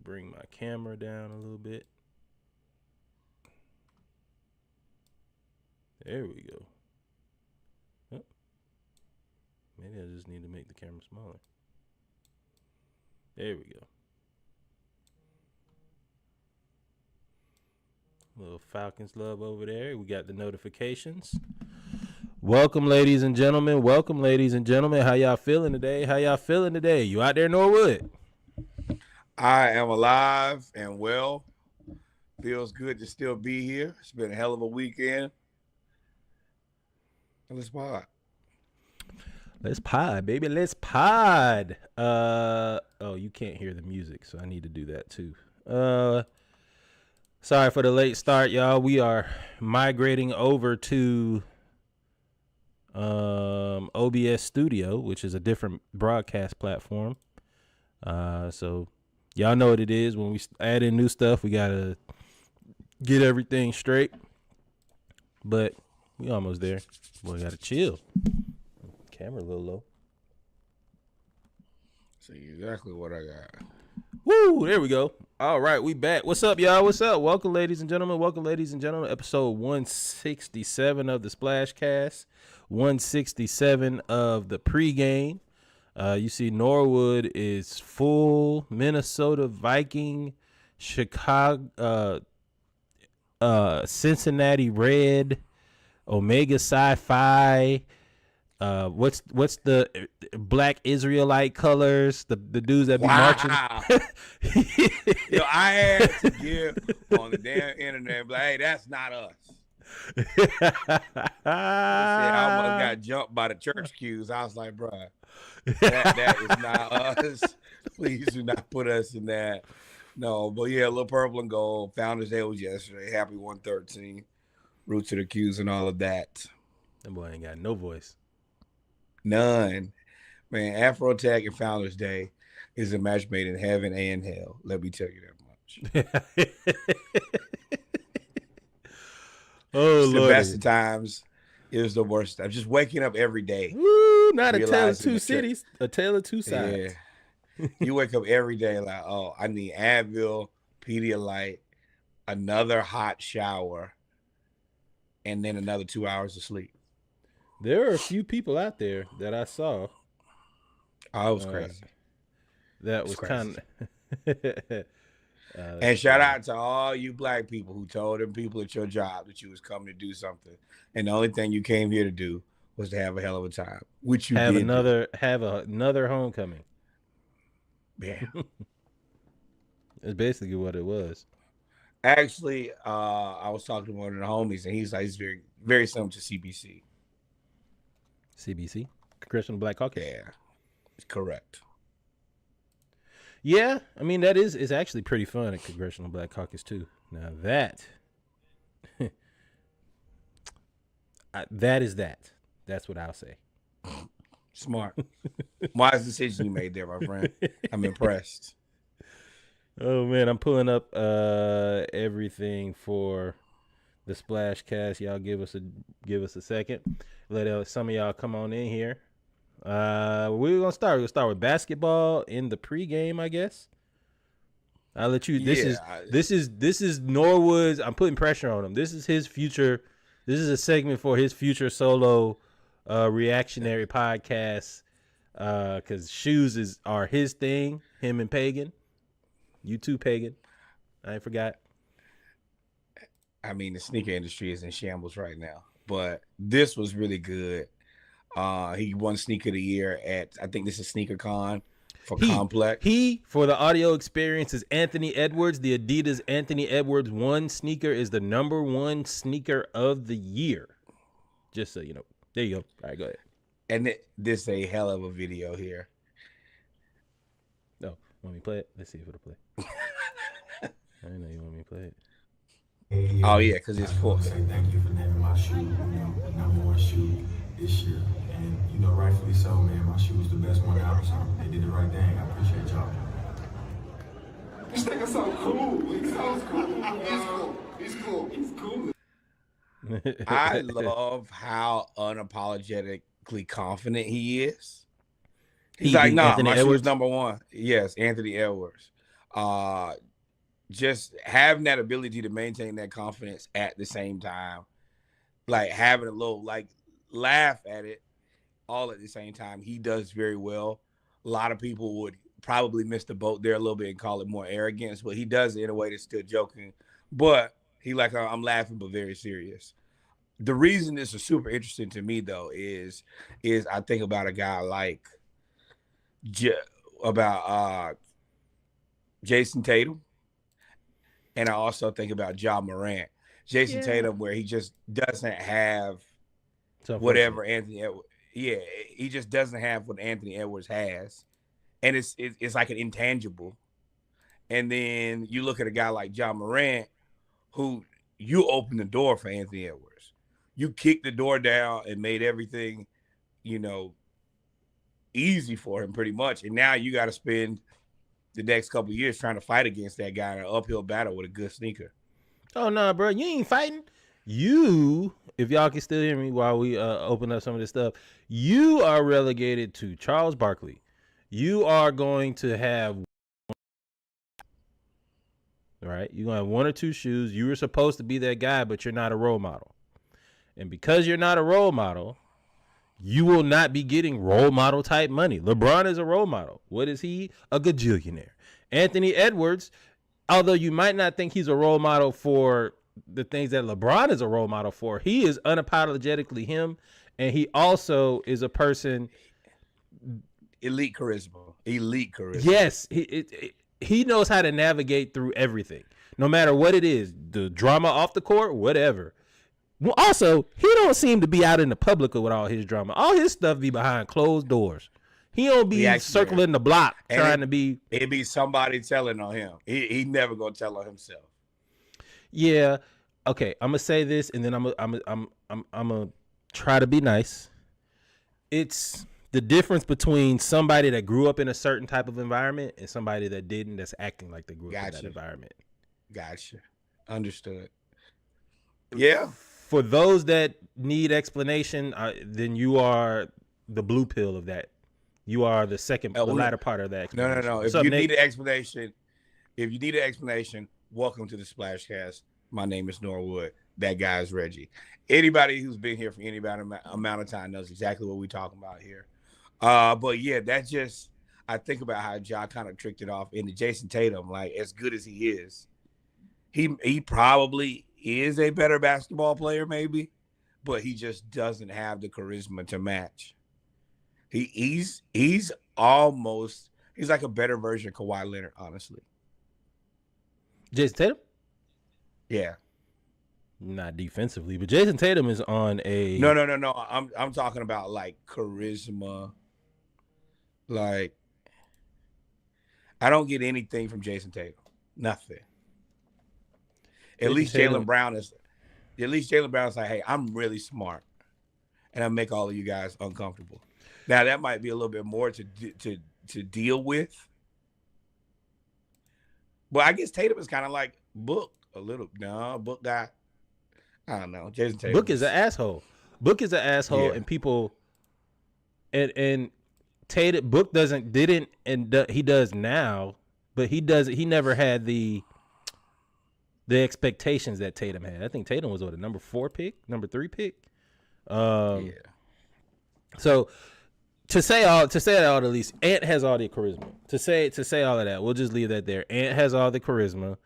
bring my camera down a little bit. There we go. Oh, maybe I just need to make the camera smaller. There we go. Little Falcons love over there. We got the notifications. Welcome, ladies and gentlemen. Welcome, ladies and gentlemen. How y'all feeling today? How y'all feeling today? You out there in Norwood? I am alive and well. Feels good to still be here. It's been a hell of a weekend. Let's pod. Let's pod, baby. Let's pod. Oh, you can't hear the music, so I need to do that too. Sorry for the late start, y'all. We are migrating over to OBS Studio, which is a different broadcast platform. So y'all know what it is. When we add in new stuff, we gotta get everything straight. But we almost there. Boy, gotta chill. Camera a little low. See exactly what I got. Woo! There we go. All right, we back. What's up, y'all? What's up? Welcome, ladies and gentlemen. Welcome, ladies and gentlemen. Episode 167 of the Splash Cast. 167 of the pregame. You see, Norwood is full. Minnesota Viking, Chicago, Cincinnati Red, Omega Sci-Fi. What's the black Israelite colors? The dudes that be marching. Yo, I had to give on the damn internet, but hey, that's not us. I almost got jumped by the church queues. I was like, bro, that is not us. Please do not put us in that. No, but yeah, little purple and gold. Founders Day was yesterday. Happy 113. Roots to the queues and all of that. That boy ain't got no voice. None. Man, Afro Tech and Founders Day is a match made in heaven and hell. Let me tell you that much. Oh, the best of times. It was the worst time. Just waking up every day. Woo, not a tale of two cities, a tale of two sides. Yeah. You wake up every day like, oh, I need Advil, Pedialyte, another hot shower, and then another 2 hours of sleep. There are a few people out there that I saw. Oh, it was crazy. That was kind of. And shout out to all you black people who told them people at your job that you was coming to do something, and the only thing you came here to do was to have a hell of a time, which you have did another homecoming. Yeah, that's basically what it was. Actually, I was talking to one of the homies, and he's like, it's very, very similar to CBC. CBC, Congressional Black Caucus. Yeah, it's correct. Yeah, I mean it's actually pretty fun at Congressional Black Caucus too. Now that that's what I'll say. Smart, wise decision you made there, my friend. I'm impressed. Oh man, I'm pulling up everything for the Splash Cast. Y'all give us a second. Let some of y'all come on in here. We're gonna start with basketball in the pregame, I guess. I'll let you. This is Norwood's. I'm putting pressure on him. This is his future. This is a segment for his future solo reactionary podcast. Because shoes are his thing. Him and Pagan. You too, Pagan. I ain't forgot. I mean, the sneaker industry is in shambles right now, but this was really good. He won Sneaker of the Year at, I think this is Sneaker Con for Complex. For the audio experience, is Anthony Edwards. The Adidas Anthony Edwards 1 sneaker is the #1 sneaker of the year. Just so you know. There you go. All right, go ahead. And this is a hell of a video here. No, want me to play it? Let's see if it'll play. I know you want me to play it. Oh, yeah, because it's full. Thank you for naming my shoe, #1 shoe this year. And, rightfully so, man. My shoe was the best one out, so they did the right thing. I appreciate y'all. This nigga so cool. He's so cool. He's cool. He's cool. I love how unapologetically confident he is. He's like, nah, my shoe was #1. Yes, Anthony Edwards. Just having that ability to maintain that confidence at the same time, like having a little like laugh at it all at the same time. He does very well. A lot of people would probably miss the boat there a little bit and call it more arrogance, but he does it in a way that's still joking. But he like, I'm laughing, but very serious. The reason this is super interesting to me though is I think about a guy like about Jason Tatum, and I also think about Ja Morant. Jason Tatum, where he just doesn't have whatever Anthony Edwards. Yeah, he just doesn't have what Anthony Edwards has, and it's like an intangible. And then you look at a guy like Ja Morant, who you opened the door for Anthony Edwards. You kicked the door down and made everything, easy for him pretty much. And now you got to spend the next couple of years trying to fight against that guy in an uphill battle with a good sneaker. Oh no, bro, you ain't fighting. You, if y'all can still hear me while we open up some of this stuff, you are relegated to Charles Barkley. You are going to have, right? You're going to have one or two shoes. You were supposed to be that guy, but you're not a role model. And because you're not a role model, you will not be getting role model type money. LeBron is a role model. What is he? A gajillionaire. Anthony Edwards, although you might not think he's a role model for the things that LeBron is a role model for, he is unapologetically him. And he also is a person. Elite charisma. Yes. He knows how to navigate through everything, no matter what it is, the drama off the court, whatever. Well, also, he don't seem to be out in the public with all his drama. All his stuff be behind closed doors. He don't be circling the block trying to be. It be somebody telling on him. He never gonna tell on himself. Yeah. Okay. I'm gonna say this, and then I'm gonna try to be nice. It's the difference between somebody that grew up in a certain type of environment and somebody that didn't, that's acting like they grew up in that environment. Gotcha. Understood. Yeah. For those that need explanation, then you are the blue pill of that. You are the the latter part of that. No. If you need an explanation, welcome to the Splashcast. My name is Norwood. That guy is Reggie. Anybody who's been here for any amount of time knows exactly what we're talking about here. But yeah, that's just, I think about how Ja kind of tricked it off into Jason Tatum. Like, as good as he is, he probably is a better basketball player, maybe, but he just doesn't have the charisma to match. He's like a better version of Kawhi Leonard, honestly. Jason Tatum? Yeah. Not defensively, but Jason Tatum is on a No. I'm talking about like charisma. Like, I don't get anything from Jason Tatum. Nothing. At least Jaylen Brown is like, hey, I'm really smart, and I make all of you guys uncomfortable. Now that might be a little bit more to deal with, but I guess Tatum is kind of like Book a little. No, Book guy. I don't know. Jason Tatum. Book is an asshole. Book is an asshole, and people and Tatum. Book didn't, and he does now, but he never had the expectations that Tatum had. I think Tatum was a number 3 pick. So to say all the least, Ant has all the charisma. To say all of that, we'll just leave that there. Ant has all the charisma.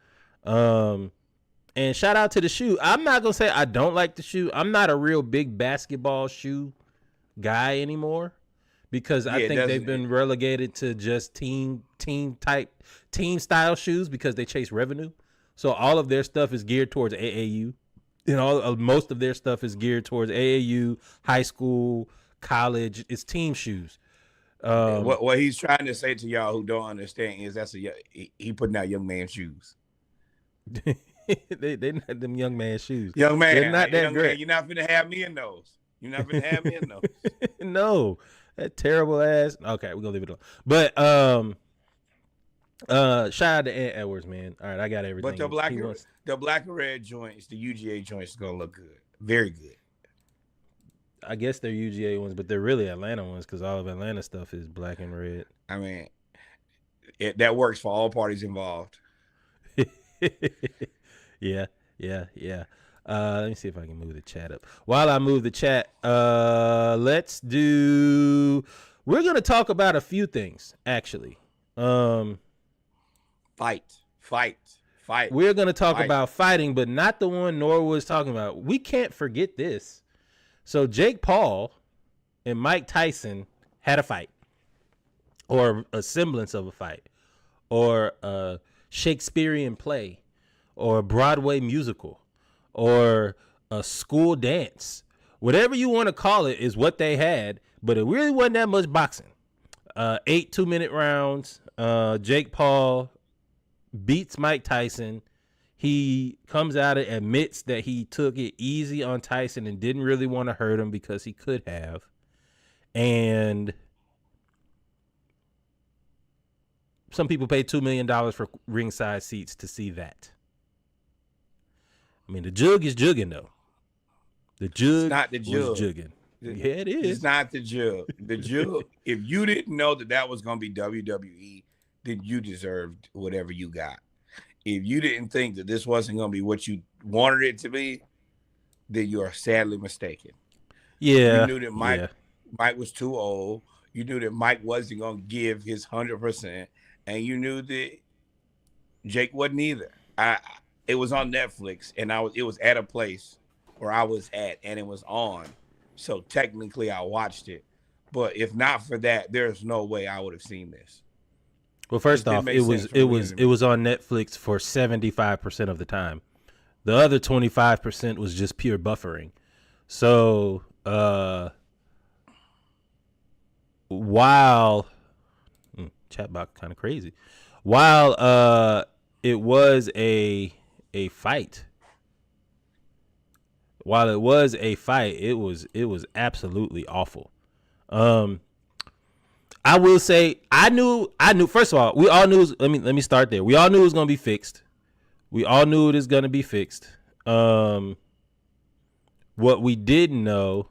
And shout out to the shoe. I'm not gonna say I don't like the shoe. I'm not a real big basketball shoe guy anymore, because I think they've been relegated to just team style shoes because they chase revenue. So all of their stuff is geared towards AAU. Most of their stuff is geared towards AAU, high school, college. It's team shoes. What he's trying to say to y'all who don't understand is he putting out young man shoes. They not them young man shoes. Young man, they're not that great. You're not finna have me in those. No, that terrible ass. Okay, we're gonna leave it alone. But shout out to Ant Edwards, man. All right, I got everything. But the black and red joints, the UGA joints, is gonna look good, very good. I guess they're UGA ones, but they're really Atlanta ones because all of Atlanta stuff is black and red. I mean, that works for all parties involved. Yeah. Let me see if I can move the chat up. While I move the chat, let's do. We're gonna talk about a few things actually. Fight. We're gonna talk about fighting, but not the one Nora was talking about. We can't forget this. So Jake Paul and Mike Tyson had a fight, or a semblance of a fight, or a Shakespearean play, or a Broadway musical, or a school dance. Whatever you want to call it is what they had, but it really wasn't that much boxing. 8 2-minute rounds. Jake Paul beats Mike Tyson. He comes out and admits that he took it easy on Tyson and didn't really want to hurt him because he could have. And some people paid $2 million for ringside seats to see that. I mean, the jug is jugging, though. The jug It's not the jug. was jugging. Yeah, it is. It's not the jug. The jug, if you didn't know that was going to be WWE, then you deserved whatever you got. If you didn't think that this wasn't going to be what you wanted it to be, then you are sadly mistaken. Yeah. You knew that Mike was too old. You knew that Mike wasn't going to give his 100%. And you knew that Jake wasn't either. It was on Netflix, and it was at a place where I was at, and it was on. So technically, I watched it. But if not for that, there's no way I would have seen this. Well, first off, it was on Netflix for 75% of the time. The other 25% was just pure buffering. So while chatbot kind of crazy, while it was a fight. While it was a fight, it was absolutely awful. I will say I knew first of all, we all knew let me start there. We all knew it was going to be fixed. We all knew it was going to be fixed. What we didn't know,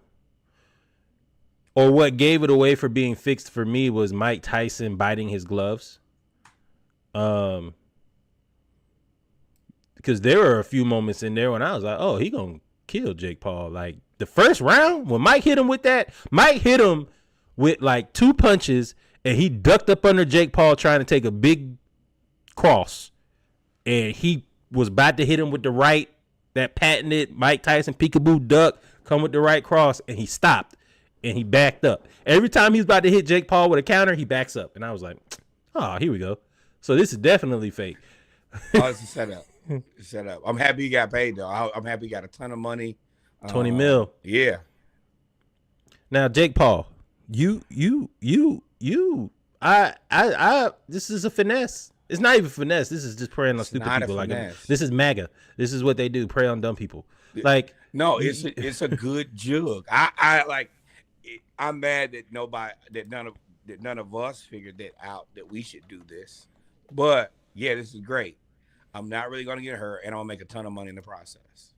or what gave it away for being fixed for me, was Mike Tyson biting his gloves. Because there were a few moments in there when I was like, oh, he gonna kill Jake Paul. Like the first round when Mike hit him with that, Mike hit him with like 2 punches and he ducked up under Jake Paul trying to take a big cross, and he was about to hit him with the right, that patented Mike Tyson peekaboo duck, come with the right cross, and he stopped and he backed up. Every time he was about to hit Jake Paul with a counter, he backs up, and I was like, oh, here we go. So this is definitely fake. Oh, it's a setup. Set up. I'm happy he got paid though. I'm happy he got a ton of money. 20 mil. Yeah. Now, Jake Paul, this is a finesse. It's not even finesse. This is just preying on stupid people. Like this is MAGA. This is what they do. Prey on dumb people. Like no, it's a good jug. I'm mad that none of us figured that out, that we should do this. But yeah, this is great. I'm not really going to get hurt, and I'll make a ton of money in the process.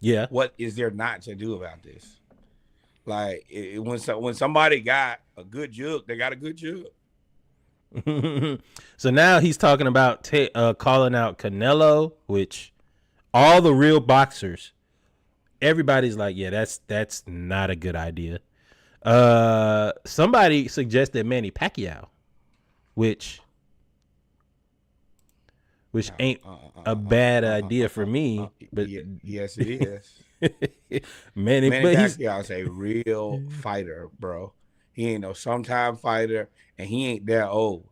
Yeah. What is there not to do about this? Like when somebody got a good jug, they got a good jug. So now he's talking about calling out Canelo, which all the real boxers, everybody's like, yeah, that's not a good idea. Somebody suggested Manny Pacquiao, which ain't a bad idea for me, but yes, it is. Manny Pacquiao's a real fighter, bro. He ain't no sometime fighter, and he ain't that old.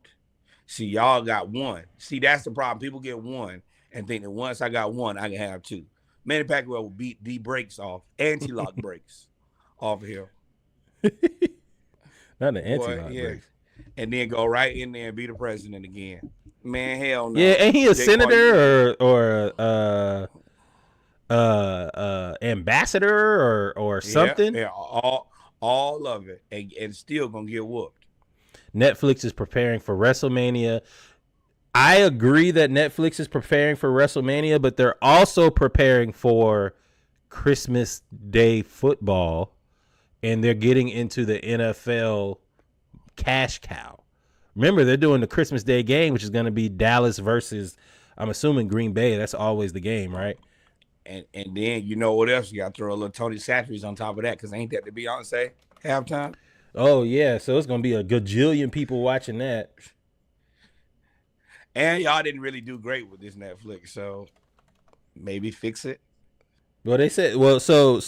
See, y'all got one. See, that's the problem. People get one and think that once I got one, I can have two. Manny Pacquiao will beat the brakes off, anti-lock brakes off of here. Not the anti-lock brakes. And then go right in there and be the president again. Man, hell no. Yeah, ain't he a senator or ambassador or something? Yeah, all of it, and still gonna get whooped. Netflix is preparing for WrestleMania. I agree that Netflix is preparing for WrestleMania, but they're also preparing for Christmas Day football, and they're getting into the NFL cash cow. Remember, they're doing the Christmas Day game, which is going to be Dallas versus, I'm assuming, Green Bay. That's always the game, right? And then you know what else? You got to throw a little Tony Satcheries on top of that, because ain't that the Beyonce halftime? Oh, yeah. So it's going to be a gajillion people watching that. And y'all didn't really do great with this Netflix, so maybe fix it. Well, they said, so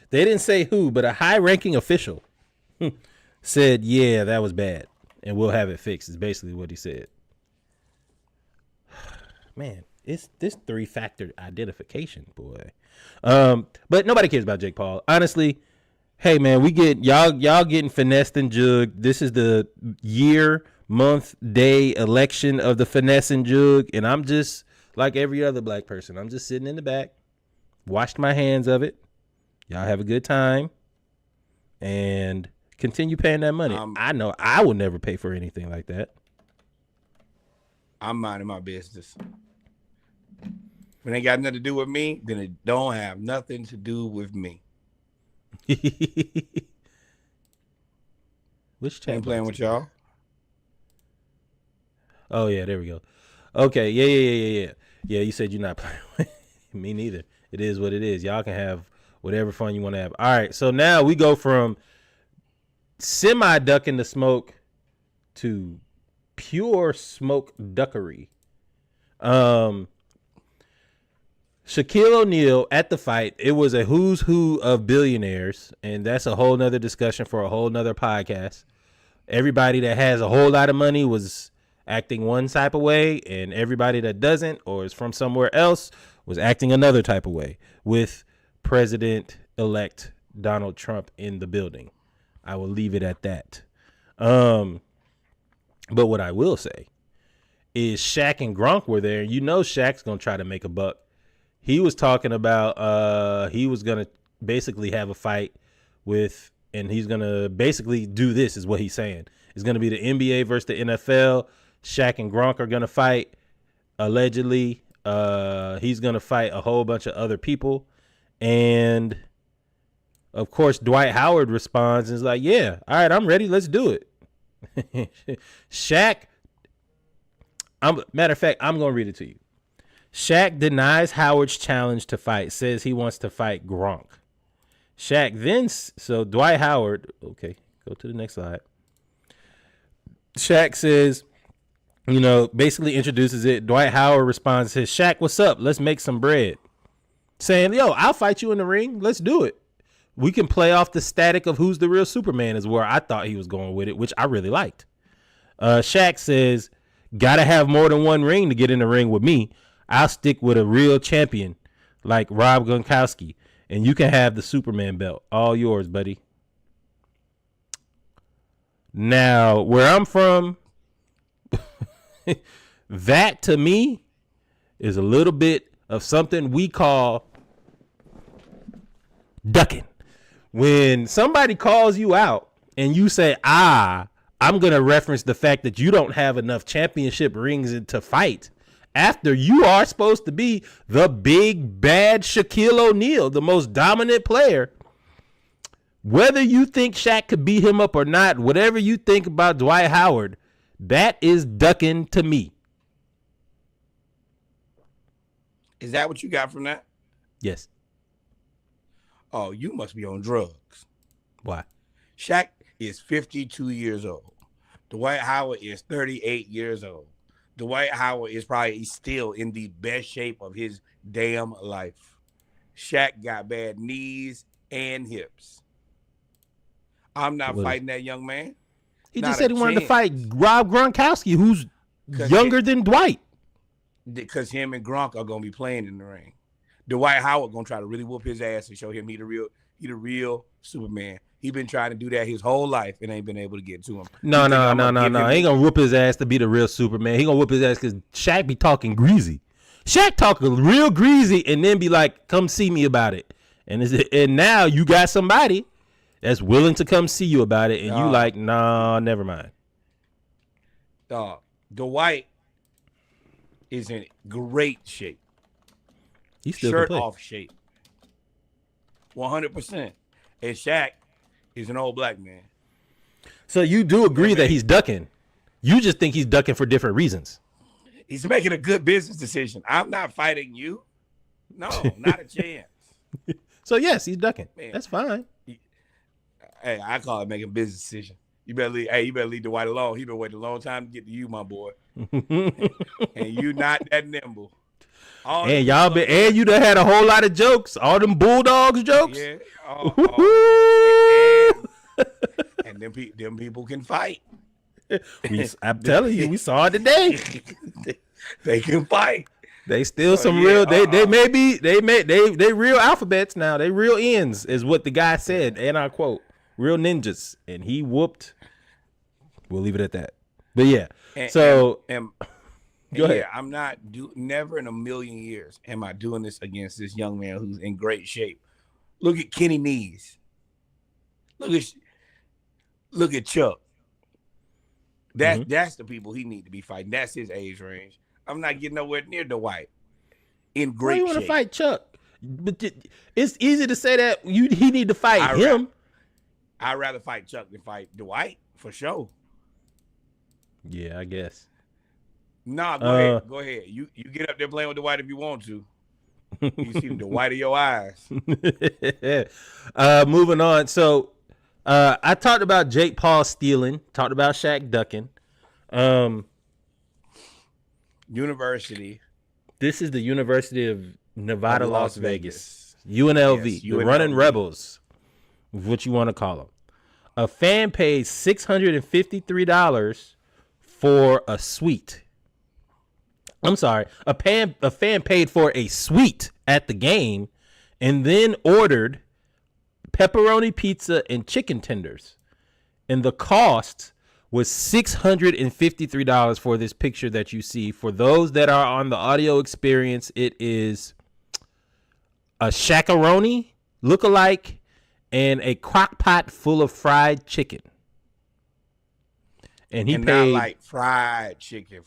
they didn't say who, but a high-ranking official said, yeah, that was bad, and we'll have it fixed, is basically what he said. Man, it's this 3-factor identification, boy. But nobody cares about Jake Paul. Honestly, hey, man, we get y'all getting finessed and jugged. This is the year, month, day election of the finesse and jug, and I'm just like every other black person. I'm just sitting in the back, washed my hands of it. Y'all have a good time, and continue paying that money. I know I will never pay for anything like that. I'm minding my business. When it ain't got nothing to do with me, then it don't have nothing to do with me. Which chat? Ain't playing with y'all. Oh yeah, there we go. Okay, yeah. You said you're not playing with me neither. It is what it is. Y'all can have whatever fun you want to have. All right, so now we go from semi ducking the smoke to pure smoke duckery. Shaquille O'Neal at the fight, it was a who's who of billionaires, and that's a whole nother discussion for a whole nother podcast. Everybody that has a whole lot of money was acting one type of way, and everybody that doesn't or is from somewhere else was acting another type of way, with President-elect Donald Trump in the building. I will leave it at that. But what I will say is Shaq and Gronk were there. You know Shaq's going to try to make a buck. He was talking about he was going to basically have a fight with, and he's going to basically do this, is what he's saying. It's going to be the NBA versus the NFL. Shaq and Gronk are going to fight, allegedly. He's going to fight a whole bunch of other people. And, of course, Dwight Howard responds and is like, yeah, all right, I'm ready. Let's do it. Shaq, matter of fact, I'm going to read it to you. Shaq denies Howard's challenge to fight, says he wants to fight Gronk. Shaq then, so Dwight Howard, okay, go to the next slide. Shaq says, basically introduces it. Dwight Howard responds, says, Shaq, what's up? Let's make some bread. Saying, yo, I'll fight you in the ring. Let's do it. We can play off the static of who's the real Superman is where I thought he was going with it, which I really liked. Shaq says, gotta have more than one ring to get in the ring with me. I'll stick with a real champion like Rob Gronkowski, and you can have the Superman belt. All yours, buddy. Now, where I'm from, that to me is a little bit of something we call ducking. When somebody calls you out and you say, I'm going to reference the fact that you don't have enough championship rings to fight after you are supposed to be the big bad Shaquille O'Neal, the most dominant player. Whether you think Shaq could beat him up or not, whatever you think about Dwight Howard, that is ducking to me. Is that what you got from that? Yes. Oh, you must be on drugs. Why? Shaq is 52 years old. Dwight Howard is 38 years old. Dwight Howard is probably still in the best shape of his damn life. Shaq got bad knees and hips. I'm not fighting that young man. He just said he wanted to fight Rob Gronkowski, who's younger than Dwight. Because him and Gronk are going to be playing in the ring. Dwight Howard going to try to really whoop his ass and show him he the real Superman. He been trying to do that his whole life and ain't been able to get to him. No. He ain't gonna whoop his ass to be the real Superman. He gonna whoop his ass because Shaq be talking greasy. Shaq talking real greasy and then be like, come see me about it. And now you got somebody that's willing to come see you about it. And you like, nah, never mind. Dwight is in great shape. He's still shirt off shape. 100%. And Shaq is an old black man. So you do agree that he's ducking. You just think he's ducking for different reasons. He's making a good business decision. I'm not fighting you. No, not a chance. So yes, he's ducking. Man. That's fine. Hey, I call it making a business decision. You better leave Dwight alone. He been waiting a long time to get to you, my boy. And you not that nimble. And you done had a whole lot of jokes. All them Bulldogs jokes. Yeah. And them people can fight. I'm telling you, we saw it today. They can fight. They still real. They real alphabets now. They real ends is what the guy said, and I quote, "Real ninjas." And he whooped. We'll leave it at that. But yeah. Go ahead. I'm not never in a million years am I doing this against this young man who's in great shape. Look at Kenny Knees. Look at Chuck. That's the people he need to be fighting. That's his age range. I'm not getting nowhere near Dwight. In great shape. You want to fight Chuck? But it's easy to say that he need to fight him. I'd rather fight Chuck than fight Dwight for sure. Yeah, I guess. Nah, go ahead. You get up there playing with Dwight if you want to. You see the white of your eyes. Moving on. So I talked about Jake Paul stealing. Talked about Shaq ducking. University. This is the University of Nevada, Las Vegas. UNLV. Yes, the UNLV. Running Rebels. What you want to call them. A fan paid $653 for a suite. I'm sorry. A fan paid for a suite at the game and then ordered pepperoni pizza and chicken tenders. And the cost was $653 for this picture that you see. For those that are on the audio experience, it is a shakaroni lookalike and a crock pot full of fried chicken. And he paid not like fried chicken.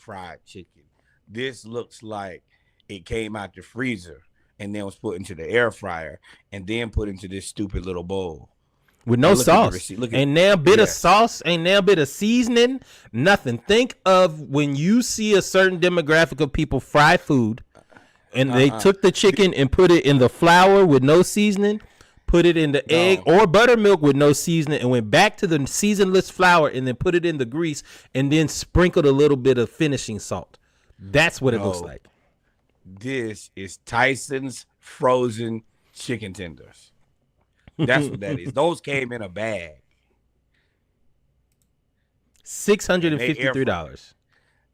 This looks like it came out the freezer and then was put into the air fryer and then put into this stupid little bowl. With no sauce. Ain't now bit of sauce, ain't now bit of seasoning, nothing. Think of when you see a certain demographic of people fry food and they took the chicken and put it in the flour with no seasoning, put it in the egg or buttermilk with no seasoning, and went back to the seasonless flour and then put it in the grease and then sprinkled a little bit of finishing salt. That's what it looks like. This is Tyson's frozen chicken tenders. That's what that is. Those came in a bag. $653.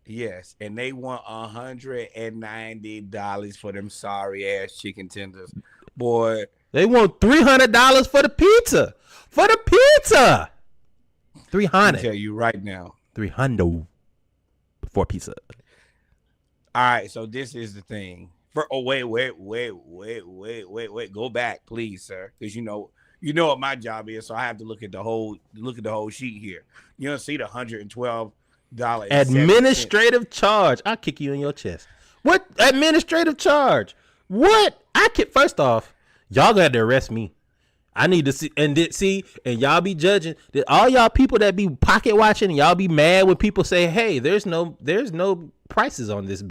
Yes, and they want $190 for them sorry ass chicken tenders. Boy, they want $300 for the pizza. $300. I'll tell you right now. $300 for pizza. All right, so this is the thing. Wait. Go back, please, sir, because you know what my job is. So I have to look at the whole sheet here. You don't see the $112 administrative charge. I'll kick you in your chest. What administrative charge? What? First off, y'all got to arrest me. I need to see and y'all be judging that all y'all people that be pocket watching and y'all be mad when people say, "Hey, there's no prices on this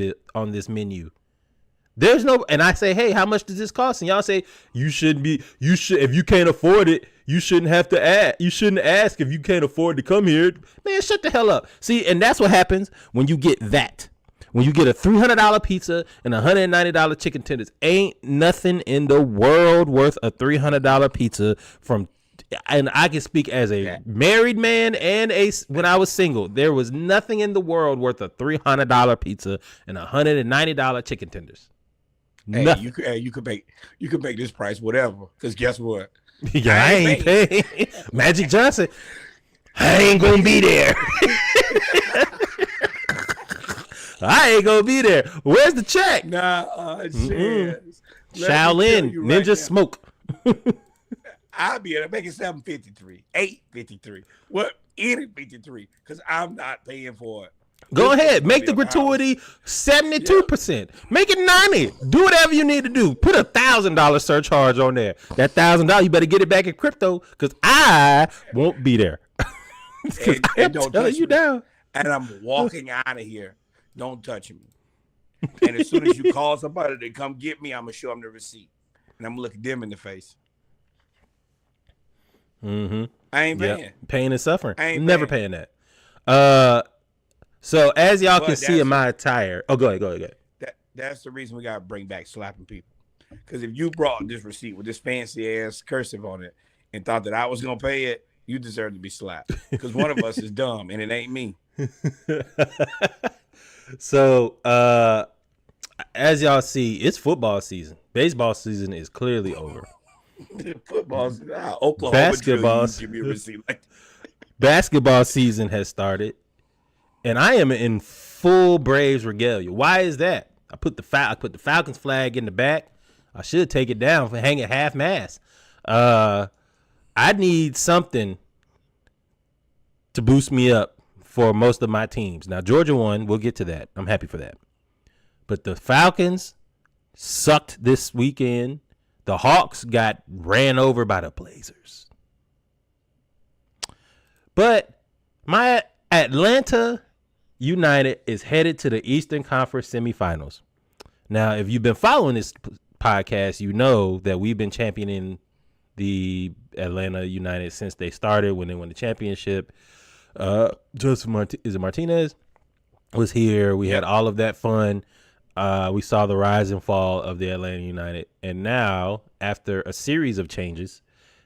menu." There's no, and I say, "Hey, how much does this cost?" And y'all say, you should if you can't afford it, you shouldn't have to ask. You shouldn't ask if you can't afford to come here. Man, shut the hell up. See, and that's what happens when you get that. When you get a $300 pizza and $190 chicken tenders, ain't nothing in the world worth a $300 pizza from. And I can speak as a married man and when I was single, there was nothing in the world worth a $300 pizza and $190 chicken tenders. Hey, you could make this price whatever. Because guess what? Yeah, I ain't paying. Magic Johnson, I ain't gonna be there. I ain't gonna be there. Where's the check? Shaolin Ninja right Smoke. I'll be able to make it $753, $853, what 53 because I'm not paying for it. Go ahead, make the gratuity 72%. Make it 90%. Do whatever you need to do. Put $1,000 surcharge on there. That $1,000, you better get it back in crypto because I won't be there. And I'm telling you now. and I'm walking out of here. Don't touch me. And as soon as you call somebody to come get me, I'm going to show them the receipt. And I'm going to look them in the face. Mm-hmm. I ain't paying. Yep. Pain and suffering. I ain't Never paying. paying that. So as y'all But can see in my attire. Oh, go ahead. That's the reason we got to bring back slapping people. Because if you brought this receipt with this fancy ass cursive on it and thought that I was going to pay it, you deserve to be slapped. Because one of us is dumb and it ain't me. So as y'all see, it's football season. Baseball season is clearly over. Football's Oklahoma. Basketball. Give me a receipt like Basketball season has started, and I am in full Braves regalia. Why is that? I put the Falcons flag in the back. I should take it down for hanging half mast. I need something to boost me up for most of my teams. Now Georgia won. We'll get to that. I'm happy for that. But the Falcons sucked this weekend. The Hawks got ran over by the Blazers. But my Atlanta United is headed to the Eastern Conference semifinals. Now, if you've been following this podcast, you know that we've been championing the Atlanta United since they started when they won the championship. Martinez was here. We had all of that fun. We saw the rise and fall of the Atlanta United. And now, after a series of changes,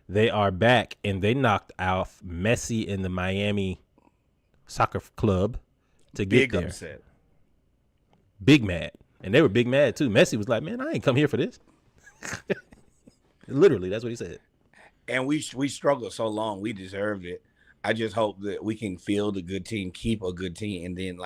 they are back and they knocked off Messi and the Miami Soccer Club to get there. Upset. Big mad. And they were big mad too. Messi was like, man, I ain't come here for this. Literally, that's what he said. And we struggled so long. We deserved it. I just hope that we can field a good team, keep a good team, and then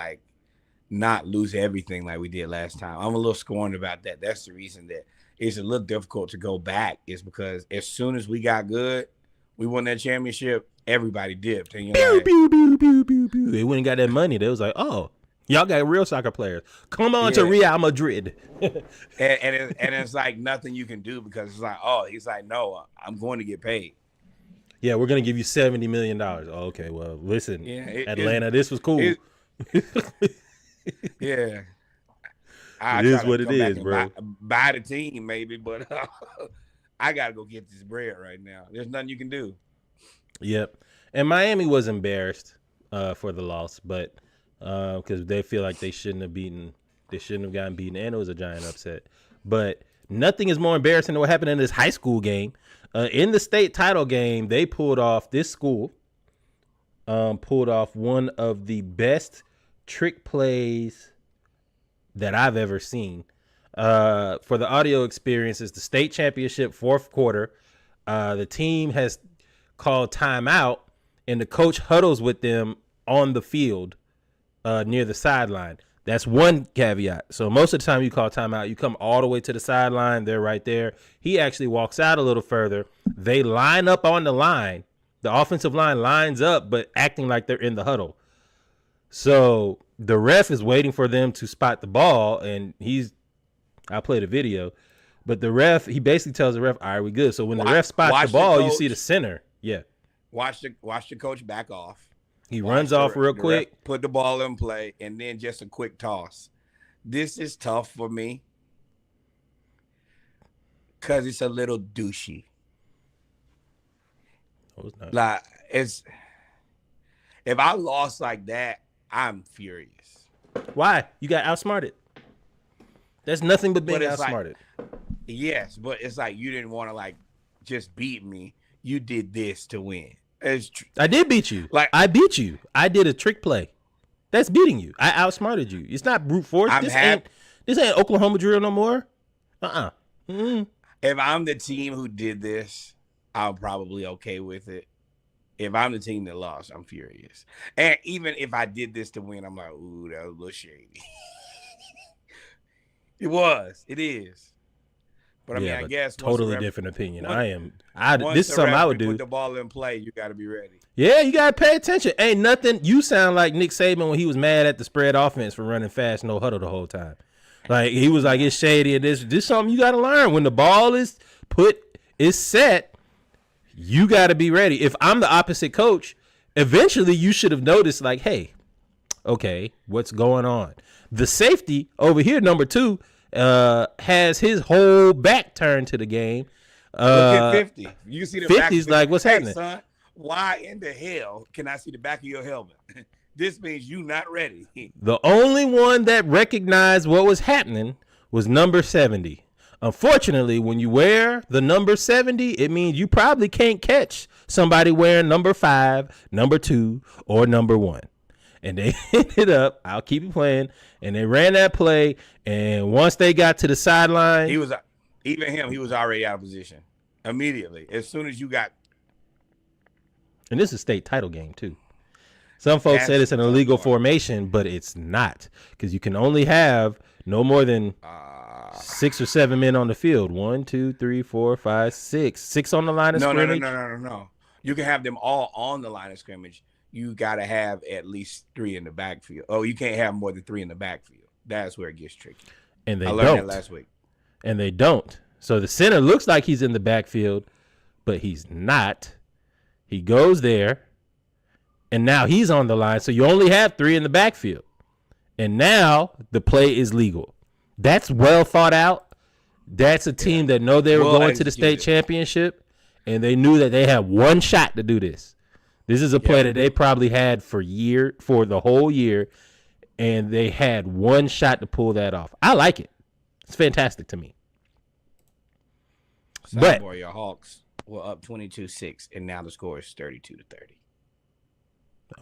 not lose everything like we did last time. I'm a little scorned about that. That's the reason that it's a little difficult to go back, is because as soon as we got good, we won that championship, everybody dipped. And They went and got that money. They was like, oh, y'all got real soccer players. Come on to Real Madrid. and it's like nothing you can do, because it's like, oh, he's like, no, I'm going to get paid. Yeah, we're going to give you $70 million. Oh, okay, well, listen, Atlanta, this was cool. Yeah. It is what it is, bro. Buy the team, maybe, but I got to go get this bread right now. There's nothing you can do. Yep. And Miami was embarrassed for the loss, but because they feel like they shouldn't have gotten beaten, and it was a giant upset. But nothing is more embarrassing than what happened in this high school game. In the state title game, they pulled off one of the best trick plays that I've ever seen. For the audio experience, it's the state championship fourth quarter. The team has called timeout, and the coach huddles with them on the field near the sideline. That's one caveat. So most of the time you call timeout, you come all the way to the sideline. They're right there. He actually walks out a little further. They line up on the line. The offensive line lines up, but acting like they're in the huddle. So the ref is waiting for them to spot the ball, and I'll play the video, but the ref, he basically tells the ref, all right, we good. So when the ref spots the ball, you see the center. Yeah. Watch the coach back off. He runs off real quick. Put the ball in play, and then just a quick toss. This is tough for me because it's a little douchey. Oh, it's not. Like, if I lost like that, I'm furious. Why? You got outsmarted. That's nothing but being outsmarted. Yes, but it's like you didn't want to just beat me. You did this to win. I did beat you. I beat you. I did a trick play. That's beating you. I outsmarted you. It's not brute force. This ain't Oklahoma drill no more. Mm-mm. If I'm the team who did this, I'm probably okay with it. If I'm the team that lost, I'm furious. And even if I did this to win, I'm like, ooh, that was a little shady. It is. But I guess totally different opinion. This is something I would do. Put the ball in play, you got to be ready. Yeah, you got to pay attention. Ain't nothing. You sound like Nick Saban when he was mad at the spread offense for running fast, no huddle the whole time. Like he was like, it's shady. And this is something you got to learn. When the ball is set, you got to be ready. If I'm the opposite coach, eventually you should have noticed, like, hey, Okay, what's going on? The safety over here, number 2, has his whole back turned to the game. Look at 50. You see the 50's like, what's happening? Son, why in the hell can I see the back of your helmet? This means you not ready. The only one that recognized what was happening was number 70. Unfortunately, when you wear the number 70, it means you probably can't catch somebody wearing number 5, number 2, or number 1. And they ended up, I'll keep it playing, and they ran that play. And once they got to the sideline, he was already out of position immediately. As soon as you got. And this is a state title game, too. Some folks said it's an illegal formation, but it's not, because you can only have no more than 6 or 7 men on the field. 1, 2, 3, 4, 5, 6. 6 on the line of scrimmage. No. You can have them all on the line of scrimmage. You got to have at least 3 in the backfield. Oh, you can't have more than 3 in the backfield. That's where it gets tricky. And I learned that last week. And they don't. So the center looks like he's in the backfield, but he's not. He goes there. And now he's on the line, so you only have 3 in the backfield. And now the play is legal. That's well thought out. That's a team that know they were going to the state championship, and they knew that they had one shot to do this. This is a play that they probably had for the whole year, and they had one shot to pull that off. I like it. It's fantastic to me. But your Hawks were up 22-6, and now the score is 32-30.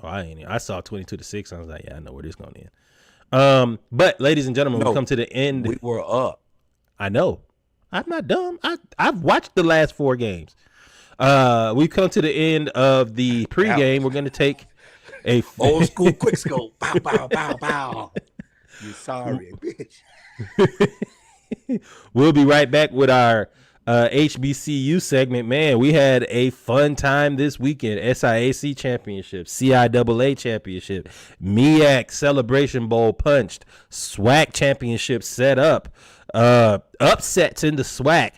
Oh, I saw 22-6. I was like, yeah, I know where this going to end. But ladies and gentlemen, we come to the end. We were up. I know. I'm not dumb. I've watched the last 4 games. We've come to the end of the pregame. We're going to take a old school quick scope. Bow, bow, bow, bow. You're sorry, bitch. We'll be right back with our HBCU segment. Man, we had a fun time this weekend. SIAC championship, CIAA championship, MEAC Celebration Bowl punched, SWAC championship set up, upsets in the SWAC,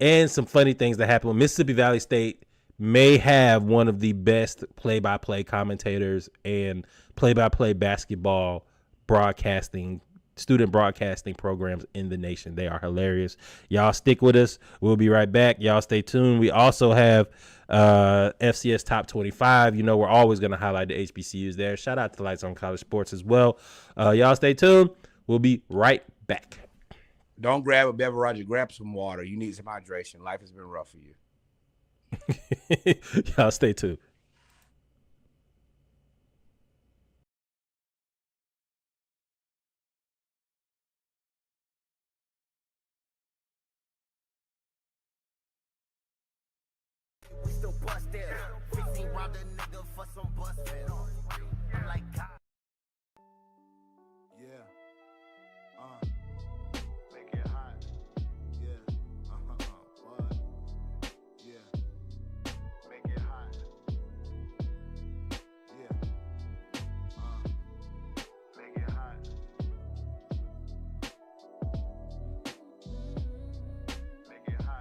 and some funny things that happened. Mississippi Valley State may have one of the best play-by-play commentators and play-by-play basketball student broadcasting programs in the nation. They are hilarious. Y'all stick with us. We'll be right back. Y'all stay tuned. We also have FCS Top 25. You know, we're always going to highlight the HBCUs there. Shout out to Lights on College Sports as well. Y'all stay tuned. We'll be right back. Don't grab a beverage. Grab some water. You need some hydration. Life has been rough for you. Y'all stay tuned. Still bust there. 15 round a nigga for some bust fare. Like God. Yeah. Make it hot. Yeah. What? Yeah. Make it hot. Yeah. Make it hot. Make it hot.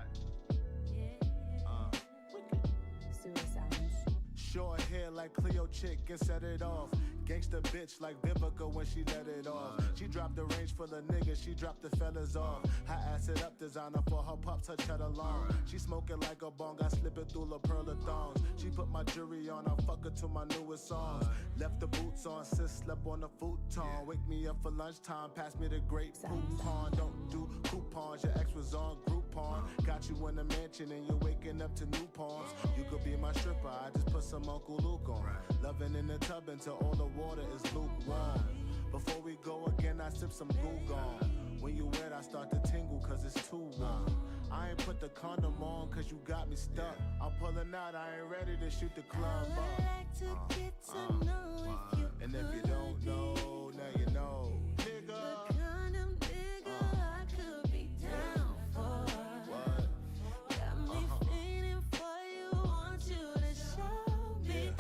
Short hair like Cleo chick and set it off. Gangsta bitch like Vivica when she let it off. She dropped the range full of niggas, she dropped the fellas off. High acid up designer for her pops, her cheddar long. She smoking like a bong, I slip it through La Perla thongs. She put my jewelry on, I fuck her to my newest songs. Left the boots on, sis slept on the futon. Wake me up for lunchtime, pass me the grape coupon. Don't do coupons, your ex was on Groupon. Got you in the mansion and you're waking up to new pawns. You could be my stripper, I just put some Uncle Luke on. Loving in the tub until all the water is lukewarm. Before we go again, I sip some Goo Gone. When you wet, I start to tingle cause it's too warm. I ain't put the condom on cause you got me stuck. I'm pulling out, I ain't ready to shoot the club up. And if you don't know, now you know. Nigga. The kind of nigga I could be down for. What? Got me feeling for you, want you to show me.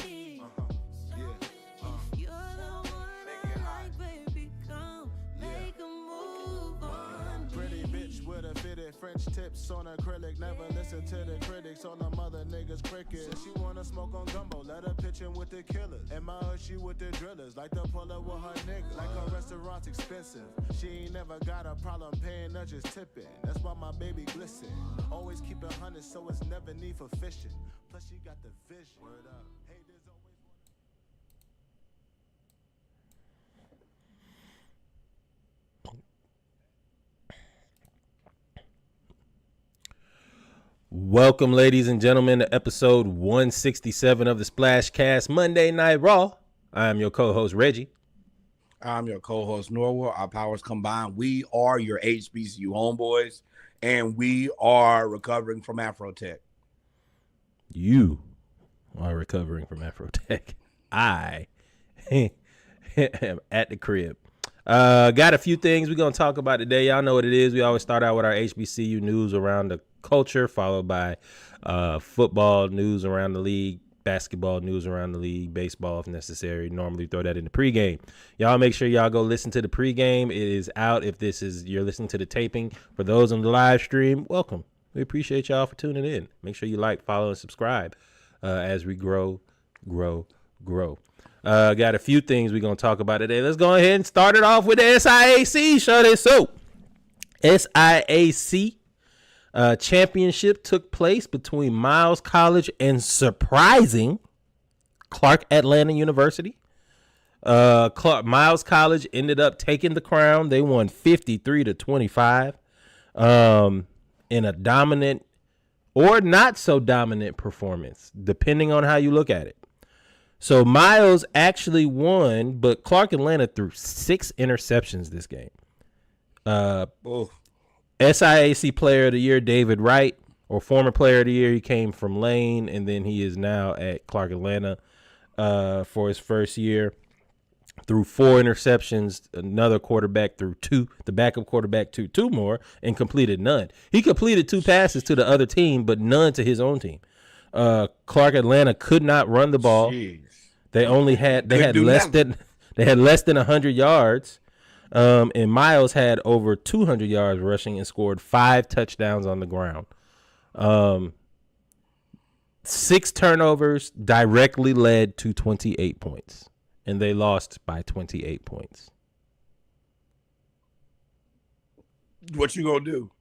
If you're the one I like, baby, come make a move on Pretty me. bitch with a fitted French tips on acrylic. Never listen to the critics on them other niggas cricket. She wanna smoke on gumbo, let her pitch in with the killers. And my hood, she with the drillers, like the pull up with her niggas. Like her restaurant's expensive. She ain't never got a problem paying her, just tipping. That's why my baby glisten. Always keep it 100, so it's never need for fishing. Plus she got the vision. Word up. Hey, there's always Welcome, ladies and gentlemen, to episode 167 of the Splash Cast Monday Night Raw. I am your co-host, Reggie. I'm your co-host, Norwell. Our powers combined. We are your HBCU homeboys, and we are recovering from Afrotech. You are recovering from Afrotech. I am at the crib. Got a few things we're going to talk about today. Y'all know what it is. We always start out with our HBCU news around the culture, followed by football news around the league, basketball news around the league, baseball if necessary. Normally throw that in the pregame. Y'all make sure y'all go listen to the pregame. It is out if you're listening to the taping. For those on the live stream, welcome. We appreciate y'all for tuning in. Make sure you like, follow, and subscribe as we grow. Got a few things we're going to talk about today. Let's go ahead and start it off with the SIAC. Show this so. SIAC championship took place between Miles College and surprising Clark Atlanta University. Miles College ended up taking the crown. They won 53-25 in a dominant or not so dominant performance, depending on how you look at it. So Miles actually won, but Clark Atlanta threw 6 interceptions this game. SIAC Player of the Year, David Wright, or former Player of the Year. He came from Lane, and then he is now at Clark Atlanta for his first year. Threw 4 interceptions. Another quarterback threw 2. The backup quarterback threw 2 more and completed none. He completed 2 passes to the other team, but none to his own team. Clark Atlanta could not run the ball. Jeez. They had less than 100 yards. And Miles had over 200 yards rushing and scored 5 touchdowns on the ground. 6 turnovers directly led to 28 points, and they lost by 28 points. What you gonna do?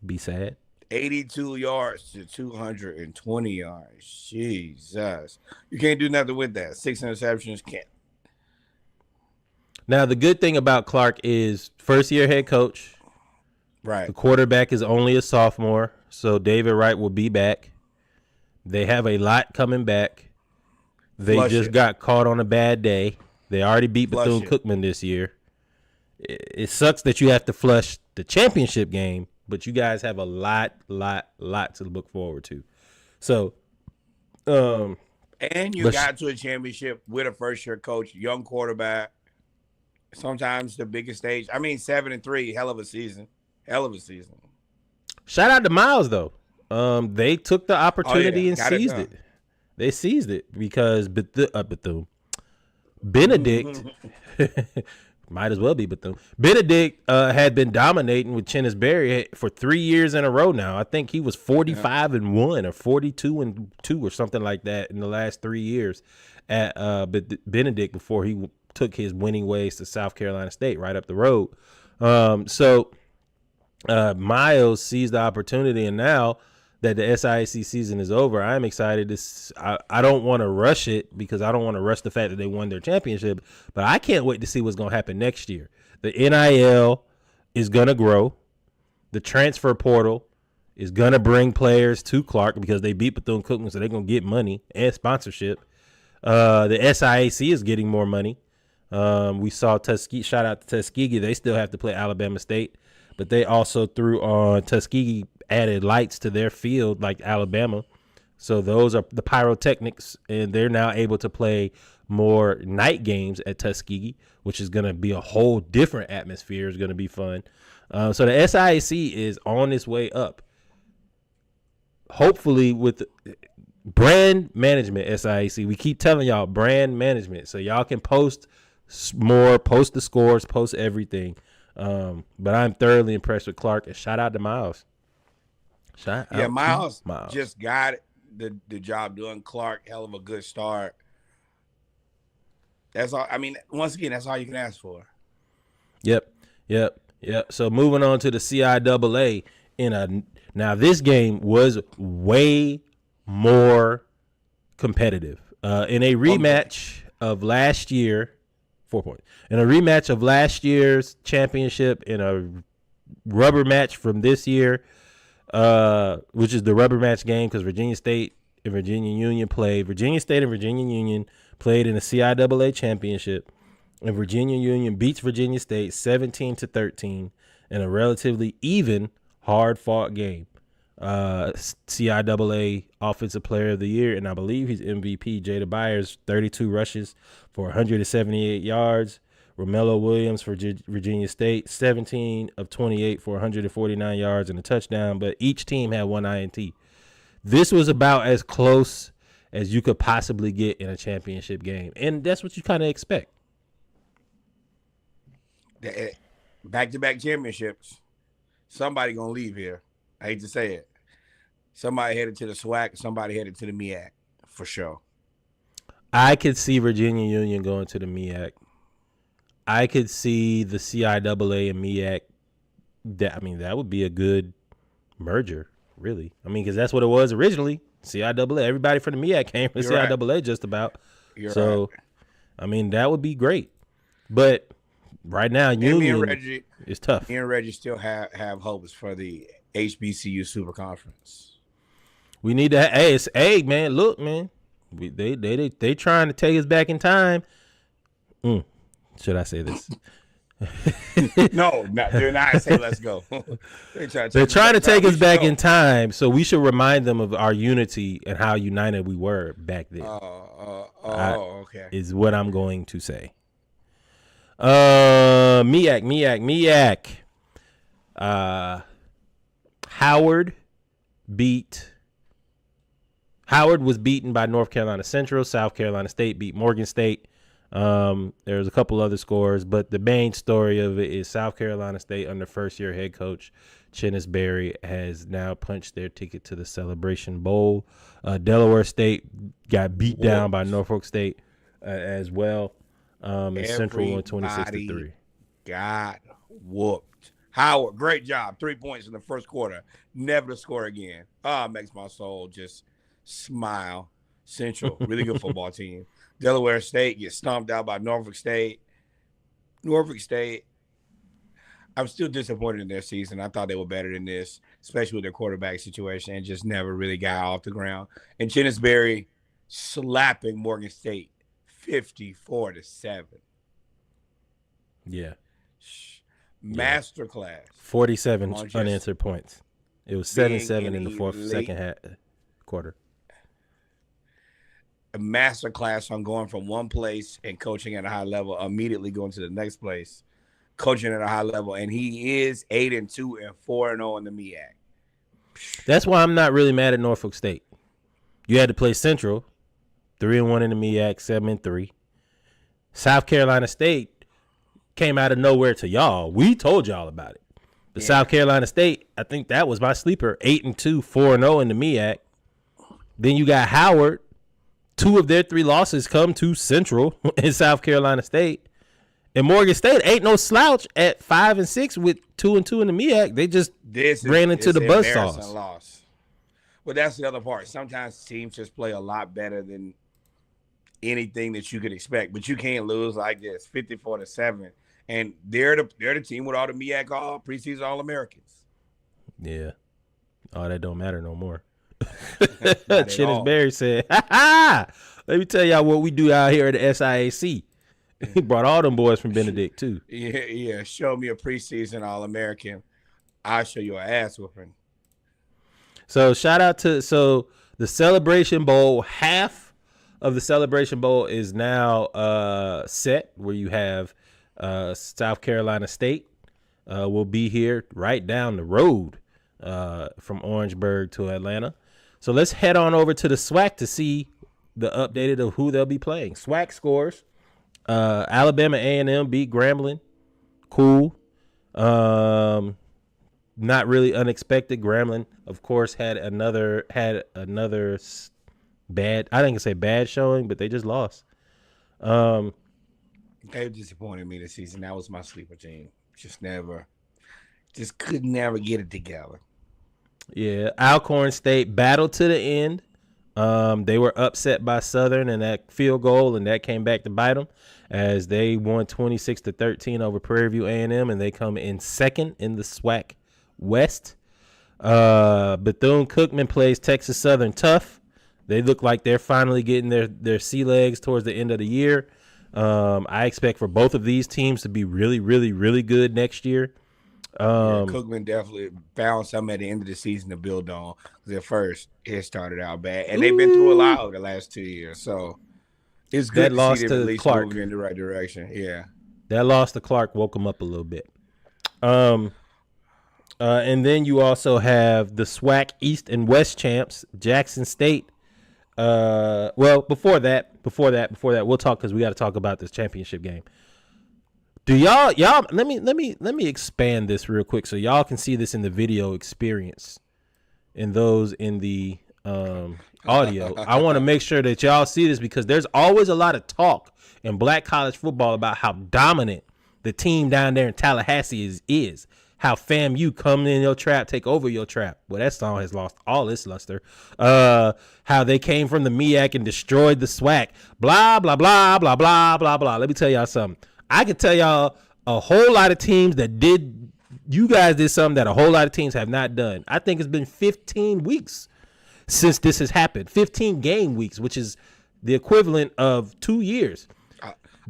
Be sad. 82 yards to 220 yards. Jesus. You can't do nothing with that. 6 interceptions, can't. Now, the good thing about Clark is first-year head coach. Right. The quarterback is only a sophomore, so David Wright will be back. They have a lot coming back. They just got caught on a bad day. They already beat Bethune-Cookman this year. It sucks that you have to flush the championship game, but you guys have a lot to look forward to. So, and you got to a championship with a first-year coach, young quarterback. Sometimes the biggest stage. I mean, 7-3, hell of a season. Shout out to Miles though. They took the opportunity and seized it. They seized it because Bethune. Benedict might as well be Bethune. Benedict had been dominating with Chennis Berry for 3 years in a row now. I think he was 45-1 or 42-2 or something like that in the last 3 years at Benedict before he took his winning ways to South Carolina State right up the road. So Miles seized the opportunity, and now that the SIAC season is over, I'm excited. I don't want to rush it because I don't want to rush the fact that they won their championship, but I can't wait to see what's going to happen next year. The NIL is going to grow. The transfer portal is going to bring players to Clark because they beat Bethune-Cookman, so they're going to get money and sponsorship. The SIAC is getting more money. We saw Tuskegee. Shout out to Tuskegee. They still have to play Alabama State, but they also threw on Tuskegee added lights to their field like Alabama. So those are the pyrotechnics, and they're now able to play more night games at Tuskegee, which is going to be a whole different atmosphere. It's going to be fun. So the SIAC is on its way up. Hopefully with brand management, SIAC. We keep telling y'all brand management, so y'all can post more, post the scores, post everything. But I'm thoroughly impressed with Clark, and shout out to Miles. Miles Miles just got the job done. Clark, hell of a good start. That's all. I mean, once again, that's all you can ask for. Yep. So moving on to the CIAA now this game was way more competitive. In a rematch of last year, 4 points. In a rematch of last year's championship in a rubber match from this year, which is the rubber match game because Virginia State and Virginia Union played. Virginia State and Virginia Union played in the CIAA championship, and Virginia Union beats Virginia State 17-13 in a relatively even, hard-fought game. CIAA Offensive Player of the Year, and I believe he's MVP, Jada Byers, 32 rushes for 178 yards. Romello Williams for Virginia State, 17 of 28 for 149 yards and a touchdown, but each team had one INT. This was about as close as you could possibly get in a championship game, and that's what you kind of expect. Back-to-back championships. Somebody going to leave here. I hate to say it. Somebody headed to the SWAC, somebody headed to the MEAC, for sure. I could see Virginia Union going to the MEAC. I could see the CIAA and MEAC. That would be a good merger, really. Because that's what it was originally. CIAA. Everybody from the MEAC came from the CIAA right. Just about. You're right. That would be great. But right now, Union is tough. Me and Reggie still have hopes for the HBCU Super Conference. We need to. Man, look, man. They trying to take us back in time. Should I say this? No, they're not saying let's go. They're trying to take us back in time, so we should remind them of our unity and how united we were back then. Okay. Is what I'm going to say. MEAC. Howard was beaten by North Carolina Central. South Carolina State beat Morgan State. There's a couple other scores, but the main story of it is South Carolina State under first-year head coach Chennis Berry has now punched their ticket to the Celebration Bowl. Delaware State got beat down by Norfolk State as well. And Central won 26-3. Got whooped. Howard, great job. 3 points in the first quarter. Never to score again. Makes my soul just smile. Central, really good football team. Delaware State gets stomped out by Norfolk State. I'm still disappointed in their season. I thought they were better than this, especially with their quarterback situation, and just never really got off the ground. And Chennis Berry slapping Morgan State 54-7. Yeah. Masterclass. 47 unanswered points. It was 7-7 in the second quarter. A masterclass on going from one place and coaching at a high level, immediately going to the next place, coaching at a high level, and he is 8-2 and 4-0 in the MEAC. That's why I'm not really mad at Norfolk State. You had to play Central, 3-1 in the MEAC, 7-3. South Carolina State came out of nowhere to y'all. We told y'all about it. But South Carolina State, I think that was my sleeper, 8-2, 4-0 in the MEAC. Then you got Howard. 2 of their 3 losses come to Central in South Carolina State. And Morgan State ain't no slouch at 5-6 with 2-2 in the MEAC. They just ran into the buzzsaws. Loss. Well, that's the other part. Sometimes teams just play a lot better than anything that you could expect. But you can't lose like this, 54-7. And they're the team with all the MEAC preseason All-Americans. Yeah. Oh, that don't matter no more. Chennis Berry said, let me tell y'all what we do out here at the SIAC. He brought all them boys from Benedict, too. Yeah. Show me a preseason All-American. I'll show you an ass whooping. So, shout out to the Celebration Bowl. Half of the Celebration Bowl is now set, where you have South Carolina State will be here right down the road from Orangeburg to Atlanta. So let's head on over to the SWAC to see the updated of who they'll be playing. SWAC scores. Alabama A&M beat Grambling. Cool. Not really unexpected. Grambling, of course, had another bad. I didn't say bad showing, but they just lost. They disappointed me this season. That was my sleeper team. Just could never get it together. Yeah, Alcorn State battled to the end. They were upset by Southern and that field goal, and that came back to bite them as they won 26-13 over Prairie View A&M, and they come in second in the SWAC West. Bethune-Cookman plays Texas Southern tough. They look like they're finally getting their sea legs towards the end of the year. I expect for both of these teams to be really, really, really good next year. Cookman definitely found something at the end of the season to build on. Because at first, it started out bad. And they've been through a lot over the last 2 years. So it's good to see them at least moving in the right direction. Yeah. That loss to Clark woke them up a little bit. And then you also have the SWAC East and West champs, Jackson State. Before that, we'll talk because we got to talk about this championship game. Do y'all let me expand this real quick so y'all can see this in the video experience and those in the audio. I want to make sure that y'all see this because there's always a lot of talk in black college football about how dominant the team down there in Tallahassee is. How FAMU come in your trap, take over your trap. Well, that song has lost all its luster. How they came from the MEAC and destroyed the SWAC. Blah, blah, blah, blah, blah, blah, blah. Let me tell y'all something. I can tell y'all a whole lot of teams you guys did something that a whole lot of teams have not done. I think it's been 15 weeks since this has happened. 15 game weeks, which is the equivalent of 2 years.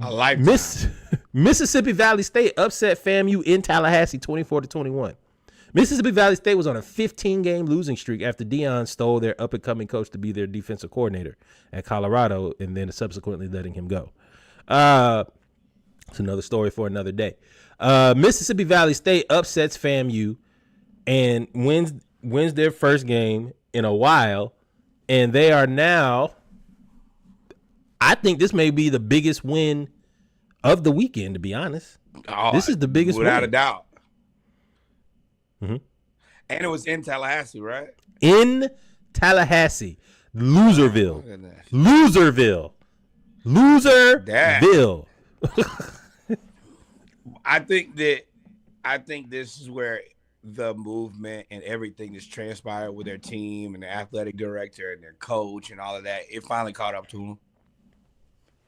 A lifetime. Mississippi Valley State upset FAMU in Tallahassee 24-21. Mississippi Valley State was on a 15-game losing streak after Deion stole their up-and-coming coach to be their defensive coordinator at Colorado and then subsequently letting him go. It's another story for another day. Mississippi Valley State upsets FAMU and wins their first game in a while, and they are now, I think this may be the biggest win of the weekend, to be honest. This is the biggest without win. a doubt. Mm-hmm. And it was in Tallahassee, right? In Tallahassee. Loserville. Oh, Loserville. I think this is where the movement and everything that's transpired with their team and the athletic director and their coach and all of that, it finally caught up to them.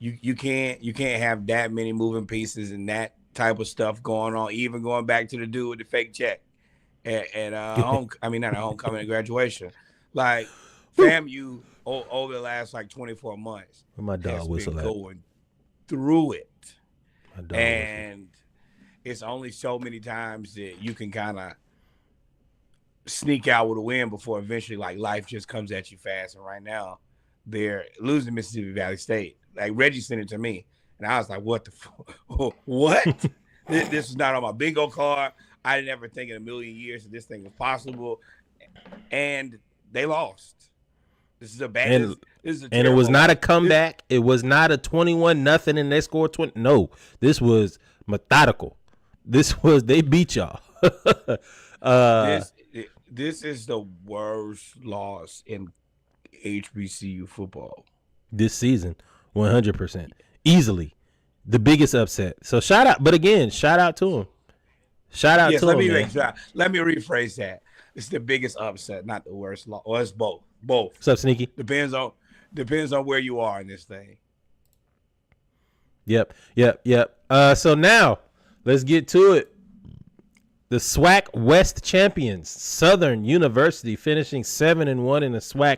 You can't have that many moving pieces and that type of stuff going on, even going back to the dude with the fake check and not at homecoming and graduation. Like FAMU over the last 24 months My dog has whistle been at? going through it. My dog And it's only so many times that you can kind of sneak out with a win before eventually life just comes at you fast. And right now they're losing Mississippi Valley State. Like Reggie sent it to me and I was like, what the what? This is not on my bingo card. I didn't ever think in a million years that this thing was possible. And they lost. This is a bad and it was not a comeback. It was not a 21-0 and they scored 20. No, this was methodical. They beat y'all. This is the worst loss in HBCU football this season. 100%. Easily. The biggest upset. So shout out to him. Shout out to him. Let me rephrase that. It's the biggest upset, not the worst loss. Well, it's both. Both. What's up, Sneaky? Depends on where you are in this thing. Yep. So now let's get to it. The SWAC West champions, Southern University, finishing 7-1 in the SWAC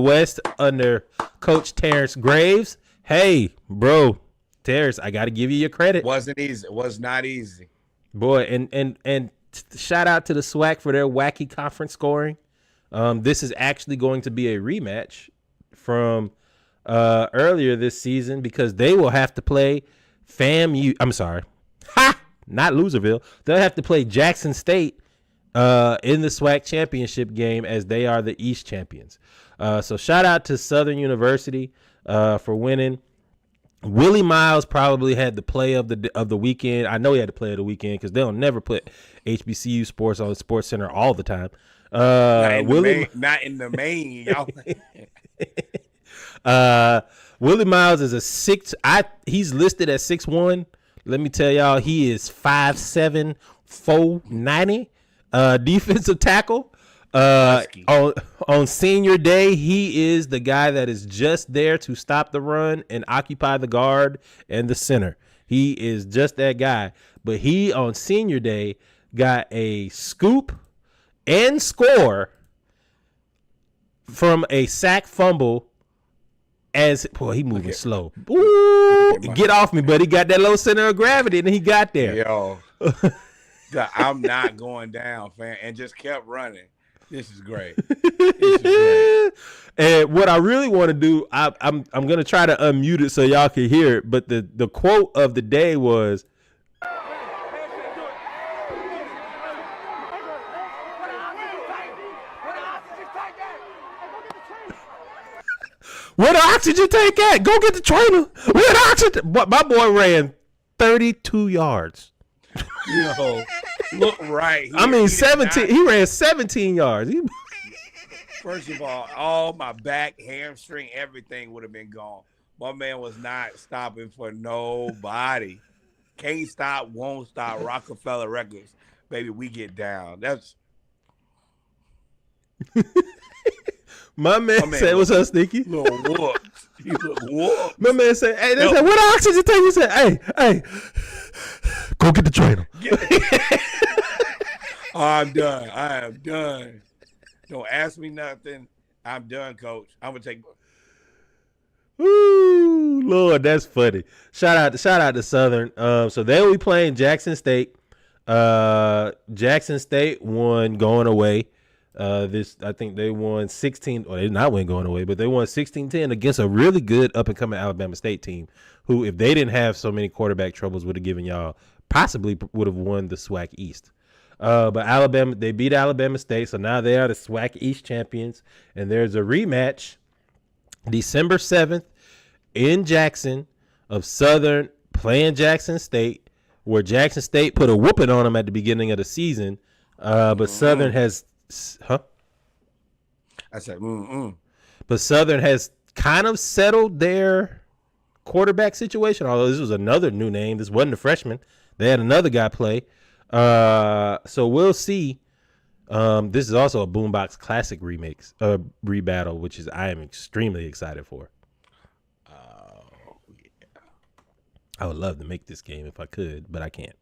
West under Coach Terrence Graves. Hey, bro, Terrence, I got to give you your credit. Wasn't easy. It was not easy. Boy, and shout out to the SWAC for their wacky conference scoring. This is actually going to be a rematch from earlier this season because they will have to play FAMU. I'm sorry. Not Loserville. They'll have to play Jackson State in the SWAC championship game as they are the East champions. So shout out to Southern University for winning. Willie Miles probably had the play of the weekend. I know he had the play of the weekend because they'll never put HBCU sports on Sports Center all the time. Not in the main, y'all. Willie Miles is a he's listed at 6'1". Let me tell y'all, he is 5'7", 490. Defensive tackle. On senior day, he is the guy that is just there to stop the run and occupy the guard and the center. He is just that guy. But he on senior day got a scoop and score from a sack fumble. He moving slow. Ooh, get off me, buddy. Got that low center of gravity, and he got there. Yo, I'm not going down, fam, and just kept running. This is great. And what I really want to do, I'm gonna try to unmute it so y'all can hear it. But the quote of the day was, "Where the oxygen tank at? Go get the trainer. Where the oxygen?" But my boy ran 32 yards. Yo, look right here. I mean, 17. He ran 17 yards. First of all my back, hamstring, everything would have been gone. My man was not stopping for nobody. Can't stop, won't stop. Rockefeller Records, baby. We get down. That's my man said, "What's up, Sneaky?" Little whoop. He look whoop. My man said, "Hey, they said, what the oxygen tank?" He said, "Hey, go get the trainer." I'm done. I am done. Don't ask me nothing. I'm done, coach. I'm gonna take. Ooh, Lord, that's funny. Shout out to Southern. So they will be playing Jackson State. Jackson State won going away. I think they won 16, or they did not win going away, but they won 16-10 against a really good up and coming Alabama State team, who, if they didn't have so many quarterback troubles, would have given y'all possibly would have won the SWAC East. But Alabama, they beat Alabama State, so now they are the SWAC East champions, and there's a rematch December 7th in Jackson of Southern playing Jackson State, where Jackson State put a whooping on them at the beginning of the season, but Southern has, I said, But Southern has kind of settled their quarterback situation, although this was another new name. This wasn't a freshman. They had another guy play. So we'll see. This is also a Boombox Classic rebattle, which is I am extremely excited for. I would love to make this game if I could, but I can't.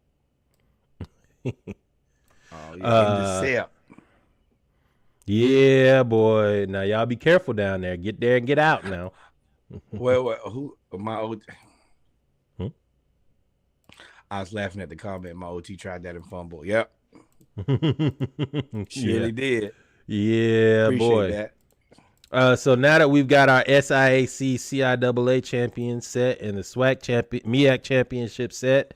Yeah, boy. Now y'all be careful down there. Get there and get out now. Well, who my old? I was laughing at the comment. My OT tried that and fumbled. Yep. Surely did. Yeah, appreciate boy. That. So now that we've got our SIAC CIAA champion set and the SWAC MEAC championship set,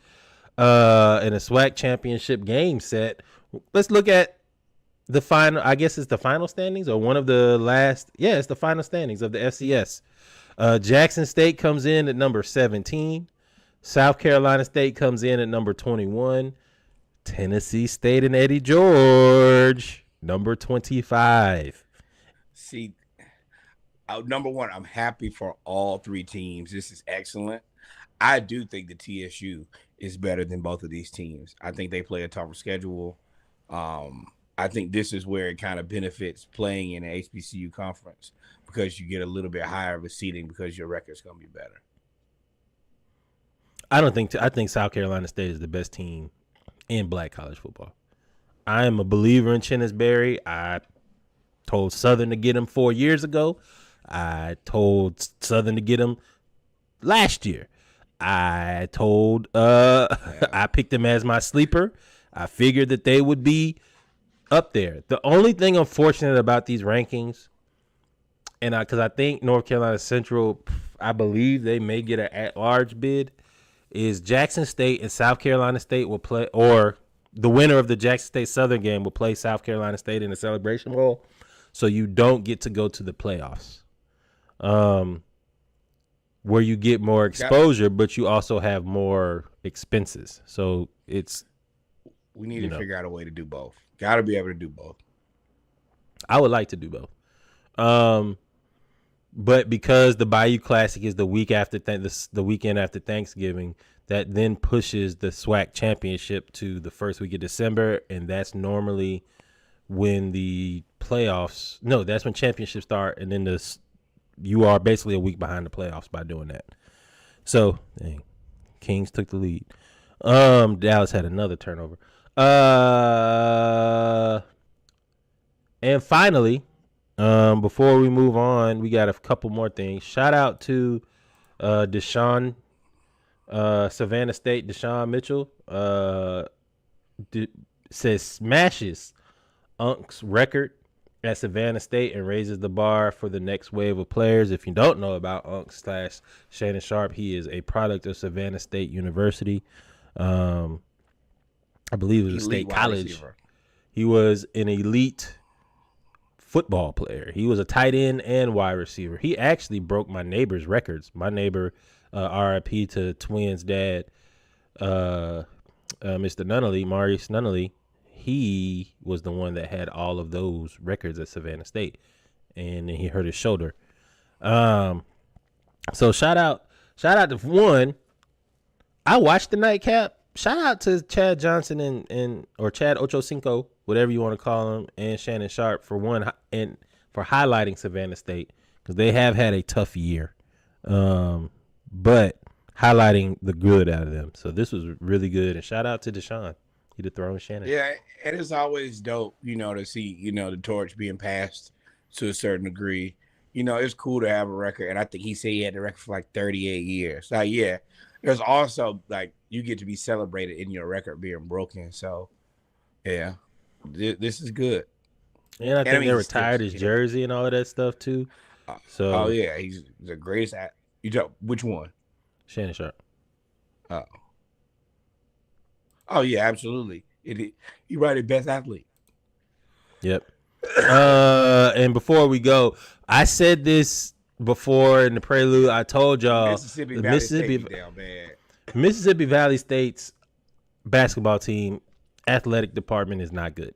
and the SWAC championship game set, let's look at the final. I guess it's the final standings or one of the last. Yeah, it's the final standings of the FCS. Jackson State comes in at number 17. South Carolina State comes in at number 21. Tennessee State and Eddie George, number 25. See, number one, I'm happy for all three teams. This is excellent. I do think the TSU is better than both of these teams. I think they play a tougher schedule. I think this is where it kind of benefits playing in an HBCU conference because you get a little bit higher of a seeding because your record's going to be better. I think South Carolina State is the best team in black college football. I am a believer in Chennis Berry. I told Southern to get him 4 years ago. I told Southern to get him last year. I told I picked him as my sleeper. I figured that they would be up there. The only thing unfortunate about these rankings, and because I think North Carolina Central, I believe they may get an at-large bid, is Jackson State and South Carolina State will play, or the winner of the Jackson State Southern game will play South Carolina State in the Celebration Bowl, so you don't get to go to the playoffs. where you get more exposure, but you also have more expenses. So we need to figure out a way to do both. Got to be able to do both. I would like to do both. But because the Bayou Classic is the week after the weekend after Thanksgiving, that then pushes the SWAC championship to the first week of December, and that's normally when the playoffs. No, that's when championships start, and then you are basically a week behind the playoffs by doing that. So, dang, Kings took the lead. Dallas had another turnover. And finally, before we move on, we got a couple more things. Shout out to Deshaun, Savannah State, Deshaun Mitchell. Says smashes Unk's record at Savannah State and raises the bar for the next wave of players. If you don't know about Unk / Shannon Sharp, he is a product of Savannah State University. I believe it was a state college. Receiver. He was an elite football player. He was a tight end and wide receiver. He actually broke my neighbor's records. My neighbor, RIP to Twins' dad, Mr. Nunnally, Maurice Nunnally, he was the one that had all of those records at Savannah State, and then he hurt his shoulder. So shout out to one. I watched the nightcap. Shout out to Chad Johnson or Chad Ochocinco, whatever you want to call him, and Shannon Sharp for one and for highlighting Savannah State, because they have had a tough year, but highlighting the good out of them. So this was really good, and shout out to Deshaun. He'd have thrown Shannon. Yeah, and it's always dope, to see, the torch being passed to a certain degree. It's cool to have a record, and I think he said he had the record for like 38 years. Like, yeah, there's also like you get to be celebrated in your record being broken. So, yeah, this is good. And I think they retired his jersey and all of that stuff too. So, yeah, he's the greatest. Which one? Shannon Sharp. Oh yeah, absolutely. You right, the best athlete. Yep. And before we go, I said this before in the prelude. I told y'all Mississippi Valley State's basketball team athletic department is not good.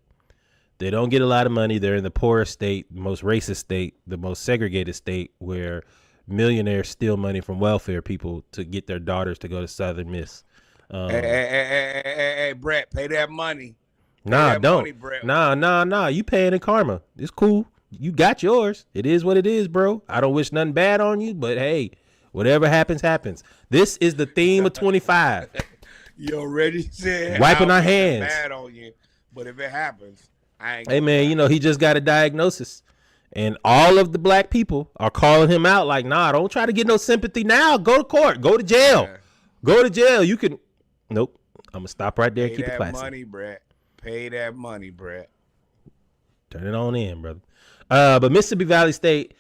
They don't get a lot of money. They're in the poorest state, the most racist state, the most segregated state, where millionaires steal money from welfare people to get their daughters to go to Southern Miss. Hey, Brett, pay that money. Nah, don't. Nah. You paying in karma. It's cool. You got yours. It is what it is, bro. I don't wish nothing bad on you, but hey, whatever happens, happens. This is the theme of 25. You already said wiping our hands. Bad on you, but if it happens, I ain't. Hey man, he just got a diagnosis, and all of the black people are calling him out. Like, nah, don't try to get no sympathy now. Go to court. Go to jail. Yeah. Go to jail. You can. Nope. I'm gonna stop right there. Keep it classy. Pay that money, Brett. Turn it on in, brother. But Mississippi Valley State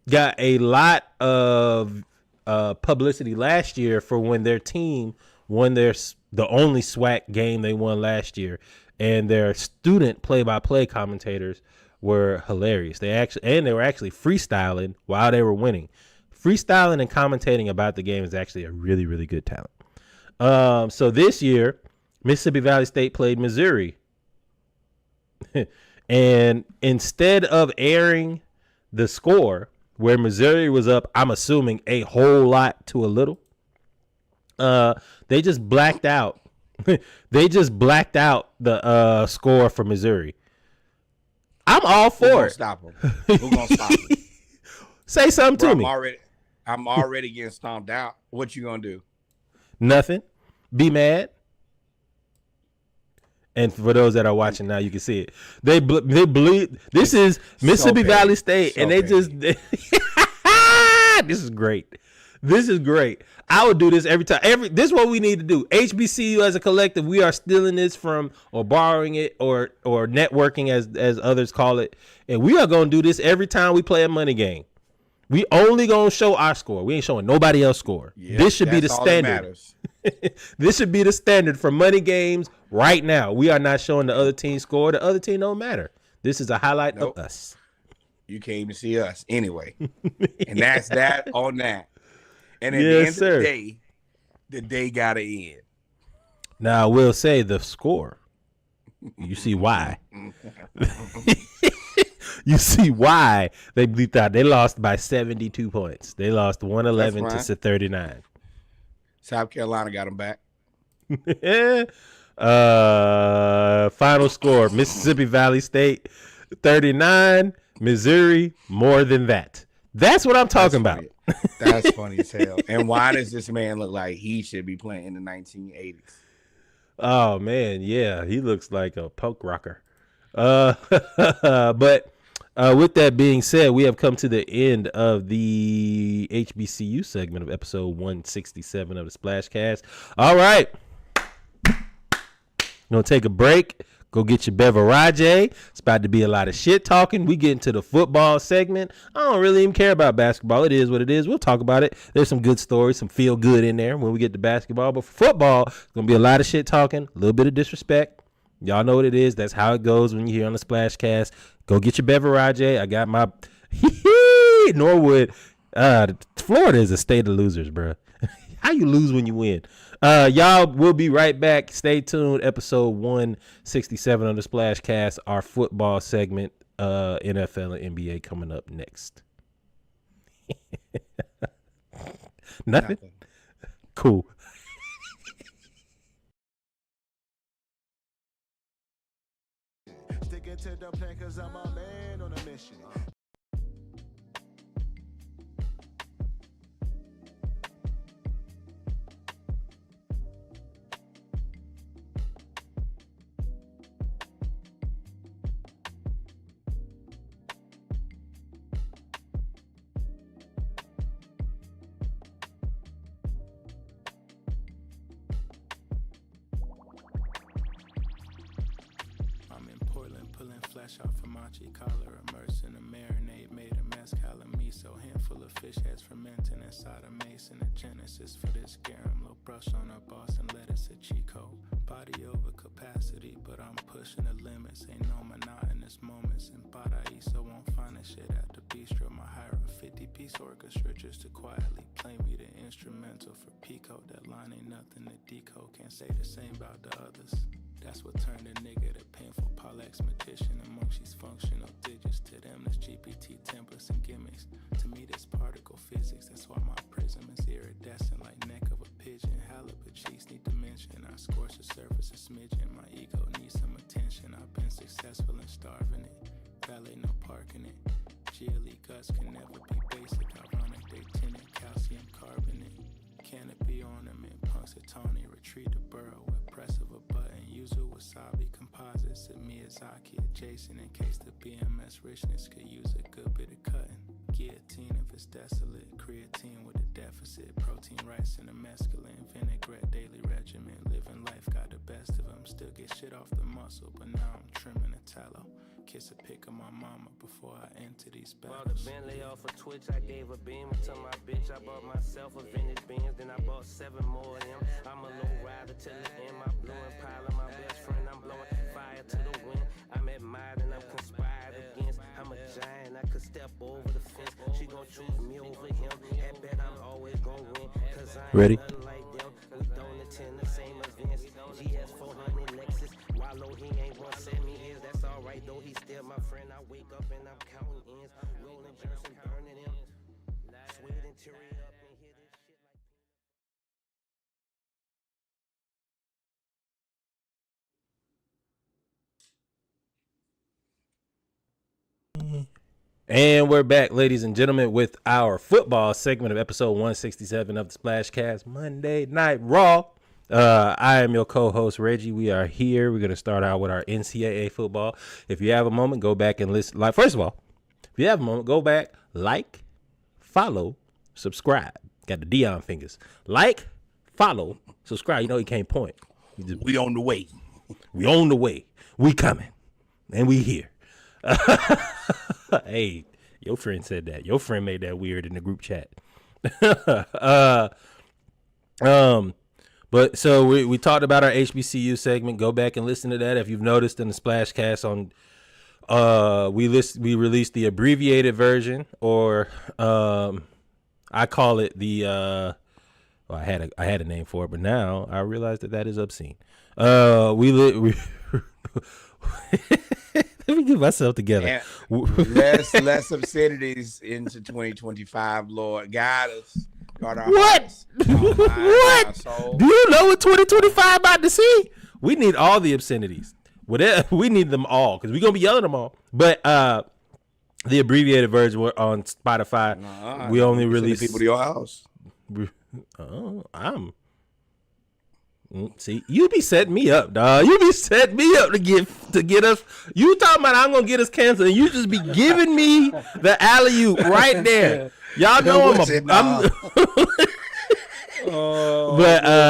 got a lot of publicity last year for when their team won the only SWAC game they won last year, and their student play-by-play commentators were hilarious. They were actually freestyling while they were winning. Freestyling and commentating about the game is actually a really, really good talent. So this year, Mississippi Valley State played Missouri. And instead of airing the score where Missouri was up, I'm assuming a whole lot to a little, they just blacked out. They just blacked out the score for Missouri. I'm all for it. Stop them. Who's gonna stop them? Say something to me. I'm already getting stomped out. What you gonna do? Nothing. Be mad. And for those that are watching now, you can see it. They bleed. This is Mississippi Valley State, and they just. This is great. This is great. I would do this every time. This is what we need to do. HBCU as a collective, we are stealing this from or borrowing it or networking as others call it, and we are going to do this every time we play a money game. We only going to show our score. We ain't showing nobody else's score. Yep, this should be the standard. This should be the standard for money games right now. We are not showing the other team's score. The other team don't matter. This is a highlight of us. You can't even see us anyway. And that's that on that. And at the end of the day got to end. Now, I will say the score. You see why. You see why they bleeped out. They lost by 72 points. They lost 111 to 39. South Carolina got them back. Final score: Mississippi Valley State 39, Missouri more than that. That's what I'm talking about. That's funny as hell. And why does this man look like he should be playing in the 1980s? Oh man, yeah, he looks like a punk rocker. But with that being said, we have come to the end of the HBCU segment of episode 167 of the Splashcast. All right, gonna take a break. Go get your beverage. It's about to be a lot of shit talking. We get into the football segment. I don't really even care about basketball. It is what it is. We'll talk about it. There's some good stories, some feel good in there when we get to basketball. But for football, it's going to be a lot of shit talking, a little bit of disrespect. Y'all know what it is. That's how it goes when you're here on the Splashcast. Go get your beverage. I got my Norwood. Florida is a state of losers, bro. How you lose when you win? Y'all, we'll be right back. Stay tuned. Episode 167 on the Splashcast. Our football segment, NFL and NBA coming up next. Nothing? Cool. Sticking to the plan 'cause I'm a man on a mission. Off a machi collar, immersed in a marinade, made a mezcal and miso, handful of fish heads fermenting inside a mason. A genesis for this garum, low brush on a Boston lettuce, a Chico. Body over capacity, but I'm pushing the limits. Ain't no monotonous moments, and Paraíso won't find a shit at the bistro. My hire a 50-piece orchestra just to quietly play me the instrumental for Pico. That line ain't nothing to decode, can't say the same about the others. That's what turned a nigga to painful Pollack's magician amongst these functional digits. To them, that's GPT templates and gimmicks. To me, that's particle physics. That's why my prism is iridescent like neck of a pigeon. Halibut cheeks need dimension. I scorch the surface a smidgen. My ego needs some attention. I've been successful in starving it. Valet, no parking it. GLE guts can never be basic. Ironic, they tinted calcium carbonate. Canopy ornament, Punxsutawney, retreat the burrow with press of a button. Yuzu wasabi composites at Miyazaki adjacent in case the BMS richness could use a good bit of cutting. Guillotine if it's desolate, creatine with a deficit, protein rice and a mescaline, vinaigrette daily regimen. Living life got the best of them, still get shit off the muscle, but now I'm trimming a tallow. Kiss a pic of my mama before I enter these battles. Bought a Bentley off of Twitch, I gave a beam to my bitch. I bought myself a vintage Benz, then I bought 7 more of them. I'm a low rider till the end, my blue and pile of my best friend. I'm blowing fire to the wind. I'm admired and I'm conspired against. I'm a giant, I could step over the fence. She gon' choose me over him. I bet I'm always gon' win, cause I ain't Ready? nothing like them. We don't attend the same events. GS 400 Lexus, Wallow, he ain't 170 years. That's alright though, he's still my friend. I wake up and I'm counting ends, rolling joints and burning them. Sweat and teary up and hear this shit like. And we're back, ladies and gentlemen, with our football segment of episode 167 of the Splashcast Monday Night Raw. I am your co-host, Reggie. We are here. We're going to start out with our NCAA football. If you have a moment, go back and listen. Like, first of all, if you have a moment, go back, like, follow, subscribe. Got the Dion fingers. Like, follow, subscribe. You know he can't point. We on the way. We on the way. We coming. And we here. Hey, your friend said that. Your friend made that weird in the group chat. But so we talked about our HBCU segment. Go back and listen to that. If you've noticed in the Splashcast on we released the abbreviated version, or I call it the. Well, I had a name for it, but now I realize that is obscene. We let me get myself together. Less obscenities into 2025. Lord, guide us. Guard our What? hearts, our minds, What? our souls. Do you know what 2025 about to see? We need all the obscenities. Whatever, we need them all because we're gonna be yelling them all. But the abbreviated version on Spotify, we only release people to your house. Oh, see, you be setting me up, dog. You be setting me up to get us. You talking about I'm gonna get us canceled, and you just be giving me the alley-oop right there. Y'all know I'm But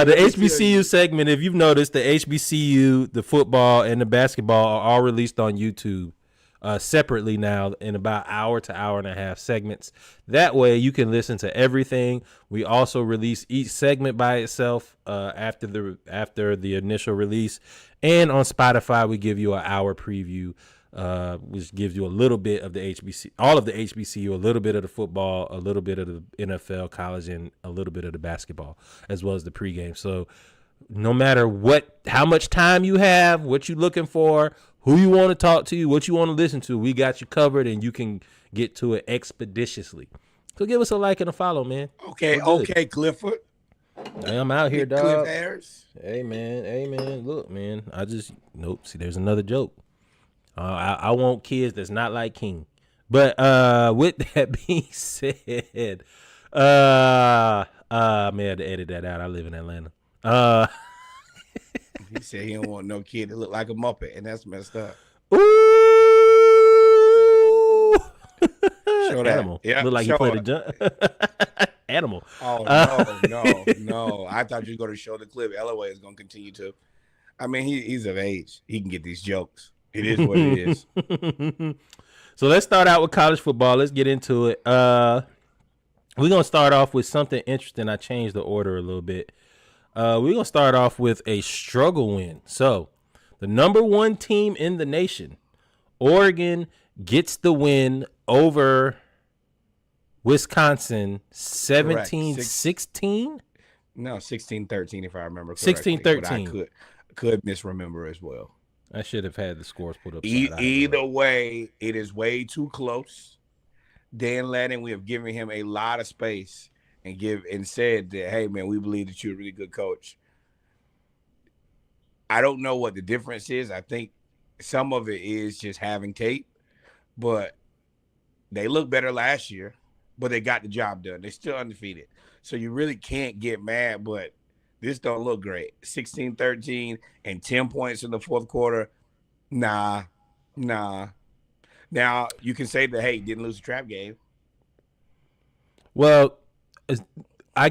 the HBCU segment, if you've noticed, the HBCU, the football, and the basketball are all released on YouTube separately now in about hour to hour and a half segments. That way you can listen to everything. We also release each segment by itself after the initial release. And on Spotify, we give you an hour preview, which gives you a little bit of the HBC, all of the HBCU, a little bit of the football, a little bit of the NFL, college, and a little bit of the basketball, as well as the pregame. So no matter how much time you have, what you're looking for, who you want to talk to, what you want to listen to, we got you covered, and you can get to it expeditiously. So give us a like and a follow, man. Okay, Clifford. I'm out here, dog. Cliff Harris. Hey, man. Look, man. See, there's another joke. I want kids that's not like King. But with that being said, I may have to edit that out. I live in Atlanta. He said he don't want no kid to look like a Muppet, and that's messed up. Ooh. Show that. Animal. Yeah, look like he played a jump. Animal. Oh, no. I thought you were going to show the clip. LOA is going to continue to. I mean, he's of age. He can get these jokes. It is what it is. So let's start out with college football. Let's get into it. We're going to start off with something interesting. I changed the order a little bit. We're going to start off with a struggle win. So the number one team in the nation, Oregon, gets the win over Wisconsin 17-16? No, 16-13 if I remember correctly. 16-13. I could misremember as well. I should have had the scores put up. Either way, it is way too close. Dan Lanning, we have given him a lot of space and said that, hey, man, we believe that you're a really good coach. I don't know what the difference is. I think some of it is just having tape, but they looked better last year, but they got the job done. They're still undefeated. So you really can't get mad, but this don't look great. 16-13 and 10 points in the fourth quarter. Nah. Now, you can say that, hey, didn't lose a trap game. Well, I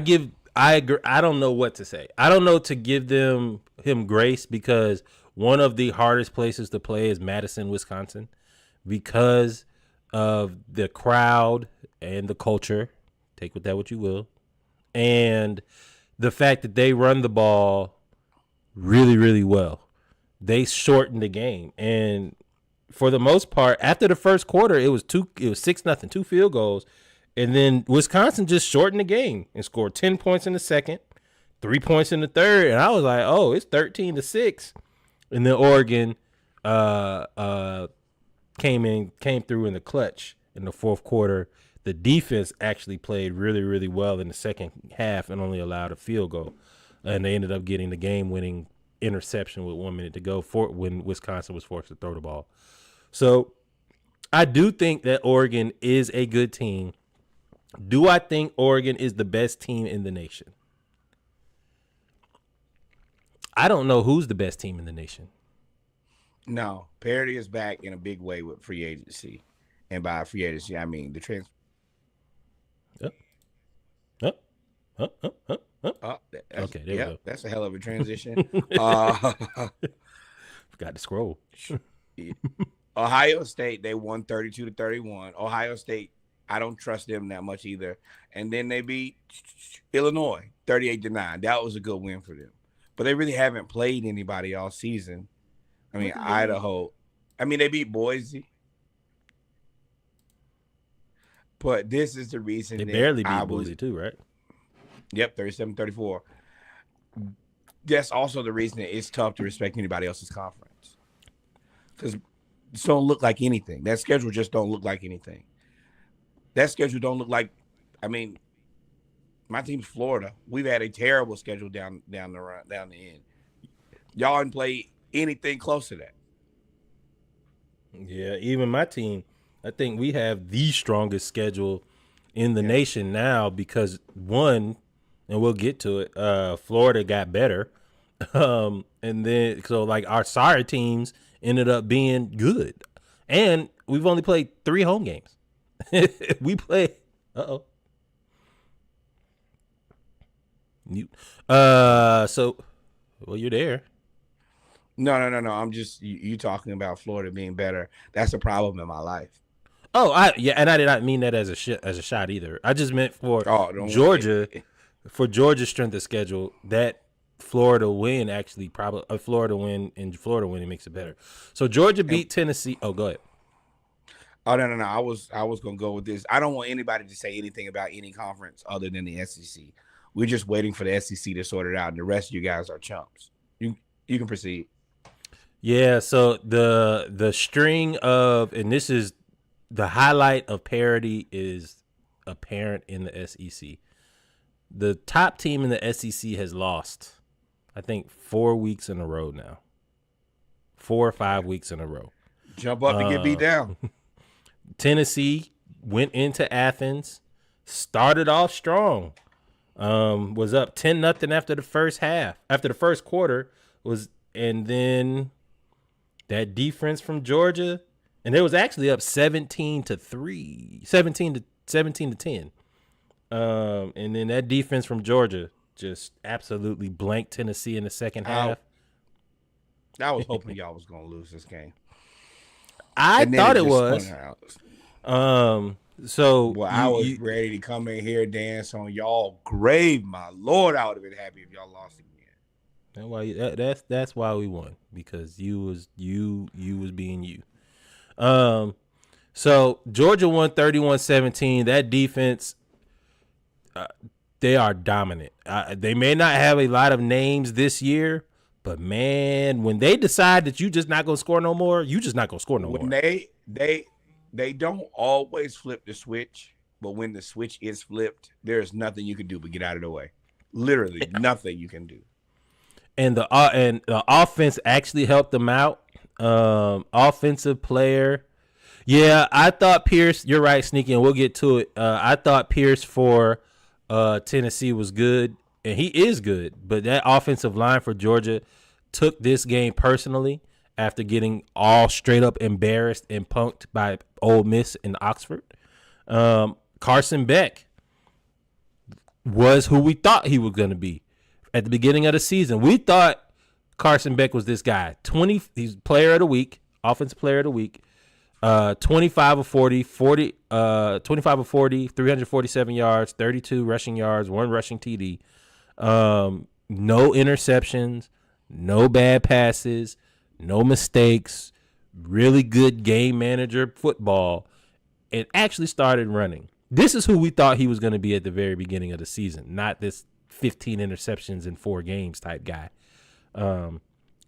agree. I don't know what to say. I don't know to give him grace because one of the hardest places to play is Madison, Wisconsin, because of the crowd and the culture. Take with that what you will. And the fact that they run the ball really, really well. They shortened the game. And for the most part, after the first quarter, it was 6-0, 2 field goals. And then Wisconsin just shortened the game and scored 10 points in the second, 3 points in the third. And I was like, oh, it's 13-6. And then Oregon came through in the clutch in the fourth quarter. The defense actually played really, really well in the second half and only allowed a field goal. And they ended up getting the game-winning interception with 1 minute to go when Wisconsin was forced to throw the ball. So I do think that Oregon is a good team. Do I think Oregon is the best team in the nation? I don't know who's the best team in the nation. No, parity is back in a big way with free agency. And by free agency, I mean the transfer. Okay, there we go. That's a hell of a transition. Forgot to scroll. Ohio State, they won 32-31. Ohio State, I don't trust them that much either. And then they beat Illinois 38-9. That was a good win for them. But they really haven't played anybody all season. I mean, Idaho. I mean, they beat Boise. But this is the reason They that barely I beat Boise too, right? Yep, 37-34. That's also the reason that it's tough to respect anybody else's conference. Because it don't look like anything. That schedule just don't look like anything. That schedule don't look like, I mean, my team's Florida. We've had a terrible schedule down the end. Y'all didn't play anything close to that. Yeah, even my team, I think we have the strongest schedule in the nation now because one, and we'll get to it, Florida got better. And then so like our sorry teams ended up being good. And we've only played 3 home games. We play so well, you're there. No. I'm just you talking about Florida being better. That's a problem in my life. Oh, and I did not mean that as a shot either. I just meant for Georgia, for Georgia's strength of schedule, that Florida win actually probably a Florida win it makes it better. So Georgia beat Tennessee. Oh, go ahead. Oh no. I was gonna go with this. I don't want anybody to say anything about any conference other than the SEC. We're just waiting for the SEC to sort it out, and the rest of you guys are chumps. You can proceed. Yeah. So the string of, and this is the highlight of parity is apparent in the SEC. The top team in the SEC has lost, I think, 4 weeks in a row now. 4 or 5 weeks in a row. Jump up and get beat down. Tennessee went into Athens, started off strong, was up 10-0 after the first half. After the first quarter and then that defense from Georgia, and it was actually up 17-3, 17-10. And then that defense from Georgia just absolutely blanked Tennessee in the second half. I was hoping y'all was gonna lose this game. I thought it was. So I was ready to come in here dance on y'all grave. My Lord, I would have been happy if y'all lost again. That's why we won, because you was being you. So Georgia won 31-17. That defense, they are dominant. They may not have a lot of names this year, but man, when they decide that you just not gonna score no more, you just not gonna score no more. When they don't always flip the switch, but when the switch is flipped, there's nothing you can do but get out of the way. Literally nothing you can do. And the offense actually helped them out. Offensive player. Yeah, I thought Pierce, you're right, Sneaky, and we'll get to it. I thought Pierce for Tennessee was good, and he is good, but that offensive line for Georgia took this game personally after getting all straight up embarrassed and punked by Ole Miss and Oxford. Carson Beck was who we thought he was going to be at the beginning of the season. We thought Carson Beck was this guy. He's player of the week, offensive player of the week. 25 of 40, 347 yards, 32 rushing yards, 1 rushing TD. No interceptions, no bad passes, no mistakes, really good game manager football, and actually started running. This is who we thought he was going to be at the very beginning of the season, not this 15 interceptions in 4 games type guy.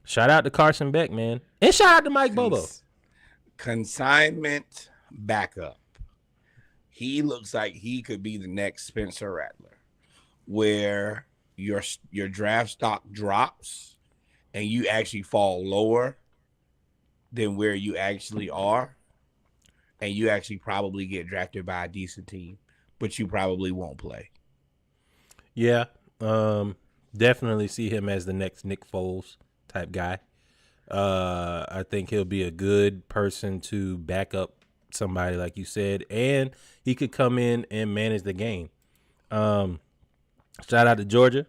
Shout out to Carson Beck, man. And shout out to Mike Bobo. Consignment backup. He looks like he could be the next Spencer Rattler, where your draft stock drops and you actually fall lower than where you actually are, and you actually probably get drafted by a decent team, but you probably won't play. Yeah, definitely see him as the next Nick Foles type guy. I think he'll be a good person to back up somebody, like you said, and he could come in and manage the game. Shout out to Georgia.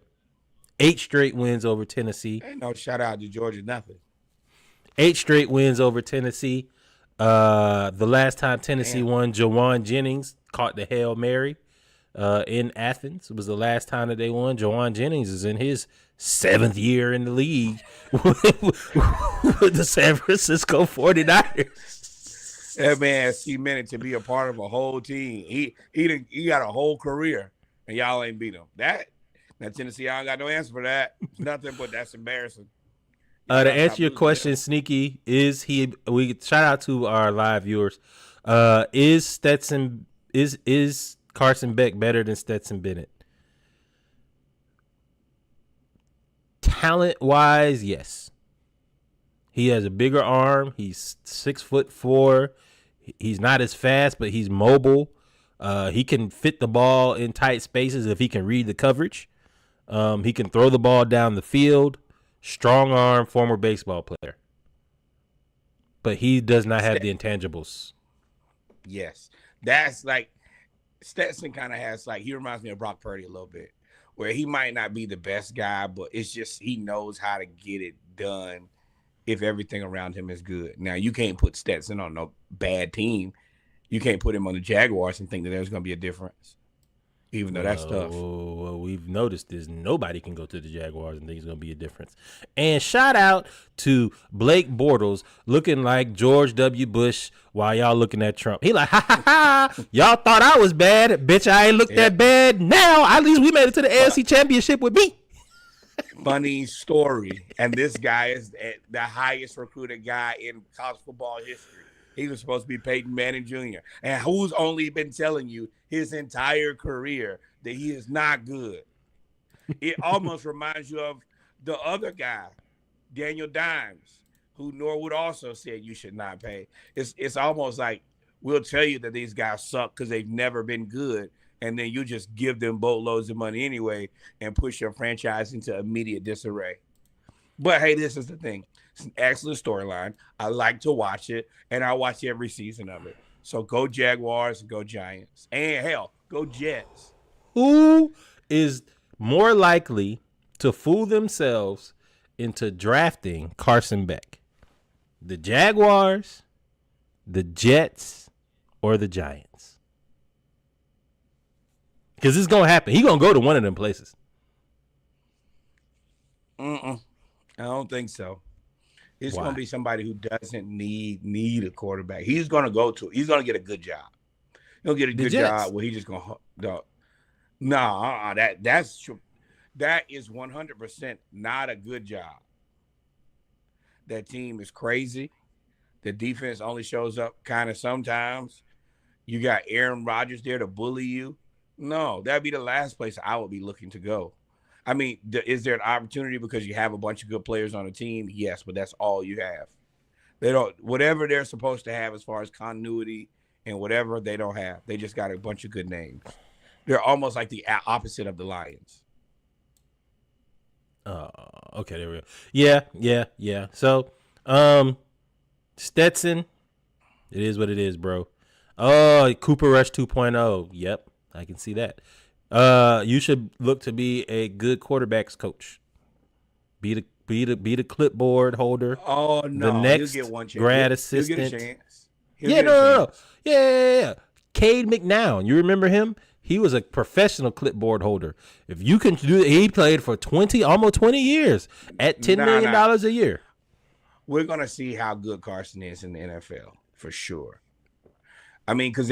8 straight wins over Tennessee. Ain't no shout out to Georgia, nothing. 8 straight wins over Tennessee. The last time Tennessee won, Jawan Jennings caught the Hail Mary in Athens. It was the last time that they won. Jawan Jennings is in his 7th year in the league with the San Francisco 49ers. That man cemented to be a part of a whole team. He got a whole career, and y'all ain't beat him. Now Tennessee, I don't got no answer for that. It's nothing but that's embarrassing. To answer your question, Sneaky, is he? We shout out to our live viewers. Is Stetson is Carson Beck better than Stetson Bennett? Talent wise, yes. He has a bigger arm. He's 6'4". He's not as fast, but he's mobile. He can fit the ball in tight spaces if he can read the coverage. He can throw the ball down the field. Strong arm, former baseball player. But he does not have the intangibles. Yes. That's like Stetson kind of has he reminds me of Brock Purdy a little bit, where he might not be the best guy, but it's just he knows how to get it done if everything around him is good. Now, you can't put Stetson on no bad team. You can't put him on the Jaguars and think that there's going to be a difference, even though that's tough. What we've noticed is nobody can go to the Jaguars and think it's going to be a difference. And shout out to Blake Bortles looking like George W. Bush while y'all looking at Trump. He like, ha, ha, ha, y'all thought I was bad. Bitch, I ain't looked that bad. Now, at least we made it to the AFC Championship with me. Funny story. And this guy is the highest recruited guy in college football history. He was supposed to be Peyton Manning Jr. And who's only been telling you his entire career that he is not good? It almost reminds you of the other guy, Daniel Dimes, who Norwood also said you should not pay. It's almost like we'll tell you that these guys suck because they've never been good, and then you just give them boatloads of money anyway and push your franchise into immediate disarray. But, hey, this is the thing. It's an excellent storyline. I like to watch it, and I watch every season of it. So go Jaguars, go Giants, and, hell, go Jets. Who is more likely to fool themselves into drafting Carson Beck? The Jaguars, the Jets, or the Giants? Because it's going to happen. He's going to go to one of them places. I don't think so. It's going to be somebody who doesn't need a quarterback. He's going to get a good job. He'll get a good job where he's just going to that is 100% not a good job. That team is crazy. The defense only shows up kind of sometimes. You got Aaron Rodgers there to bully you. No, that'd be the last place I would be looking to go. I mean, is there an opportunity because you have a bunch of good players on the team? Yes, but that's all you have. They don't, whatever they're supposed to have as far as continuity and whatever, they don't have. They just got a bunch of good names. They're almost like the opposite of the Lions. Okay, there we go. Yeah. So, Stetson, it is what it is, bro. Oh, Cooper Rush 2.0. Yep, I can see that. You should look to be a good quarterbacks coach. Be the clipboard holder. Oh no, the next get one chance. grad assistant. He'll get a chance. No. Yeah. Cade McNown, you remember him? He was a professional clipboard holder. If you can do it, he played for almost 20 years at $10 million a year. We're gonna see how good Carson is in the NFL for sure. I mean, because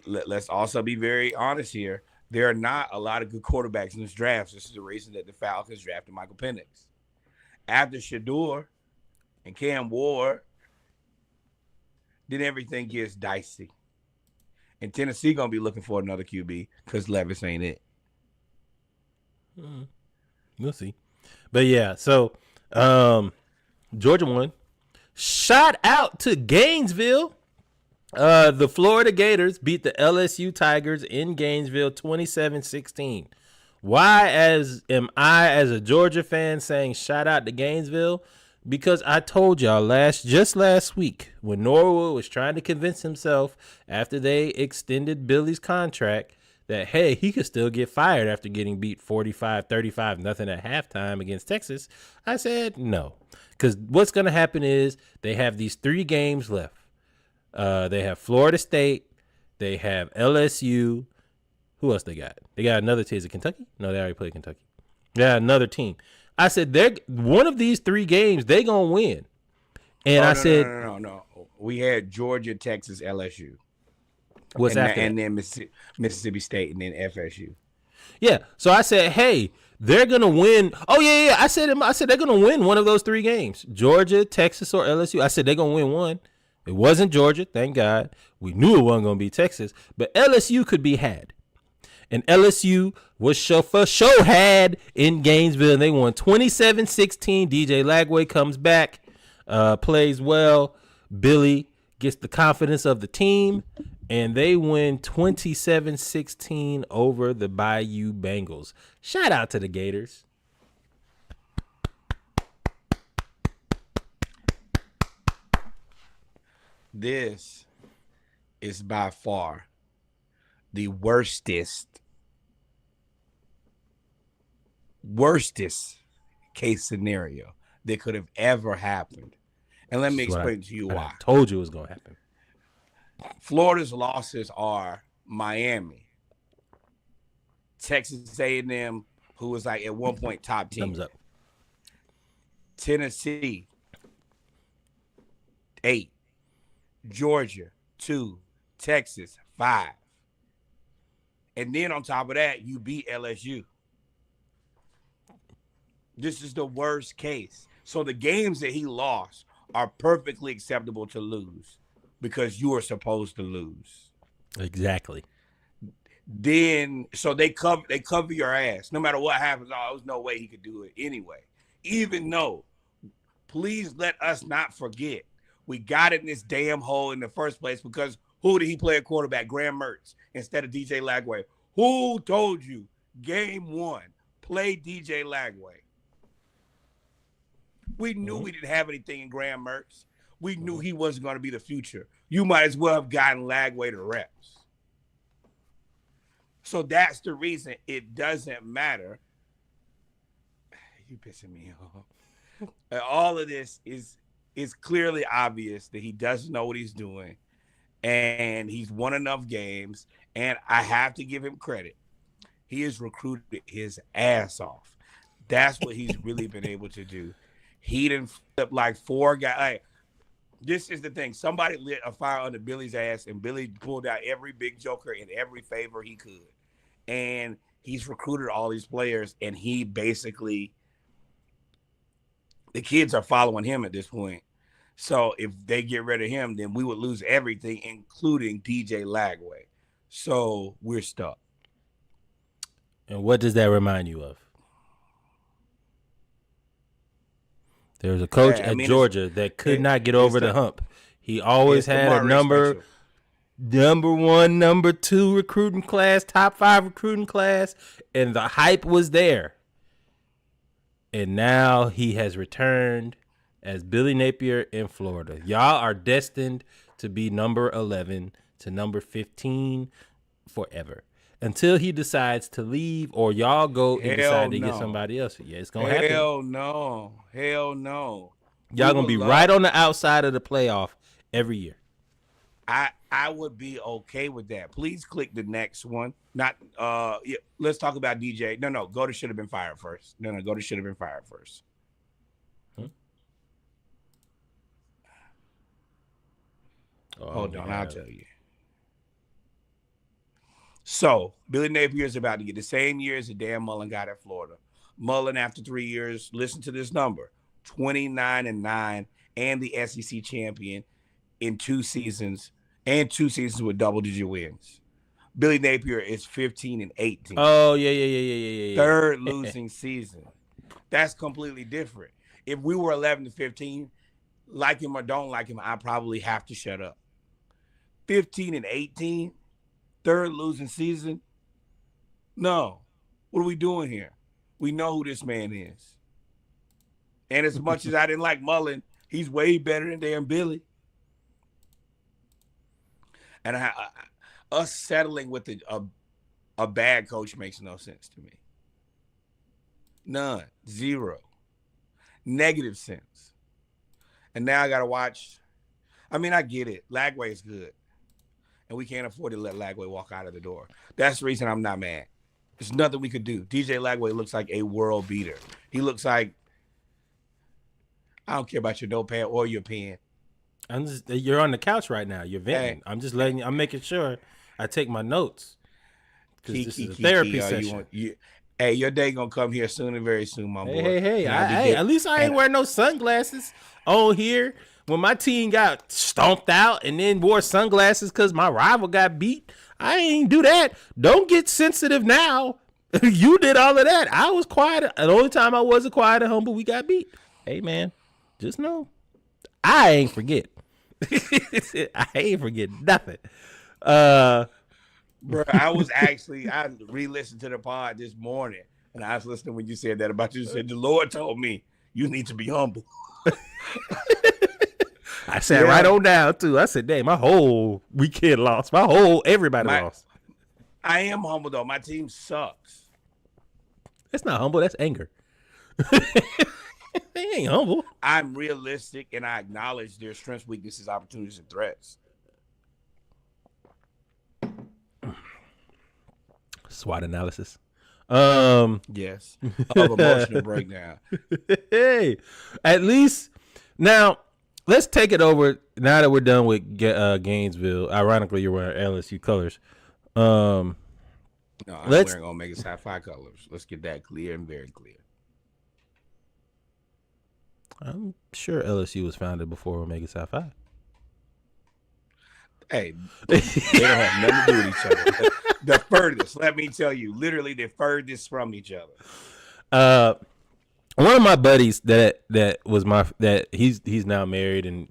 let's also be very honest here. There are not a lot of good quarterbacks in this draft. This is the reason that the Falcons drafted Michael Penix. After Shador and Cam Ward, then everything gets dicey. And Tennessee going to be looking for another QB because Levis ain't it. We'll see. But, yeah, so Georgia won. Shout out to Gainesville. The Florida Gators beat the LSU Tigers in Gainesville 27-16. Why am I as a Georgia fan saying shout out to Gainesville? Because I told y'all just last week when Norwood was trying to convince himself after they extended Billy's contract that, hey, he could still get fired after getting beat 45-35 nothing at halftime against Texas. I said no, because what's going to happen is they have these 3 games left. They have Florida State. They have LSU. Who else they got? They got another team. Is it Kentucky? No, they already played Kentucky. Yeah, another team. I said, they're one of these 3 games, they going to win. And I said, No. We had Georgia, Texas, LSU. What's after and that? then Mississippi State, and then FSU. Yeah. So I said, hey, they're gonna win. Oh yeah. I said they're gonna win one of those 3 games: Georgia, Texas, or LSU. I said they're gonna win one. It wasn't Georgia, thank God. We knew it wasn't gonna be Texas, but LSU could be had. And LSU was show had in Gainesville. And they won 27-16. DJ Lagway comes back, plays well. Billy gets the confidence of the team, and they win 27-16 over the Bayou Bengals. Shout out to the Gators. This is by far the worstest case scenario that could have ever happened. And let me explain to you why. I told you it was going to happen. Florida's losses are Miami, Texas A&M, who was like at one point top 10. Thumbs up. Tennessee, 8. Georgia, 2. Texas, 5. And then on top of that, you beat LSU. This is the worst case. So the games that he lost are perfectly acceptable to lose because you are supposed to lose. Exactly. Then, so they cover your ass. No matter what happens, there's no way he could do it anyway. Even though, please let us not forget, we got in this damn hole in the first place because who did he play at quarterback? Graham Mertz instead of DJ Lagway. Who told you game 1, play DJ Lagway? We knew we didn't have anything in Graham Mertz. We knew he wasn't going to be the future. You might as well have gotten Lagway to reps. So that's the reason it doesn't matter. You pissing me off. All of this is clearly obvious that he doesn't know what he's doing, and he's won enough games, and I have to give him credit. He has recruited his ass off. That's what he's really been able to do. He didn't flip like 4 guys. Like, this is the thing. Somebody lit a fire under Billy's ass, and Billy pulled out every big joker in every favor he could. And he's recruited all these players, and he basically, the kids are following him at this point. So if they get rid of him, then we would lose everything, including DJ Lagway. So we're stuck. And what does that remind you of? There was a coach at Georgia that could not get over the hump. He always had a number 1, number 2 recruiting class, top 5 recruiting class, and the hype was there. And now he has returned as Billy Napier in Florida. Y'all are destined to be number 11 to number 15 forever. Until he decides to leave, or y'all go and decide to get somebody else. Yeah, it's going to happen. Hell no. Hell no. Y'all going to be right on the outside of the playoff every year. I would be okay with that. Please click the next one. Not let's talk about DJ. No, go to should have been fired first. No, go to should have been fired first. Hold on, I'll tell you. So Billy Napier is about to get the same years that Dan Mullen got at Florida. Mullen, after 3 years, listen to this number: 29-9, and the SEC champion in 2 seasons, and 2 seasons with double-digit wins. Billy Napier is 15-18. Oh yeah. 3rd losing season. That's completely different. If we were 11-15, like him or don't like him, I probably have to shut up. 15-18. 3rd losing season? No. What are we doing here? We know who this man is. And as much as I didn't like Mullen, he's way better than damn Billy. And us settling with a bad coach makes no sense to me. None. 0. Negative sense. And now I got to watch. I mean, I get it. Lagway is good. And we can't afford to let Lagway walk out of the door. That's the reason I'm not mad. There's nothing we could do. DJ Lagway looks like a world beater. He looks like, I don't care about your notepad or your pen. You're on the couch right now. You're venting. Hey. I'm just letting you. I'm making sure I take my notes because this is a Key, therapy session. Hey, your day gonna come here soon and very soon, my boy. Hey! At least I ain't wearing no sunglasses on here when my team got stomped out, and then wore sunglasses because my rival got beat. I ain't do that. Don't get sensitive now. You did all of that. I was quiet. The only time I wasn't quiet and humble, we got beat. Hey man, just know I ain't forget. I ain't forget nothing. Bro, I re-listened to the pod this morning, and I was listening when you said that about you. You said the Lord told me you need to be humble. I sat right on down too. I said, "Dang, my whole weekend lost. Everybody lost." I am humble though. My team sucks. That's not humble. That's anger. They ain't humble. I'm realistic, and I acknowledge their strengths, weaknesses, opportunities, and threats. SWOT analysis. Yes, of emotional breakdown. Hey, at least now let's take it over. Now that we're done with Gainesville, ironically, you're wearing LSU colors. No, I'm wearing Omega Psi colors. Let's get that clear and very clear. I'm sure LSU was founded before Omega Psi Phi. Hey, they don't have nothing to do with each other. The furthest, let me tell you, literally the furthest from each other. One of my buddies that he's now married, and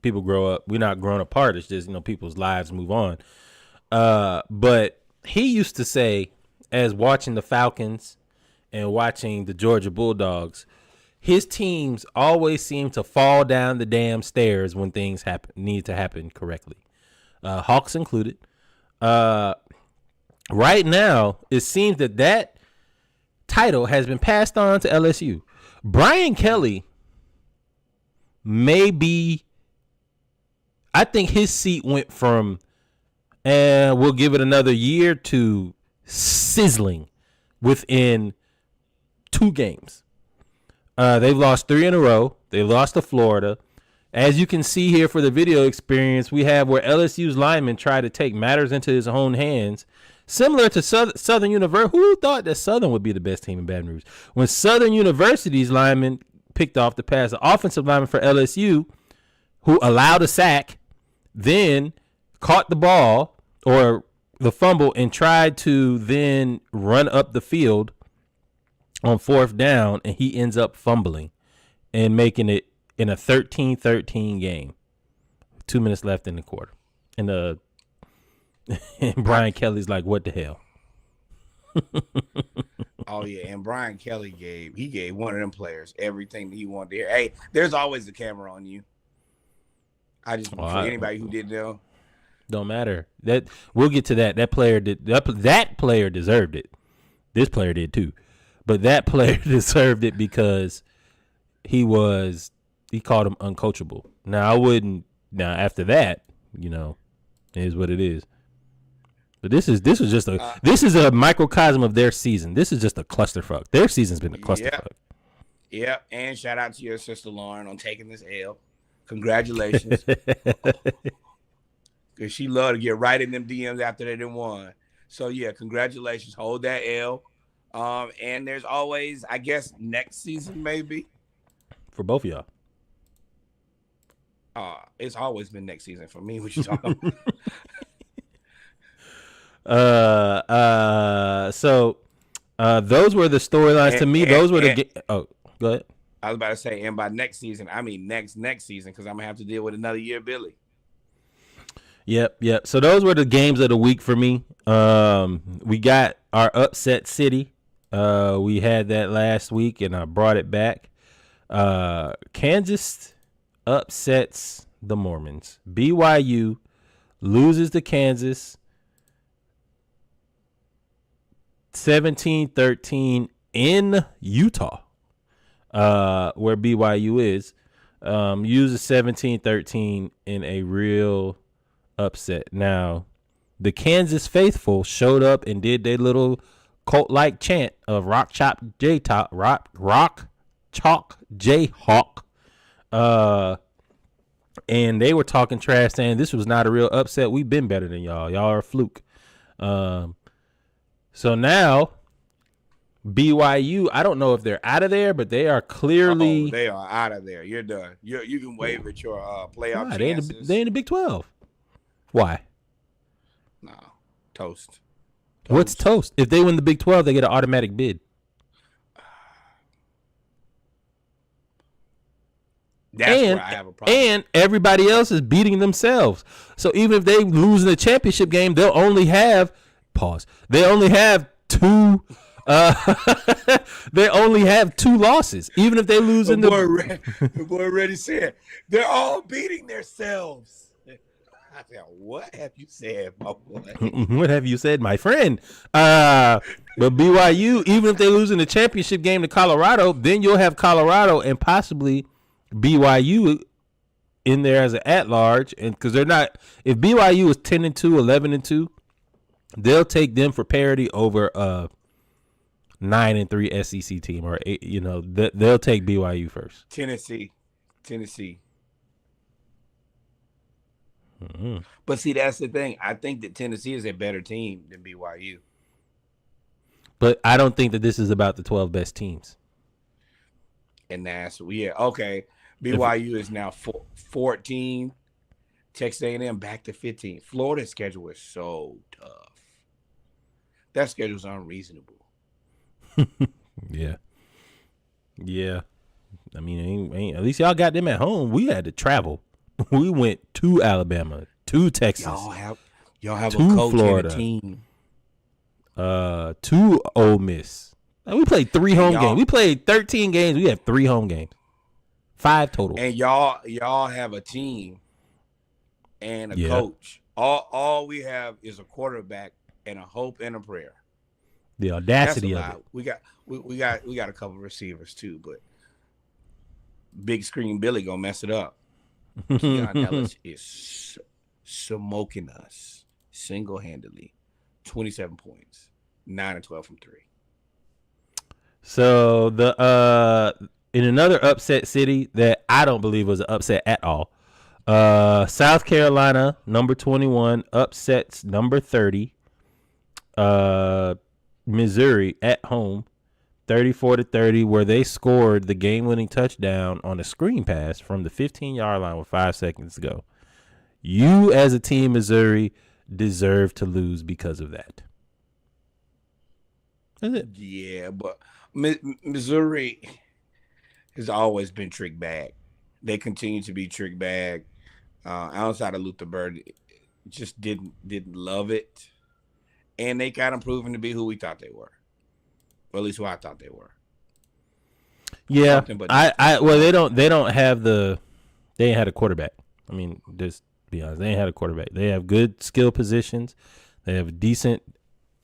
people grow up. We're not growing apart. It's just people's lives move on. But he used to say, as watching the Falcons and watching the Georgia Bulldogs, his teams always seem to fall down the damn stairs when things need to happen correctly. Hawks included. Right now, it seems that title has been passed on to LSU. Brian Kelly I think his seat went from, we'll give it another year, to sizzling within 2 games. They've lost 3 in a row. They lost to Florida. As you can see here for the video experience, we have where LSU's linemen try to take matters into his own hands, similar to Southern University. Who thought that Southern would be the best team in Baton Rouge? When Southern University's linemen picked off the pass, the offensive lineman for LSU, who allowed a sack, then caught the ball or the fumble and tried to then run up the field on 4th down, and he ends up fumbling and making it in a 13-13 game. 2 minutes left in the quarter. And Brian Kelly's like, what the hell? Oh, yeah. And Brian Kelly gave one of them players everything that he wanted to hear. Hey, there's always a camera on you. For anybody who didn't know. Don't matter. We'll get to that. That player deserved it. This player did too. But that player deserved it because he called him uncoachable. Now after that, it is what it is. But this is a microcosm of their season. This is just a clusterfuck. Their season's been a clusterfuck. Yep. And shout out to your sister Lauren on taking this L. Congratulations. Because she loved to get right in them DMs after they done won. So yeah, congratulations. Hold that L. And there's always, I guess, next season maybe. For both of y'all. It's always been next season for me. What you talking about? So those were the storylines to me. Those were go ahead. I was about to say, and by next season, I mean next season, because I'm gonna have to deal with another year, Billy. Yep. So those were the games of the week for me. We got our upset city. We had that last week, and I brought it back. Kansas upsets the Mormons. BYU loses to Kansas 17-13 in Utah, where BYU is. Uses 17-13 in a real upset. Now, the Kansas faithful showed up and did their little cult-like chant of Rock Chalk Jayhawk. and they were talking trash, saying this was not a real upset. We've been better than y'all. Y'all are a fluke. So now BYU, I don't know if they're out of there, but they are clearly they are out of there. You're done. You can wave at your playoff why? chances. They in the Big 12. Why? No, toast. What's toast? If they win the Big 12, they get an automatic bid. That's where I have a problem. And everybody else is beating themselves. So even if they lose in the championship game, they'll only have They only have two. They only have two losses. Even if they lose in the boy already said they're all beating themselves. I said, what have you said, my boy? What have you said, my friend? But BYU, even if they lose in the championship game to Colorado, then you'll have Colorado and possibly BYU in there as an at-large, and because they're not, if BYU is 10-2, 11-2, they'll take them for parity over a 9-3 SEC team, or they'll take BYU first. Tennessee. Mm-hmm. But see, that's the thing. I think that Tennessee is a better team than BYU. But I don't think that this is about the 12 best teams. And that's okay. BYU is now 14. Texas A&M back to 15. Florida's schedule is so tough. That schedule is unreasonable. Yeah. I mean, at least y'all got them at home. We had to travel. We went to Alabama, to Texas. Y'all have to a coach Florida, and a team. To Ole Miss. We played 3 home games. We played 13 games. We have 3 home games. 5 total. And y'all have a team and a coach. All we have is a quarterback and a hope and a prayer. The audacity of it. We got a couple of receivers too, but Big Screen Billy gonna mess it up. Keon Ellis is smoking us single-handedly. 27 points, 9 and 12 from 3. So in another upset city that I don't believe was an upset at all, South Carolina, number 21, upsets number 30. Missouri at home, 34-30, where they scored the game-winning touchdown on a screen pass from the 15-yard line with 5 seconds to go. You, as a team, Missouri, deserve to lose because of that. That's it. Yeah, but Missouri has always been trick bag. They continue to be trick bag. Outside of Luther Bird, just didn't love it, and they got them proven to be who we thought they were, or at least who I thought they were. Yeah, they don't have they ain't had a quarterback. I mean, just be honest, they ain't had a quarterback. They have good skill positions. They have decent,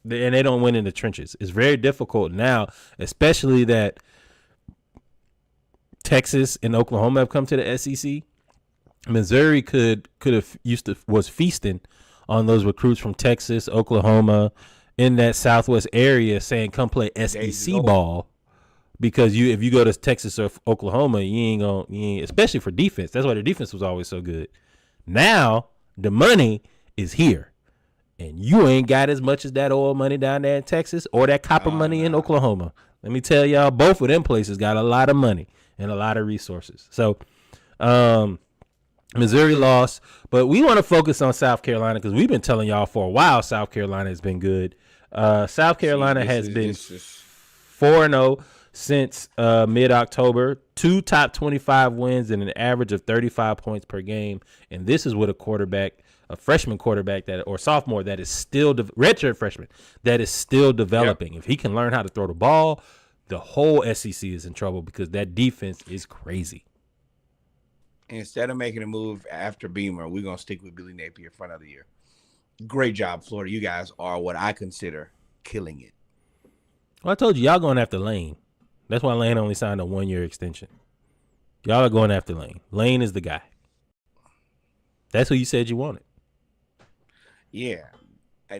and they don't win in the trenches. It's very difficult now, especially that Texas and Oklahoma have come to the SEC. Missouri was feasting on those recruits from Texas, Oklahoma, in that Southwest area, saying come play SEC ball, because if you go to Texas or Oklahoma, you ain't especially for defense. That's why their defense was always so good. Now the money is here, and you ain't got as much as that oil money down there in Texas or that copper money in Oklahoma. Let me tell y'all, both of them places got a lot of money and a lot of resources. So, Missouri lost, but we want to focus on South Carolina because we've been telling y'all for a while South Carolina has been good. South Carolina has been 4-0 since mid-October, 2 top 25 wins and an average of 35 points per game. And this is with a freshman quarterback or sophomore that is still redshirt freshman that is still developing. Yep. If he can learn how to throw the ball, the whole SEC is in trouble because that defense is crazy. Instead of making a move after Beamer, we're going to stick with Billy Napier for another year. Great job, Florida. You guys are what I consider killing it. Well, I told you, y'all going after Lane. That's why Lane only signed a 1-year extension. Y'all are going after Lane. Lane is the guy. That's who you said you wanted. Yeah.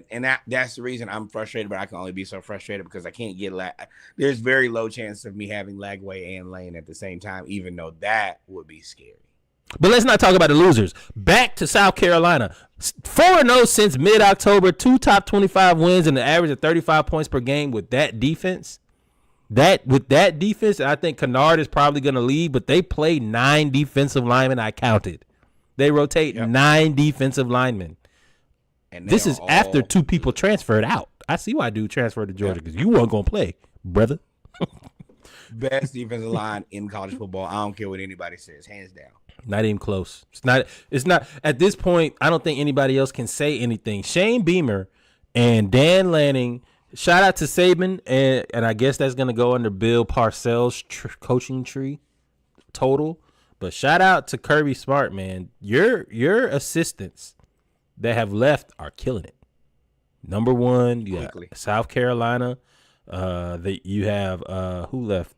And that's the reason I'm frustrated, but I can only be so frustrated because I can't get there's very low chance of me having Lagway and Lane at the same time, even though that would be scary. But let's not talk about the losers. Back to South Carolina. 4-0 since mid-October. 2 top 25 wins and an average of 35 points per game with that defense. With that defense, I think Kennard is probably going to leave, but they play 9 defensive linemen. I counted. They rotate 9 defensive linemen. And this is after 2 people transferred out. I see why dude transferred to Georgia because you weren't going to play, brother. Best defensive line in college football. I don't care what anybody says. Hands down. Not even close. It's not at this point. I don't think anybody else can say anything. Shane Beamer and Dan Lanning. Shout out to Saban, and I guess that's gonna go under Bill Parcells' coaching tree total. But shout out to Kirby Smart, man. Your assistants that have left are killing it. Number one, you got South Carolina. You have who left?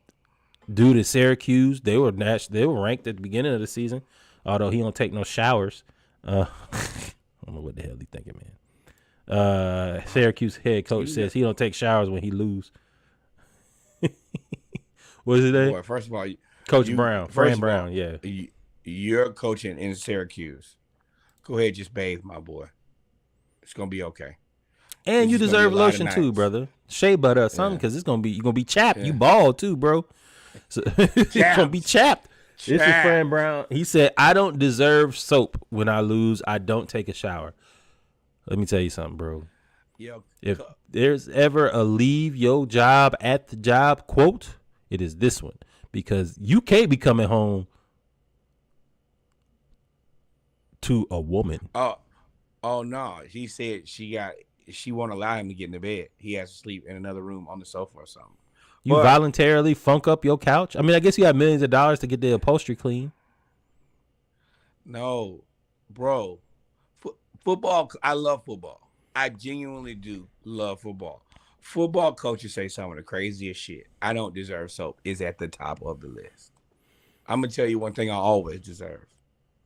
Dude at Syracuse. They were ranked at the beginning of the season, although he don't take no showers. I don't know what the hell he thinking, man. Syracuse head coach says he don't take showers when he lose. What is it? Boy, first of all, Coach Brown, Fran Brown, yeah. You're coaching in Syracuse. Go ahead, just bathe, my boy. It's gonna be okay. And you deserve lotion too, brother. Shea butter or something, because you're gonna be chapped. Yeah. You bald too, bro. So you're gonna be chapped. This is Fran Brown. He said, "I don't deserve soap when I lose. I don't take a shower." Let me tell you something, bro. If there's ever a leave your job at the job quote, it is this one. Because you can't be coming home to a woman. Oh no. He said she won't allow him to get in the bed. He has to sleep in another room on the sofa or something. You voluntarily funk up your couch? I mean, I guess you have millions of dollars to get the upholstery clean. No, bro. Football, I love football. I genuinely do love football. Football coaches say some of the craziest shit. I don't deserve soap is at the top of the list. I'm going to tell you one thing I always deserve.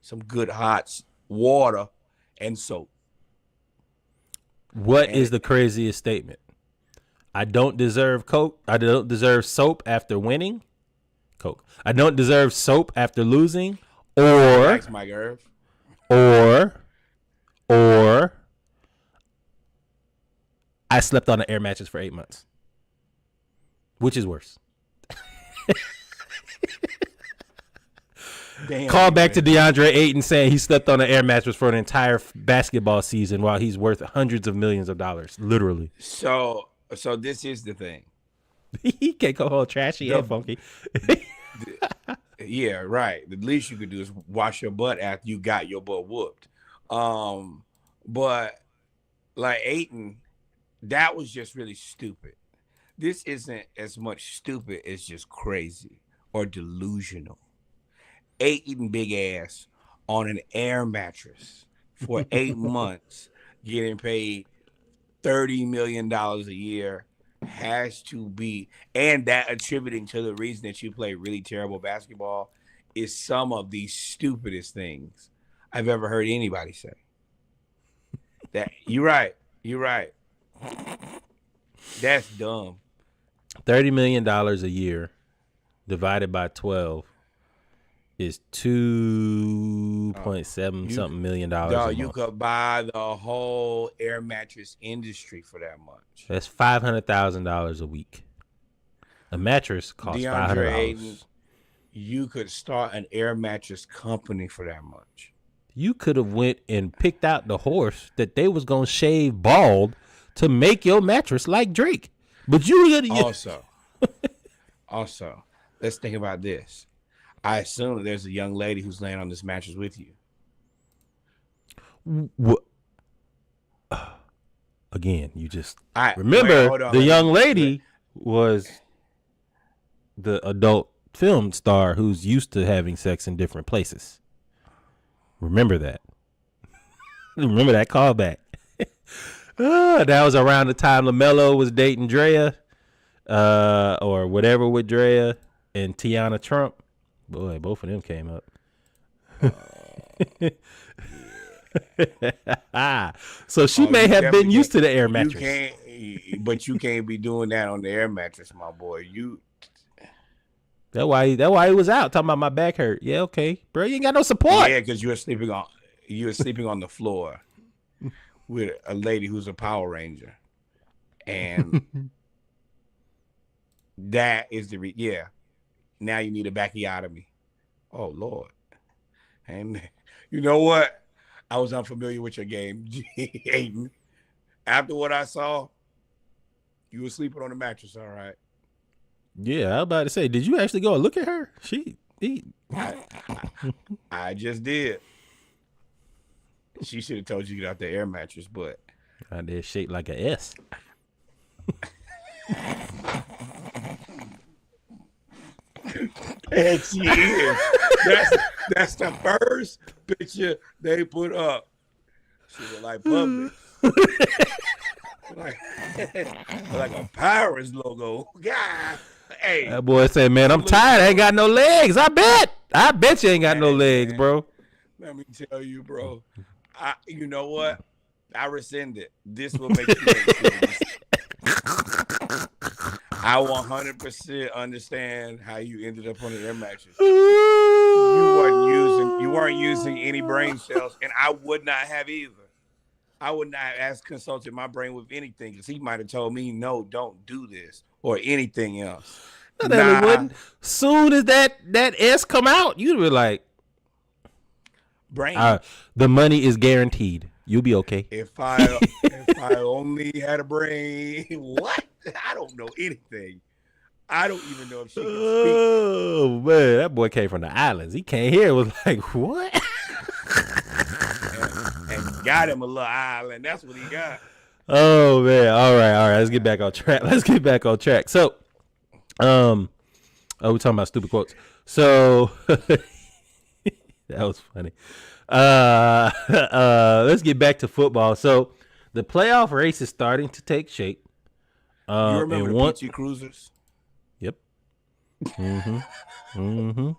Some good hot water and soap. What is the craziest statement? I don't deserve Coke. I don't deserve soap after winning. Coke. I don't deserve soap after losing. Or, thanks, Mike Irv. Or I slept on an air mattress for 8 months. Which is worse? Call back to DeAndre Ayton saying he slept on an air mattress for an entire basketball season while he's worth hundreds of millions of dollars, literally. So this is the thing. He can't go home trashy and funky. Yeah, right. The least you could do is wash your butt after you got your butt whooped. But like Ayton, that was just really stupid. This isn't as much stupid as just crazy or delusional. Ayton big ass on an air mattress for 8 months, getting paid $30 million a year has to be, and that attributing to the reason that you play really terrible basketball is some of the stupidest things I've ever heard anybody say. That you're right. That's dumb. $30 million a year divided by 12 is 2.7 something million dollars. No, you could buy the whole air mattress industry for that much. That's $500,000 a week. A mattress costs $500. You could start an air mattress company for that much. You could have went and picked out the horse that they was gonna shave bald to make your mattress like Drake. But you were gonna also, let's think about this. I assume that there's a young lady who's laying on this mattress with you. What? Again, you just remember the young lady was the adult film star who's used to having sex in different places. Remember that. Remember that callback. That was around the time LaMelo was dating Drea, or whatever with Drea and Tiana Trump. Boy, both of them came up. So she may have been used to the air mattress. But you can't be doing that on the air mattress, my boy. That's why he was out talking about my back hurt. Yeah, okay, bro. You ain't got no support. Yeah, because you were sleeping on the floor with a lady who's a Power Ranger, and that is the Now you need a backiotomy. Oh Lord, and you know what? I was unfamiliar with your game, Aiden. After what I saw, you were sleeping on the mattress, all right. Yeah, I was about to say, did you actually go and look at her? I just did. She should have told you to get out the air mattress, but I did shaped like a S. And she is. That's the first picture they put up. She was like public. like a Pirates logo. God. Hey. That boy said, man, I'm tired. I ain't got no legs. I bet you ain't got no legs, bro. Let me tell you, bro. You know what? I rescind it. This will make you make I 100% understand how you ended up on the air mattress. You weren't using any brain cells, and I would not have either. I would not have consulted my brain with anything because he might have told me, no, don't do this or anything else. No, that wouldn't. Soon as that S come out, you'd be like, brain. The money is guaranteed. You'll be okay. If I only had a brain, what? I don't know anything. I don't even know if she can speak. Oh man, that boy came from the islands. He came here. Was like, what? and got him a little island. That's what he got. Oh man. All right. Let's get back on track. So, we're talking about stupid quotes. So that was funny. Let's get back to football. So the playoff race is starting to take shape. You remember the PT Cruisers? Yep. Mm-hmm.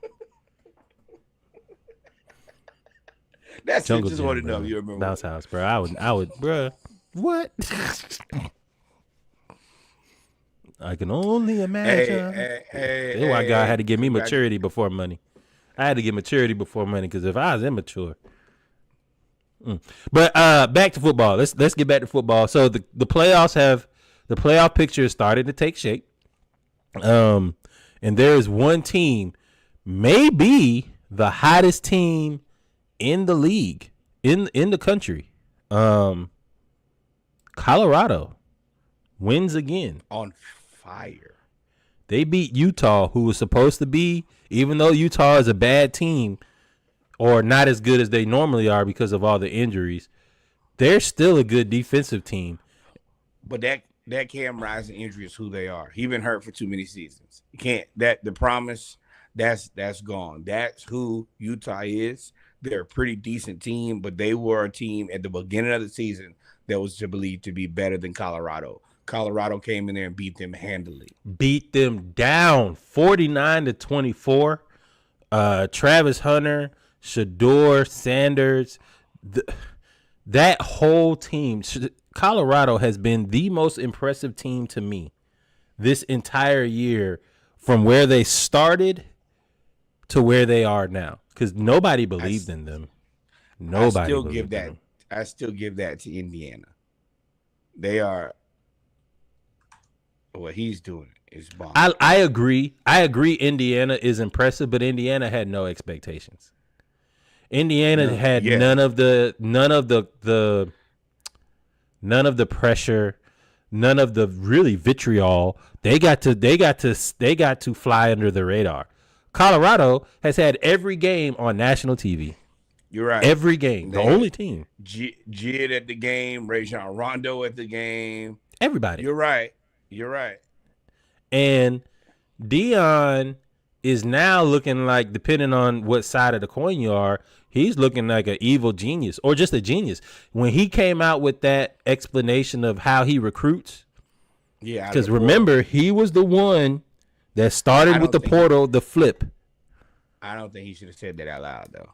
That's Jungle just Gym, want to know bro. you remember. Bounce house, bro. I would, bro. What? I can only imagine. That's why God had to give me maturity before money. I had to get maturity before money because if I was immature. But back to football. Let's get back to football. So the playoff picture is starting to take shape. And there is one team, maybe the hottest team in the league, in the country. Colorado wins again. On fire. They beat Utah, who was supposed to be, even though Utah is a bad team or not as good as they normally are because of all the injuries, they're still a good defensive team. But that Cam Rising injury is who they are. He's been hurt for too many seasons. You can't the promise that's gone. That's who Utah is. They're a pretty decent team, but they were a team at the beginning of the season that was believed to be better than Colorado. Colorado came in there and beat them handily. Beat them down 49-24. Travis Hunter, Shador, Sanders, that whole team. Colorado has been the most impressive team to me this entire year from where they started to where they are now because nobody believed in them. Nobody. I still give that to Indiana. They are. What he's doing is bomb. I agree. Indiana is impressive, but Indiana had no expectations. Indiana had none of the pressure, none of the really vitriol. They got to fly under the radar. Colorado has had every game on national TV. You're right. Every game. The only team. Jid at the game, Rajon Rondo at the game. Everybody. You're right. And Dion is now looking like, depending on what side of the coin you are, he's looking like an evil genius or just a genius. When he came out with that explanation of how he recruits, because remember, he was the one that started with the portal, the flip. I don't think he should have said that out loud, though.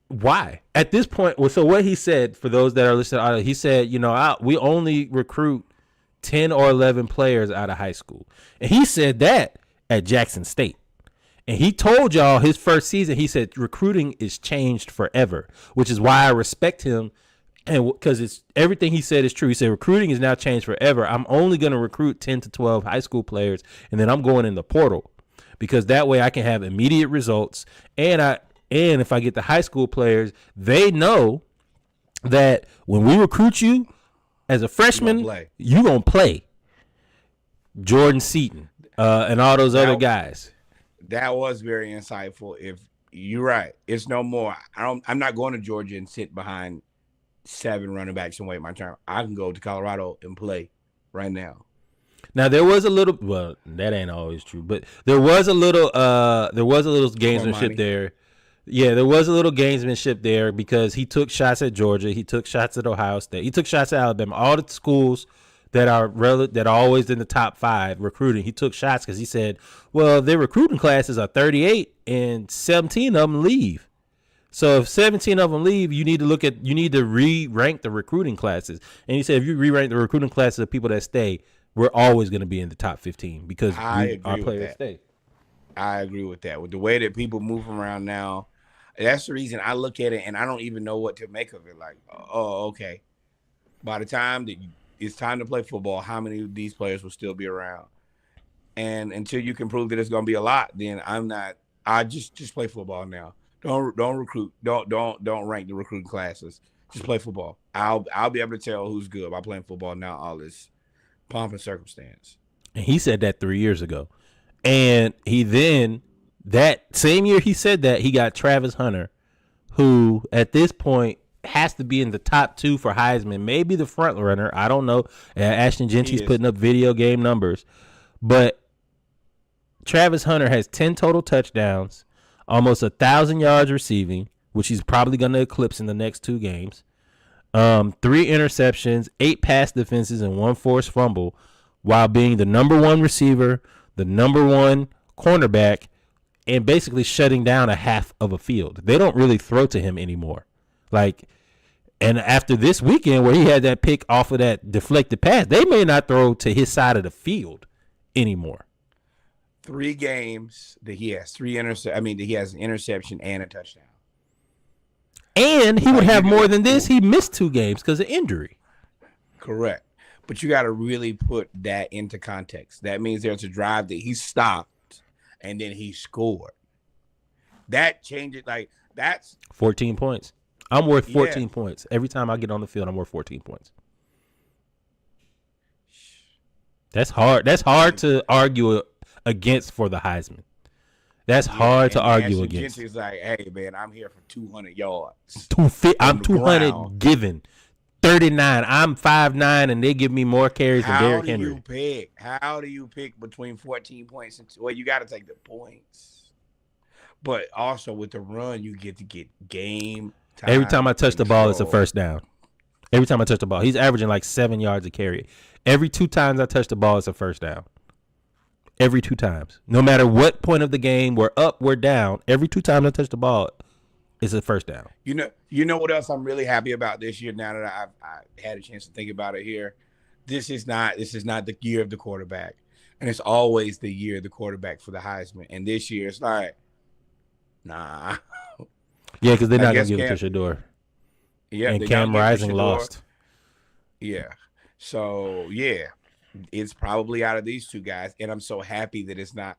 Why? At this point, so what he said, for those that are listening, he said, we only recruit 10 or 11 players out of high school. And he said that at Jackson State. And he told y'all his first season, he said recruiting is changed forever, which is why I respect him. And because it's everything he said is true. He said recruiting is now changed forever. I'm only going to recruit 10 to 12 high school players, and then I'm going in the portal because that way I can have immediate results. And if I get the high school players, they know that when we recruit you as a freshman, you're going to play. Jordan Seaton and all those other guys. That was very insightful. If you're right, it's no more. I'm not going to Georgia and sit behind 7 running backs and wait my turn. I can go to Colorado and play right now. Now there was a little, well, that ain't always true, but there was a little gamesmanship there. Yeah, there was a little gamesmanship there because he took shots at Georgia, he took shots at Ohio State, he took shots at Alabama, all the schools that are always in the top 5 recruiting. He took shots because he said, well, their recruiting classes are 38 and 17 of them leave. So if 17 of them leave, you need to re-rank the recruiting classes. And he said if you re-rank the recruiting classes of people that stay, we're always going to be in the top 15 because our players stay. I agree with that. With the way that people move around now, that's the reason I look at it and I don't even know what to make of it. Like, oh, okay. By the time that it's time to play football, how many of these players will still be around? And until you can prove that it's going to be a lot, then I just play football now. Don't recruit. Don't rank the recruiting classes. Just play football. I'll be able to tell who's good by playing football now. All this pomp and circumstance. And he said that 3 years ago. And he then that same year he said that, he got Travis Hunter, who at this point has to be in the top 2 for Heisman, maybe the front runner. I don't know. Ashton Genty's putting up video game numbers, but Travis Hunter has 10 total touchdowns, almost 1,000 yards receiving, which he's probably going to eclipse in the next 2 games. 3 interceptions, 8 pass defenses, and 1 forced fumble, while being the number 1 receiver, the number 1 cornerback, and basically shutting down a half of a field. They don't really throw to him anymore. And after this weekend where he had that pick off of that deflected pass, they may not throw to his side of the field anymore. 3 games that he has he has an interception and a touchdown. And he would have more than this. He missed 2 games because of injury. Correct. But you got to really put that into context. That means there's a drive that he stopped and then he scored. That changes, that's 14 points. I'm worth 14 points. Every time I get on the field, I'm worth 14 points. That's hard. That's hard to argue against for the Heisman. That's hard to argue against. Is like, hey, man, I'm here for 200 yards. I'm 200 given. 39. I'm 5'9", and they give me more carries than Derrick Henry. How do you pick between 14 points and well, you got to take the points. But also with the run, you get to get game time. Every time I touch the ball, it's a first down. Every time I touch the ball, he's averaging 7 yards a carry. Every 2 times I touch the ball, it's a first down. Every 2 times. No matter what point of the game, we're up, we're down. Every 2 times I touch the ball, it's a first down. You know what else I'm really happy about this year now that I had a chance to think about it here? This is not the year of the quarterback. And it's always the year of the quarterback for the Heisman. And this year it's like, nah. Yeah, because they're not going to give it to Shador. Yeah, and Cam Rising lost. Yeah. So, yeah, it's probably out of these 2 guys. And I'm so happy that it's not.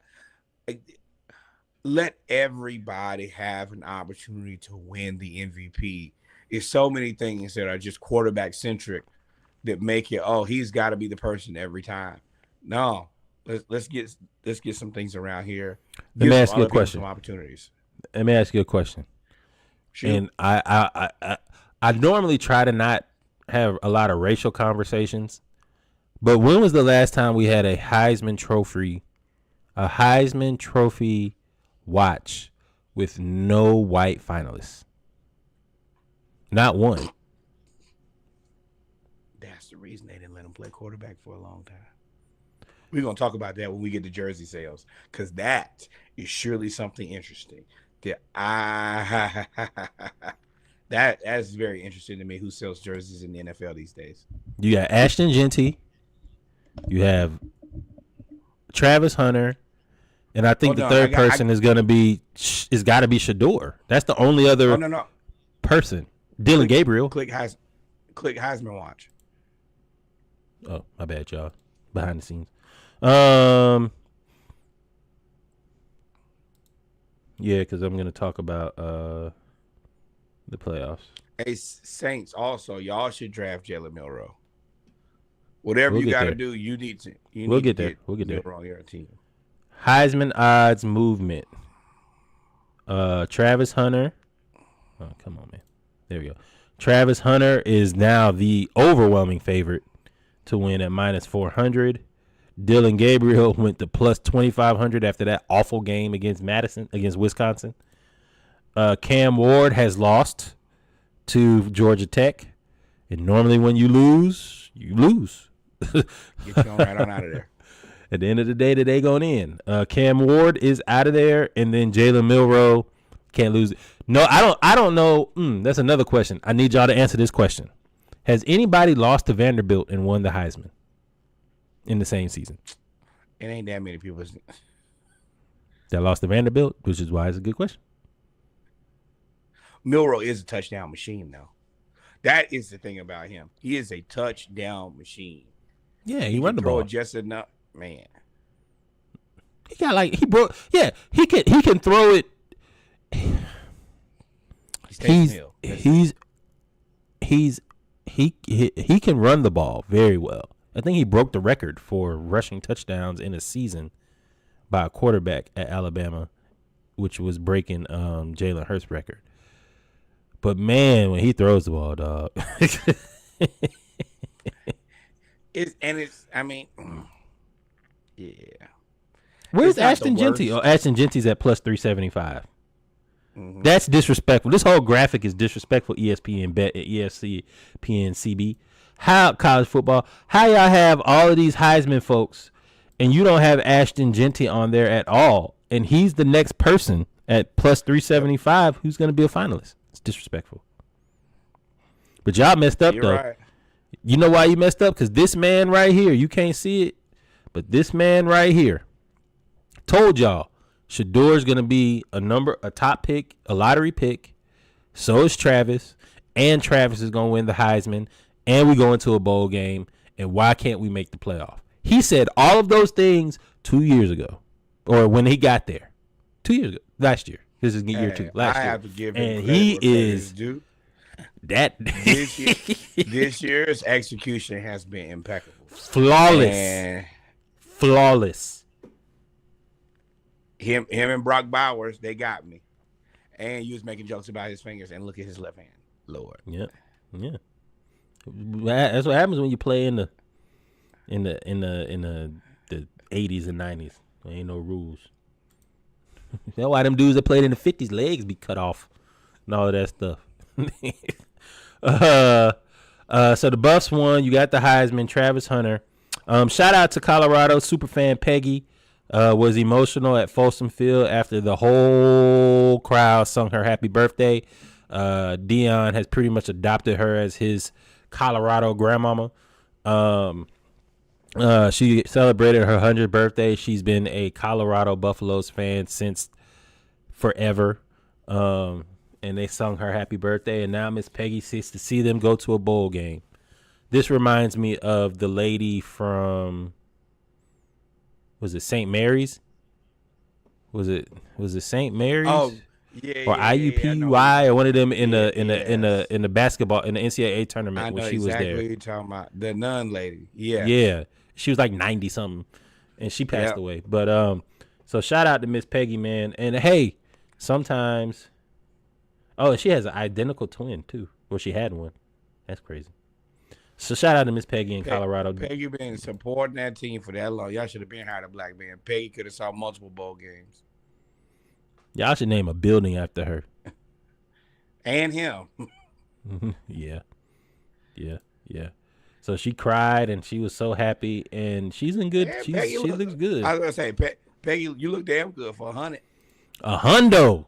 Let everybody have an opportunity to win the MVP. It's so many things that are just quarterback centric that make it, he's got to be the person every time. No, let's get some things around here. Let me ask you a question. Some opportunities. Let me ask you a question. Sure. And I normally try to not have a lot of racial conversations, but when was the last time we had a Heisman Trophy watch with no white finalists? Not one. That's the reason they didn't let him play quarterback for a long time. We're going to talk about that when we get to jersey sales, because that is surely something interesting. That's very interesting to me, who sells jerseys in the NFL these days. You got Ashton Genty. You have Travis Hunter. And I think the third person is got to be Shador. That's the only other person. Dylan Gabriel. Click Heisman watch. Oh, my bad, y'all. Behind the scenes. Yeah, because I'm going to talk about the playoffs. Hey, Saints, also, y'all should draft Jalen Milroe. Whatever you got to do, you need to. We'll get there. Milroe on your team. Heisman odds movement. Travis Hunter. Oh, come on, man. There we go. Travis Hunter is now the overwhelming favorite to win at -400. Dylan Gabriel went to +2,500 after that awful game against Wisconsin. Cam Ward has lost to Georgia Tech. And normally when you lose, you lose. Get you right on out of there. At the end of the day, they going in. Cam Ward is out of there, and then Jalen Milroe can't lose. No, I don't know. That's another question. I need y'all to answer this question. Has anybody lost to Vanderbilt and won the Heisman in the same season? It ain't that many people that lost to Vanderbilt, which is why it's a good question. Milroe is a touchdown machine, though. That is the thing about him. He is a touchdown machine. Yeah, he run the ball just enough, man. He got he can throw it. He can run the ball very well. I think he broke the record for rushing touchdowns in a season by a quarterback at Alabama, which was breaking Jalen Hurts' record. But man, when he throws the ball, dog. Yeah. Where's Ashton Genty? Oh, Ashton Genty's at +375. Mm-hmm. That's disrespectful. This whole graphic is disrespectful. ESPN bet at ESPN CB. How college football? How y'all have all of these Heisman folks and you don't have Ashton Genty on there at all? And he's the next person at +375 who's going to be a finalist. It's disrespectful. But y'all messed up, though. Right. You know why you messed up? Because this man right here, you can't see it, but this man right here told y'all Shador's going to be a top pick, a lottery pick. So is Travis. And Travis is going to win the Heisman. And we go into a bowl game. And why can't we make the playoff? He said all of those things 2 years ago. Or when he got there. 2 years ago. Last year. This is year 2. Last year. Have to give him and he is that this year's execution has been impeccable. Flawless. Him and Brock Bowers, they got me. And you was making jokes about his fingers and look at his left hand. Lord. Yeah. That's what happens when you play in the 80s and 90s. There ain't no rules. That's why them dudes that played in the 50s legs be cut off and all of that stuff. So the Buffs won. You got the Heisman, Travis Hunter. Shout out to Colorado superfan Peggy. Was emotional at Folsom Field after the whole crowd sung her happy birthday. Dion has pretty much adopted her as his Colorado grandmama. She celebrated her 100th birthday. She's been a Colorado Buffaloes fan since forever. And they sung her happy birthday. And now Miss Peggy sees to see them go to a bowl game. This reminds me of the lady from, was it St. Mary's? Was it St. Mary's? Oh, yeah. Or IUPUI or one of them in the basketball in the NCAA tournament when she was there. I know exactly what you're talking about. The nun lady. Yeah. Yeah. She was like 90 something and she passed away. But so shout out to Miss Peggy, man. And hey, sometimes she has an identical twin too. Well, she had one. That's crazy. So shout out to Miss Peggy in Colorado. Peggy been supporting that team for that long. Y'all should have been hired a black man. Peggy could have saw multiple bowl games. Y'all should name a building after her. And him. Yeah. So she cried and she was so happy and she's in good. Yeah, she looks good. I was gonna say, Peggy, you look damn good for 100. A hundo,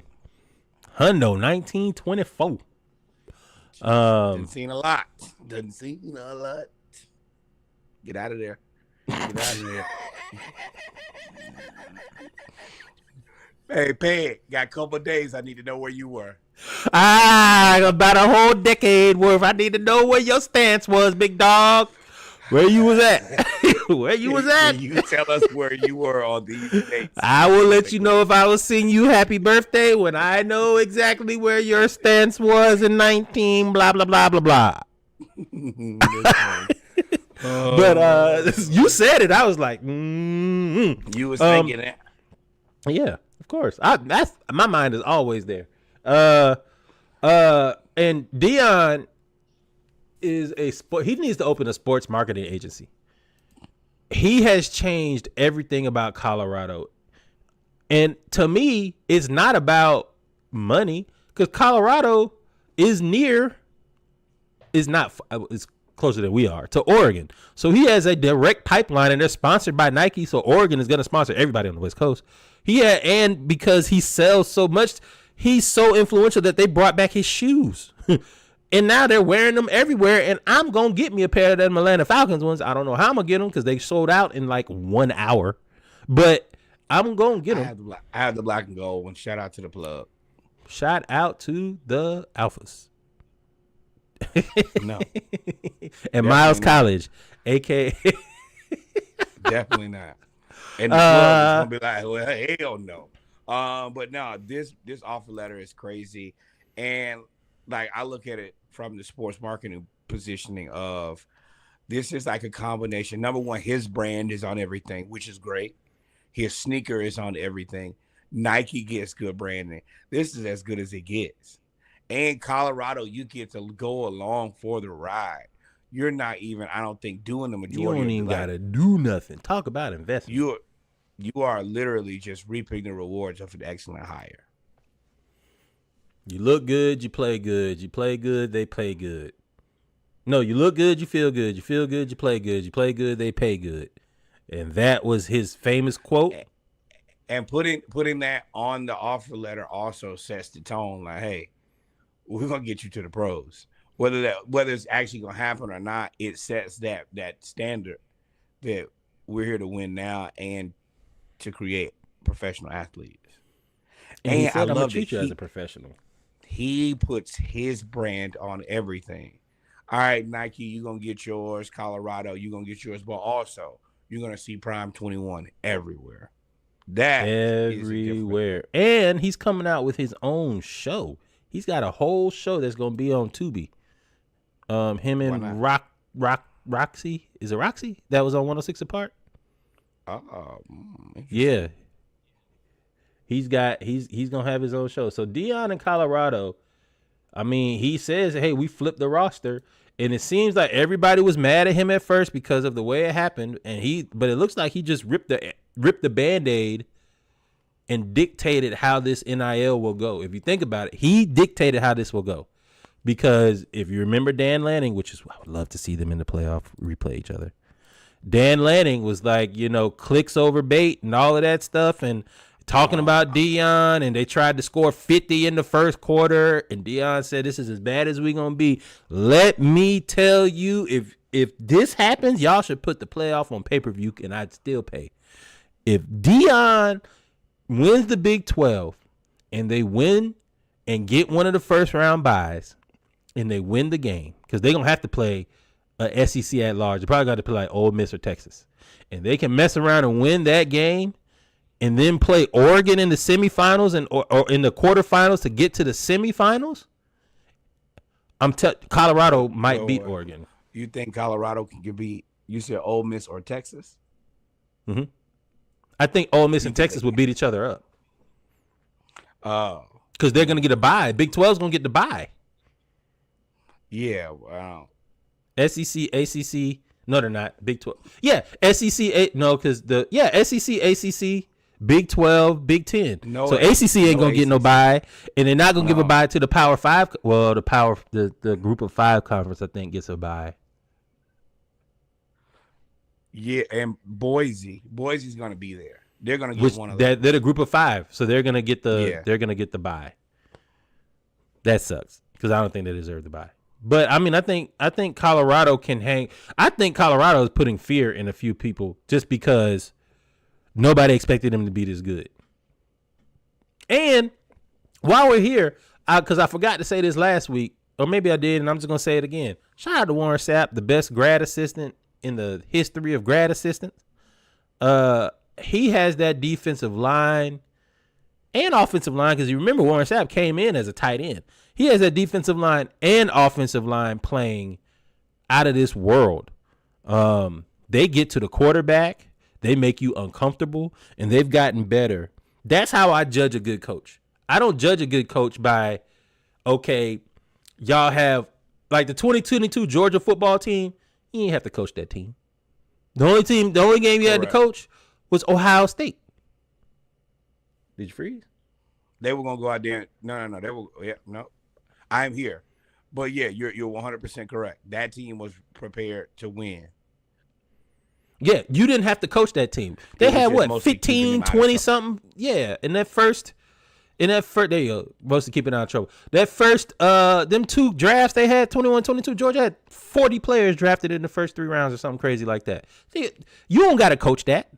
1924. Doesn't seem a lot. Get out of there. Hey, Peg, got a couple of days. I need to know where you were. About a whole decade worth. I need to know where your stance was, big dog. Where you was at? Where you was at? Can you tell us where you were on these dates? I will let you know if I was singing you happy birthday when I know exactly where your stance was in 19 blah blah blah blah blah. But you said it. I was like, You was thinking that. Yeah, of course. That's my mind is always there. And Dion is he needs to open a sports marketing agency. He has changed everything about Colorado. And to me, it's not about money because Colorado is closer than we are to Oregon. So he has a direct pipeline and they're sponsored by Nike. So Oregon is going to sponsor everybody on the West Coast. And because he sells so much, he's so influential that they brought back his shoes. And now they're wearing them everywhere. And I'm going to get me a pair of them Atlanta Falcons ones. I don't know how I'm going to get them because they sold out in like 1 hour. But I'm going to get them. I have the black and gold one. Shout out to the plug. Shout out to the Alphas. No. And Miles College, a.k.a. Definitely not. And the plug is going to be like, well, hell no. But no, this offer letter is crazy. And like I look at it from the sports marketing positioning of this is like a combination. Number one, his brand is on everything, which is great. His sneaker is on everything. Nike gets good branding. This is as good as it gets. And Colorado, you get to go along for the ride. You're not even, I don't think, doing the majority. You don't even got to do nothing. Talk about investment. You are literally just reaping the rewards of an excellent hire. You look good, you play good. You play good, they pay good. No, you look good, you feel good. You feel good, you play good. You play good, they pay good. And that was his famous quote. And putting that on the offer letter also sets the tone. Like, hey, we're gonna get you to the pros. Whether it's actually gonna happen or not, it sets that standard that we're here to win now and to create professional athletes. And I love treat you as a professional. He puts his brand on everything. All right, Nike, you're gonna get yours. Colorado, you're gonna get yours, but also you're gonna see Prime 21 everywhere. That everywhere. And he's coming out with his own show. He's got a whole show that's gonna be on Tubi. Him and Roxy. Is it Roxy? That was on 106 Apart? Yeah. He's gonna have his own show. So Dion in Colorado, I mean, he says, hey, we flipped the roster. And it seems like everybody was mad at him at first because of the way it happened. But it looks like he just ripped the Band-Aid and dictated how this NIL will go. If you think about it, he dictated how this will go. Because if you remember Dan Lanning, which is, I would love to see them in the playoff replay each other. Dan Lanning was like, clicks over bait and all of that stuff and talking about Dion, and they tried to score 50 in the first quarter, and Dion said, this is as bad as we going to be. Let me tell you, if this happens, y'all should put the playoff on pay-per-view, and I'd still pay. If Dion wins the Big 12, and they win and get one of the first-round buys, and they win the game, because they're going to have to play a SEC at large. They probably got to play like Ole Miss or Texas. And they can mess around and win that game, and then play Oregon in the semifinals or in the quarterfinals to get to the semifinals, Colorado might beat Oregon. You think Colorado can beat, you said Ole Miss or Texas? Mm-hmm. I think Ole Miss and Texas will beat each other up. Because they're going to get a bye. Big 12's going to get the bye. Yeah, wow. SEC, ACC, no, they're not. Big 12. Yeah, SEC, no, because SEC, ACC, Big 12, Big 10. No, so ACC ain't gonna get no bye, and they're not gonna give a bye to the Power 5. Well, the Group of 5 conference, I think, gets a bye. Yeah, and Boise's gonna be there. They're gonna get one of them. They're the Group of 5, so they're gonna get the bye. That sucks because I don't think they deserve the bye. But I mean, I think Colorado can hang. I think Colorado is putting fear in a few people just because. Nobody expected him to be this good. And while we're here, because I forgot to say this last week, or maybe I did, and I'm just going to say it again. Shout out to Warren Sapp, the best grad assistant in the history of grad assistants. He has that defensive line and offensive line, because you remember Warren Sapp came in as a tight end. He has that defensive line and offensive line playing out of this world. They get to the quarterback. They make you uncomfortable, and they've gotten better. That's how I judge a good coach. I don't judge a good coach by, okay, y'all have, like the 2022 Georgia football team, you ain't have to coach that team. The only game you had to coach was Ohio State. Did you freeze? They were going to go out there. No. I'm here. But yeah, you're 100% correct. That team was prepared to win. Yeah, you didn't have to coach that team. They had what, 15, 20 something? Yeah, in that first, there you go, mostly keeping out of trouble. That first, them two drafts they had, 21, 22, Georgia had 40 players drafted in the first 3 rounds or something crazy like that. See, you don't got to coach that.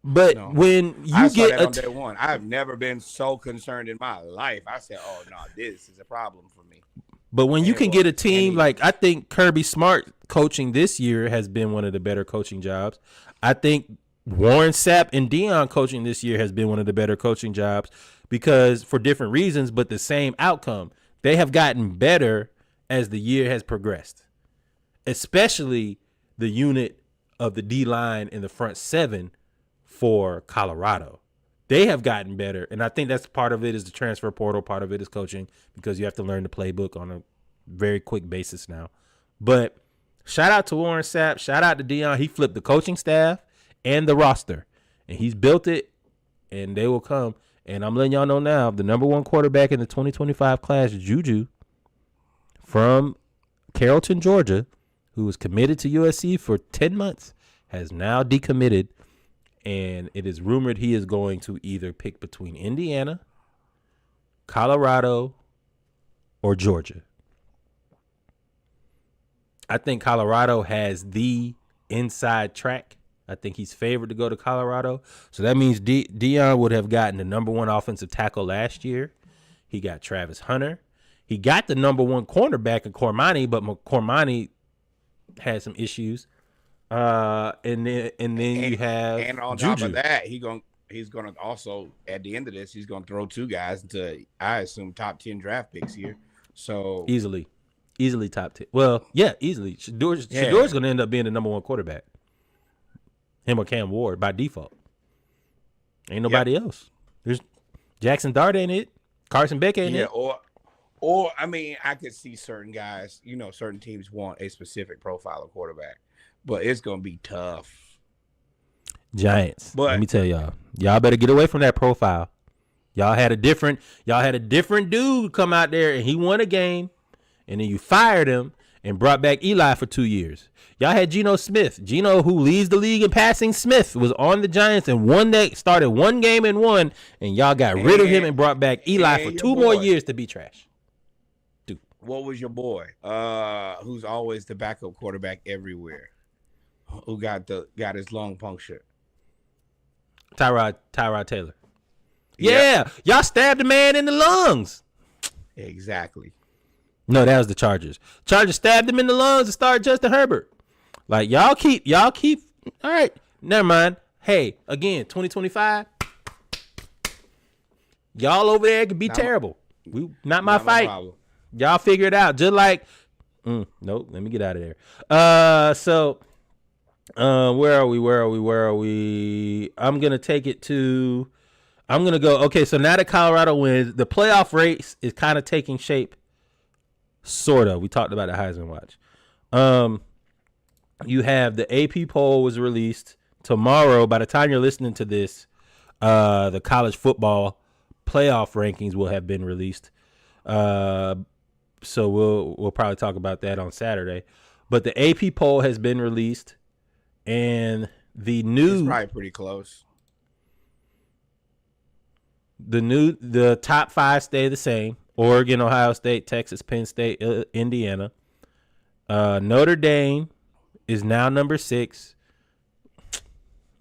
But no. When you get on day one, I've never been so concerned in my life. I said, oh, no, this is a problem for me. But when you can get a team, like I think Kirby Smart coaching this year has been one of the better coaching jobs. I think Warren Sapp and Deion coaching this year has been one of the better coaching jobs, because for different reasons, but the same outcome. They have gotten better as the year has progressed, especially the unit of the D-line in the front 7 for Colorado. They have gotten better, and I think that's part of it is the transfer portal, part of it is coaching, because you have to learn the playbook on a very quick basis now. But shout out to Warren Sapp, shout out to Deion. He flipped the coaching staff and the roster, and he's built it, and they will come. And I'm letting y'all know now, the number 1 quarterback in the 2025 class, Juju, from Carrollton, Georgia, who was committed to USC for 10 months, has now decommitted. And it is rumored he is going to either pick between Indiana, Colorado, or Georgia. I think Colorado has the inside track. I think he's favored to go to Colorado. So that means Deion would have gotten the number 1 offensive tackle last year. He got Travis Hunter. He got the number 1 cornerback in Cormani, but Cormani had some issues. And then you have, and on Juju. top of that, he's gonna also, at the end of this, he's gonna throw 2 guys into, I assume, top 10 draft picks here. So easily top 10. Well, yeah, easily. Shador's gonna end up being the number 1 quarterback. Him or Cam Ward by default. Ain't nobody else. There's Jackson Dart ain't it. Carson Beck ain't it. Or I mean, I could see certain guys. Certain teams want a specific profile of quarterback. But it's going to be tough. Giants. But let me tell y'all better get away from that profile. Y'all had a different dude come out there and he won a game, and then you fired him and brought back Eli for 2 years. Y'all had Geno Smith. Geno, who leads the league in passing, Smith was on the Giants and started 1 game and won, and y'all got rid of him and brought back Eli for 2 more years to be trash. Dude. What was your boy? Who's always the backup quarterback everywhere? Who got his lung punctured? Tyrod Taylor. Yeah, y'all stabbed the man in the lungs. Exactly. No, that was the Chargers. Chargers stabbed him in the lungs to start Justin Herbert. Like y'all keep. All right, never mind. Hey, again, 2025. Y'all over there could be terrible. Not my fight. Y'all figure it out. Just like, nope. Let me get out of there. So. Where are we? I'm going to take it to, I'm going to go. Okay. So now that Colorado wins, the playoff race is kind of taking shape. Sort of. We talked about the Heisman Watch. You have the AP poll was released tomorrow. By the time you're listening to this, the college football playoff rankings will have been released. So we'll probably talk about that on Saturday, but the AP poll has been released. And it's probably pretty close. The top 5 stay the same: Oregon, Ohio State, Texas, Penn State, Indiana. Notre Dame is now number 6.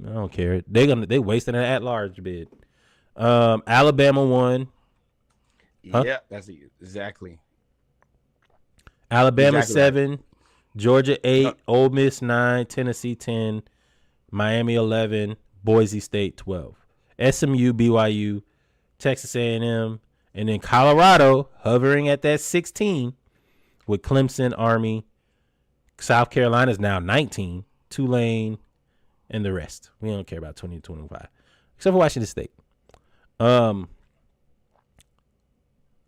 I don't care. They wasting an at-large bid. Alabama won. Huh? Yeah, that's exactly. Alabama Exactly right. 7, Georgia 8, No, Ole Miss 9, Tennessee 10, Miami 11, Boise State 12, SMU, BYU, Texas A&M, and then Colorado hovering at that 16 with Clemson, Army. South Carolina's now 19, Tulane, and the rest. We don't care about 2025, except for Washington State.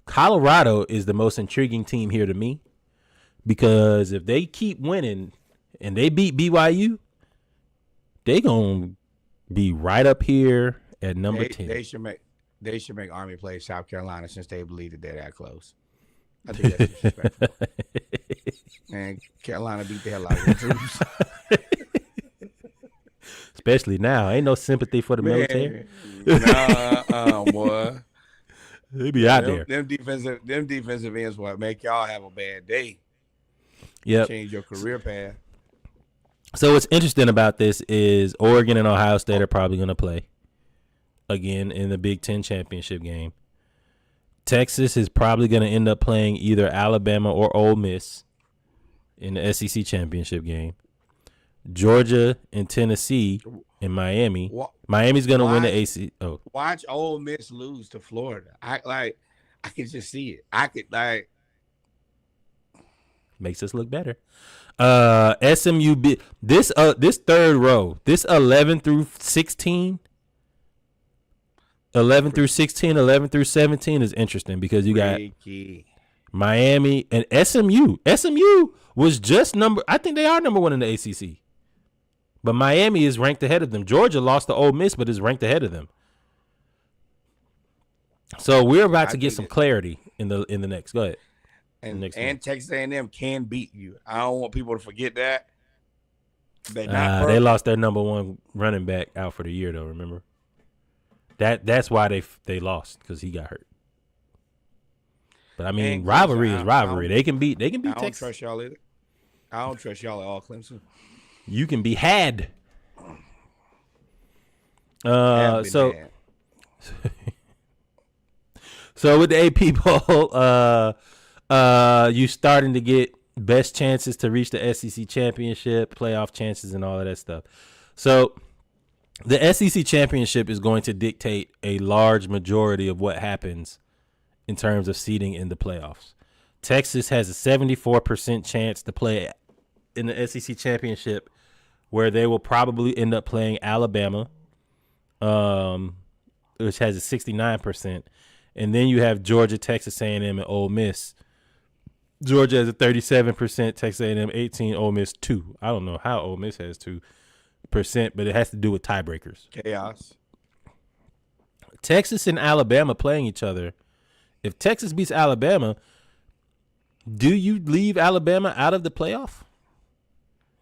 Colorado is the most intriguing team here to me because if they keep winning and they beat BYU, they gonna be right up here at number 10. They should make Army play South Carolina since they believe that they're that close. I think that's disrespectful. And Carolina beat the hell out of the troops. Especially now, ain't no sympathy for the military. Boy. They be out there. Them defensive ends what make y'all have a bad day. Yep. Change your career path. So what's interesting about this is Oregon and Ohio State are probably going to play again in the Big Ten championship game. Texas is probably going to end up playing either Alabama or Ole Miss in the SEC championship game. Georgia and Tennessee and Miami. Miami's going to win the AC. Oh, watch Ole Miss lose to Florida. I can just see it. Makes us look better. SMU this third row, this 11 through 16, 11 through 16, 11 through 17 is interesting because you got Miami and SMU. SMU was just I think they are number 1 in the ACC. But Miami is ranked ahead of them. Georgia lost to Ole Miss, but is ranked ahead of them. So we're about to get some clarity in the next. Go ahead. And Texas A&M can beat you. I don't want people to forget that. They lost their number 1 running back out for the year, though. Remember that's why they lost because he got hurt. But I mean, rivalry is rivalry. They can beat Texas. I don't trust y'all either. I don't trust y'all at all, Clemson. You can be had. So with the AP poll, you starting to get best chances to reach the SEC championship, playoff chances, and all of that stuff. So the SEC championship is going to dictate a large majority of what happens in terms of seeding in the playoffs. Texas has a 74% chance to play in the SEC championship, where they will probably end up playing Alabama, which has a 69%. And then you have Georgia, Texas A&M, and Ole Miss. Georgia has a 37%, Texas A&M 18%, Ole Miss 2%. I don't know how Ole Miss has 2%, but it has to do with tiebreakers. Chaos. Texas and Alabama playing each other. If Texas beats Alabama, do you leave Alabama out of the playoff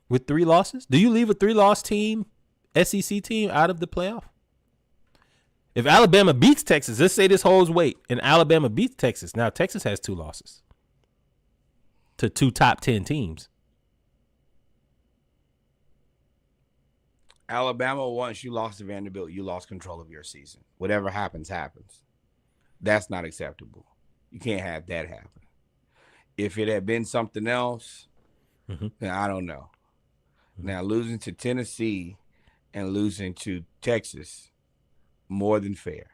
with 3 losses? Do you leave a 3-loss team, SEC team, out of the playoff? If Alabama beats Texas, let's say this holds weight, and Alabama beats Texas. Now Texas has 2 losses to 2 top 10 teams. Alabama, once you lost to Vanderbilt, you lost control of your season. Whatever happens, happens. That's not acceptable. You can't have that happen. If it had been something else, then I don't know. Now, losing to Tennessee and losing to Texas, more than fair.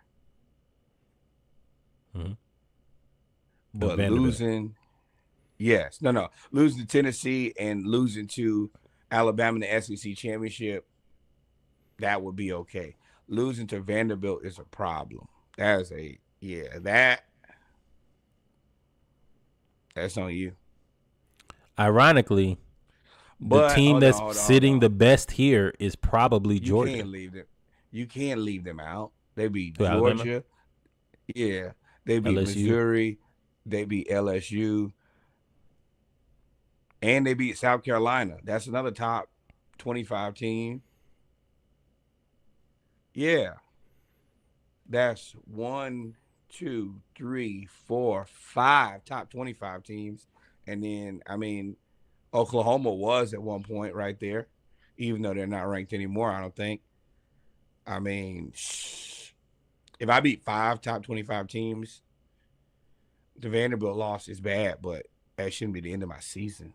But losing to Tennessee and losing to Alabama in the SEC championship, that would be okay. Losing to Vanderbilt is a problem. That's on you. Ironically, the team that's sitting the best here is probably Georgia. You can't leave them out. They beat Who, Georgia. Alabama? Yeah. They beat LSU. Missouri. They beat LSU. And they beat South Carolina. That's another top 25 team. Yeah. That's 1, 2, 3, 4, 5 top 25 teams. And then, I mean, Oklahoma was at one point right there, even though they're not ranked anymore, I don't think. I mean, if I beat 5 top 25 teams, the Vanderbilt loss is bad, but that shouldn't be the end of my season.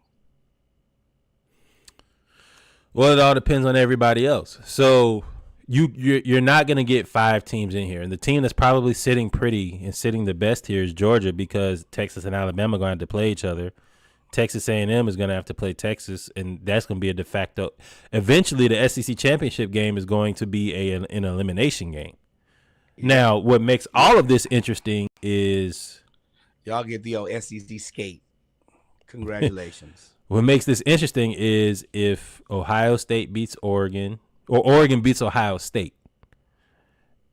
Well, it all depends on everybody else. So you're not going to get 5 teams in here, and the team that's probably sitting pretty and sitting the best here is Georgia, because Texas and Alabama are going to have to play each other. Texas A&M is going to have to play Texas, and that's going to be a de facto. Eventually, the SEC championship game is going to be an elimination game. Yeah. Now, what makes all of this interesting is y'all get the old SEC skate. Congratulations. What makes this interesting is if Ohio State beats Oregon, or Oregon beats Ohio State,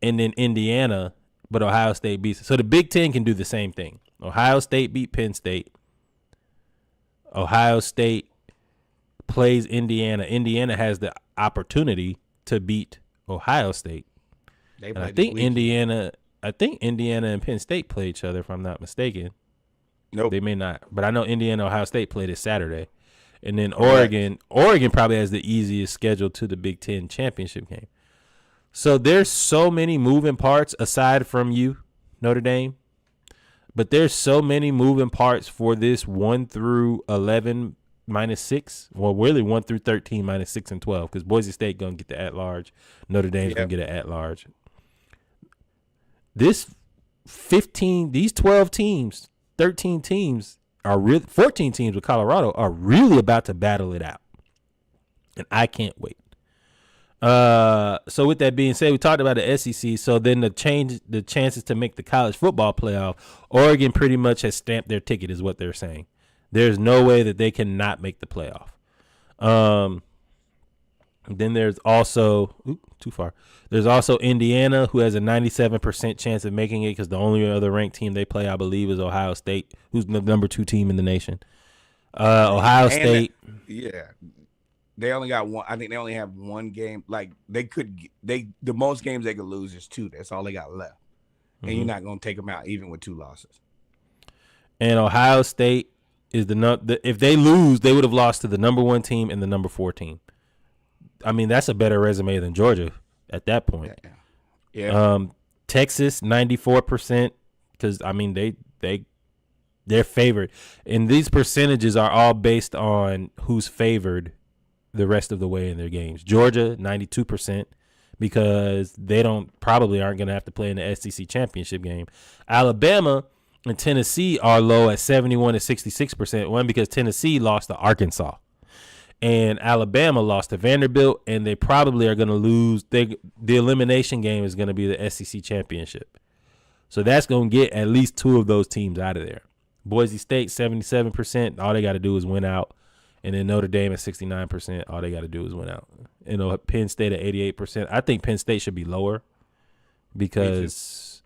and then Indiana, but Ohio State beats. So the Big Ten can do the same thing. Ohio State beat Penn State. Ohio State plays Indiana. Indiana has the opportunity to beat Ohio State. And I think Indiana and Penn State play each other, if I'm not mistaken. Nope. They may not. But I know Indiana and Ohio State play this Saturday. And then Oregon probably has the easiest schedule to the Big Ten championship game. So there's so many moving parts aside from you, Notre Dame. But there's so many moving parts for this 1 through 11 minus 6. Well, really 1 through 13 minus 6 and 12, because Boise State going to get the at-large. Notre Dame's going to get an at-large. These 12 teams, 13 teams, 14 teams with Colorado are really about to battle it out. And I can't wait. So with that being said, we talked about the SEC. So then the chances to make the college football playoff, Oregon pretty much has stamped their ticket, is what they're saying. There's no way that they cannot make the playoff. Then there's also too far. There's also Indiana, who has a 97% chance of making it, because the only other ranked team they play, I believe, is Ohio State, who's the number 2 team in the nation. Ohio State. They only got one. I think they only have one game. Like the most games they could lose is 2. That's all they got left. And you're not going to take them out even with 2 losses. And Ohio State is if they lose, they would have lost to the number 1 team and the number 4 team. I mean, that's a better resume than Georgia at that point. Yeah. Texas 94%, because I mean they're favored, and these percentages are all based on who's favored the rest of the way in their games. Georgia 92%, because they probably aren't going to have to play in the SEC championship game. Alabama and Tennessee are low at 71 and 66%. One, because Tennessee lost to Arkansas, and Alabama lost to Vanderbilt, and they probably are going to lose. The elimination game is going to be the SEC championship. So that's going to get at least 2 of those teams out of there. Boise State 77%. All they got to do is win out. And then Notre Dame at 69%. All they got to do is win out. Penn State at 88%. I think Penn State should be lower, because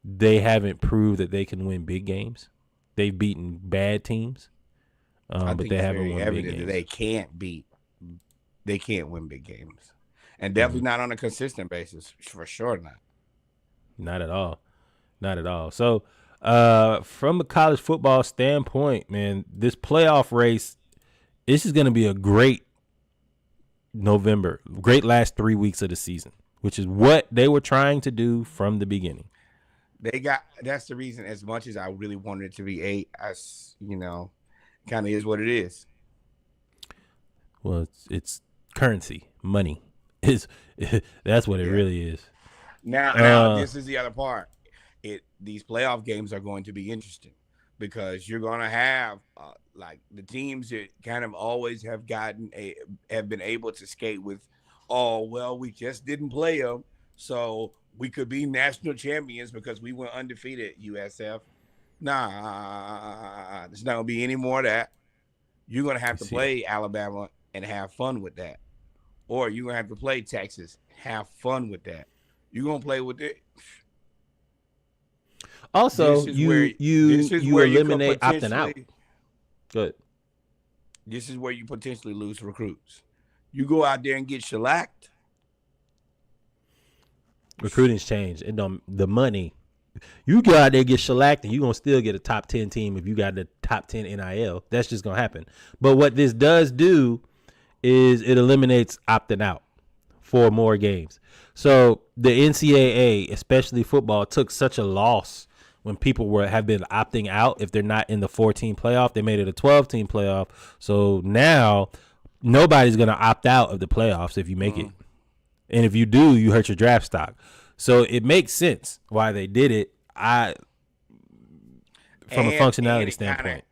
they haven't proved that they can win big games. They've beaten bad teams, but they haven't won big games. They can't win big games, and definitely not on a consistent basis. For sure not. Not at all. Not at all. So, from a college football standpoint, man, this playoff race. This is going to be a great great last 3 weeks of the season, which is what they were trying to do from the beginning. That's the reason, as much as I really wanted it to be 8, kind of is what it is. Well, it's currency, money. That's what it really is. Now, this is the other part. These playoff games are going to be interesting, because you're going to have like the teams that kind of always have been able to skate with, we just didn't play them, so we could be national champions because we went undefeated, USF. Nah, there's not going to be any more of that. You're going to have to play Alabama and have fun with that. Or you're going to have to play Texas, have fun with that. You're going to play with it. Also, you eliminate opting out. Good. This is where you potentially lose recruits. You go out there and get shellacked. Recruiting's changed. The money. You go out there and get shellacked, and you're going to still get a top 10 team if you got the top 10 NIL. That's just going to happen. But what this does do is it eliminates opting out 4 more games. So the NCAA, especially football, took such a loss when people have been opting out. If they're not in the 14 playoff, they made it a 12-team playoff. So now nobody's going to opt out of the playoffs if you make it. And if you do, you hurt your draft stock. So it makes sense why they did it. From a functionality standpoint.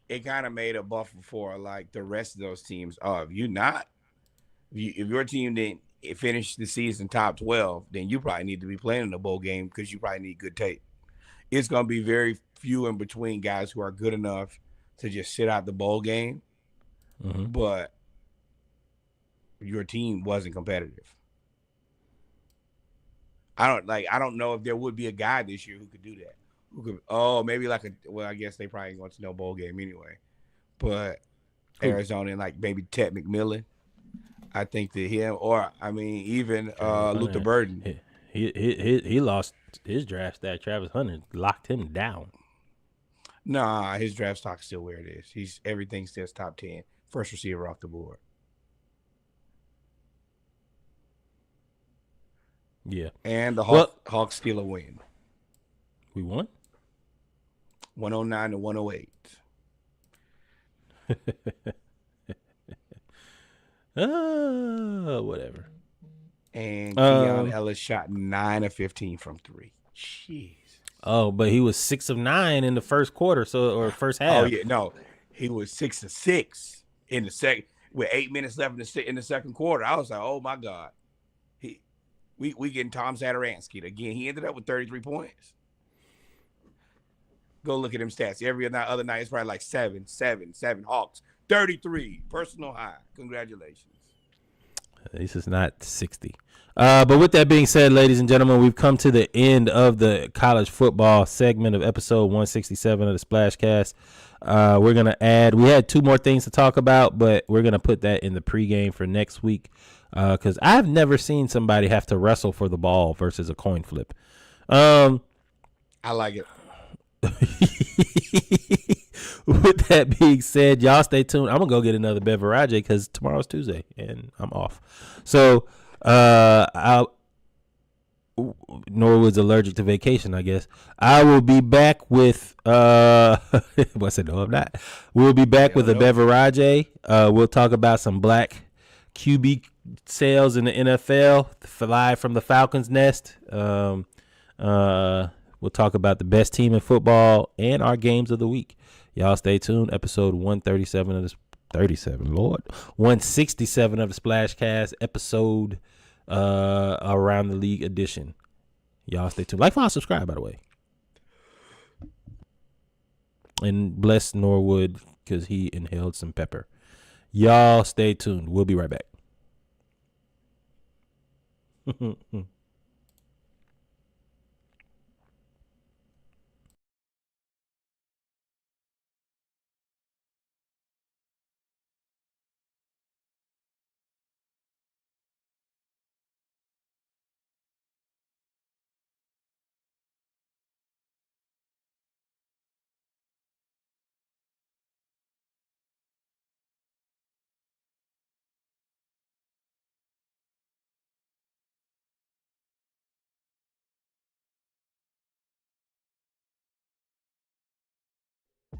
It kind of made a buffer for like the rest of those teams. If your team didn't finish the season top 12, then you probably need to be playing in the bowl game because you probably need good tape. It's going to be very few in between guys who are good enough to just sit out the bowl game, but your team wasn't competitive. I don't know if there would be a guy this year who could do that. Maybe I guess they probably want to know bowl game anyway. But Arizona and like maybe Ted McMillan. I think that him, even Luther Burden. He lost his draft stack. Travis Hunter locked him down. Nah, his draft stock's still where it is. Everything says top 10. First receiver off the board. Yeah. And the Hawks steal a win. We won? 109 to 108. Whatever. And Keon Ellis shot 9 of 15 from 3. Jeez. Oh, but he was 6 of 9 in the first quarter, or first half. Oh yeah, no, he was 6 of 6 in the second with 8 minutes left in the second quarter. I was like, oh my God, we getting Tom Sadaransky again. He ended up with 33 points. Go look at him stats. Every other night it's probably like 7 Hawks. 33 personal high. Congratulations. This is not 60. But with that being said, ladies and gentlemen, we've come to the end of the college football segment of episode 167 of the Splashcast. We're going to add, we had 2 more things to talk about, but we're going to put that in the pregame for next week because I've never seen somebody have to wrestle for the ball versus a coin flip. I like it. With that being said, y'all stay tuned. I'm gonna go get another beverage because tomorrow's Tuesday and I'm off. So Norwood's allergic to vacation, I guess. I will be back with I said no, I'm not. We'll be back with a beverage. We'll talk about some black QB sales in the NFL, live from the Falcons nest. We'll talk about the best team in football and our games of the week. Y'all stay tuned. Episode 137 of this 167 of the Splashcast, episode around the league edition. Y'all stay tuned. Like, follow, subscribe, by the way. And bless Norwood because he inhaled some pepper. Y'all stay tuned. We'll be right back.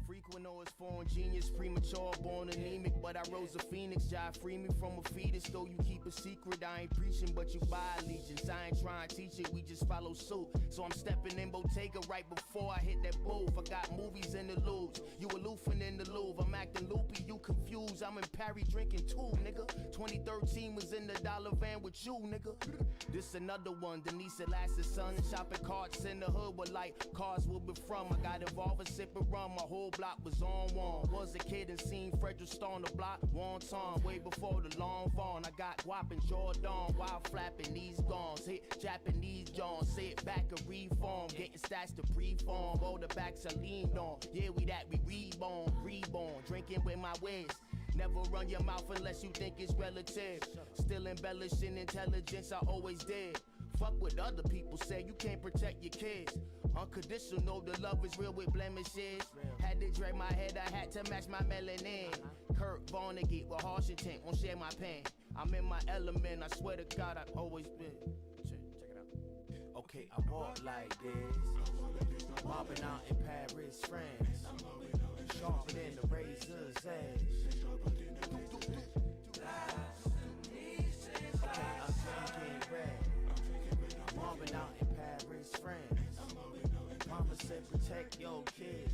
Frequent know it's foreign genius, premature, born anemic, but I rose a phoenix. Jive free me from a fetus, though you keep a secret. I ain't preaching, but you buy allegiance. I ain't trying to teach it, we just follow suit. So I'm stepping in Bottega right before I hit that booth. I got movies in the loops, you aloofing in the Louvre. I'm acting loopy, you confused. I'm in Paris drinking too, nigga. 2013 was in the dollar van with you, nigga. This another one, Denise Elastic son. Shopping carts in the hood with like cars will be from. I got involved in sipping rum, my whole block was on one. Was a kid and seen Frederick Stone the block one time. Way before the long fawn. I got whopping Jordan, while flapping these guns. Hit Japanese John, sit back and reform. Getting stats to preform. All the backs are leaned on. Yeah, we reborn. Drinking with my whiz. Never run your mouth unless you think it's relative. Still embellishing intelligence, I always did. Fuck what other people say, you can't protect your kids. Unconditional, the love is real with blemishes. Had to drag my head, I had to match my melanin. Kurt Vonnegut with harsh intent, won't share my pen. I'm in my element, I swear to God, I've always been. Check it out. Okay, I walk like this. Mobbing out in Paris, France. Sharper than the razor's edge. Okay, I'm drinking red. Mobbing out in Paris, France. Mama said protect your kids.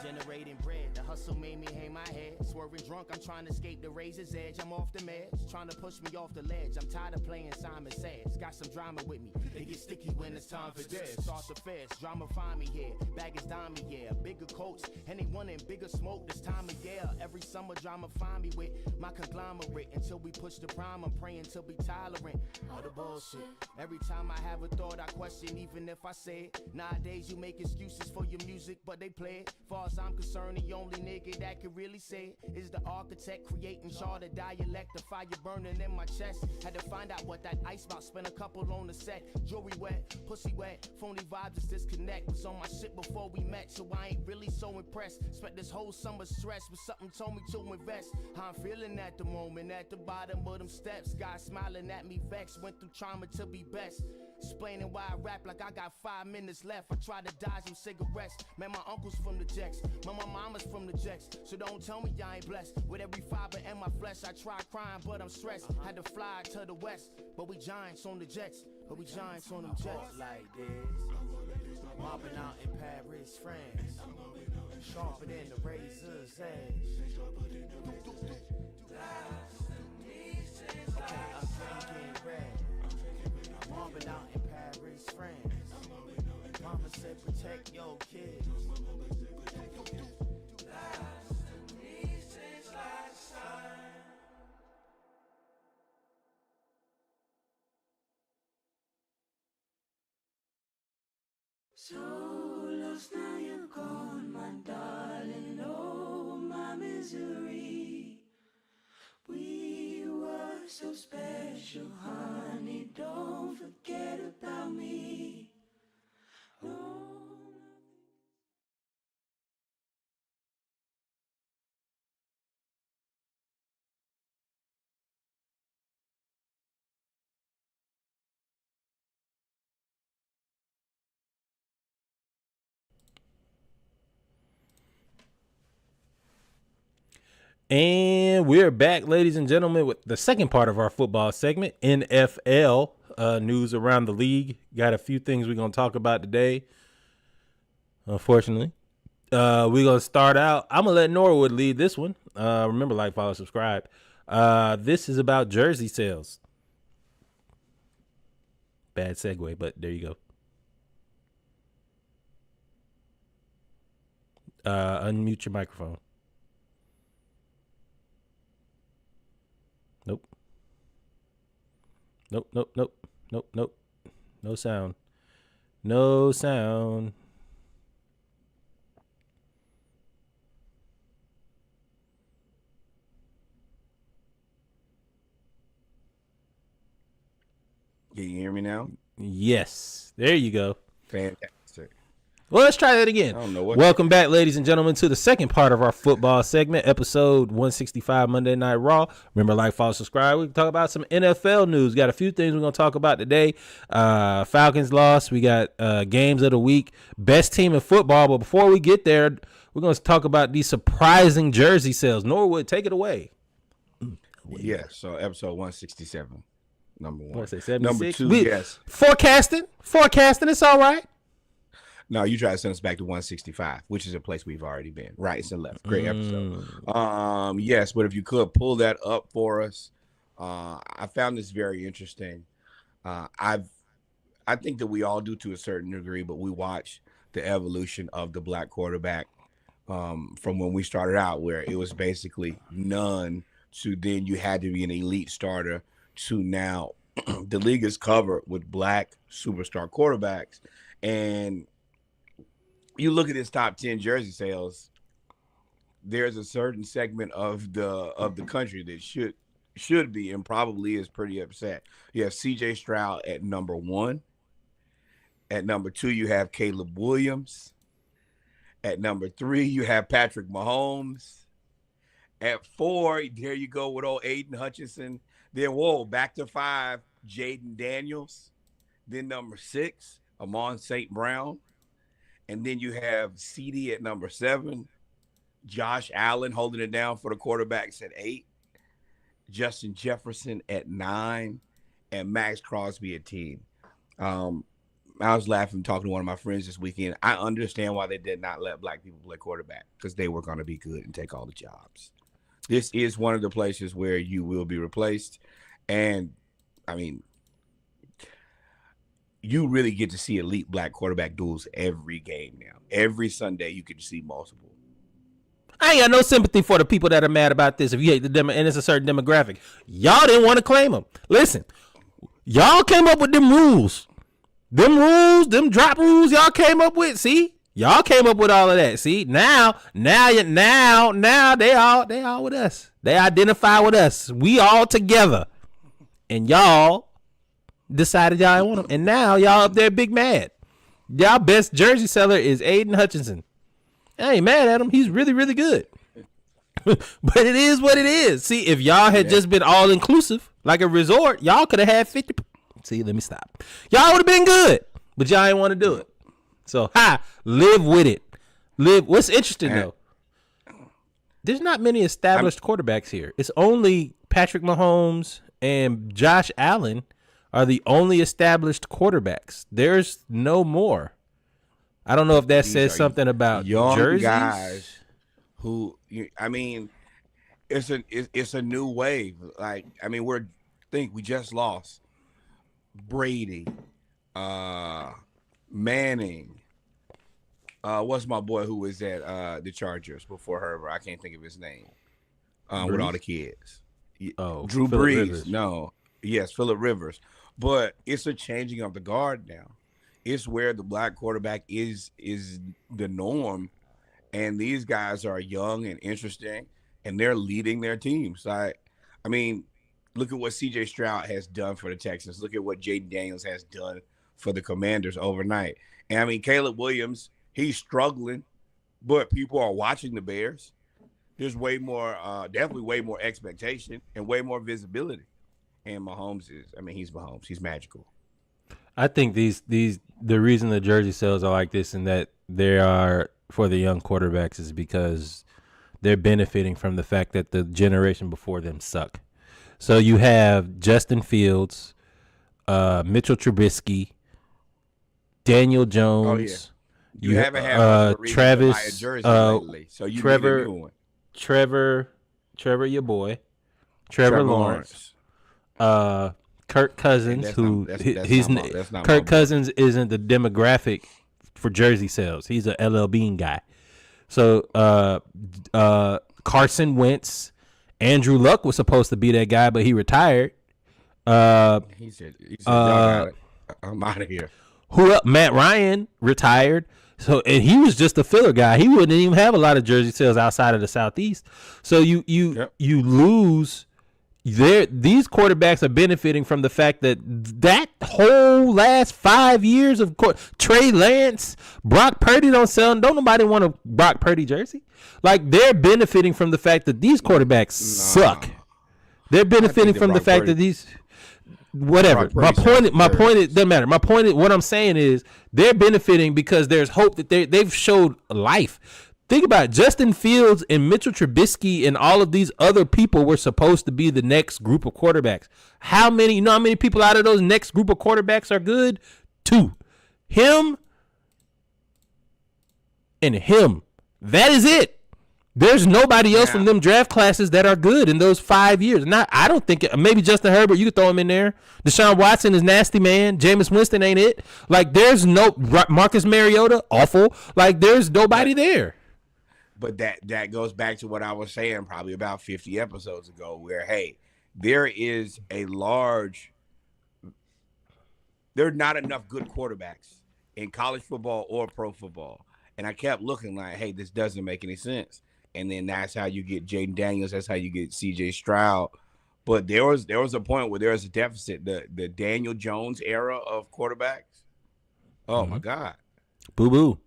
Generating bread, the hustle made me hang my head. Swerving drunk, I'm trying to escape the razor's edge. I'm off the meds, trying to push me off the ledge. I'm tired of playing Simon Says. Got some drama with me, they get sticky when it's time for death. Start the fest, drama find me here. Bag is dimey, yeah. Bigger coats, and they wanting bigger smoke this time of year. Every summer drama find me with my conglomerate. Until we push the prime, I'm praying to be tolerant of the bullshit. Every time I have a thought, I question even if I say it. Nowadays you make excuses for your music, but they play it. Far as I'm concerned, the only nigga that can really say it is the architect creating charter dialect. The fire burning in my chest. Had to find out what that ice about. Spent a couple on the set. Jewelry wet, pussy wet. Phony vibes is disconnect. Was on my shit before we met, so I ain't really so impressed. Spent this whole summer stressed, but something told me to invest. How I'm feeling at the moment, at the bottom of them steps. God smiling at me vexed. Went through trauma to be best. Explaining why I rap like I got 5 minutes left. I tried to dodge them cigarettes. Man, my uncle's from the Jacks. My mama's from the Jacks. So don't tell me I ain't blessed. With every fiber in my flesh, I try crying, but I'm stressed. Had to fly to the west, but we giants on the jets. But we giants on them jets. Like this. Mobbing out in Paris, France. Sharper than the razor's edge. Okay, I'm drinking red. Mobbing out in Paris, France. Mama said protect your kids. So lost now you're gone, my darling. Oh, my misery. We were so special, honey. Don't forget about me. No. And we're back, ladies and gentlemen, with the second part of our football segment, NFL news around the league. Got a few things we're going to talk about today, unfortunately. We're going to start out. I'm going to let Norwood lead this one. Remember, like, follow, subscribe. This is about jersey sales. Bad segue, but there you go. Unmute your microphone. Nope. No sound. Can you hear me now? Yes. There you go. Fantastic. Well, let's try that again. I don't know what. Welcome back, ladies and gentlemen, to the second part of our football segment, episode 165, Monday Night Raw. Remember, like, follow, subscribe. We can talk about some NFL news. Got a few things we're going to talk about today. Falcons lost. We got games of the week. Best team in football. But before we get there, we're going to talk about these surprising jersey sales. Norwood, take it away. Yeah, so episode 167, number one. What say, 76? Number two, yes. Forecasting, it's all right. No, you try to send us back to 165, which is a place we've already been. Right and left. Great episode. Yes, but if you could pull that up for us. I found this very interesting. I think that we all do to a certain degree, but we watch the evolution of the black quarterback from when we started out, where it was basically none to then you had to be an elite starter to now the league is covered with black superstar quarterbacks. And you look at his top 10 jersey sales, there's a certain segment of the country that should be and probably is pretty upset. You have CJ Stroud at number 1. At number 2, you have Caleb Williams. At number 3, you have Patrick Mahomes. At 4, there you go with old Aiden Hutchinson. Then, back to 5, Jaden Daniels. Then number 6, Amon St. Brown. And then you have CD at number 7. Josh Allen holding it down for the quarterbacks at 8. Justin Jefferson at 9. And Max Crosby at 10. I was laughing talking to one of my friends this weekend. I understand why they did not let black people play quarterback, because they were going to be good and take all the jobs. This is one of the places where you will be replaced. And, I mean, you really get to see elite black quarterback duels every game now. Every Sunday you get to see multiple. I ain't got no sympathy for the people that are mad about this. If you hate the demo, and it's a certain demographic, y'all didn't want to claim them. Listen, y'all came up with them rules. Them drop rules y'all came up with. See, y'all came up with all of that. See, now they all with us. They identify with us. We all together, and y'all decided y'all didn't want them, and now y'all up there big mad. Y'all best jersey seller is Aiden Hutchinson. I ain't mad at him. He's really, really good. But it is what it is. See, if y'all had just been all inclusive like a resort, y'all could have had 50. See, let me stop. Y'all would have been good, but y'all ain't want to do it. So, live with it. What's interesting, though, there's not many established quarterbacks here. It's only Patrick Mahomes and Josh Allen are the only established quarterbacks. There's no more. I don't know if that says something about young jerseys. Guys who, I mean, it's a new wave. Like, I mean, we just lost Brady, Manning. What's my boy who was at the Chargers before Herbert? I can't think of his name. With all the kids. Drew Brees. Rivers. No, yes, Phillip Rivers. But it's a changing of the guard now. It's where the black quarterback is the norm, and these guys are young and interesting, and they're leading their teams. I mean, look at what C.J. Stroud has done for the Texans. Look at what Jaden Daniels has done for the Commanders overnight. And, I mean, Caleb Williams, he's struggling, but people are watching the Bears. There's way more, definitely way more expectation and way more visibility. And Mahomes he's Mahomes. He's magical. I think the reason the jersey sales are like this and that they are for the young quarterbacks is because they're benefiting from the fact that the generation before them suck. So you have Justin Fields, Mitchell Trubisky, Daniel Jones. Oh, yeah. You haven't had Travis, jersey lately, so you Trevor, need a new one. Trevor, your boy, Trevor Lawrence, Kirk Cousins, Kirk Cousins isn't the demographic for jersey sales. He's a LL Bean guy. So Carson Wentz. Andrew Luck was supposed to be that guy, but he retired. He said I'm out of here. Matt Ryan retired. So, and he was just a filler guy. He wouldn't even have a lot of jersey sales outside of the Southeast. So you lose there. These quarterbacks are benefiting from the fact that whole last 5 years of Trey Lance, Brock Purdy don't nobody want a Brock Purdy jersey. Like, they're benefiting from the fact that these quarterbacks suck. They're benefiting from the fact that these whatever. My point is doesn't matter. My point is, what I'm saying is they're benefiting because there's hope that they've showed life. Think about it. Justin Fields and Mitchell Trubisky and all of these other people were supposed to be the next group of quarterbacks. How many people out of those next group of quarterbacks are good? 2. Him and him. That is it. There's nobody else from them draft classes that are good in those 5 years. I don't think maybe Justin Herbert, you could throw him in there. Deshaun Watson is nasty, man. Jameis Winston ain't it. Like, there's no Marcus Mariota, awful. Like, there's nobody there. But that goes back to what I was saying probably about 50 episodes ago, where, hey, there are not enough good quarterbacks in college football or pro football. And I kept looking like, hey, this doesn't make any sense. And then that's how you get Jaden Daniels. That's how you get C.J. Stroud. But there was a point where there was a deficit. The Daniel Jones era of quarterbacks. Oh, my God. Boo-boo.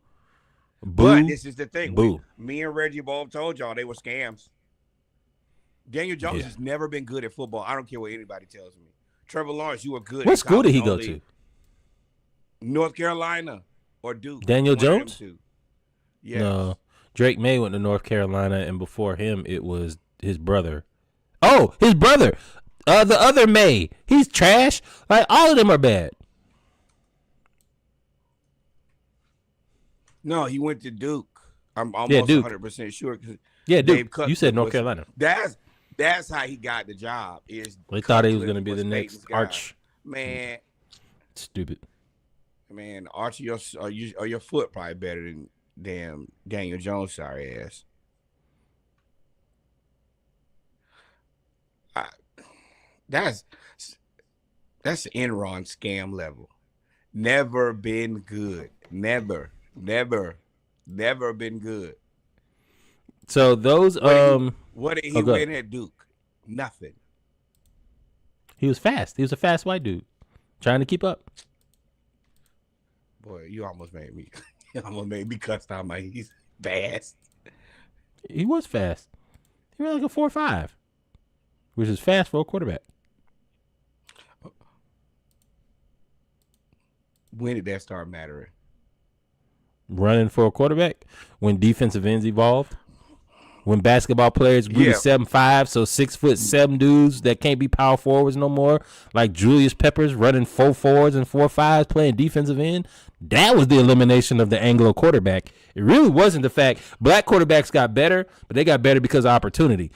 But this is the thing. Boo. Me and Reggie both told y'all they were scams. Daniel Jones has never been good at football. I don't care what anybody tells me. Trevor Lawrence, you were good. What school did he go to? North Carolina or Duke. Daniel Jones? Yes. No. Drake May went to North Carolina, and before him, it was his brother. Oh, his brother. The other May. He's trash. Like, all of them are bad. No, he went to Duke. I'm almost 100% sure. Yeah, Duke. You said North Carolina. That's how he got the job. Is they thought he was going to be the next Arch. Man. Stupid. Man, Arch, your foot probably better than damn Daniel Jones, sorry ass. That's Enron scam level. Never been good. Never been good. So those what did he win at Duke? Nothing. He was fast. He was a fast white dude trying to keep up. Boy, you almost made me cuss out my he's fast. He was fast. He ran like a 4.5, which is fast for a quarterback. When did that start mattering? Running for a quarterback? When defensive ends evolved? When basketball players grew to 7'5", so 6'7" dudes that can't be power forwards no more, like Julius Peppers running 4.4s and 4.5s playing defensive end. That was the elimination of the Anglo quarterback. It really wasn't the fact black quarterbacks got better, but they got better because of opportunity.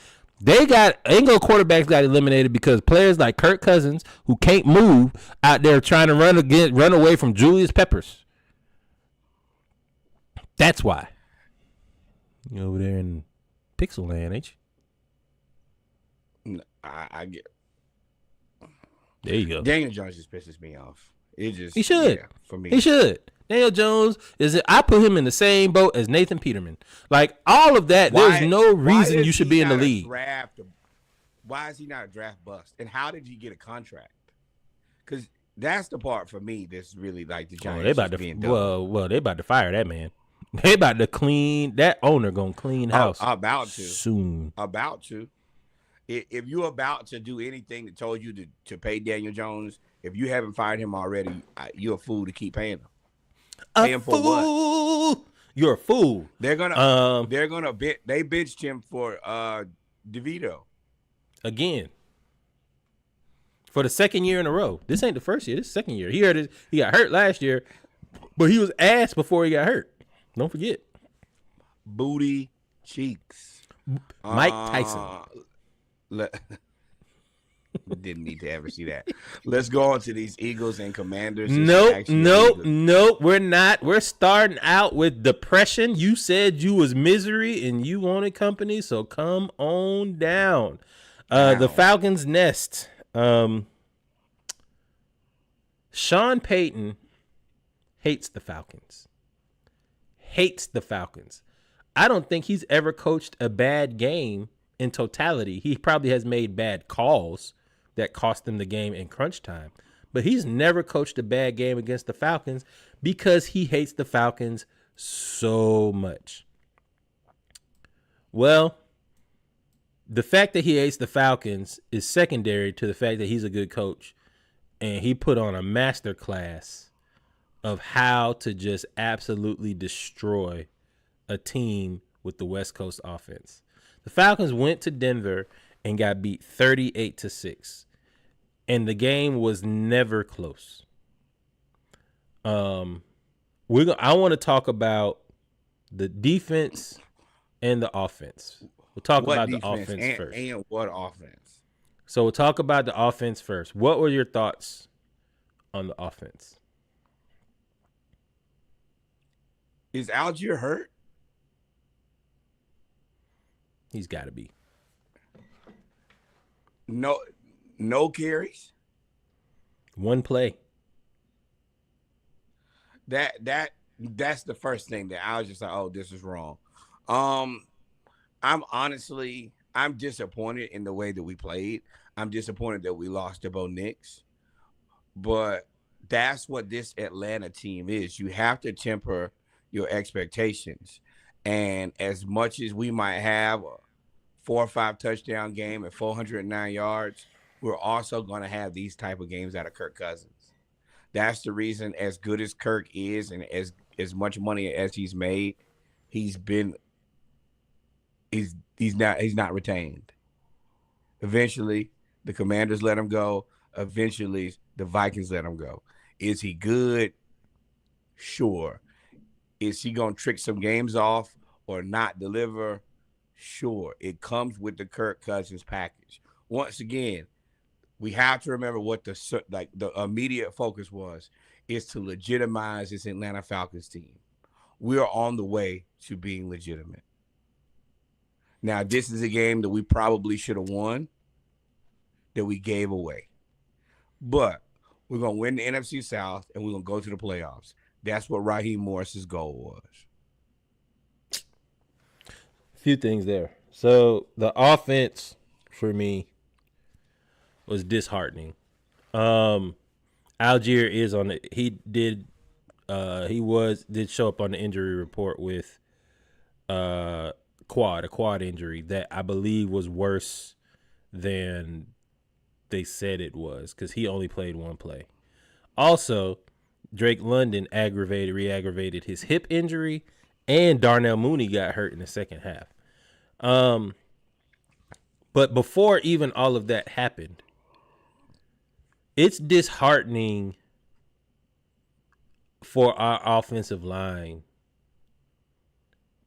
Anglo quarterbacks got eliminated because players like Kirk Cousins, who can't move, out there trying to run away from Julius Peppers. That's why. You over there in Pixel Land, ain't you? I get. There you go. Daniel Jones just pisses me off. He should. For me. He should. Daniel Jones I put him in the same boat as Nathan Peterman. Like all of that, there's no reason you should be in the league. Why is he not a draft bust? And how did he get a contract? Because that's the part for me that's really like the Giants. They about to fire that man. They about to clean that owner gonna clean house. About to soon. About to. If you're about to do anything that told you to pay Daniel Jones, if you haven't fired him already, you're a fool to keep paying him. Pay him for what? You're a fool. They benched him for DeVito again for the second year in a row. This ain't the first year. This is the second year. He got hurt last year, but he was ass before he got hurt. Don't forget. Booty cheeks. Mike Tyson. Didn't need to ever see that. Let's go on to these Eagles and Commanders. Nope. We're not. We're starting out with depression. You said you was misery and you wanted company, so come on down. The Falcons nest. Sean Payton hates the Falcons. I don't think he's ever coached a bad game in totality. He probably has made bad calls that cost him the game in crunch time, but he's never coached a bad game against the Falcons because he hates the Falcons so much. Well, the fact that he hates the Falcons is secondary to the fact that he's a good coach, and he put on a master class of how to just absolutely destroy a team with the West Coast offense. The Falcons went to Denver and got beat 38-6. And the game was never close. I want to talk about the defense and the offense. We'll talk about the offense first. And what offense? So we'll talk about the offense first. What were your thoughts on the offense? Is Algier hurt? He's got to be. No carries. One play. That's the first thing that I was just like, oh, this is wrong. I'm disappointed in the way that we played. I'm disappointed that we lost to Bo Nix. But that's what this Atlanta team is. You have to temper your expectations. And as much as we might have a 4 or 5 touchdown game at 409 yards, we're also going to have these type of games out of Kirk Cousins. That's the reason, as good as Kirk is and as much money as he's made, he's not retained. Eventually, the Commanders let him go. Eventually, the Vikings let him go. Is he good? Sure. Is he going to trick some games off or not deliver? Sure. It comes with the Kirk Cousins package. Once again, we have to remember what the immediate focus was, is to legitimize this Atlanta Falcons team. We are on the way to being legitimate. Now, this is a game that we probably should have won, that we gave away. But we're going to win the NFC South, and we're going to go to the playoffs. That's what Raheem Morris's goal was. A few things there. So the offense for me was disheartening. Algier is on the. He did show up on the injury report with a quad injury that I believe was worse than they said it was, because he only played one play. Also, Drake London re-aggravated his hip injury, and Darnell Mooney got hurt in the second half. But before even all of that happened, it's disheartening for our offensive line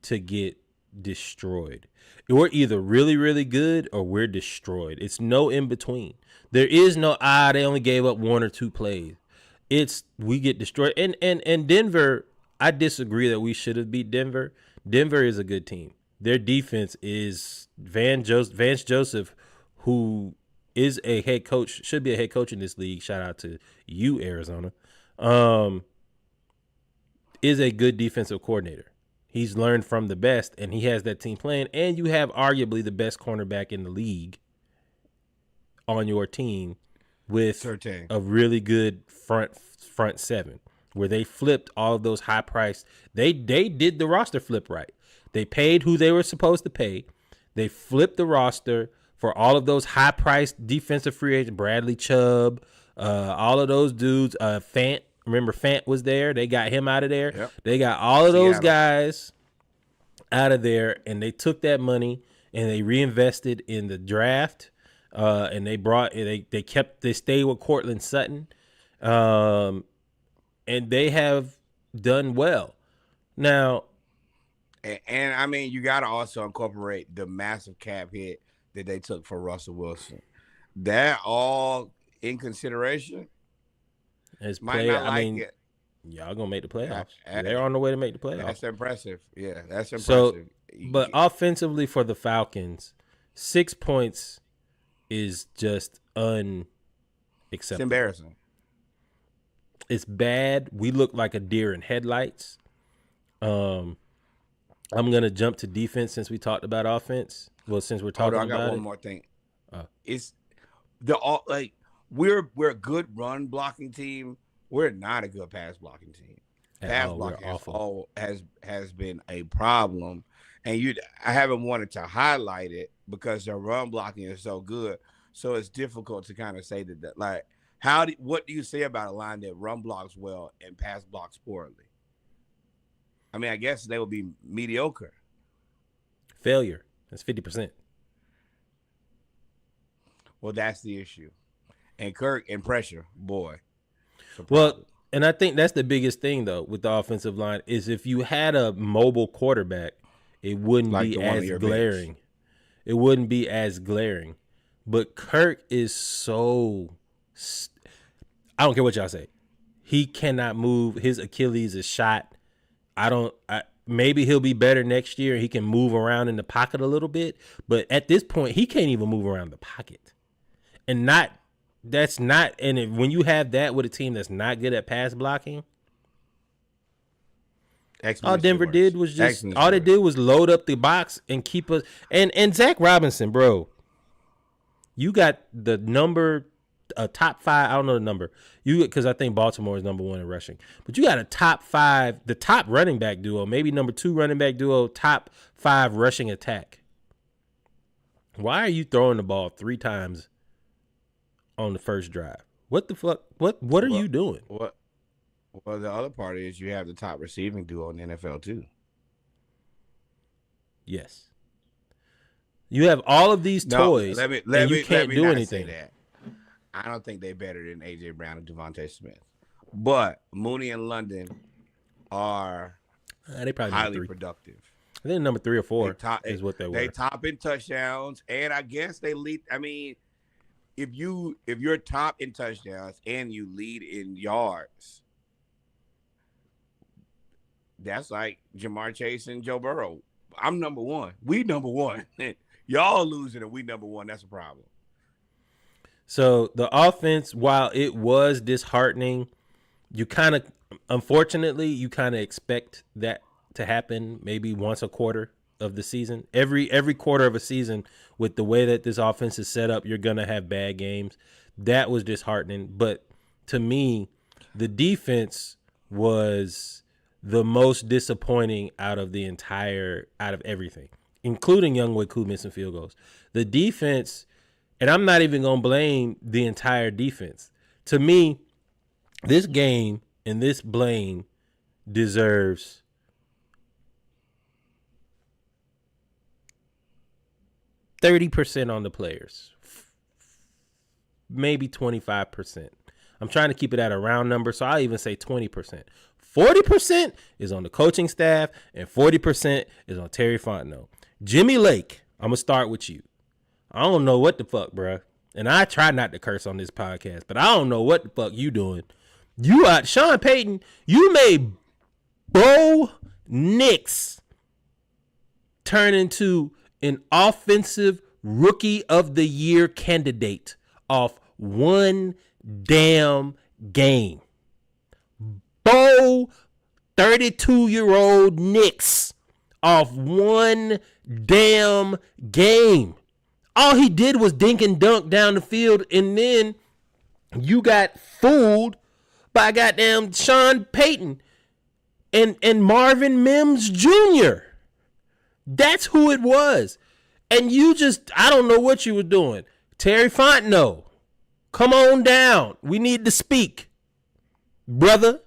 to get destroyed. We're either really, really good or we're destroyed. It's no in between. There is no, they only gave up 1 or 2 plays. It's, we get destroyed. And Denver, I disagree that we should have beat Denver. Denver is a good team. Their defense is Vance Joseph, who is a head coach, should be a head coach in this league. Shout out to you, Arizona. Is a good defensive coordinator. He's learned from the best, and he has that team playing. And you have arguably the best cornerback in the league on your team with a really good front seven, where they flipped all of those high price. They did the roster flip right. They paid who they were supposed to pay. They flipped the roster for all of those high priced defensive free agents, Bradley Chubb, all of those dudes. Fant, remember Fant was there. They got him out of there. Yep. They got all of those guys out of there, and they took that money and they reinvested in the draft. And they stayed with Cortland Sutton. And they have done well. Now, and I mean, you got to also incorporate the massive cap hit that they took for Russell Wilson. That all in consideration. Y'all gonna make the playoffs. They're on the way to make the playoffs. That's impressive. Yeah, that's impressive. So, but offensively for the Falcons, 6 points is just unacceptable. It's embarrassing. It's bad. We look like a deer in headlights. I'm gonna jump to defense since we talked about offense. Well, since we're talking about it. I got one more thing. It's we're a good run blocking team. We're not a good pass blocking team. Pass blocking has been a problem, and I haven't wanted to highlight it because their run blocking is so good. So it's difficult to kind of say that. Like, what do you say about a line that run blocks well and pass blocks poorly? I mean, I guess they would be mediocre. Failure. That's 50%. Well, that's the issue. And Kirk and pressure, boy. Well, and I think that's the biggest thing, though, with the offensive line, is if you had a mobile quarterback, it wouldn't be as glaring. It wouldn't be as glaring. But Kirk is so I don't care what y'all say. He cannot move. His Achilles is shot. Maybe he'll be better next year. He can move around in the pocket a little bit. But at this point, he can't even move around the pocket. And when you have that with a team that's not good at pass blocking, all Denver did was they did was load up the box and keep us. And Zach Robinson, bro, you got the number a top 5. I don't know the number. Because I think Baltimore is number 1 in rushing. But you got a top 5, the top running back duo, maybe number 2 running back duo, top 5 rushing attack. Why are you throwing the ball 3 times on the first drive? What the fuck? What are you doing? What? Well, the other part is you have the top receiving duo in the NFL too. Yes. You have all of these toys, and you can't do anything. That. I don't think they're better than A.J. Brown and Devontae Smith. But Mooney and London are they probably highly productive. I think number 3 or 4 is what they were. They top in touchdowns, and I guess they lead. I mean, if you're top in touchdowns and you lead in yards, that's like Jamar Chase and Joe Burrow. I'm number 1. We number 1. Y'all losing and we number 1. That's a problem. So the offense, while it was disheartening, unfortunately, you kind of expect that to happen maybe once a quarter of the season. Every quarter of a season, with the way that this offense is set up, you're going to have bad games. That was disheartening. But to me, the defense was the most disappointing out of everything, including Younghoe Koo missing field goals. The defense, and I'm not even going to blame the entire defense. To me, this game and this blame deserves %30 on the players, maybe 25%. I'm trying to keep it at a round number, so I'll even say 20%. 40% is on the coaching staff, and 40% is on Terry Fontenot. Jimmy Lake, I'm going to start with you. I don't know what the fuck, bruh. And I try not to curse on this podcast, but I don't know what the fuck you doing. Sean Payton, you made Bo Nix turn into an offensive rookie of the year candidate off one damn game. Bo 32-year-old Nix off one damn game. All he did was dink and dunk down the field, and then you got fooled by goddamn Sean Payton and Marvin Mims Jr. That's who it was. And I don't know what you were doing. Terry Fontenot, come on down. We need to speak. Brother,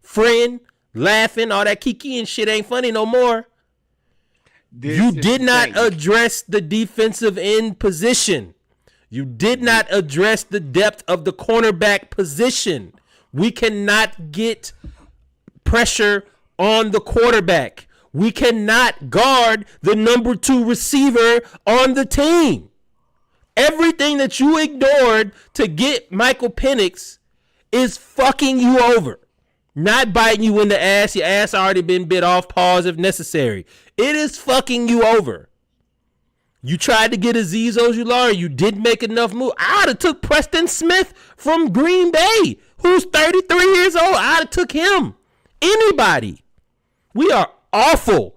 friend, laughing, all that kiki and shit ain't funny no more. You did not address the defensive end position. You did not address the depth of the cornerback position. We cannot get pressure on the quarterback. We cannot guard the number 2 receiver on the team. Everything that you ignored to get Michael Penix is fucking you over. Not biting you in the ass. Your ass already been bit off. Pause if necessary. It is fucking you over. You tried to get Azeez Ojulari. You didn't make enough move. I would have took Preston Smith from Green Bay, who's 33 years old. I would have took him. Anybody. We are awful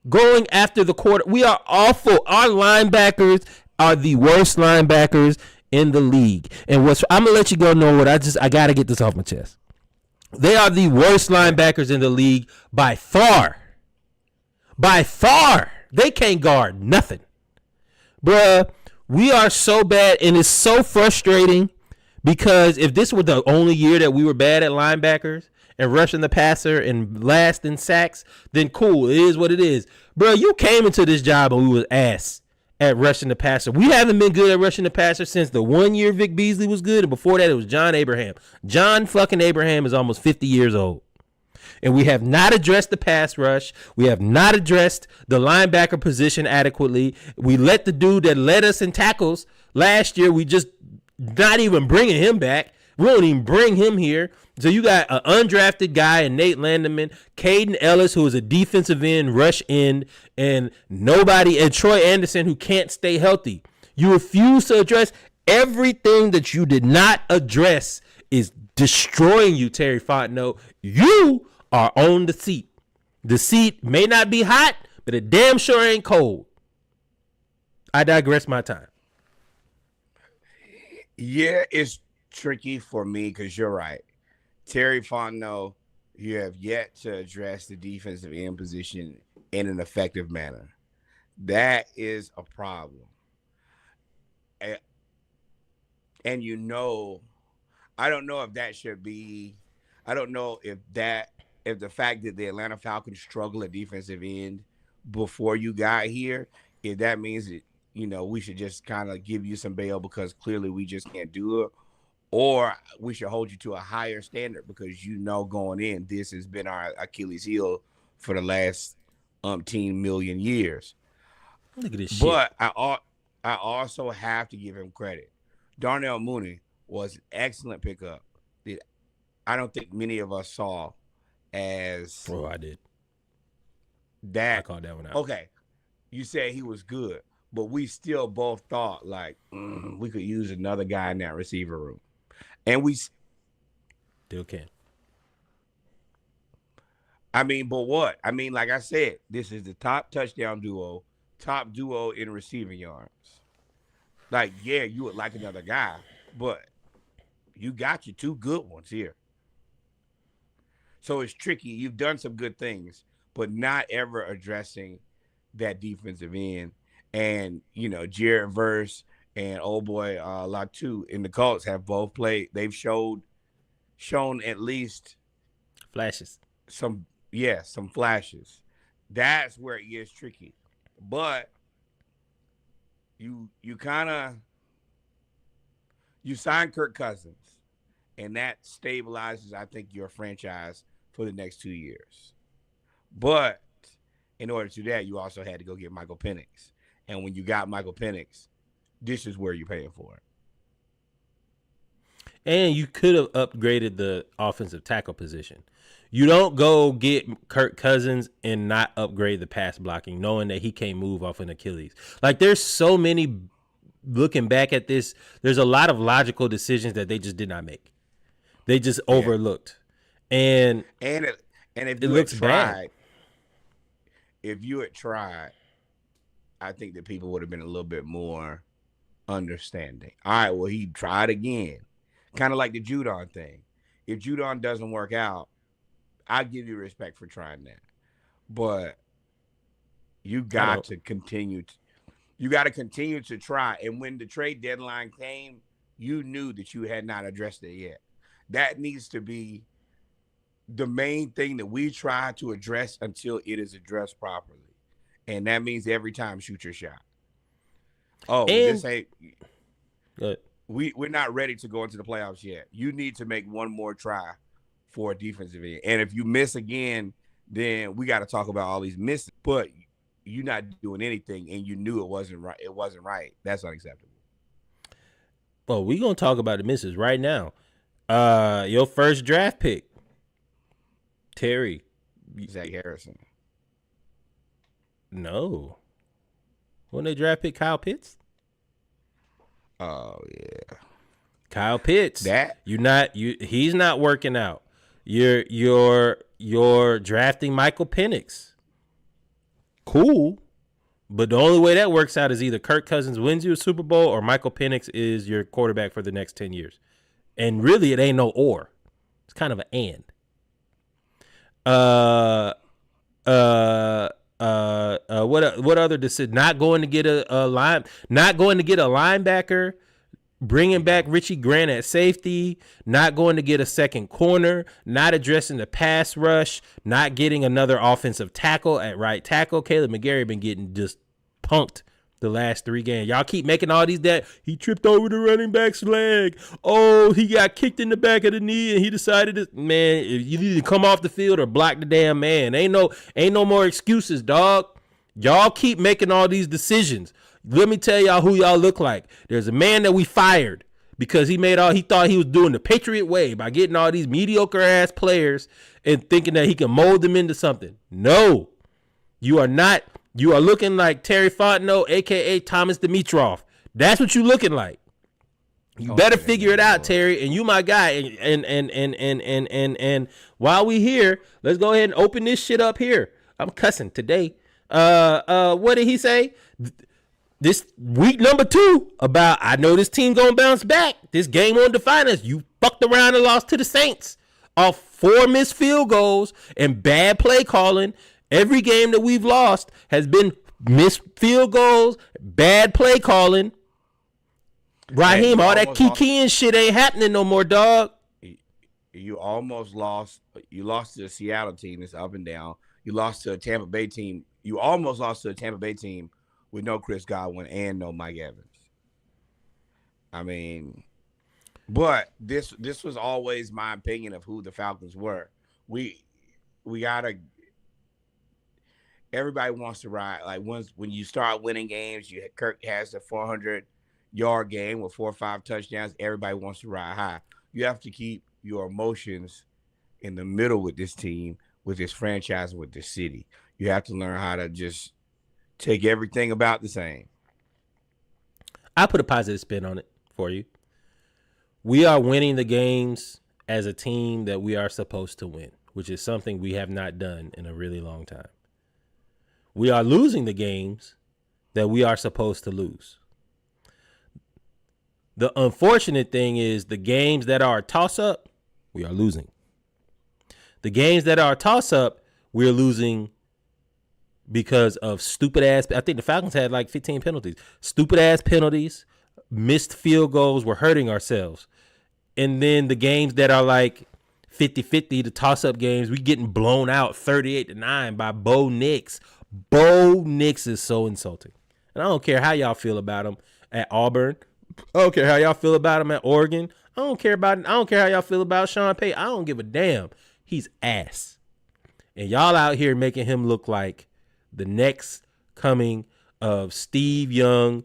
going after the quarter. We are awful. Our linebackers are the worst linebackers in the league. And I'm going to let you go know what I got to get this off my chest. They are the worst linebackers in the league by far. By far. They can't guard nothing. Bruh, we are so bad, and it's so frustrating because if this were the only year that we were bad at linebackers and rushing the passer and last in sacks, then cool. It is what it is. Bruh, you came into this job and we was ass at rushing the passer. We haven't been good at rushing the passer since the 1 year Vic Beasley was good, and before that it was John Abraham. John fucking Abraham is almost 50 years old. And we have not addressed the pass rush. We have not addressed the linebacker position adequately. We let the dude that led us in tackles last year, we just not even bringing him back. We don't even bring him here. So you got an undrafted guy in Nate Landerman, Caden Ellis, who is a defensive end, rush end, and Troy Anderson, who can't stay healthy. You refuse to address everything that you did not address is destroying you, Terry Fontenot. You are on the seat. The seat may not be hot, but it damn sure ain't cold. I digress my time. Yeah, it's tricky for me because you're right. Terry Fontenot, you have yet to address the defensive end position in an effective manner. That is a problem. A- And I don't know if that should be, I don't know if the fact that the Atlanta Falcons struggle at defensive end before you got here, if that means that, we should just kind of give you some bail because clearly we just can't do it, or we should hold you to a higher standard because going in, this has been our Achilles heel for the last umpteen million years. Look at this shit. But I also have to give him credit. Darnell Mooney was an excellent pickup that I don't think many of us saw as. Oh, I did. That I called that one out. Okay, you said he was good, but we still both thought like we could use another guy in that receiver room, and we still can. I mean, but what? I mean, like I said, this is the top touchdown duo, top duo in receiving yards. Like, yeah, you would like another guy, but you got your two good ones here. So it's tricky. You've done some good things, but not ever addressing that defensive end. And, Jared Verse and old boy Latu in the Colts have both played. They've shown at least flashes. Some flashes. That's where it gets tricky. But you sign Kirk Cousins, and that stabilizes, I think, your franchise for the next 2 years. But in order to do that, you also had to go get Michael Penix. And when you got Michael Penix, this is where you're paying for it. And you could have upgraded the offensive tackle position. You don't go get Kirk Cousins and not upgrade the pass blocking, knowing that he can't move off an Achilles. Like, there's so many, looking back at this, there's a lot of logical decisions that they just did not make. They just overlooked. And if it looks bad. If you had tried, I think that people would have been a little bit more understanding. All right, well, he tried again. Kind of like the Judon thing. If Judon doesn't work out, I give you respect for trying that. But you got to continue. You got to continue to try. And when the trade deadline came, you knew that you had not addressed it yet. That needs to be the main thing that we try to address until it is addressed properly. And that means every time shoot your shot. Oh, this ain't good. We're not ready to go into the playoffs yet. You need to make one more try for a defensive end. And if you miss again, then we got to talk about all these misses. But you're not doing anything, and you knew it wasn't right. It wasn't right. That's unacceptable. Well, we're going to talk about the misses right now. Your first draft pick, Terry. Zach Harrison. No. When they draft pick Kyle Pitts? Oh, yeah. Kyle Pitts. He's not working out. You're drafting Michael Penix. Cool. But the only way that works out is either Kirk Cousins wins you a Super Bowl or Michael Penix is your quarterback for the next 10 years. And really, it ain't no or. It's kind of an and. What other decision? Not going to get a linebacker, bringing back Richie Grant at safety, not going to get a second corner, not addressing the pass rush, not getting another offensive tackle at right tackle. Caleb McGarry been getting just punked the last 3 games. Y'all keep making all these that he tripped over the running back's leg. Oh, he got kicked in the back of the knee and he decided to, man, you need to come off the field or block the damn man. Ain't no more excuses, dog. Y'all keep making all these decisions. Let me tell y'all who y'all look like. There's a man that we fired because he thought he was doing the Patriot way by getting all these mediocre ass players and thinking that he can mold them into something. No, you are not. You are looking like Terry Fontenot, a.k.a. Thomas Dimitroff. That's what you looking like. You better figure it out, Terry, and you my guy. And while we here, let's go ahead and open this shit up here. I'm cussing today. What did he say? this week number 2 about I know this team gonna bounce back. This game won't define us. You fucked around and lost to the Saints off 4 missed field goals and bad play calling. Every game that we've lost has been missed field goals, bad play calling. Raheem, all that kiki and shit ain't happening no more, dog. You almost lost. You lost to the Seattle team. It's up and down. You lost to a Tampa Bay team. You almost lost to a Tampa Bay team with no Chris Godwin and no Mike Evans. I mean, but this was always my opinion of who the Falcons were. We gotta. Everybody wants to ride. Like when you start winning games, Kirk has the 400-yard game with 4 or 5 touchdowns. Everybody wants to ride high. You have to keep your emotions in the middle with this team, with this franchise, with this city. You have to learn how to just take everything about the same. I put a positive spin on it for you. We are winning the games as a team that we are supposed to win, which is something we have not done in a really long time. We are losing the games that we are supposed to lose. The unfortunate thing is the games that are a toss-up, we are losing. The games that are a toss-up, we're losing because of stupid-ass. I think the Falcons had like 15 penalties. Stupid-ass penalties, missed field goals. We're hurting ourselves. And then the games that are like 50-50, the toss-up games, we getting blown out 38-9 by Bo Nix. Bo Nix is so insulting. And I don't care how y'all feel about him at Auburn. I don't care how y'all feel about him at Oregon. I don't care how y'all feel about Sean Payton. I don't give a damn. He's ass. And y'all out here making him look like the next coming of Steve Young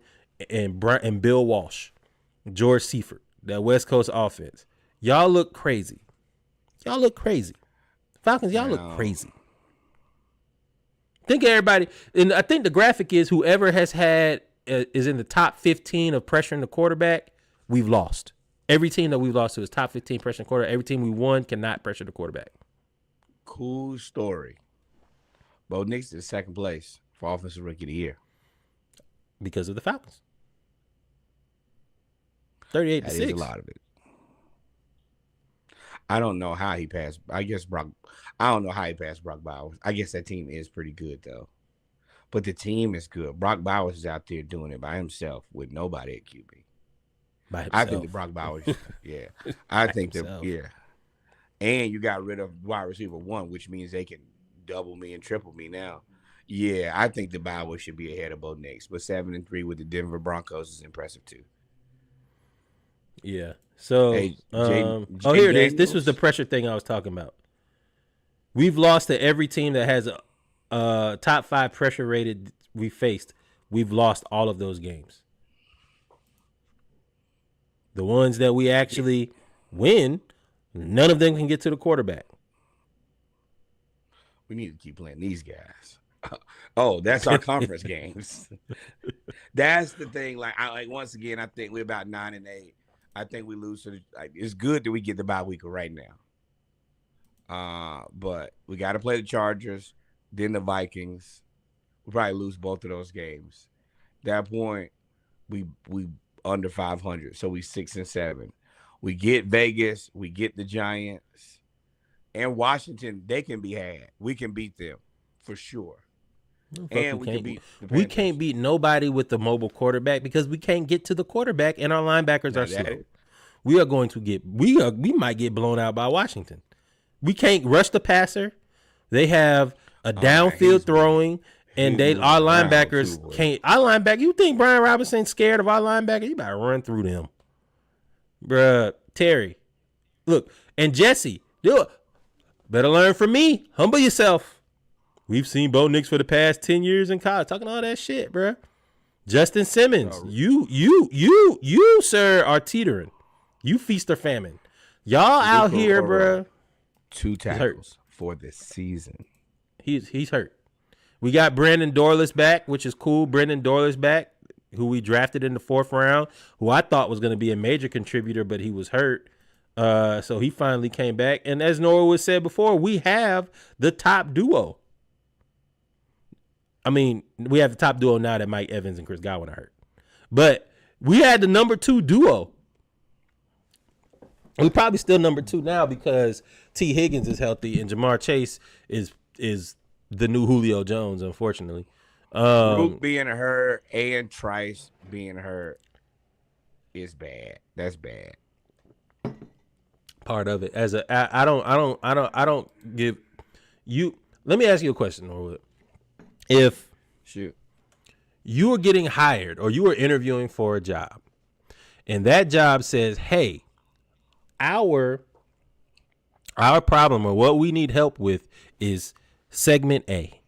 and Bill Walsh, George Seifert, that West Coast offense. Y'all look crazy. Falcons, y'all look crazy. Think everybody, and I think the graphic is whoever has had is in the top 15 of pressuring the quarterback, we've lost. Every team that we've lost to is top 15 pressuring quarterback. Every team we won cannot pressure the quarterback. Cool story. Bo Nix is second place for Offensive Rookie of the Year. Because of the Falcons. 38-6. That is a lot of it. I don't know how he passed. I don't know how he passed Brock Bowers. I guess that team is pretty good, though. But the team is good. Brock Bowers is out there doing it by himself with nobody at QB. By himself. I think that Brock Bowers, yeah. I think that, yeah. And you got rid of wide receiver 1, which means they can double me and triple me now. Yeah, I think the Bowers should be ahead of Bo Nix. But 7-3 with the Denver Broncos is impressive, too. Yeah. So, hey, here it is. This was the pressure thing I was talking about. We've lost to every team that has a top 5 pressure rated we faced. We've lost all of those games. The ones that we actually win, none of them can get to the quarterback. We need to keep playing these guys. Oh, that's our conference games. That's the thing. Like once again, I think we're about 9-8. I think we lose to it's good that we get the bye week right now. But we got to play the Chargers, then the Vikings. We probably lose both of those games. At that point, we under 500, so we 6-7. We get Vegas, we get the Giants, and Washington. They can be had. We can beat them for sure. And we can beat the Panthers. We can't beat nobody with the mobile quarterback because we can't get to the quarterback, and our linebackers are slow. We are going to get we might get blown out by Washington. We can't rush the passer. They have a downfield throwing, and our linebackers can't. Our linebacker, you think Brian Robinson's scared of our linebacker? You better run through them, bruh. Terry, look, and Jesse, do it. Better learn from me. Humble yourself. We've seen Bo Nix for the past 10 years in college talking all that shit, bruh. Justin Simmons, you, sir, are teetering. You feast or famine. Y'all out here, bruh. 2 tackles for this season. He's hurt. We got Brandon Dorless back, which is cool. Brandon Dorless back, who we drafted in the 4th round, who I thought was going to be a major contributor, but he was hurt. So he finally came back. And as Norwood said before, we have the top duo. I mean, we have the top duo now that Mike Evans and Chris Godwin are hurt. But we had the number 2 duo. We probably still number 2 now because T. Higgins is healthy and Jamar Chase is the new Julio Jones, unfortunately. Rook being hurt and Trice being hurt is bad. That's bad. Part of it. I don't give you. Let me ask you a question, Norwood. If you are getting hired or you are interviewing for a job, and that job says, "Hey, our problem or what we need help with is segment A,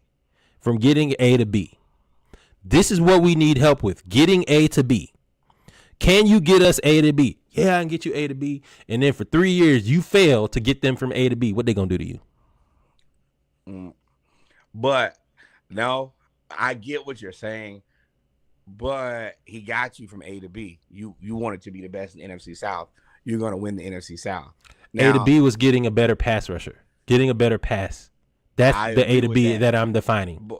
from getting A to B. This is what we need help with, getting A to B. Can you get us A to B?" Yeah, I can get you A to B. And then for 3 years, you fail to get them from A to B. What they gonna do to you? But no, I get what you're saying. But he got you from A to B. You wanted to be the best in the NFC South. You're gonna win the NFC South. Now, A to B was getting a better pass rusher, getting a better pass. That's the A to B that I'm defining.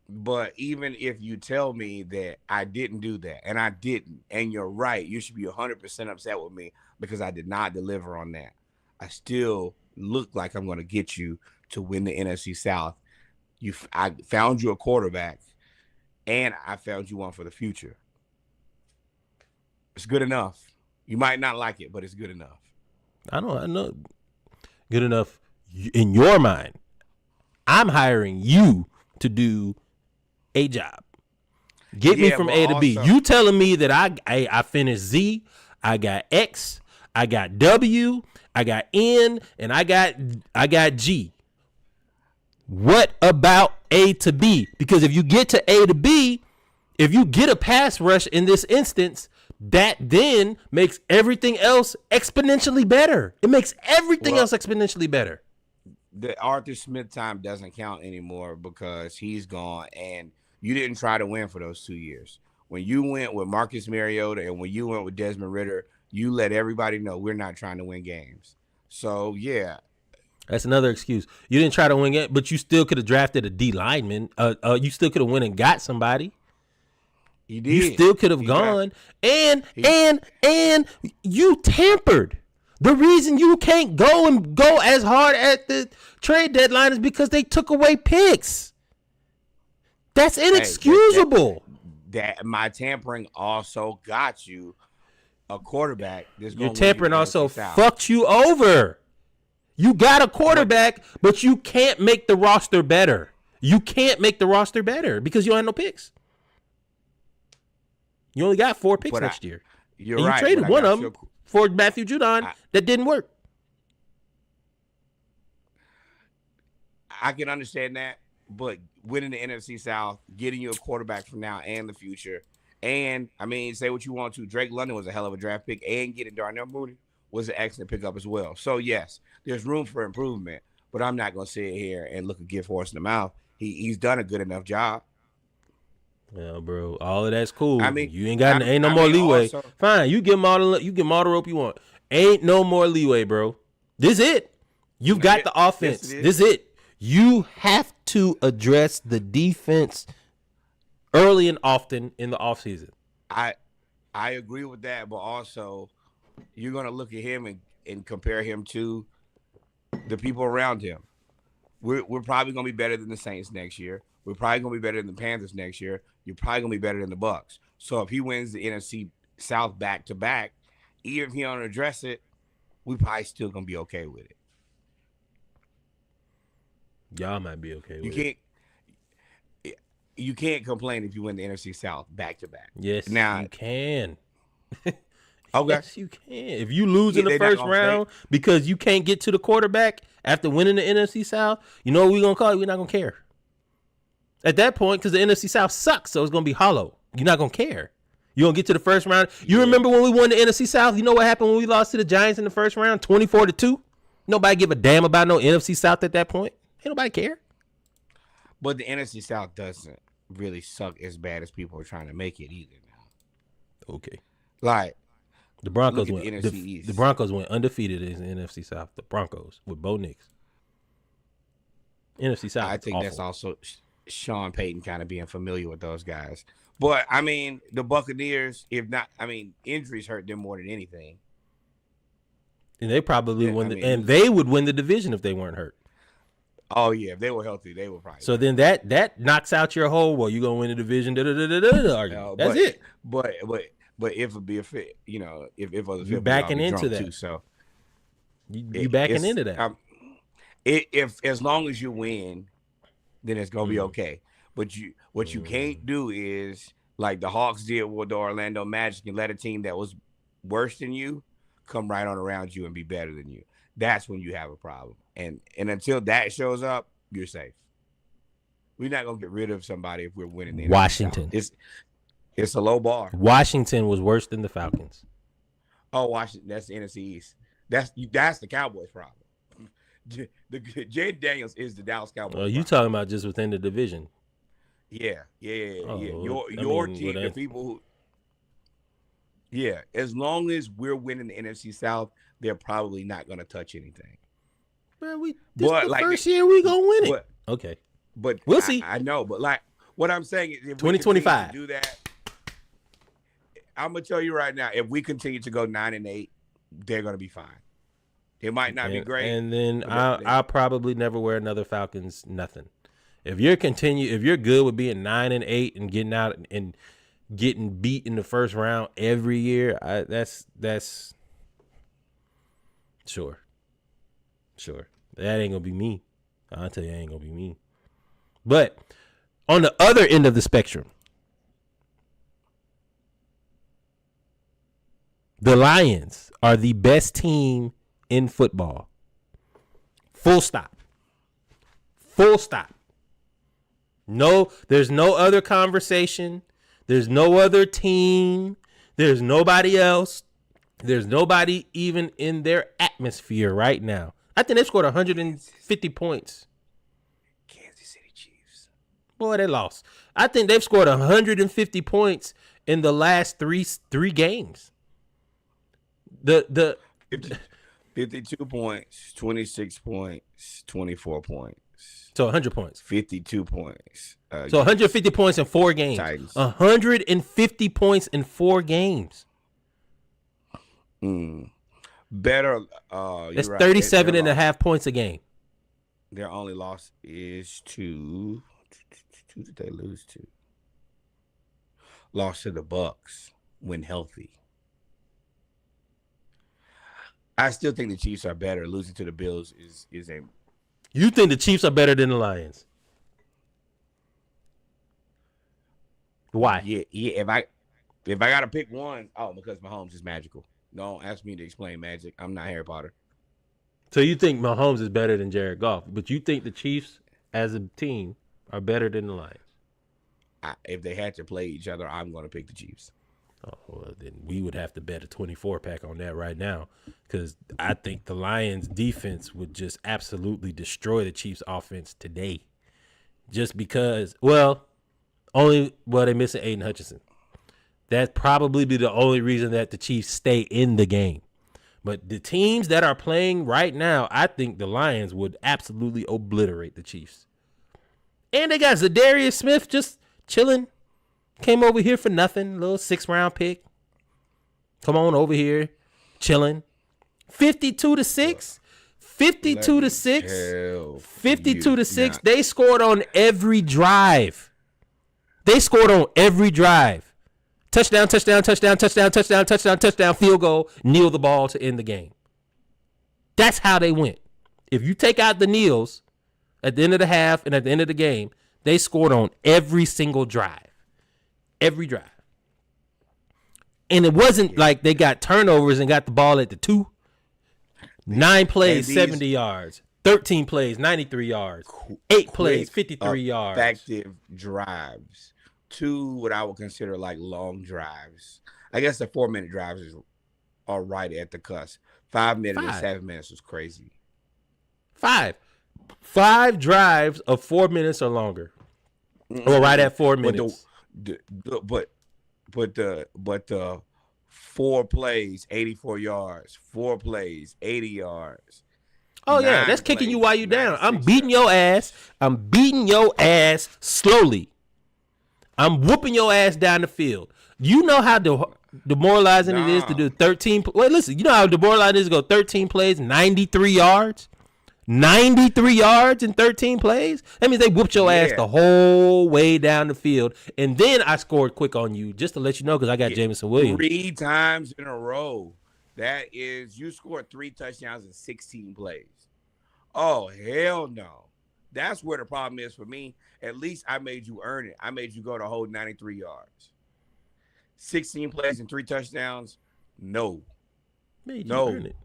But even if you tell me that I didn't do that, and I didn't, and you're right, you should be 100% upset with me because I did not deliver on that. I still look like I'm going to get you to win the NFC South. I found you a quarterback, and I found you one for the future. It's good enough. You might not like it, but it's good enough. I know. Good enough in your mind. I'm hiring you to do a job. Get me from A to B. You telling me that I finished Z, I got X, I got W, I got N, and I got G. What about A to B? Because if you get to A to B, if you get a pass rush in this instance, that then makes everything else exponentially better. It makes everything else exponentially better. The Arthur Smith time doesn't count anymore because he's gone, and you didn't try to win for those 2 years. When you went with Marcus Mariota and when you went with Desmond Ridder, you let everybody know we're not trying to win games. So, yeah. That's another excuse. You didn't try to win it, but you still could have drafted a D lineman. You still could have went and got somebody. He did. You still could have gone. And you tampered. The reason you can't go as hard at the trade deadline is because they took away picks. That's inexcusable. That my tampering also got you a quarterback. Your tampering also fucked you over. You got a quarterback, but you can't make the roster better. You can't make the roster better because you don't have no picks. You only got 4 picks next year. You're and right. You traded one of them for Matthew Judon. That didn't work. I can understand that, but winning the NFC South, getting you a quarterback from now and the future, and I mean, say what you want to, Drake London was a hell of a draft pick, and getting Darnell Mooney was an excellent pickup as well. So yes, there's room for improvement, but I'm not going to sit here and look a gift horse in the mouth. He's done a good enough job. Well, bro, all of that's cool. I mean, you ain't no more leeway. Also, fine, you give them all the rope you want. Ain't no more leeway, bro. This is it. You've got the offense. This is it. You have to address the defense early and often in the offseason. I agree with that, but also you're going to look at him and compare him to the people around him. We're probably going to be better than the Saints next year. We're probably going to be better than the Panthers next year. You're probably going to be better than the Bucs. So if he wins the NFC South back-to-back, even if he don't address it, we probably still going to be okay with it. Y'all might be okay with it. You can't complain if you win the NFC South back-to-back. Yes, now, you can. Okay. Yes, you can. If you lose in the first round because you can't get to the quarterback after winning the NFC South, you know what we're going to call it? We're not going to care. At that point, because the NFC South sucks, so it's going to be hollow. You're not going to care. You're going to get to the first round. You remember when we won the NFC South? You know what happened when we lost to the Giants in the first round? 24-2. Nobody give a damn about no NFC South at that point. Ain't nobody care. But the NFC South doesn't really suck as bad as people are trying to make it either now. Okay. Like, the Broncos went the Broncos went undefeated in the NFC South. The Broncos with Bo Nix. NFC South. I think that's also Sean Payton kind of being familiar with those guys. But I mean, the Buccaneers, if not, I mean, injuries hurt them more than anything. And they probably and they would win the division if they weren't hurt. Oh yeah, if they were healthy, they would probably. So then that knocks out your whole. Well, you're gonna win the division. Argument. That's it. But if it be a fit, if other you're backing into that, too, so you backing into that. If as long as you win, then it's gonna be okay. But what you can't do is like the Hawks did with the Orlando Magic and let a team that was worse than you come right on around you and be better than you. That's when you have a problem. And until that shows up, you're safe. We're not gonna get rid of somebody if we're winning the Washington. It's a low bar. Washington was worse than the Falcons. Oh, Washington, that's the NFC East. That's the Cowboys' problem. Jay Daniels is the Dallas Cowboys. You talking about just within the division? Yeah. Oh, Your team, the people who. Yeah, as long as we're winning the NFC South, they're probably not going to touch anything. Man, first year we gonna win it. Okay, but we'll see. I know, but like what I'm saying is, if 2025 do that, I'm gonna tell you right now, if we continue to go 9-8, they're gonna be fine. It might not be great, and then I'll probably never wear another Falcons nothing. If you're good with being 9-8 and getting out and getting beat in the first round every year, that's sure. That ain't gonna be me. I'll tell you, it ain't gonna be me. But on the other end of the spectrum, the Lions are the best team in football. Full stop. No, there's no other conversation. There's no other team. There's nobody else. There's nobody even in their atmosphere right now. I think they scored 150 points. Kansas City Chiefs. Boy, they lost. I think they've scored 150 points in the last three games. The 52 points, 26 points, 24 points. So 100 points. 52 points. So 150 points in 4 games. Titans. 150 points in 4 games. Better. That's 37 and a half points a game. Their only loss is to who did they lose to? Lost to the Bucks when healthy. I still think the Chiefs are better. Losing to the Bills is a. You think the Chiefs are better than the Lions? Why? Yeah. If I gotta pick one, because Mahomes is magical. Don't ask me to explain magic. I'm not Harry Potter. So you think Mahomes is better than Jared Goff, but you think the Chiefs as a team are better than the Lions? If they had to play each other, I'm going to pick the Chiefs. Oh, well, then we would have to bet a 24-pack on that right now, because I think the Lions' defense would just absolutely destroy the Chiefs' offense today. Just because, they're missing Aiden Hutchinson. That'd probably be the only reason that the Chiefs stay in the game. But the teams that are playing right now, I think the Lions would absolutely obliterate the Chiefs. And they got Zadarius Smith just chilling. Came over here for nothing. Little 6th-round pick. Come on over here. Chilling. 52-6. 52-6. 52-6. They scored on every drive. Touchdown, field goal, kneel the ball to end the game. That's how they went. If you take out the kneels at the end of the half and at the end of the game, they scored on every single drive. Every drive. And it wasn't like they got turnovers and got the ball at the 2. 9 plays, 70 yards. 13 plays, 93 yards. 8 plays, 53 yards. Effective drives. 2 what I would consider like long drives. I guess the 4-minute drives are right at the cusp. 5 minutes and 7 minutes was crazy. 5 drives of 4 minutes or longer, or right at 4 minutes. But the 4 plays, 84 yards. 4 plays, 80 yards. Oh yeah, 9 that's kicking you plays, while you down. I'm 96 beating your ass. I'm beating your ass slowly. I'm whooping your ass down the field. You know how demoralizing it is to Nah. do 13. Wait, listen. You know how demoralizing it is to go 13 plays, 93 yards? 93 yards in 13 plays? That means they whooped your ass Yeah. the whole way down the field. And then I scored quick on you, just to let you know, because I got Jameson Williams. 3 times in a row. That is, you scored 3 touchdowns in 16 plays. Oh, hell no. That's where the problem is for me. At least I made you earn it. I made you go the whole 93 yards. 16 plays and 3 touchdowns? No. Made you No. earn it.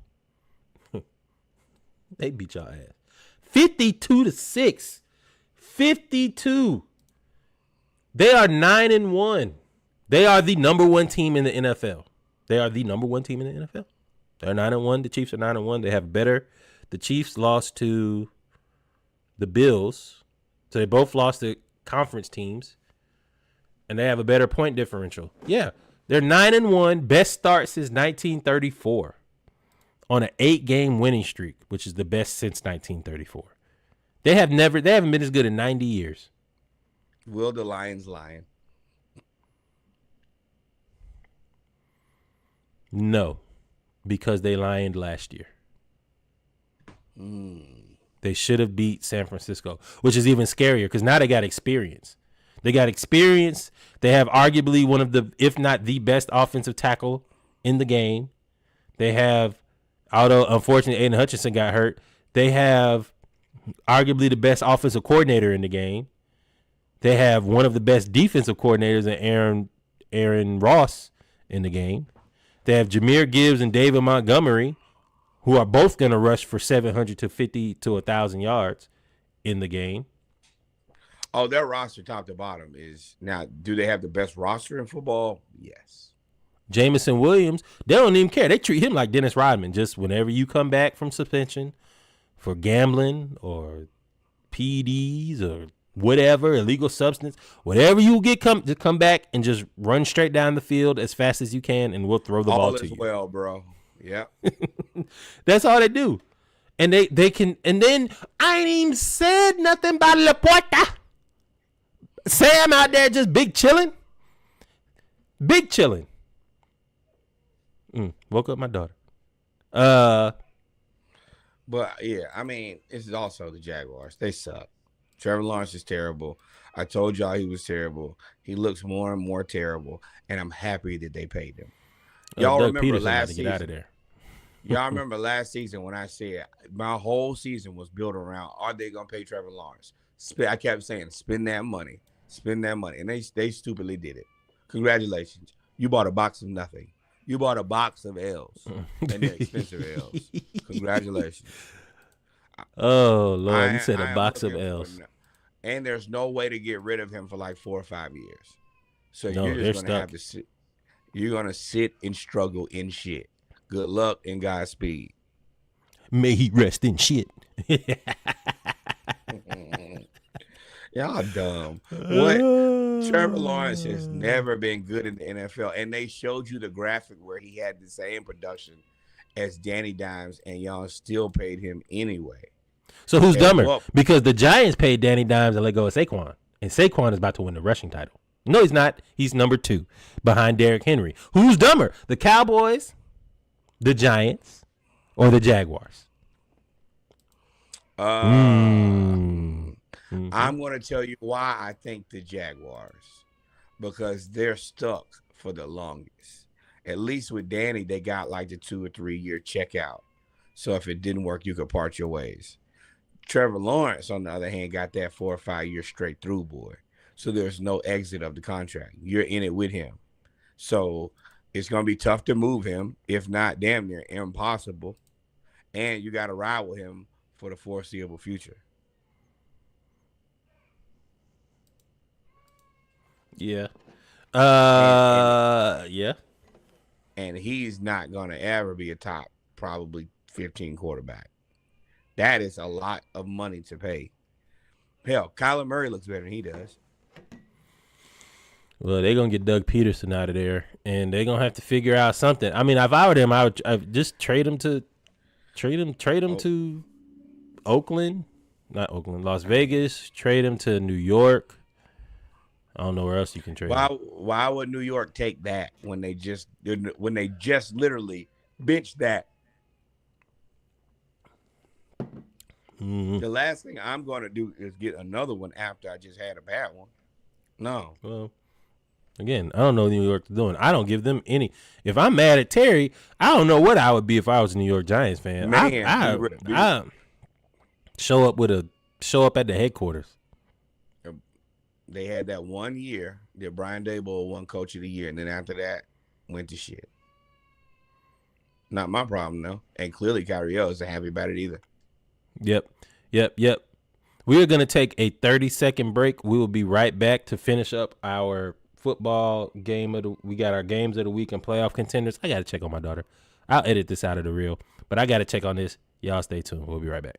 They beat your ass. 52-6. 52. They are 9-1. They are the number 1 team in the NFL. They are the number 1 team in the NFL. They're 9-1. The Chiefs are 9-1. They have better. The Chiefs lost to the Bills. So they both lost to conference teams. And they have a better point differential. Yeah. They're 9-1. Best start since 1934. On an 8-game winning streak, which is the best since 1934. They haven't been as good in 90 years. Will the Lions lion? No, because they lioned last year. They should have beat San Francisco, which is even scarier because now they got experience. They got experience. They have arguably one of the, if not the best offensive tackle in the game. They have, although unfortunately Aiden Hutchinson got hurt, they have arguably the best offensive coordinator in the game. They have one of the best defensive coordinators in Aaron Ross in the game. They have Jahmyr Gibbs and David Montgomery, who are both going to rush for 700 to 50 to 1,000 yards in the game. Oh, their roster top to bottom is now. Do they have the best roster in football? Yes. Jameson Williams, they don't even care. They treat him like Dennis Rodman. Just whenever you come back from suspension for gambling or PEDs or whatever, illegal substance, whatever you get, just come back and just run straight down the field as fast as you can, and we'll throw the ball to you. Well, bro. Yeah. That's all they do. And they can, and then I ain't even said nothing about Laporta. Sam out there just big chilling. Big chilling. Woke up my daughter. But yeah, I mean, it's also the Jaguars. They suck. Trevor Lawrence is terrible. I told y'all he was terrible. He looks more and more terrible, and I'm happy that they paid him. Y'all Doug remember Peterson last had to season? get out of there. Y'all remember last season when I said my whole season was built around, are they gonna pay Trevor Lawrence? I kept saying, spend that money, and they stupidly did it. Congratulations, you bought a box of nothing. You bought a box of L's, and they're expensive L's. Congratulations. Oh Lord, you said a box of L's. And there's no way to get rid of him for like 4 or 5 years. So No, you're they're just gonna have stuck. to sit. You're gonna sit and struggle in shit. Good luck and Godspeed. May he rest in shit. Y'all dumb. What? Trevor Lawrence has never been good in the NFL, and they showed you the graphic where he had the same production as Danny Dimes, and y'all still paid him anyway. So who's And dumber? what- Because the Giants paid Danny Dimes and let go of Saquon, and Saquon is about to win the rushing title. No, he's not. He's number 2 behind Derrick Henry. Who's dumber? The Cowboys, the Giants, or the Jaguars? I'm going to tell you why I think the Jaguars, because they're stuck for the longest. At least with Danny, they got like the 2 or 3 year checkout. So if it didn't work, you could part your ways. Trevor Lawrence, on the other hand, got that 4 or 5 year straight through, boy. So there's no exit of the contract. You're in it with him. So it's going to be tough to move him, if not damn near impossible. And you got to ride with him for the foreseeable future. Yeah. Yeah. And he's not going to ever be a top, probably 15 quarterback. That is a lot of money to pay. Hell, Kyler Murray looks better than he does. Well, they're going to get Doug Peterson out of there, and they're going to have to figure out something. I mean, if I were them, I would just trade him to Las Vegas. Trade him to New York. I don't know where else you can trade him. Why would New York take that when they just literally benched that? The last thing I'm going to do is get another one after I just had a bad one. No. Well, again, I don't know what New York's doing. I don't give them any. If I'm mad at Terry, I don't know what I would be if I was a New York Giants fan. Man, I show up at the headquarters. They had that 1 year that Brian Daboll won Coach of the Year, and then after that, went to shit. Not my problem, though. And clearly Kyrie isn't happy about it either. Yep. We are going to take a 30-second break. We will be right back to finish up our football game. We got our games of the week and playoff contenders. I got to check on my daughter. I'll edit this out of the reel, but I got to check on this. Y'all stay tuned. We'll be right back.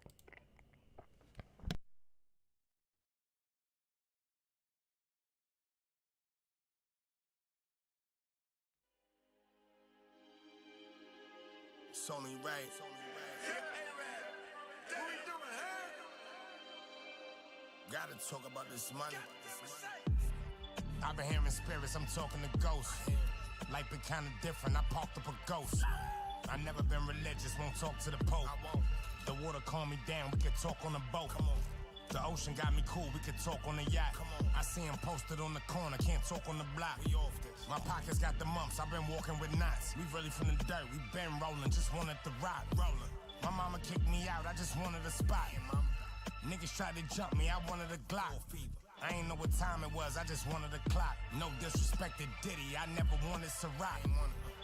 It's only right. Gotta talk about this money. I've been hearing spirits, I'm talking to ghosts. Life been kinda different, I parked up a ghost. I never been religious, won't talk to the Pope. The water calm me down, we can talk on the boat. The ocean got me cool, we can talk on the yacht. I see him posted on the corner, can't talk on the block. My pockets got the mumps, I've been walking with knots. We really from the dirt, we been rolling, just wanted the rock. My mama kicked me out, I just wanted a spot. Niggas tried to jump me, I wanted a Glock. I ain't know what time it was, I just wanted a clock. No disrespect to Diddy, I never wanted Ciroc.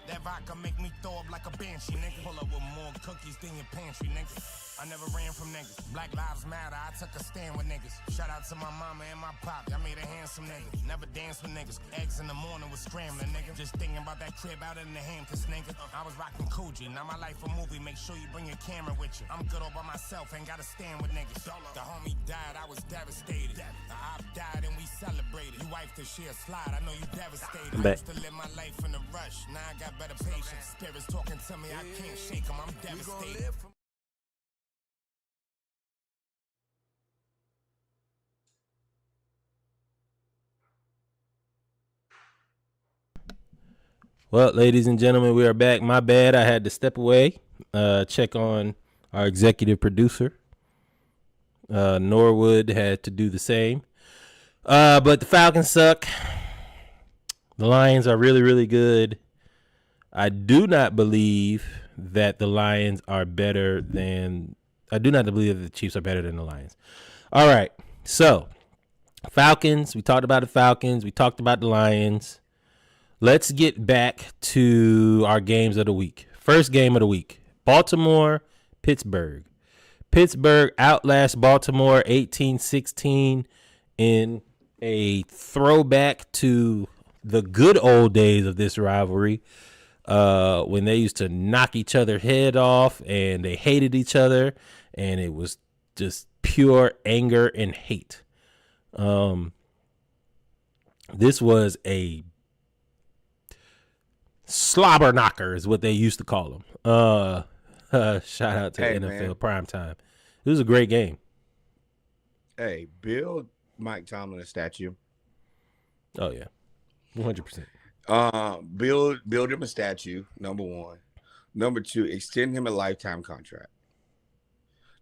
That vodka make me throw up like a banshee, nigga. Pull up with more cookies than your pantry, nigga. I never ran from niggas. Black lives matter, I took a stand with niggas. Shout out to my mama and my pop, I made a handsome nigga. Never danced with niggas. Eggs in the morning was scrambling, nigga. Just thinking about that crib out in the Hamptons, nigga. I was rocking Coogee, now my life a movie. Make sure you bring your camera with you. I'm good all by myself, ain't gotta stand with niggas. The homie died, I was devastated. The op died and we celebrated. You wifed to share slide, I know you devastated. I used to live my life in a rush, now I got better patience. Spirits talking to me, I can't shake them, I'm devastated. Well, ladies and gentlemen, we are back. My bad. I had to step away, check on our executive producer. Norwood had to do the same. But the Falcons suck. The Lions are really, really good. I do not believe that the Lions are better than... I do not believe that the Chiefs are better than the Lions. All right. So, Falcons. We talked about the Falcons. We talked about the Lions. Let's get back to our games of the week. First game of the week, Baltimore, Pittsburgh. Pittsburgh outlasts Baltimore 18-16 in a throwback to the good old days of this rivalry when they used to knock each other's head off and they hated each other and it was just pure anger and hate. This was a slobber knocker is what they used to call them. Shout out to NFL Primetime. It was a great game. Hey, build Mike Tomlin a statue. Oh yeah, 100%. Build him a statue. Number one. Number two, extend him a lifetime contract.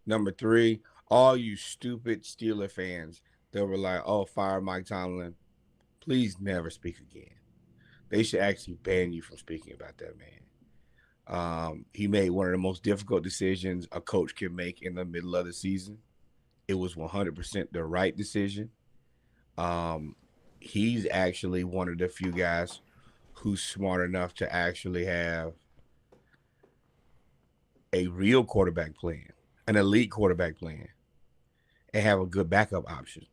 Number three, all you stupid Steeler fans that were like, "Oh, fire Mike Tomlin," please never speak again. They should actually ban you from speaking about that man. He made one of the most difficult decisions a coach can make in the middle of the season. It was 100% the right decision. He's actually one of the few guys who's smart enough to actually have a real quarterback plan, an elite quarterback plan, and have a good backup option.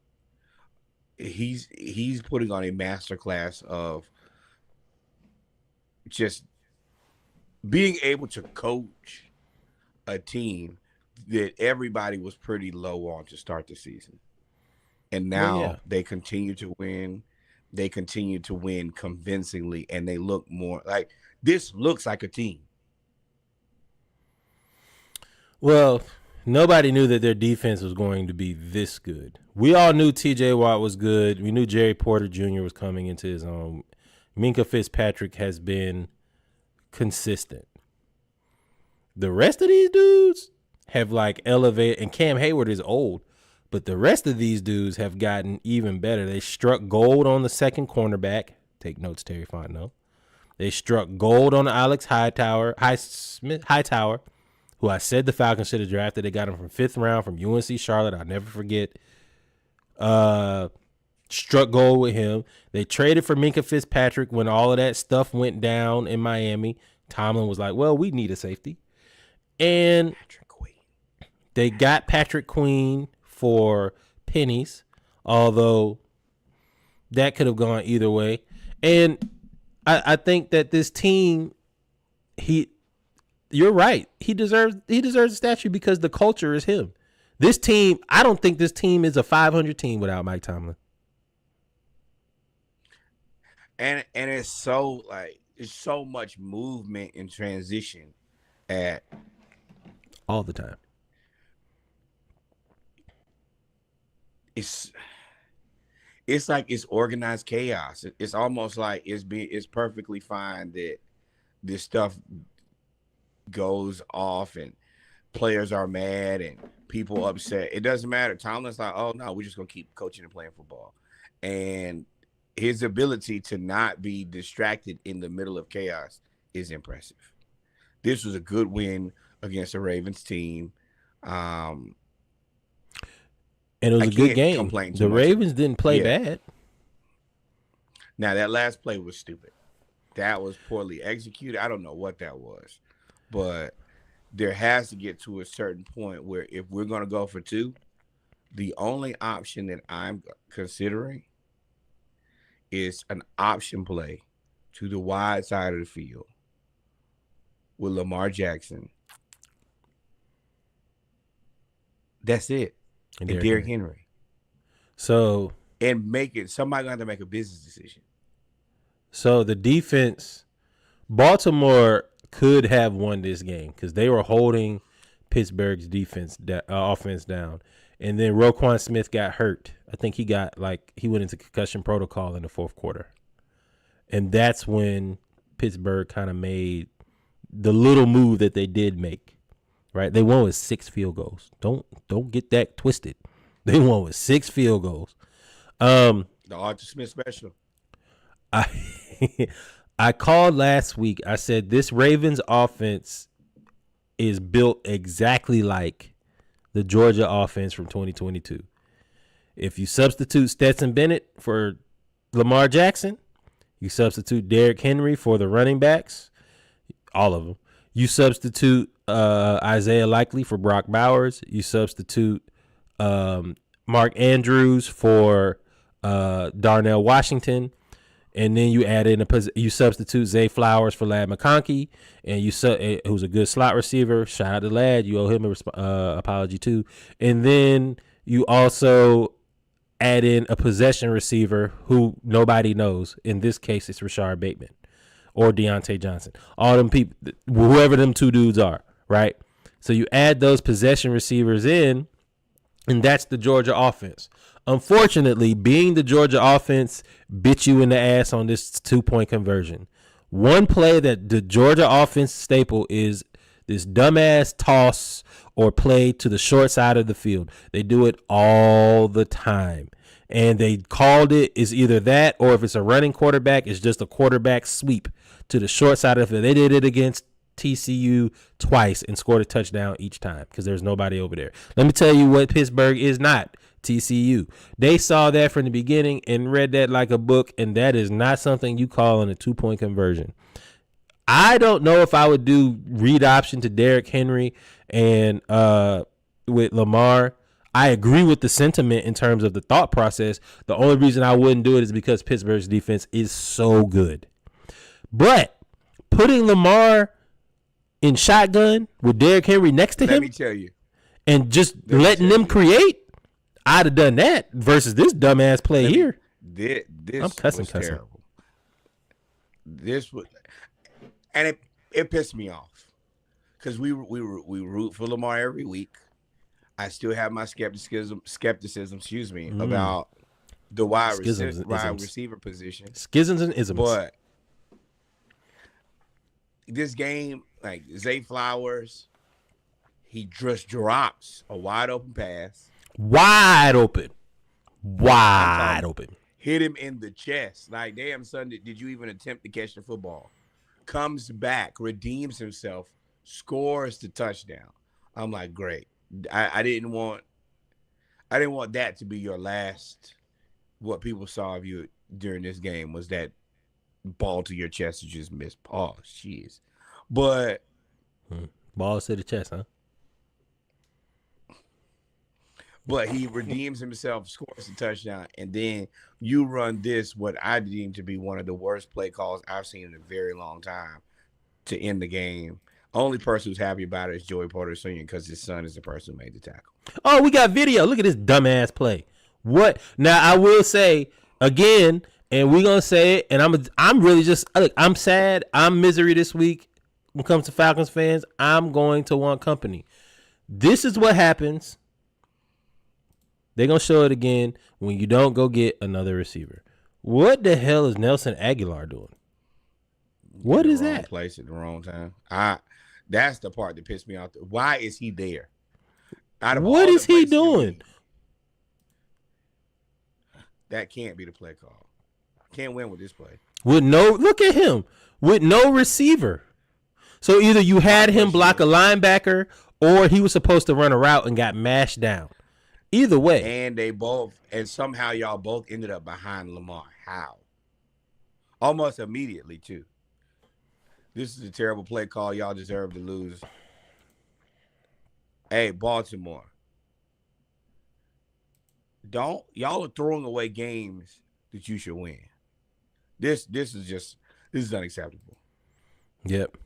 He's putting on a masterclass of just being able to coach a team that everybody was pretty low on to start the season. And now they continue to win. They continue to win convincingly, and they look more like this looks like a team. Well, nobody knew that their defense was going to be this good. We all knew T.J. Watt was good. We knew Jerry Porter Jr. was coming into his own. Minka Fitzpatrick has been consistent. The rest of these dudes have like elevated, and Cam Hayward is old, but the rest of these dudes have gotten even better. They struck gold on the second cornerback. Take notes, Terry Fontenot. They struck gold on Alex Hightower, who I said the Falcons should have drafted. They got him from 5th round from UNC Charlotte. I'll never forget. Struck gold with him. They traded for Minka Fitzpatrick when all of that stuff went down in Miami. Tomlin was like, well, we need a safety. And they got Patrick Queen for pennies, although that could have gone either way. And I think that this team, you're right. He deserves a statue because the culture is him. This team, I don't think this team is a 500 team without Mike Tomlin. And it's so much movement and transition at all the time. It's like it's organized chaos. It's almost like it's perfectly fine that this stuff goes off and players are mad and people upset. It doesn't matter. Tomlin's like, oh no, we're just gonna keep coaching and playing football. And his ability to not be distracted in the middle of chaos is impressive. This was a good win against the Ravens team. And it was a good game. The Ravens didn't play bad. Now, that last play was stupid. That was poorly executed. I don't know what that was. But there has to get to a certain point where if we're going to go for 2, the only option that I'm considering is an option play to the wide side of the field with Lamar Jackson. That's it. And Derrick Henry. So, and somebody got to make a business decision. So the defense, Baltimore could have won this game because they were holding Pittsburgh's offense down. And then Roquan Smith got hurt. I think he went into concussion protocol in the 4th quarter. And that's when Pittsburgh kind of made the little move that they did make. Right? They won with 6 field goals. Don't get that twisted. They won with 6 field goals. The Arthur Smith special. I called last week. I said this Ravens offense is built exactly like the Georgia offense from 2022. If you substitute Stetson Bennett for Lamar Jackson, you substitute Derrick Henry for the running backs, all of them. You substitute Isaiah Likely for Brock Bowers. You substitute Mark Andrews for Darnell Washington. And then you add in you substitute Zay Flowers for Ladd McConkey, and who's a good slot receiver. Shout out to Ladd. You owe him an apology too. And then you also add in a possession receiver who nobody knows. In this case, it's Rashard Bateman or Deontay Johnson. All them people, whoever them 2 dudes are, right? So you add those possession receivers in, and that's the Georgia offense. Unfortunately, being the Georgia offense bit you in the ass on this 2-point conversion. One play that the Georgia offense staple is this dumbass toss or play to the short side of the field. They do it all the time. And they called it is either that or if it's a running quarterback, it's just a quarterback sweep to the short side of the field. They did it against TCU twice and scored a touchdown each time because there's nobody over there. Let me tell you what Pittsburgh is not. TCU. They saw that from the beginning and read that like a book, and that is not something you call in a 2-point conversion. I don't know if I would do read option to Derrick Henry and with Lamar. I agree with the sentiment in terms of the thought process. The only reason I wouldn't do it is because Pittsburgh's defense is so good. But putting Lamar in shotgun with Derrick Henry next to him, let me tell you, and just letting them create, I'd have done that versus this dumbass play here. This I'm cussing. Terrible. This was, and it pissed me off because we root for Lamar every week. I still have my skepticism, about the wide receiver position. Schisms and isms. But this game, like Zay Flowers, he just drops a wide open pass. Wide open. Hit him in the chest. Like, damn, son, did you even attempt to catch the football? Comes back, redeems himself, scores the touchdown. I'm like, great. I didn't want that to be your last. What people saw of you during this game was that ball to your chest you just missed. Oh, jeez. But balls to the chest, huh? But he redeems himself, scores a touchdown, and then you run this, what I deem to be one of the worst play calls I've seen in a very long time to end the game. Only person who's happy about it is Joey Porter Sr. because his son is the person who made the tackle. Oh, we got video. Look at this dumbass play. What? Now, I will say again, and we're going to say it, and I'm really just, look, I'm sad. I'm misery this week when it comes to Falcons fans. I'm going to want company. This is what happens. They're going to show it again when you don't go get another receiver. What the hell is Nelson Aguilar doing? What is that? Place at the wrong time. That's the part that pissed me off. Why is he there? What is he doing? That can't be the play call. Can't win with this play. Look at him. With no receiver. So either you had him block a linebacker or he was supposed to run a route and got mashed down. Either way. And somehow y'all both ended up behind Lamar. How? Almost immediately, too. This is a terrible play call. Y'all deserve to lose. Hey, Baltimore. Y'all are throwing away games that you should win. This is unacceptable. Yep.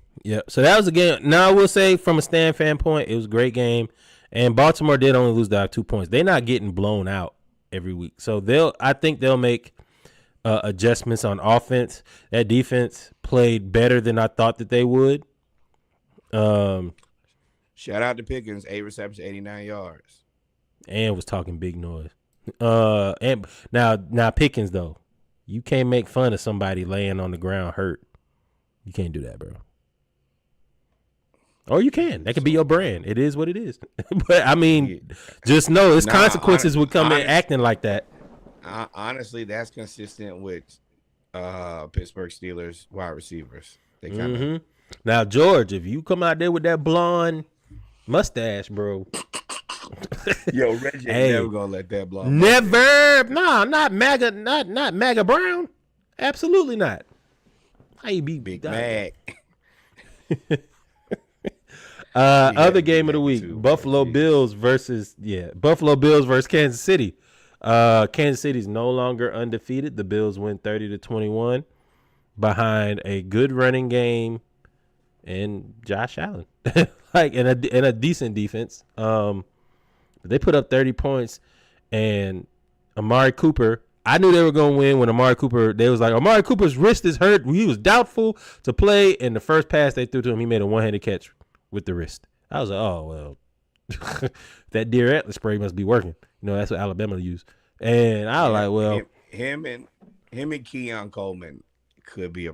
So that was a game. Now I will say from a Stan fan point, it was a great game. And Baltimore did only lose by 2 points. They're not getting blown out every week. So I think they'll make adjustments on offense. That defense played better than I thought that they would. Shout out to Pickens, 8 receptions, 89 yards. And was talking big noise. And now Pickens though, you can't make fun of somebody laying on the ground hurt. You can't do that, bro. Or you can. That can be your brand. It is what it is. But I mean, just know it's consequences would come in acting like that. Honestly, that's consistent with Pittsburgh Steelers wide receivers. They kind of. Now, George, if you come out there with that blonde mustache, bro. Yo, Reggie ain't never gonna let that blonde. Never. No, not MAGA. Not MAGA Brown. Absolutely not. How you be Big Mag? Other game of the week: Buffalo Bills versus Kansas City. Kansas City's no longer undefeated. The Bills win 30-21 behind a good running game and Josh Allen, and a decent defense. They put up 30 points, and Amari Cooper. I knew they were going to win when Amari Cooper. They was like, Amari Cooper's wrist is hurt. He was doubtful to play, and the first pass they threw to him, he made a one-handed catch with the wrist. I was like, oh well, that deer antler spray must be working. You know, that's what Alabama used. And I was like, well, him and Keon Coleman could be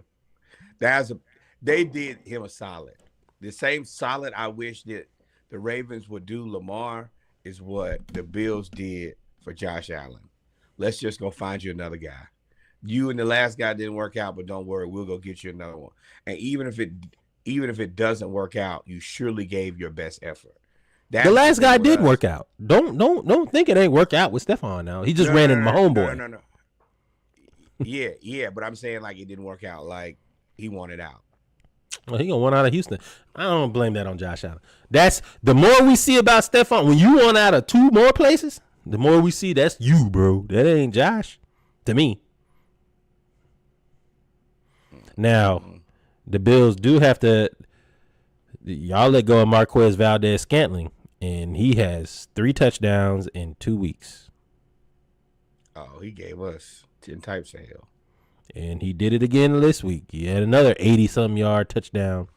they did him a solid. The same solid I wish that the Ravens would do Lamar is what the Bills did for Josh Allen. Let's just go find you another guy. You and the last guy didn't work out, but don't worry, we'll go get you another one. And even if it doesn't work out, you surely gave your best effort. The last guy did work out. Don't think it ain't work out with Stephon now. He just ran into my homeboy. No. Yeah, but I'm saying like it didn't work out. Like he wanted out. Well, he gonna want out of Houston. I don't blame that on Josh Allen. That's the more we see about Stephon. When you want out of 2 more places, the more we see that's you, bro. That ain't Josh to me. Now, the Bills do have to. Y'all let go of Marquez Valdez-Scantling, and he has 3 touchdowns in 2 weeks. Oh, he gave us 10 types of hell. And he did it again this week. He had another 80-some yard touchdown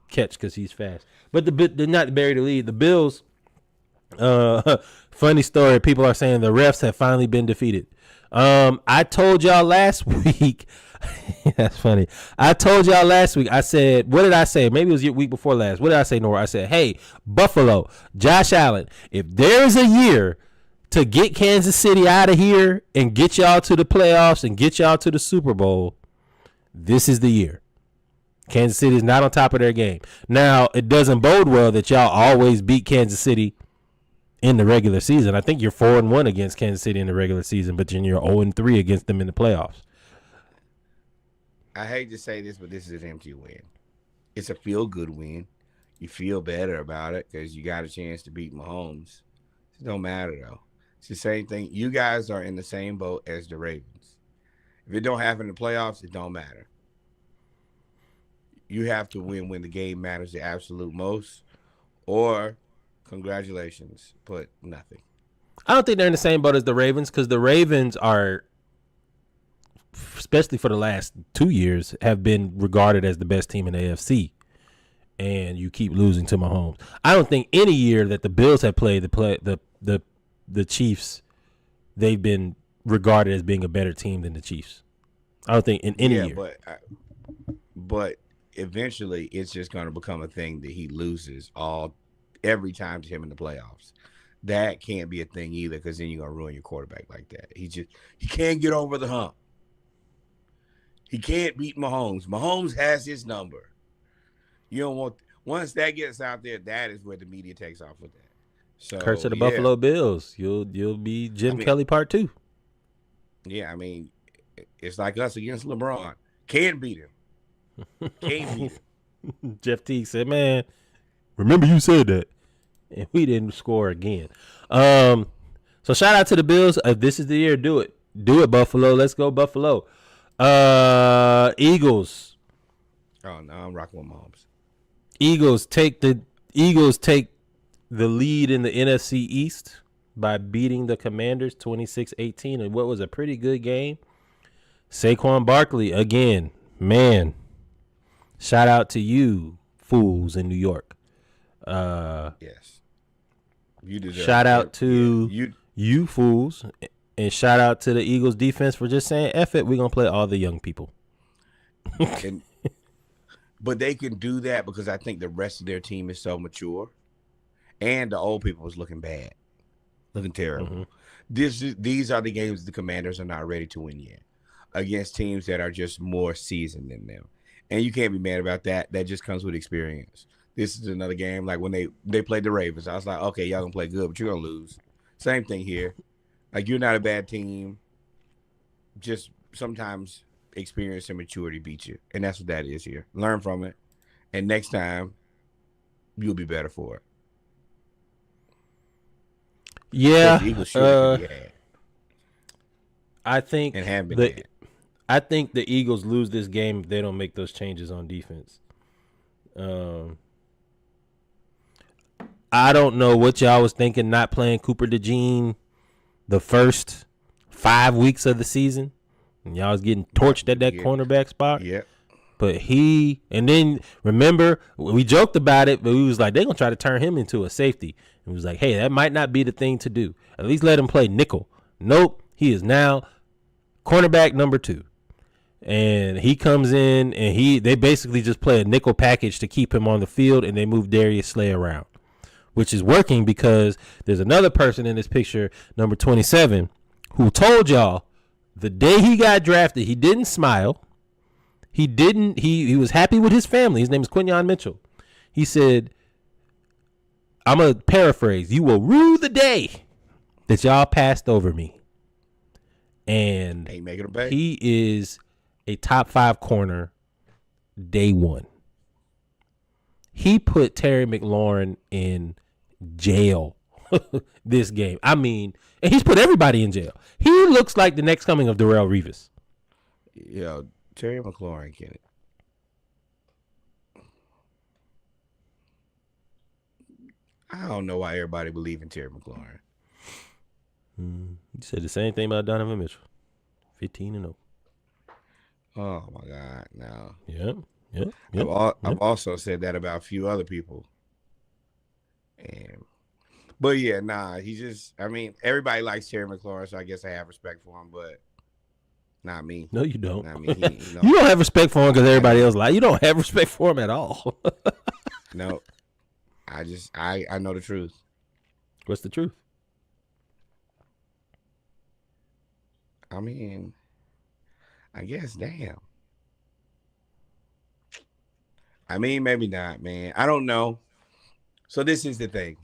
catch because he's fast. But not to bury the lead. The Bills Funny story. People are saying the refs have finally been defeated. I told y'all last week. That's funny. I told y'all last week. I said, what did I say? Maybe it was your week before last. What did I say, Nora? I said, hey, Buffalo, Josh Allen, if there's a year to get Kansas City out of here and get y'all to the playoffs and get y'all to the Super Bowl, this is the year. Kansas City is not on top of their game. Now, it doesn't bode well that y'all always beat Kansas City in the regular season. I think you're 4-1 against Kansas City in the regular season, but then you're 0-3 against them in the playoffs. I hate to say this, but this is an empty win. It's a feel-good win. You feel better about it because you got a chance to beat Mahomes. It don't matter, though. It's the same thing. You guys are in the same boat as the Ravens. If it don't happen in the playoffs, it don't matter. You have to win when the game matters the absolute most, or congratulations, but nothing. I don't think they're in the same boat as the Ravens because the Ravens are, especially for the last 2 years, have been regarded as the best team in the AFC, and you keep losing to Mahomes. I don't think any year that the Bills have played the Chiefs, they've been regarded as being a better team than the Chiefs. I don't think in any year. But eventually, it's just going to become a thing that he loses every time to him in the playoffs. That can't be a thing either, because then you're going to ruin your quarterback like that. He can't get over the hump. He can't beat Mahomes. Mahomes has his number. You don't want once that gets out there, that is where the media takes off with that. So Curse of the Buffalo Bills. You'll be Jim Kelly Part 2. Yeah, I mean, it's like us against LeBron. Can't beat him. Can't beat him. Jeff Teague said, man, remember you said that. And we didn't score again. So shout out to the Bills. This is the year. Do it. Do it, Buffalo. Let's go, Buffalo. Eagles. Oh, no, I'm rocking with Mahomes. Eagles take the lead in the NFC East by beating the Commanders 26-18 in what was a pretty good game. Saquon Barkley again. Man, shout out to you fools in New York. Yes. You deserve shout out to you fools, and shout out to the Eagles defense for just saying, F it, we're going to play all the young people. But they can do that because I think the rest of their team is so mature. And the old people was looking bad. Looking terrible. Mm-hmm. These are the games the Commanders are not ready to win yet. Against teams that are just more seasoned than them. And you can't be mad about that. That just comes with experience. This is another game like when they played the Ravens. I was like, okay, y'all gonna play good, but you're gonna lose. Same thing here. Like, you're not a bad team. Just sometimes experience and maturity beat you. And that's what that is here. Learn from it. And next time, you'll be better for it. Yeah. I think I think the Eagles lose this game if they don't make those changes on defense. I don't know what y'all was thinking not playing Cooper DeJean the first 5 weeks of the season. And y'all was getting torched at that cornerback spot. Yeah. But and then remember, we joked about it, but we was like, they're going to try to turn him into a safety. And we was like, hey, that might not be the thing to do. At least let him play nickel. Nope. He is now cornerback number 2. And he comes in and they basically just play a nickel package to keep him on the field, and they move Darius Slay around, which is working because there's another person in this picture, number 27, who told y'all the day he got drafted, he didn't smile. He was happy with his family. His name is Quinyon Mitchell. He said, I'm going to paraphrase, you will rue the day that y'all passed over me. And ain't making a bet. He is a top 5 corner day one. He put Terry McLaurin in jail this game. I mean, and he's put everybody in jail. He looks like the next coming of Darrelle Revis. Yeah, Terry McLaurin can it. I don't know why everybody believes in Terry McLaurin. You said the same thing about Donovan Mitchell. 15-0. Oh my God, no. Yeah. I've also said that about a few other people. But yeah, nah, he just. I mean, everybody likes Terry McLaurin, so I guess I have respect for him, but not me. No, you don't. I mean, he You don't have respect for him because everybody else like. You don't have respect for him at all. No, I know the truth. What's the truth? I mean, I guess, damn. I mean, maybe not, man. I don't know. So this is the thing.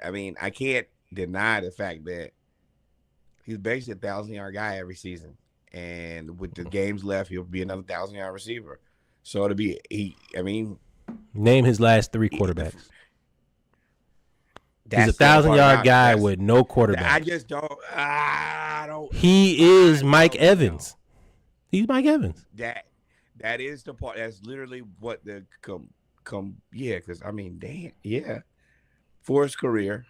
I mean, I can't deny the fact that he's basically a 1,000-yard guy every season. And with the games left, he'll be another 1,000-yard receiver. So it'll be, name his last 3 quarterbacks. He's a That's the part 1,000-yard about it. guy That's- with no quarterback. I just don't. I don't. He is Mike Evans. He's Mike Evans. That is the part. That's literally what the yeah. Because I mean, damn, yeah. For his career,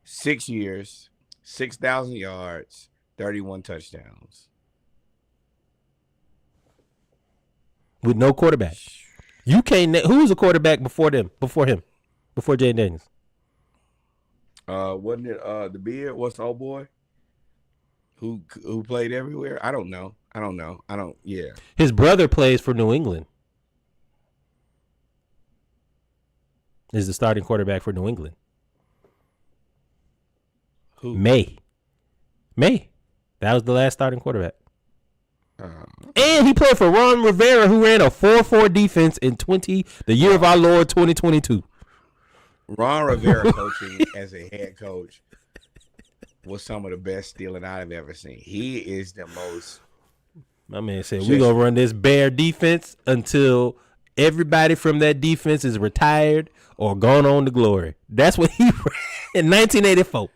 6 years, 6,000 yards, 31 touchdowns With no quarterback. You can't. Who was a quarterback before him? Before Jaden Daniels. Wasn't it the beard? What's the old boy? Who played everywhere? I don't know. Yeah. His brother plays for New England. Is the starting quarterback for New England. Who? May. That was the last starting quarterback. And he played for Ron Rivera, who ran a 4-4 defense in the year of our Lord 2022. Ron Rivera coaching as a head coach was some of the best stealing I've ever seen. He is the most. My man said, we're going to run this Bear defense until everybody from that defense is retired or gone on to glory. That's what he ran in 1984.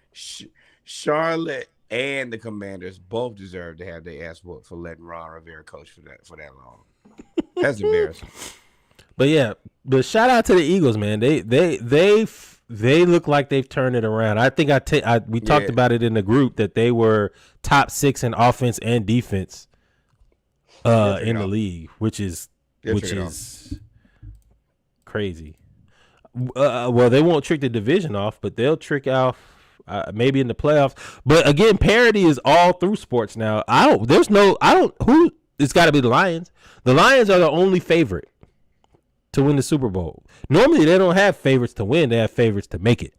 Charlotte and the Commanders both deserve to have their ass whooped for letting Ron Rivera coach for that long. That's embarrassing. But shout out to the Eagles, man. They look like they've turned it around. I think we talked about it in the group that they were top 6 in offense and defense in the league, which is crazy. Well, they won't trick the division off, but they'll trick off maybe in the playoffs. But again, parity is all through sports now. It's got to be the Lions. The Lions are the only favorite to win the Super Bowl. Normally, they don't have favorites to win. They have favorites to make it.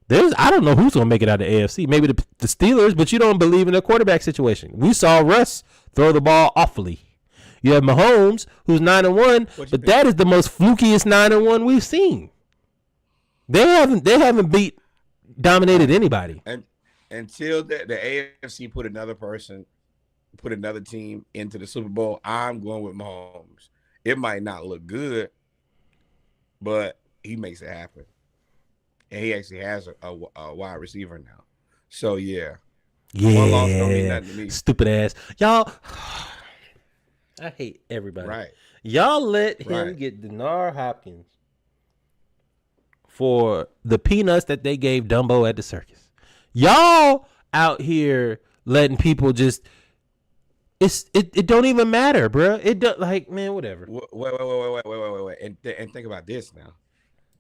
I don't know who's going to make it out of the AFC. Maybe the Steelers, but you don't believe in their quarterback situation. We saw Russ throw the ball awfully. You have Mahomes, who's 9-1, but that is the most flukiest 9-1 we've seen. They haven't dominated anybody. And until the AFC put another team into the Super Bowl, I'm going with Mahomes. It might not look good, but he makes it happen. And he actually has a wide receiver now. So, yeah. One loss don't mean nothing to me. Stupid ass. Y'all, I hate everybody. Right. Y'all let him get Denard Hopkins for the peanuts that they gave Dumbo at the circus. Y'all out here letting people just... It don't even matter, bro. It don't, like, man, whatever. Wait. And think about this now.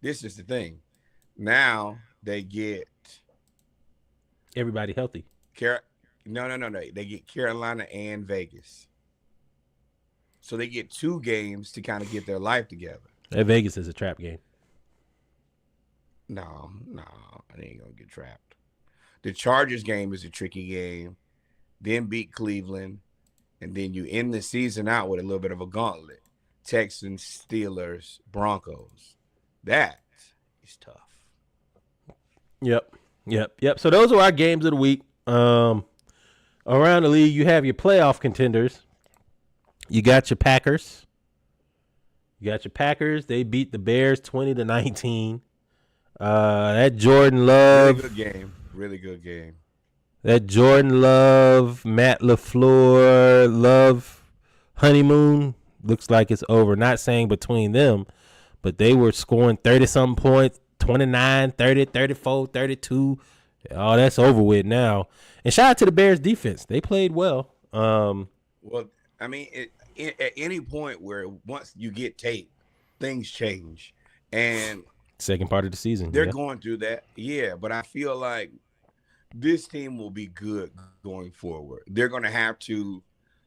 This is the thing. Now they get everybody healthy. No. They get Carolina and Vegas. So they get 2 games to kind of get their life together. That Vegas is a trap game. No, they ain't gonna get trapped. The Chargers game is a tricky game. Then beat Cleveland. And then you end the season out with a little bit of a gauntlet. Texans, Steelers, Broncos. That is tough. Yep. So those are our games of the week. Around the league, you have your playoff contenders. You got your Packers. They beat the Bears 20-19. That Jordan Love. Really good game. That Jordan Love, Matt LaFleur, Love honeymoon looks like it's over. Not saying between them, but they were scoring 30-something points, 29, 30, 34, 32. Oh, that's over with now. And shout out to the Bears defense. They played well. Well, I mean, at any point where once you get tape, things change. And second part of the season. They're going through that. Yeah, but I feel like this team will be good going forward. They're going to have to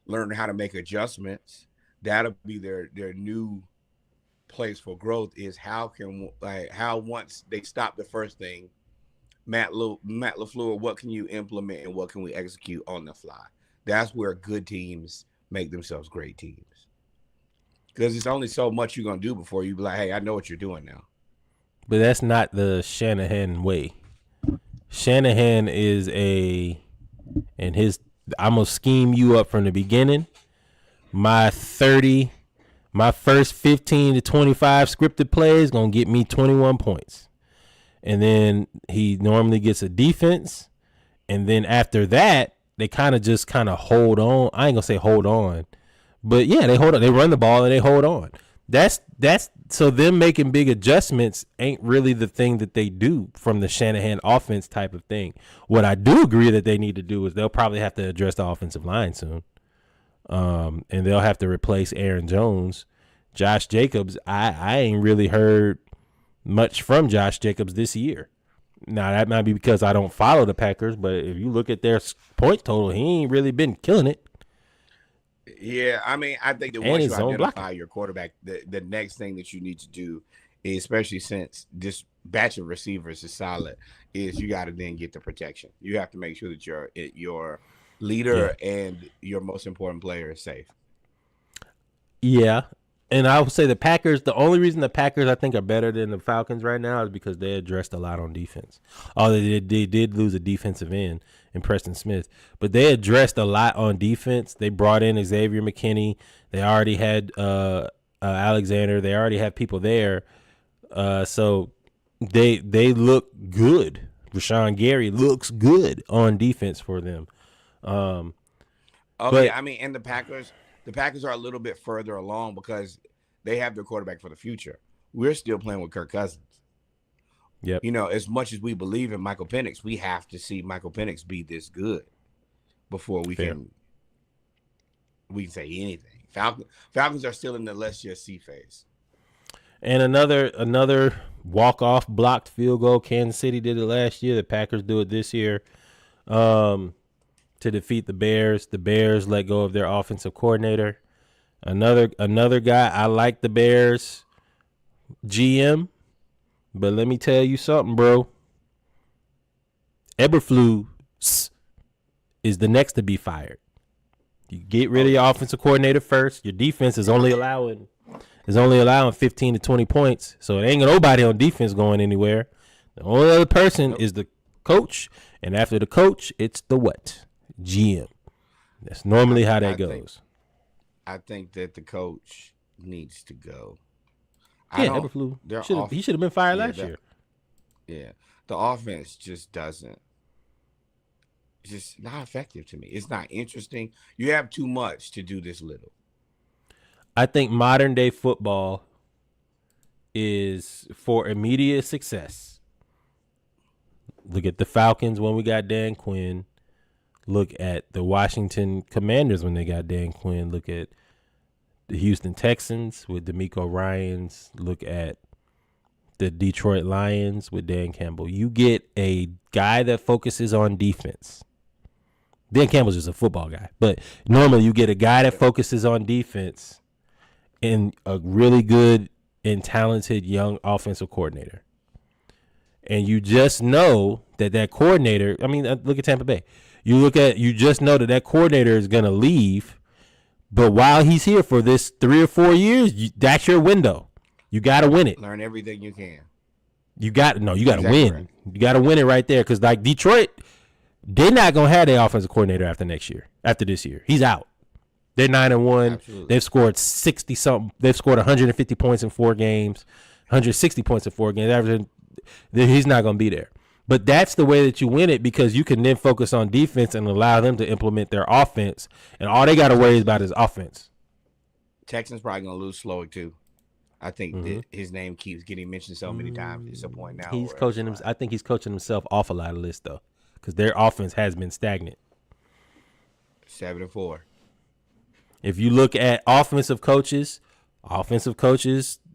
learn how to make adjustments. That'll be their new place for growth, is how once they stop the first thing, Matt LaFleur, what can you implement and what can we execute on the fly? That's where good teams make themselves great teams. Because it's only so much you're going to do before you be like, hey, I know what you're doing now. But that's not the Shanahan way. Shanahan is I'm going to scheme you up from the beginning. My first 15 to 25 scripted plays going to get me 21 points. And then he normally gets a defense. And then after that, they kind of hold on. I ain't going to say hold on. But yeah, they hold on. They run the ball and they hold on. That's so them making big adjustments ain't really the thing that they do from the Shanahan offense type of thing. What I do agree that they need to do is they'll probably have to address the offensive line soon. And they'll have to replace Aaron Jones. Josh Jacobs, I ain't really heard much from Josh Jacobs this year. Now, that might be because I don't follow the Packers, but if you look at their point total, he ain't really been killing it. Yeah, I mean, I think that once you identify your quarterback, the next thing that you need to do, especially since this batch of receivers is solid, is you got to then get the protection. You have to make sure that your leader and your most important player is safe. Yeah. And I would say the only reason the Packers I think are better than the Falcons right now is because they addressed a lot on defense. They did lose a defensive end in Preston Smith, but they addressed a lot on defense. They brought in Xavier McKinney. They already had Alexander. They already have people there. So they look good. Rashawn Gary looks good on defense for them. I mean, and the Packers are a little bit further along because they have their quarterback for the future. We're still playing with Kirk Cousins. Yep. You know, as much as we believe in Michael Penix, we have to see Michael Penix be this good before we can say anything. Falcons are still in the let's just see phase. And another walk-off blocked field goal. Kansas City did it last year. The Packers do it this year. To defeat the Bears. The Bears let go of their offensive coordinator. Another guy, I like the Bears GM, but let me tell you something, bro. Eberflus is the next to be fired. You get rid of your offensive coordinator first. Your defense is only allowing 15 to 20 points, so it ain't nobody on defense going anywhere. The only other person is the coach, and after the coach, it's the what? GM. That's normally how that goes. I think that the coach needs to go. Eberflus. He should have been fired last year. Yeah. The offense just doesn't. It's just not effective to me. It's not interesting. You have too much to do this little. I think modern day football is for immediate success. Look at the Falcons when we got Dan Quinn. Look at the Washington Commanders when they got Dan Quinn. Look at the Houston Texans with DeMeco Ryans. Look at the Detroit Lions with Dan Campbell. You get a guy that focuses on defense. Dan Campbell's just a football guy. But normally you get a guy that focuses on defense and a really good and talented young offensive coordinator. And you just know that coordinator, I mean, look at Tampa Bay. You just know that coordinator is going to leave, but while he's here for this 3 or 4 years, that's your window. You got to win it. Learn everything you can. You got to win. Right. You got to win it right there because like Detroit, they're not going to have their offensive coordinator after this year. He's out. They're 9-1. Absolutely. They've scored 60-something. They've scored 150 points in 4 games, 160 points in 4 games. He's not going to be there. But that's the way that you win it because you can then focus on defense and allow them to implement their offense. And all they got to worry about is offense. Texans probably going to lose Slowick too. I think that his name keeps getting mentioned so many times. It's a point now. He's coaching him. I think he's coaching himself off a lot of lists though because their offense has been stagnant. 7-4. If you look at offensive coaches,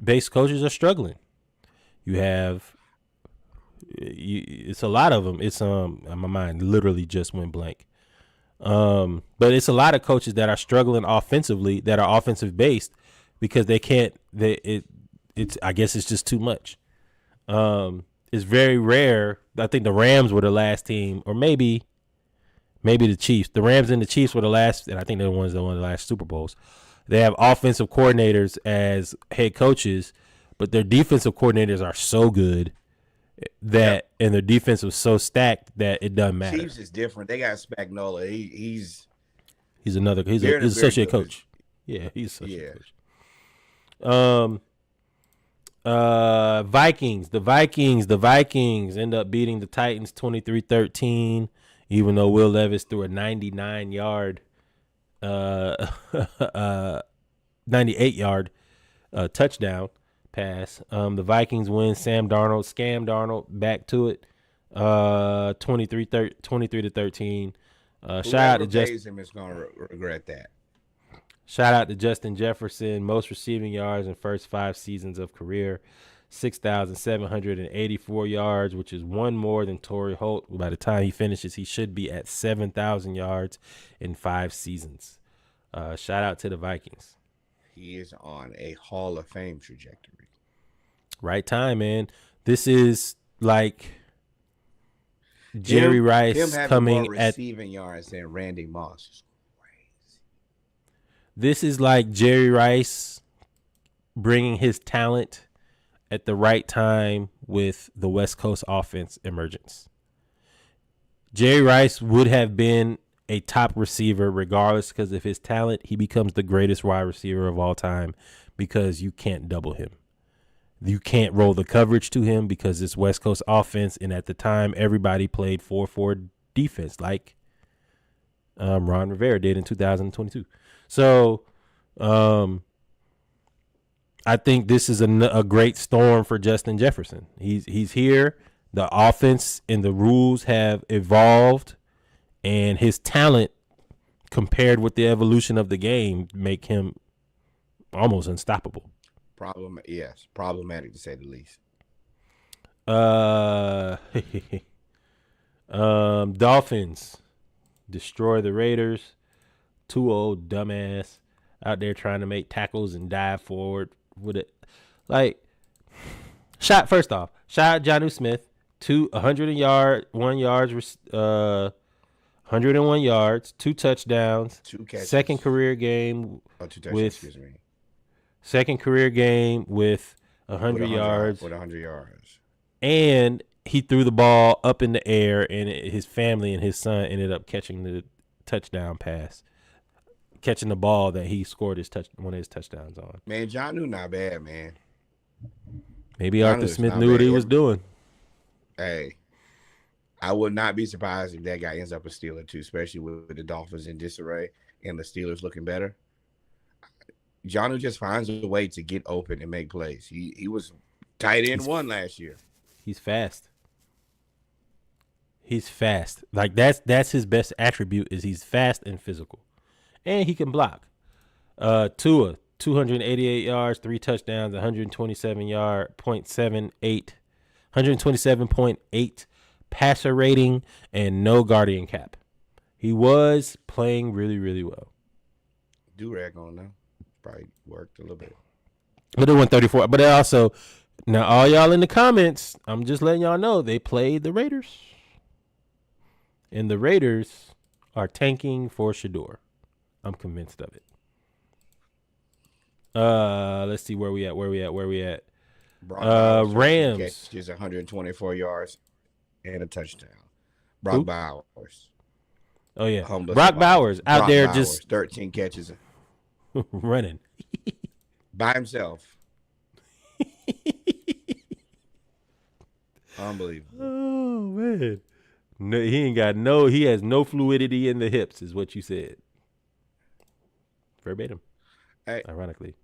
base coaches are struggling. You have it's a lot of them. It's my mind literally just went blank. But it's a lot of coaches that are struggling offensively, that are offensive based, because they can't. It's I guess it's just too much. It's very rare. I think the Rams were the last team, or maybe the Chiefs. The Rams and the Chiefs were the last, and I think they're the ones that won the last Super Bowls. They have offensive coordinators as head coaches, but their defensive coordinators are so good that, and their defense was so stacked that it doesn't matter. Chiefs is different. They got Spagnuolo. He's an associate coach. Yeah, he's associate coach. Vikings. The Vikings end up beating the Titans 23-13, even though Will Levis threw a 98-yard touchdown pass. The Vikings win. Scam Darnold back to it. 23-13. Shout out to Justin is gonna regret that. Shout out to Justin Jefferson, most receiving yards in first 5 seasons of career, 6,784 yards, which is one more than Torrey Holt. By the time he finishes, he should be at 7,000 yards in 5 seasons. Shout out to the Vikings. He is on a Hall of Fame trajectory. Right time, man. This is like Jerry Rice coming more at receiving yards than Randy Moss. This is like Jerry Rice bringing his talent at the right time with the West Coast offense emergence. Jerry Rice would have been a top receiver regardless, because of his talent. He becomes the greatest wide receiver of all time because you can't double him. You can't roll the coverage to him because it's West Coast offense, and at the time everybody played 4-4 defense like Ron Rivera did in 2022. So I think this is a great storm for Justin Jefferson. He's here. The offense and the rules have evolved, and his talent compared with the evolution of the game make him almost unstoppable. Problematic to say the least. Dolphins destroy the Raiders. 2 old dumbass out there trying to make tackles and dive forward with it. Like, first off, shout out Jonnu Smith, 101 yards, 2 touchdowns, 2 catches. Second career game with 100 yards. With 100 yards. And he threw the ball up in the air, and his family and his son ended up catching the touchdown pass, catching the ball that he scored one of his touchdowns on. Man, Jonnu not bad, man. Maybe Arthur Smith knew what he was doing. Hey, I would not be surprised if that guy ends up a Steeler too, especially with the Dolphins in disarray and the Steelers looking better. Jonnu just finds a way to get open and make plays. He was tight end 1 last year. He's fast. Like that's his best attribute, is he's fast and physical. And he can block. Tua, 288 yards, 3 touchdowns, 127.8 passer rating, and no guardian cap. He was playing really, really well. Do-rag on now. Probably worked a little bit. But they won 34. But they also, now all y'all in the comments, I'm just letting y'all know, they played the Raiders. And the Raiders are tanking for Shador. I'm convinced of it. Let's see where we at. Rams. Just 124 yards and a touchdown. Brock Bowers. Oh yeah, Brock Bowers out there just 13 catches, running by himself. Unbelievable. Oh man, no, he has no fluidity in the hips, is what you said. Verbatim. Hey, ironically,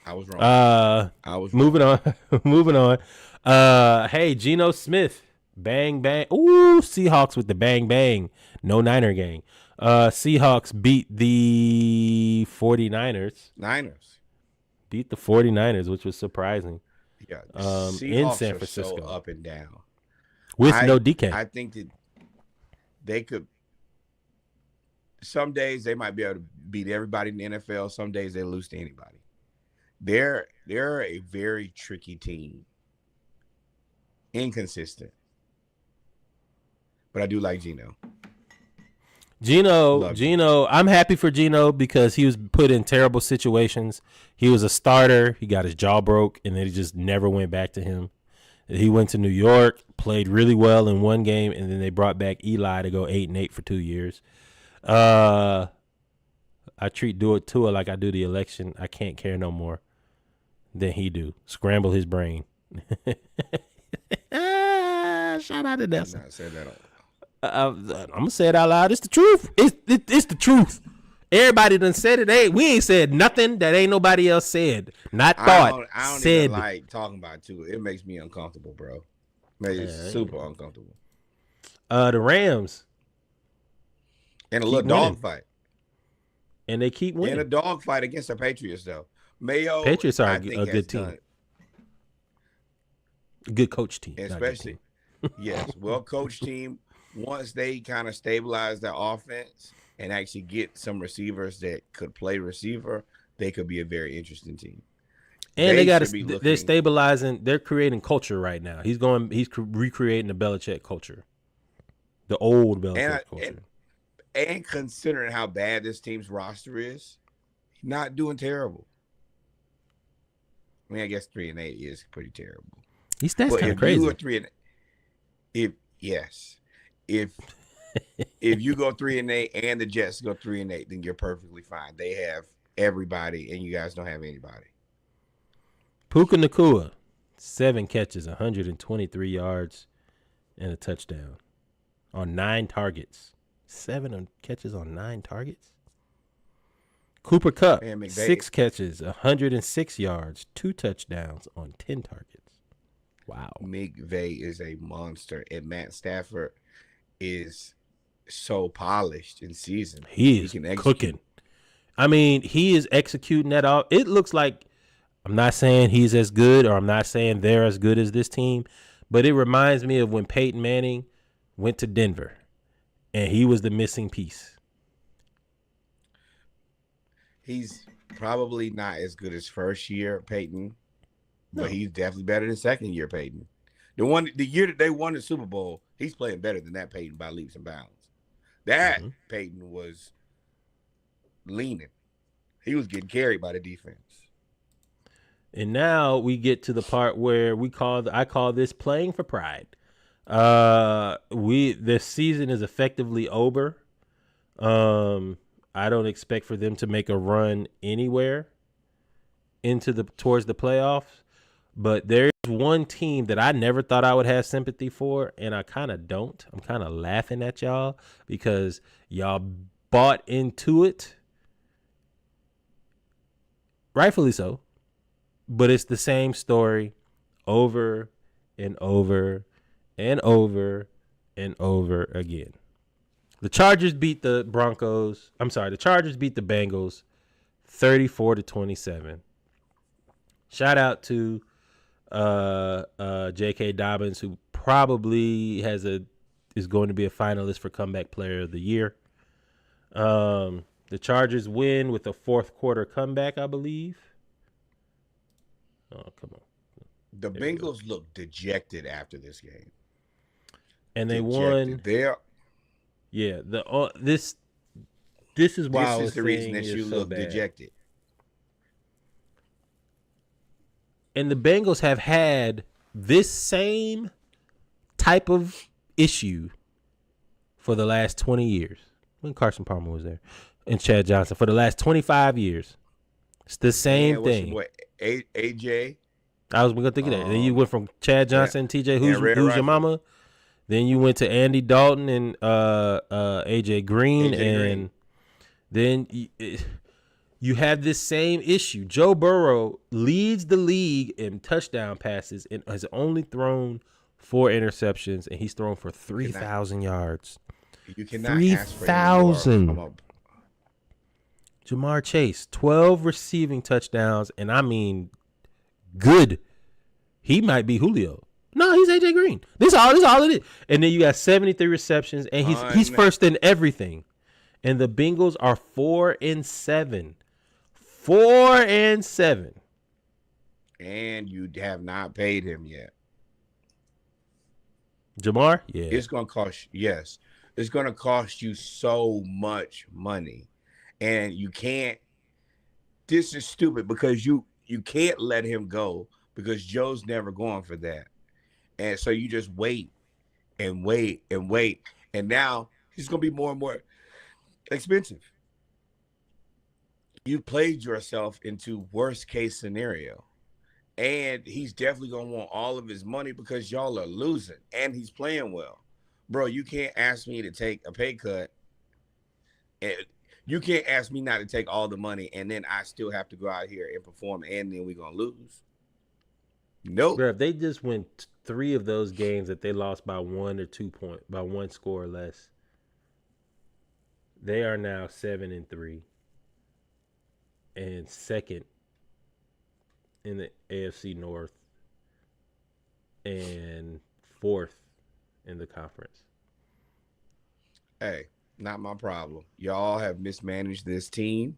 I was wrong. Moving on. Hey, Geno Smith, bang bang. Ooh, Seahawks with the bang bang. No Niner gang. Seahawks beat the 49ers. Niners beat the 49ers, which was surprising. Yeah, the in Seahawks San are so Francisco up and down. with no DK. I think that they could. Some days they might be able to beat everybody in the NFL. Some days they lose to anybody. They're a very tricky team. Inconsistent. But I do like Geno. Geno, I'm happy for Geno because he was put in terrible situations. He was a starter. He got his jaw broke, and then he just never went back to him. He went to New York, played really well in one game, and then they brought back Eli to go 8-8 for 2 years. I treat Tua like I do the election. I can't care no more than he do. Scramble his brain. Shout out to Nelson. Not say that. I'm gonna say it out loud. It's the truth. It's the truth. Everybody done said it. Hey, we ain't said nothing that ain't nobody else said. Not thought. I don't said. even like talking about Tua. It makes me uncomfortable, bro. It's super uncomfortable. The Rams. And a little dogfight. And they keep winning. In a dogfight against the Patriots, though. Mayo. Patriots are a good team. A good coach team. Especially, yes, well-coached team. Once they kind of stabilize their offense and actually get some receivers that could play receiver, they could be a very interesting team. And they're stabilizing. They're creating culture right now. He's recreating the Belichick culture, the old Belichick culture. And considering how bad this team's roster is, not doing terrible. I mean, I guess 3-8 is pretty terrible. That's kind of crazy. You were 3-8, if you go 3-8 and the Jets go 3-8, then you're perfectly fine. They have everybody, and you guys don't have anybody. Puka Nacua, 7 catches, 123 yards, and a touchdown on 9 targets. 7 catches on 9 targets. Cooper Kupp, 6 catches, 106 yards, 2 touchdowns on 10 targets. Wow. McVay is a monster, and Matt Stafford is so polished in season. He is cooking. I mean, he is executing that all. It looks like, I'm not saying he's as good, or I'm not saying they're as good as this team, but it reminds me of when Peyton Manning went to Denver, and he was the missing piece. He's probably not as good as first year Peyton, but he's definitely better than second year Peyton. The year that they won the Super Bowl, he's playing better than that Peyton by leaps and bounds. That Peyton was leaning. He was getting carried by the defense. And now we get to the part where I call this playing for pride. This season is effectively over. I don't expect for them to make a run anywhere towards the playoffs. But there's one team that I never thought I would have sympathy for, and I kind of don't. I'm kind of laughing at y'all because y'all bought into it. Rightfully so. But it's the same story over and over and over and over again. The Chargers beat the Bengals 34-27. Shout out to J.K. Dobbins, who probably is going to be a finalist for Comeback Player of the Year. The Chargers win with a fourth quarter comeback, I believe. Oh, come on. The Bengals look dejected after this game. And they won. Yeah, this is why I was the reason that you look dejected. And the Bengals have had this same type of issue for the last 20 years. When Carson Palmer was there. And Chad Johnson. For the last 25 years. It's the same thing. What, AJ? I was going to think of that. Then you went from Chad Johnson, TJ, who's your mama? Then you went to Andy Dalton and AJ Green. Then you have this same issue. Joe Burrow leads the league in touchdown passes and has only thrown 4 interceptions, and he's thrown for 3,000 yards. You cannot 3,000. Jamar Chase, 12 receiving touchdowns, and I mean good He might be Julio. No, he's AJ Green. This all it is. And then you got 73 receptions, and he's first in everything. And the Bengals are 4-7. 4-7. And you have not paid him yet. Jamar? Yeah. It's gonna cost it's gonna cost you so much money. And you can't. This is stupid because you can't let him go because Joe's never going for that. And so you just wait and wait and wait. And now he's going to be more and more expensive. You played yourself into worst case scenario. And he's definitely going to want all of his money because y'all are losing. And he's playing well. Bro, you can't ask me to take a pay cut. And you can't ask me not to take all the money and then I still have to go out here and perform and then we're going to lose. Nope. Bro, if they just win 3 of those games that they lost by 1 or 2 points, by 1 score or less, they are now 7-3 and second in the AFC North and 4th in the conference. Hey, not my problem. Y'all have mismanaged this team.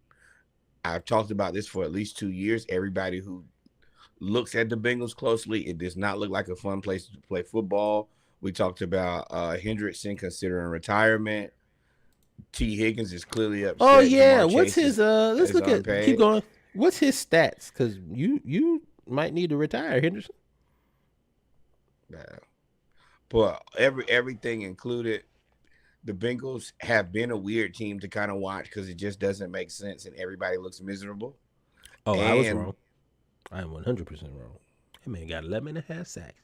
I've talked about this for at least 2 years. Everybody who looks at the Bengals closely, it does not look like a fun place to play football. We talked about Hendrickson considering retirement. T. Higgins is clearly upset. Oh yeah, Jamar what's Chase his let's look unpaid. at keep going. What's his stats? Because you might need to retire, Henderson. Yeah. But everything included, the Bengals have been a weird team to kind of watch because it just doesn't make sense and everybody looks miserable. Oh, I was wrong. I am 100% wrong. That man got 11.5 sacks.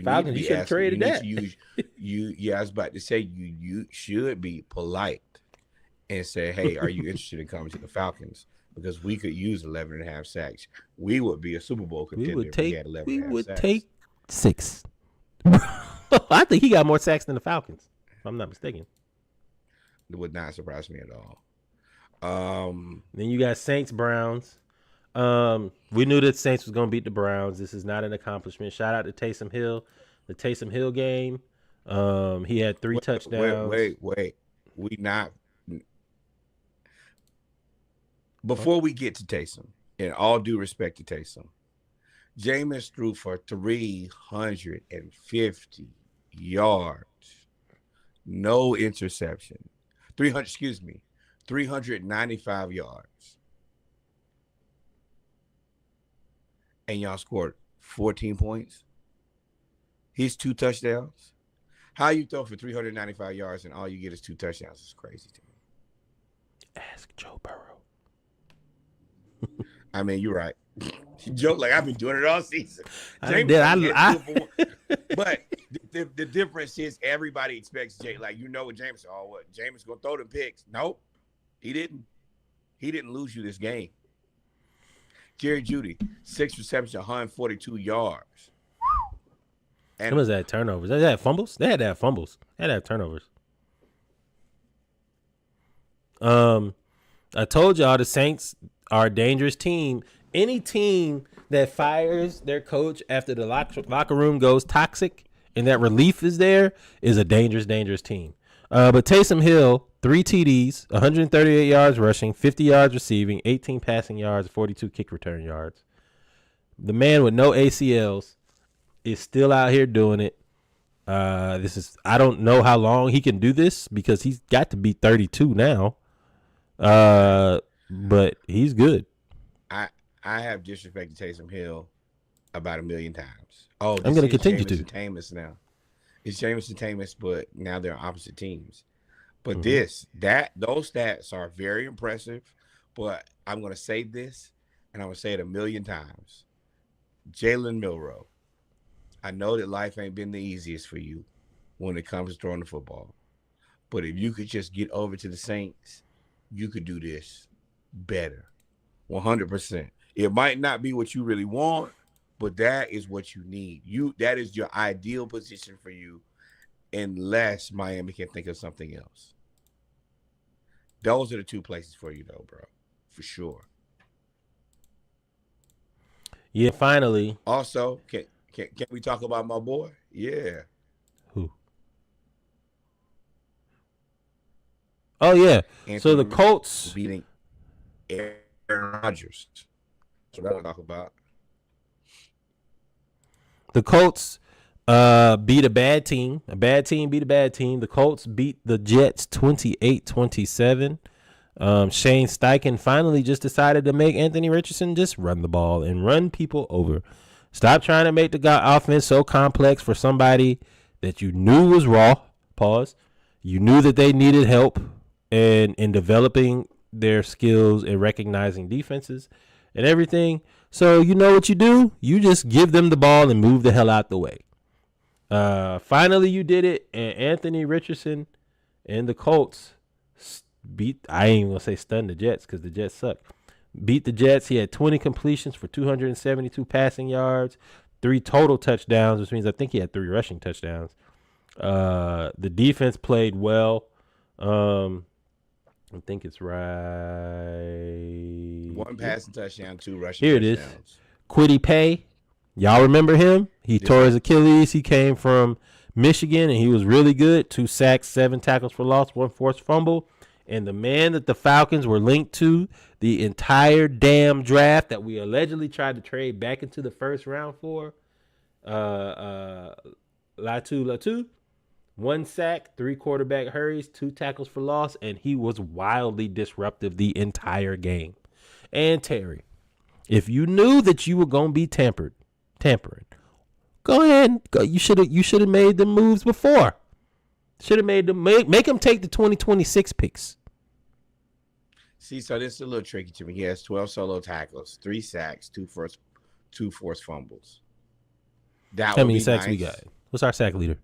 Falcons, you should have traded that. I was about to say you should be polite and say, hey, are you interested in coming to the Falcons? Because we could use 11.5 sacks. We would be a Super Bowl contender if we had 11.5 sacks. We would take 6. I think he got more sacks than the Falcons, if I'm not mistaken. It would not surprise me at all. Then you got Saints Browns. We knew that Saints was going to beat the Browns. This is not an accomplishment. Shout out to Taysom Hill. The Taysom Hill game. He had 3 touchdowns. Wait. We not. Before we get to Taysom, in all due respect to Taysom, Jameis threw for 350 yards. No interception. 395 yards. And y'all scored 14 points. He's 2 touchdowns. How you throw for 395 yards and all you get is 2 touchdowns is crazy to me. Ask Joe Burrow. I mean, you're right. Joke like I've been doing it all season. But the difference is everybody expects Jay. Like, you know what James? Oh, what James gonna throw them picks? Nope, he didn't. He didn't lose you this game. Jerry Jeudy, 6 receptions, 142 yards. And what was that? Turnovers? They had fumbles. They had to have fumbles. They had to have turnovers. I told y'all the Saints are a dangerous team. Any team that fires their coach after the locker room goes toxic and that relief is there is a dangerous, dangerous team. But Taysom Hill, 3 TDs, 138 yards rushing, 50 yards receiving, 18 passing yards, 42 kick return yards. The man with no ACLs is still out here doing it. I don't know how long he can do this because he's got to be 32 now. But he's good. I have disrespected Taysom Hill about 1 million times. Oh, I'm going to continue to. Jameis now. It's Jameis and Tamus, but now they're opposite teams. But those stats are very impressive. But I'm going to say this, and I'm going to say it 1 million times. Jalen Milroe, I know that life ain't been the easiest for you when it comes to throwing the football. But if you could just get over to the Saints, you could do this better. 100%. It might not be what you really want, but that is what you need. That is your ideal position for you, unless Miami can think of something else. Those are the 2 places for you, though, bro, for sure. Yeah, finally. Also, can we talk about my boy? Yeah. Who? Oh yeah. So the Anthony Colts beating Aaron Rodgers. That's what I talk about. The Colts beat a bad team. A bad team beat a bad team. The Colts beat the Jets 28-27. Shane Steichen finally just decided to make Anthony Richardson just run the ball and run people over. Stop trying to make the guy offense so complex for somebody that you knew was raw. Pause. You knew that they needed help in developing their skills and recognizing defenses and everything. So you know what you do? You just give them the ball and move the hell out the way. Finally, you did it, and Anthony Richardson and the Colts beat. I ain't even gonna say stun the Jets because the Jets suck. Beat the Jets. He had 20 completions for 272 passing yards, 3 total touchdowns, which means I think he had 3 rushing touchdowns. The defense played well. I think it's right. 1 passing touchdown, 2 rushing Here touchdowns. it is. Quiddy Pay. Y'all remember him? He tore his Achilles. He came from Michigan, and he was really good. 2 sacks, 7 tackles for loss, 1 forced fumble. And the man that the Falcons were linked to the entire damn draft that we allegedly tried to trade back into the first round for, Latu. 1 sack, 3 quarterback hurries, 2 tackles for loss, and he was wildly disruptive the entire game. And Terry, if you knew that you were gonna be tampering, go ahead. Go. You should have made the moves before. Should have made them make him take the 2026 picks. See, so this is a little tricky to me. He has 12 solo tackles, 3 sacks, 2 forced fumbles. How many sacks we got? What's our sack leader?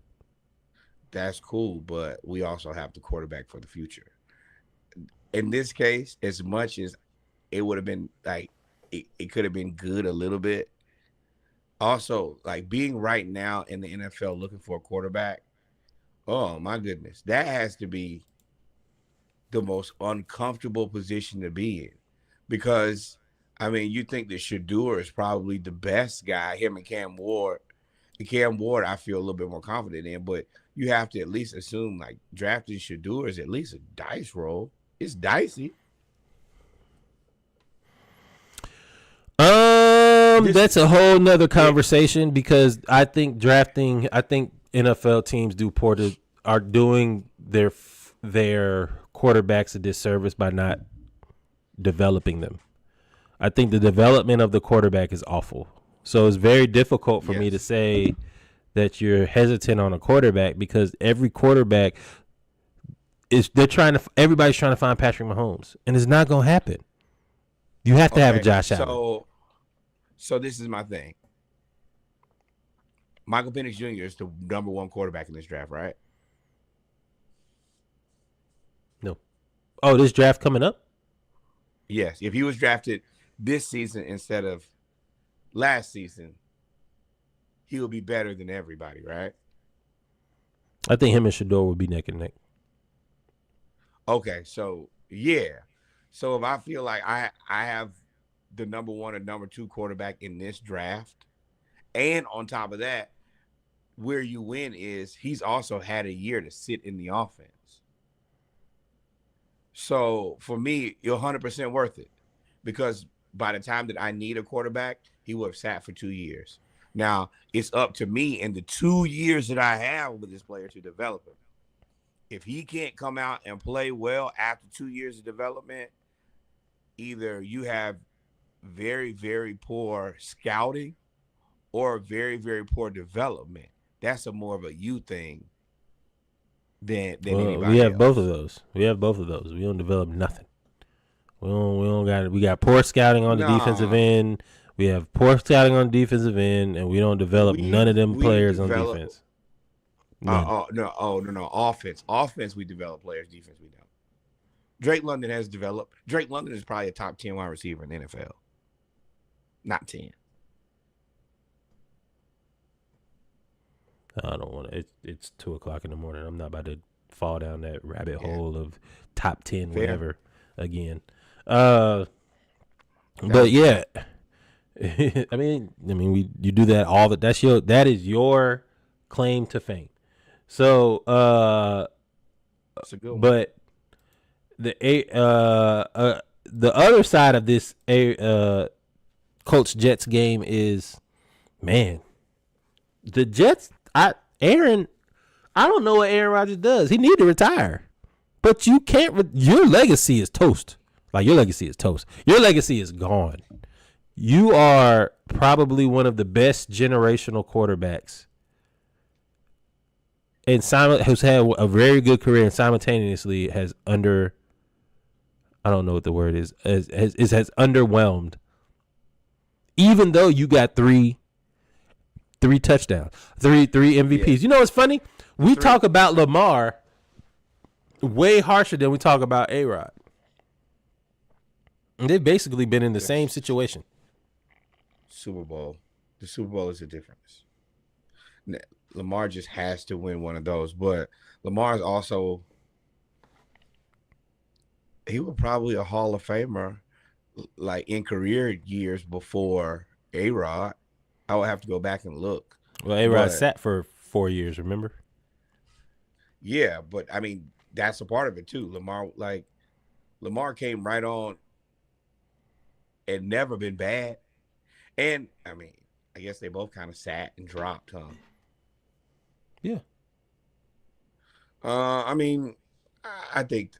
That's cool, but we also have the quarterback for the future. In this case, as much as it would have been like it could have been good a little bit. Also, like being right now in the NFL looking for a quarterback, oh my goodness, that has to be the most uncomfortable position to be in. Because I mean, you think that Shador is probably the best guy, him and Cam Ward. Cam Ward, I feel a little bit more confident in, but you have to at least assume like drafting Shador is at least a dice roll. It's dicey. That's a whole nother conversation because I think NFL teams are doing their quarterbacks a disservice by not developing them. I think the development of the quarterback is awful. So it's very difficult for me to say that you're hesitant on a quarterback because every quarterback everybody's trying to find Patrick Mahomes, and it's not going to happen. You have to have a Josh Allen. So this is my thing. Michael Penix Jr. is the number 1 quarterback in this draft, right? No. Oh, this draft coming up? Yes. If he was drafted this season instead of last season, he will be better than everybody, right? I think him and Shador would be neck and neck. Okay, so yeah. So if I feel like I have the number 1 or number 2 quarterback in this draft, and on top of that, where you win is he's also had a year to sit in the offense. So for me, you're 100% worth it because by the time that I need a quarterback, he will have sat for 2 years. Now, it's up to me in the 2 years that I have with this player to develop him. If he can't come out and play well after 2 years of development, either you have very, very poor scouting or very, very poor development. That's more of a you thing than anybody we have else. both of those. We don't develop nothing. We got poor scouting on the defensive end. We have poor scouting on the defensive end, and we don't develop none of them players on defense. No. Offense, we develop players. Defense, we don't. Drake London has developed. Drake London is probably a top 10 wide receiver in the NFL. Not 10. I don't want to. It's 2:00 in the morning. I'm not about to fall down that rabbit hole of top 10 whatever again. But yeah, I mean, you do that all the. That is your claim to fame. So, That's a good one. but the other side of this Colts Jets game is, man, the Jets. I don't know what Aaron Rodgers does. He need to retire, but you can't. Your legacy is toast. Like, your legacy is toast. Your legacy is gone. You are probably one of the best generational quarterbacks, and has had a very good career, and simultaneously has I don't know what the word is, has underwhelmed. Even though you got three touchdowns, three MVPs. Yeah. You know what's funny? We talk about Lamar way harsher than we talk about A-Rod. And they've basically been in the same situation. Super Bowl. The Super Bowl is the difference. Lamar just has to win one of those. But Lamar's also, he was probably a Hall of Famer, like in career years before A-Rod. I would have to go back and look. Well, A-Rod sat for 4 years, remember? Yeah, but I mean, that's a part of it too. Lamar came right on and never been bad. And I mean, I guess they both kind of sat and dropped, huh? Yeah. I mean, I think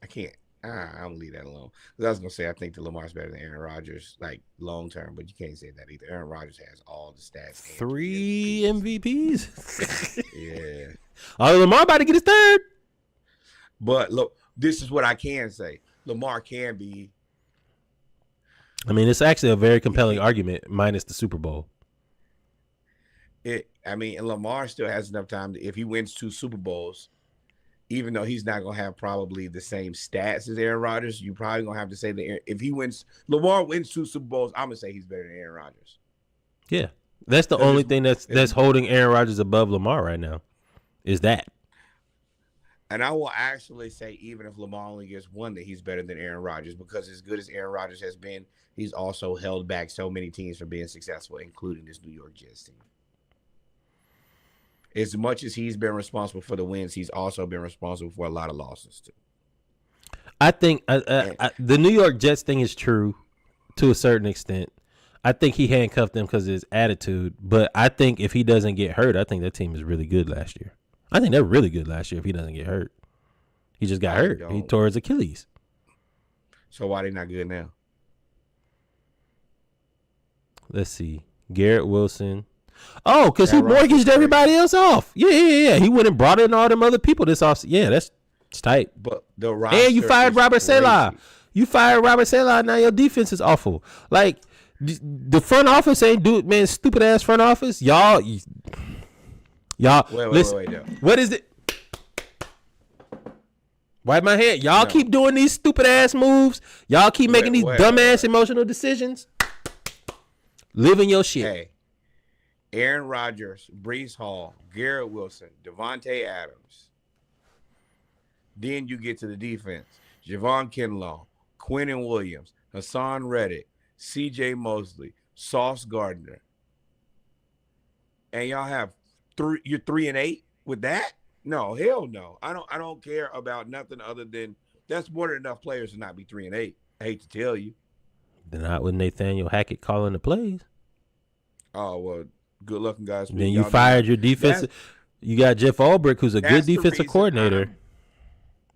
I can't. I'm gonna leave that alone. Because I was gonna say I think that Lamar's better than Aaron Rodgers, like long term, but you can't say that either. Aaron Rodgers has all the stats. 3 MVPs. Yeah. Oh, Lamar about to get his third. But look, this is what I can say. Lamar can be. I mean, it's actually a very compelling argument, minus the Super Bowl. And Lamar still has enough time if he wins 2 Super Bowls, even though he's not going to have probably the same stats as Aaron Rodgers, you probably going to have to say that if Lamar wins 2 Super Bowls, I'm going to say he's better than Aaron Rodgers. Yeah. That's the only thing that's holding Aaron Rodgers above Lamar right now, is that. And I will actually say, even if Lamar only gets 1, that he's better than Aaron Rodgers, because as good as Aaron Rodgers has been, he's also held back so many teams from being successful, including this New York Jets team. As much as he's been responsible for the wins, he's also been responsible for a lot of losses too. I think the New York Jets thing is true to a certain extent. I think he handcuffed them because of his attitude, but I think if he doesn't get hurt, I think that team is really good last year. I think they're really good last year if he doesn't get hurt. He just got hurt. He tore his Achilles. So why they not good now? Let's see. Garrett Wilson. Oh, because he mortgaged everybody else off. Yeah. He went and brought in all them other people this off. Yeah, that's tight. But the roster, and you fired Robert Saleh. You fired Robert Saleh. Now your defense is awful. Like, the front office ain't do it, man. Stupid ass front office. Y'all. Wait, listen, no. What is it? Wipe my head. Y'all keep doing these stupid ass moves. Y'all keep making these dumbass emotional decisions. Living your shit. Hey, Aaron Rodgers, Breece Hall, Garrett Wilson, Devontae Adams. Then you get to the defense. Javon Kinlaw, Quinnen Williams, Hassan Reddick, C.J. Mosley, Sauce Gardner. And y'all have you're 3-8 with that? No, hell no. I don't care about nothing other than that's more than enough players to not be 3-8. I hate to tell you. They're not with Nathaniel Hackett calling the plays. Oh, well, good looking guys. Then you fired your defensive. You got Jeff Ulbrich, who's a good defensive coordinator.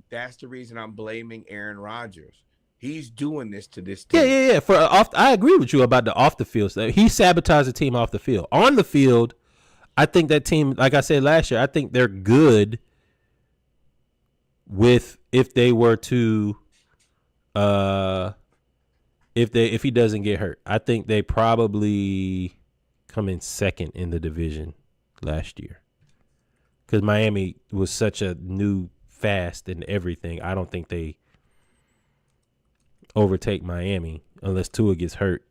That's the reason I'm blaming Aaron Rodgers. He's doing this to this team. Yeah. I agree with you about the off the field stuff. He sabotaged the team off the field. On the field, I think that team, like I said last year, I think they're good with if they were to if he doesn't get hurt. I think they probably come in second in the division last year. Because Miami was such a new fast and everything. I don't think they overtake Miami unless Tua gets hurt.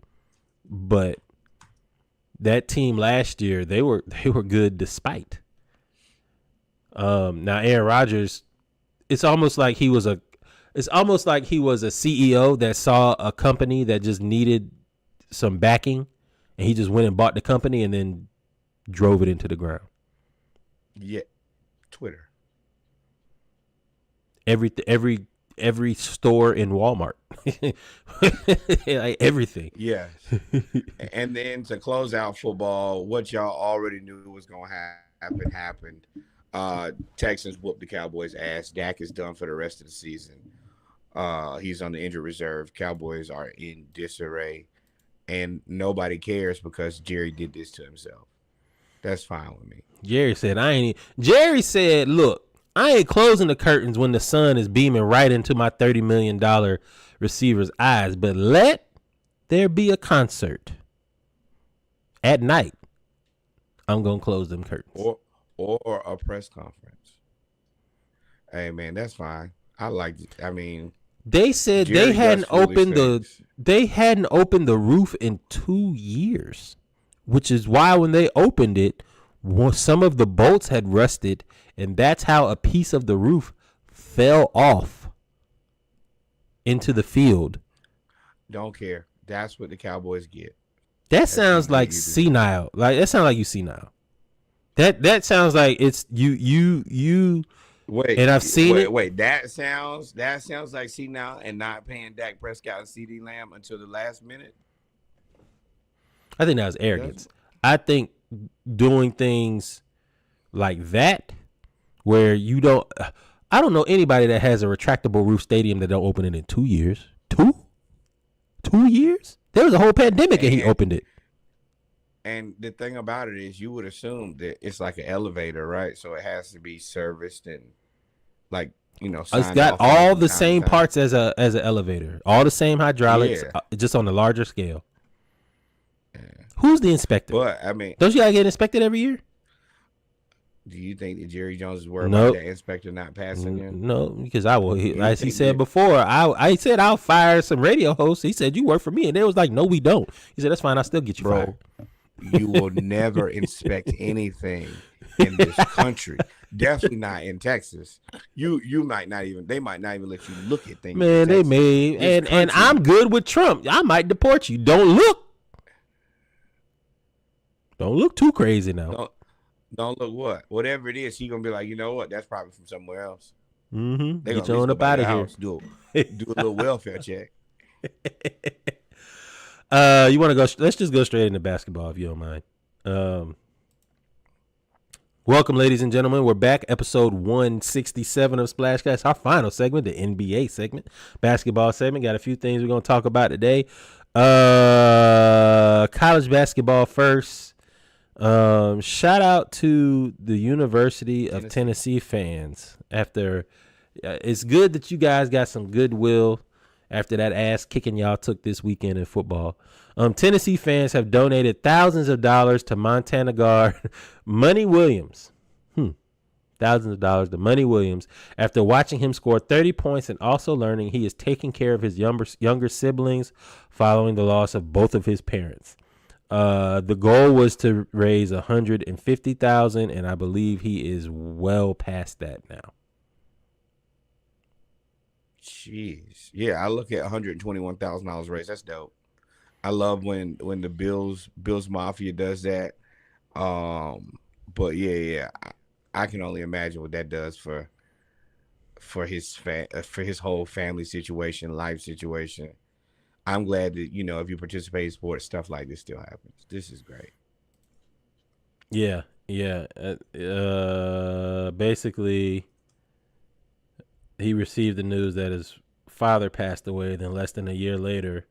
But that team last year, they were good despite. Now Aaron Rodgers, it's almost like he was a CEO that saw a company that just needed some backing, and he just went and bought the company and then drove it into the ground. Yeah, Twitter. Every store in Walmart, like everything. Yes. And then to close out football, what y'all already knew was going to happen happened. Texans whooped the Cowboys' ass. Dak is done for the rest of the season. He's on the injured reserve. Cowboys are in disarray, and nobody cares because Jerry did this to himself. That's fine with me. Jerry said, look, I ain't closing the curtains when the sun is beaming right into my $30 million receiver's eyes, but let there be a concert at night. I'm going to close them curtains. Or a press conference. Hey, man, that's fine. I like it. I mean, they said they hadn't opened the roof in 2 years, which is why when they opened it, some of the bolts had rusted, and that's how a piece of the roof fell off into the field. Don't care. That's what the Cowboys get. That sounds like senile. Like that sounds like you senile. That sounds like it's you. Wait, and I've seen it. Wait, that sounds like senile and not paying Dak Prescott and CD Lamb until the last minute. I think that was arrogance. I think doing things like that where you don't. I don't know anybody that has a retractable roof stadium that don't open it in 2 years. 2 years? There was a whole pandemic and he opened it. And the thing about it is, you would assume that it's like an elevator, right? So it has to be serviced and, like, you know, it's got all the same parts as an elevator, all the same hydraulics, just on a larger scale. Yeah. Who's the inspector? But I mean, don't you gotta get inspected every year? Do you think that Jerry Jones is worried about that inspector not passing him? No, because I will. As he said before, I said I'll fire some radio hosts. He said, you work for me, and they was like, no, we don't. He said, that's fine. I'll still get you fired. You will never inspect anything in this country. Definitely not in Texas. You might not even. They might not even let you look at things. Man, they may. And I'm good with Trump. I might deport you. Don't look too crazy now. Don't look what? Whatever it is, he gonna be like, you know what? That's probably from somewhere else. Mm-hmm. They get you on up out of here. Do a little welfare check. You want to go? Let's just go straight into basketball, if you don't mind. Welcome, ladies and gentlemen. We're back, episode 167 of Splashcast, our final segment, the NBA segment, basketball segment. Got a few things we're gonna talk about today. College basketball first. Shout out to the University of Tennessee fans. After it's good that you guys got some goodwill after that ass kicking y'all took this weekend in football. Tennessee fans have donated thousands of dollars to Montana guard Money Williams. Thousands of dollars to Money Williams after watching him score 30 points and also learning he is taking care of his younger siblings following the loss of both of his parents. The goal was to raise $150,000, and I believe he is well past that now. Jeez, yeah, I look at $121,000 raised. That's dope. I love when the Bills Mafia does that. But yeah, I can only imagine what that does for his whole family situation, life situation. I'm glad that, you know, if you participate in sports, stuff like this still happens. This is great. Yeah. Basically, he received the news that his father passed away. Then less than a year later,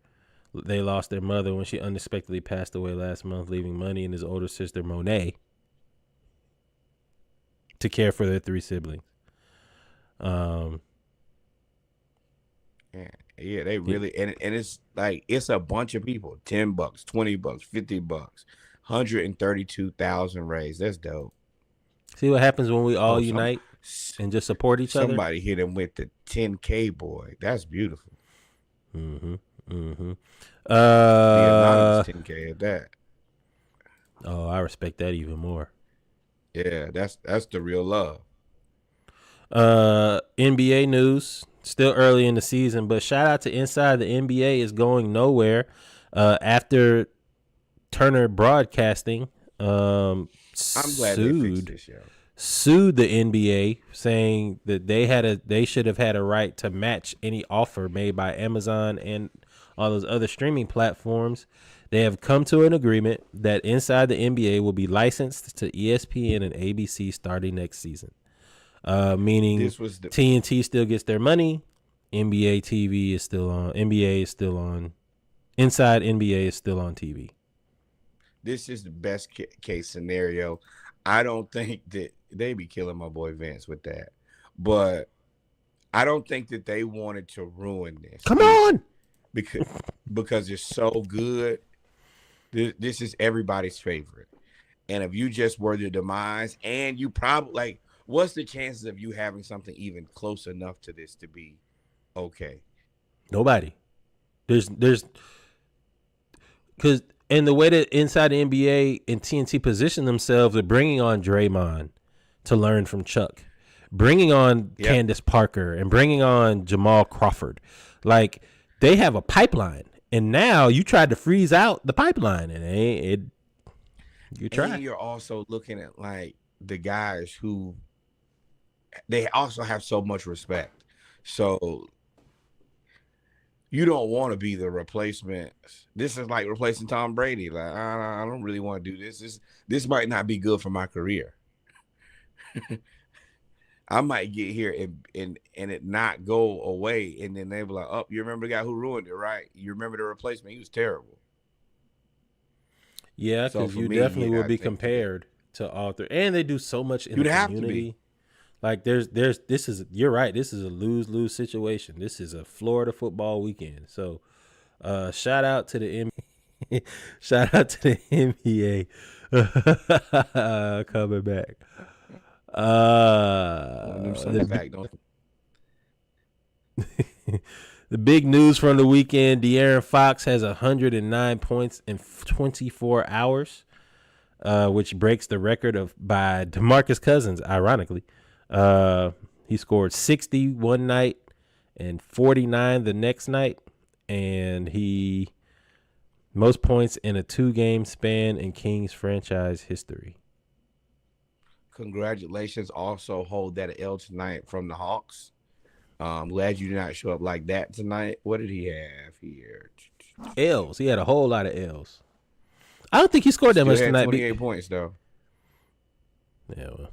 they lost their mother when she unexpectedly passed away last month, leaving Money and his older sister, Monet, to care for their 3 siblings. Yeah, they really and it's like it's a bunch of people. $10, $20, $50, 132,000 raised. That's dope. See what happens when we all unite and just support each other. Somebody hit him with the 10K boy. That's beautiful. The anonymous 10K at that. Oh, I respect that even more. Yeah, that's the real love. NBA news. Still early in the season, but shout out to Inside the NBA is going nowhere. After Turner Broadcasting I'm glad they fixed this, yo. sued the NBA, saying that they should have had a right to match any offer made by Amazon and all those other streaming platforms. They have come to an agreement that Inside the NBA will be licensed to ESPN and ABC starting next season. Meaning TNT still gets their money. NBA TV is still on. NBA is still on. Inside NBA is still on TV. This is the best case scenario. I don't think that they be killing my boy Vince with that, but I don't think that they wanted to ruin this. Come on, because it's so good. This is everybody's favorite, and if you just were the demise, and you probably like, what's the chances of you having something even close enough to this to be okay? Nobody. There's because. And the way that Inside the NBA and TNT position themselves are bringing on Draymond to learn from Chuck, bringing on Candace Parker, and bringing on Jamal Crawford. Like, they have a pipeline. And now you tried to freeze out the pipeline. And you tried. And you're also looking at, like, the guys who they also have so much respect. So you don't want to be the replacement. This is like replacing Tom Brady. Like, I don't really want to do this. This might not be good for my career. I might get here and it not go away. And then they be like, oh, you remember the guy who ruined it, right? You remember the replacement. He was terrible. Yeah, because you definitely will be compared to Arthur. And they do so much in the community. Like you're right. This is a lose-lose situation. This is a Florida football weekend. So shout out to the shout out to the NBA coming back. The big news from the weekend, De'Aaron Fox has 109 points in 24 hours, which breaks the record by DeMarcus Cousins, ironically. He scored 60 one night and 49 the next night, and he most points in a 2-game span in Kings franchise history. Congratulations. Also hold that L tonight from the Hawks. I'm glad you did not show up like that tonight. What did he have here? L's. He had a whole lot of L's. I don't think he scored that much tonight. 28 points, though. Yeah, well,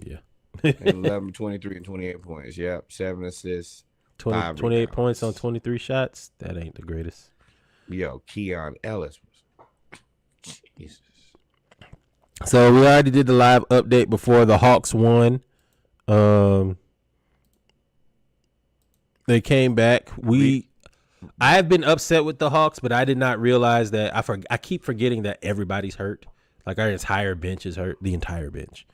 yeah. 11, 23, and 28 points. Yep. 7 assists. 28 points on 23 shots. That ain't the greatest. Yo, Keon Ellis. Jesus. So we already did the live update before the Hawks won. They came back. I have been upset with the Hawks, but I did not realize that I keep forgetting that everybody's hurt. Like our entire bench is hurt, the entire bench.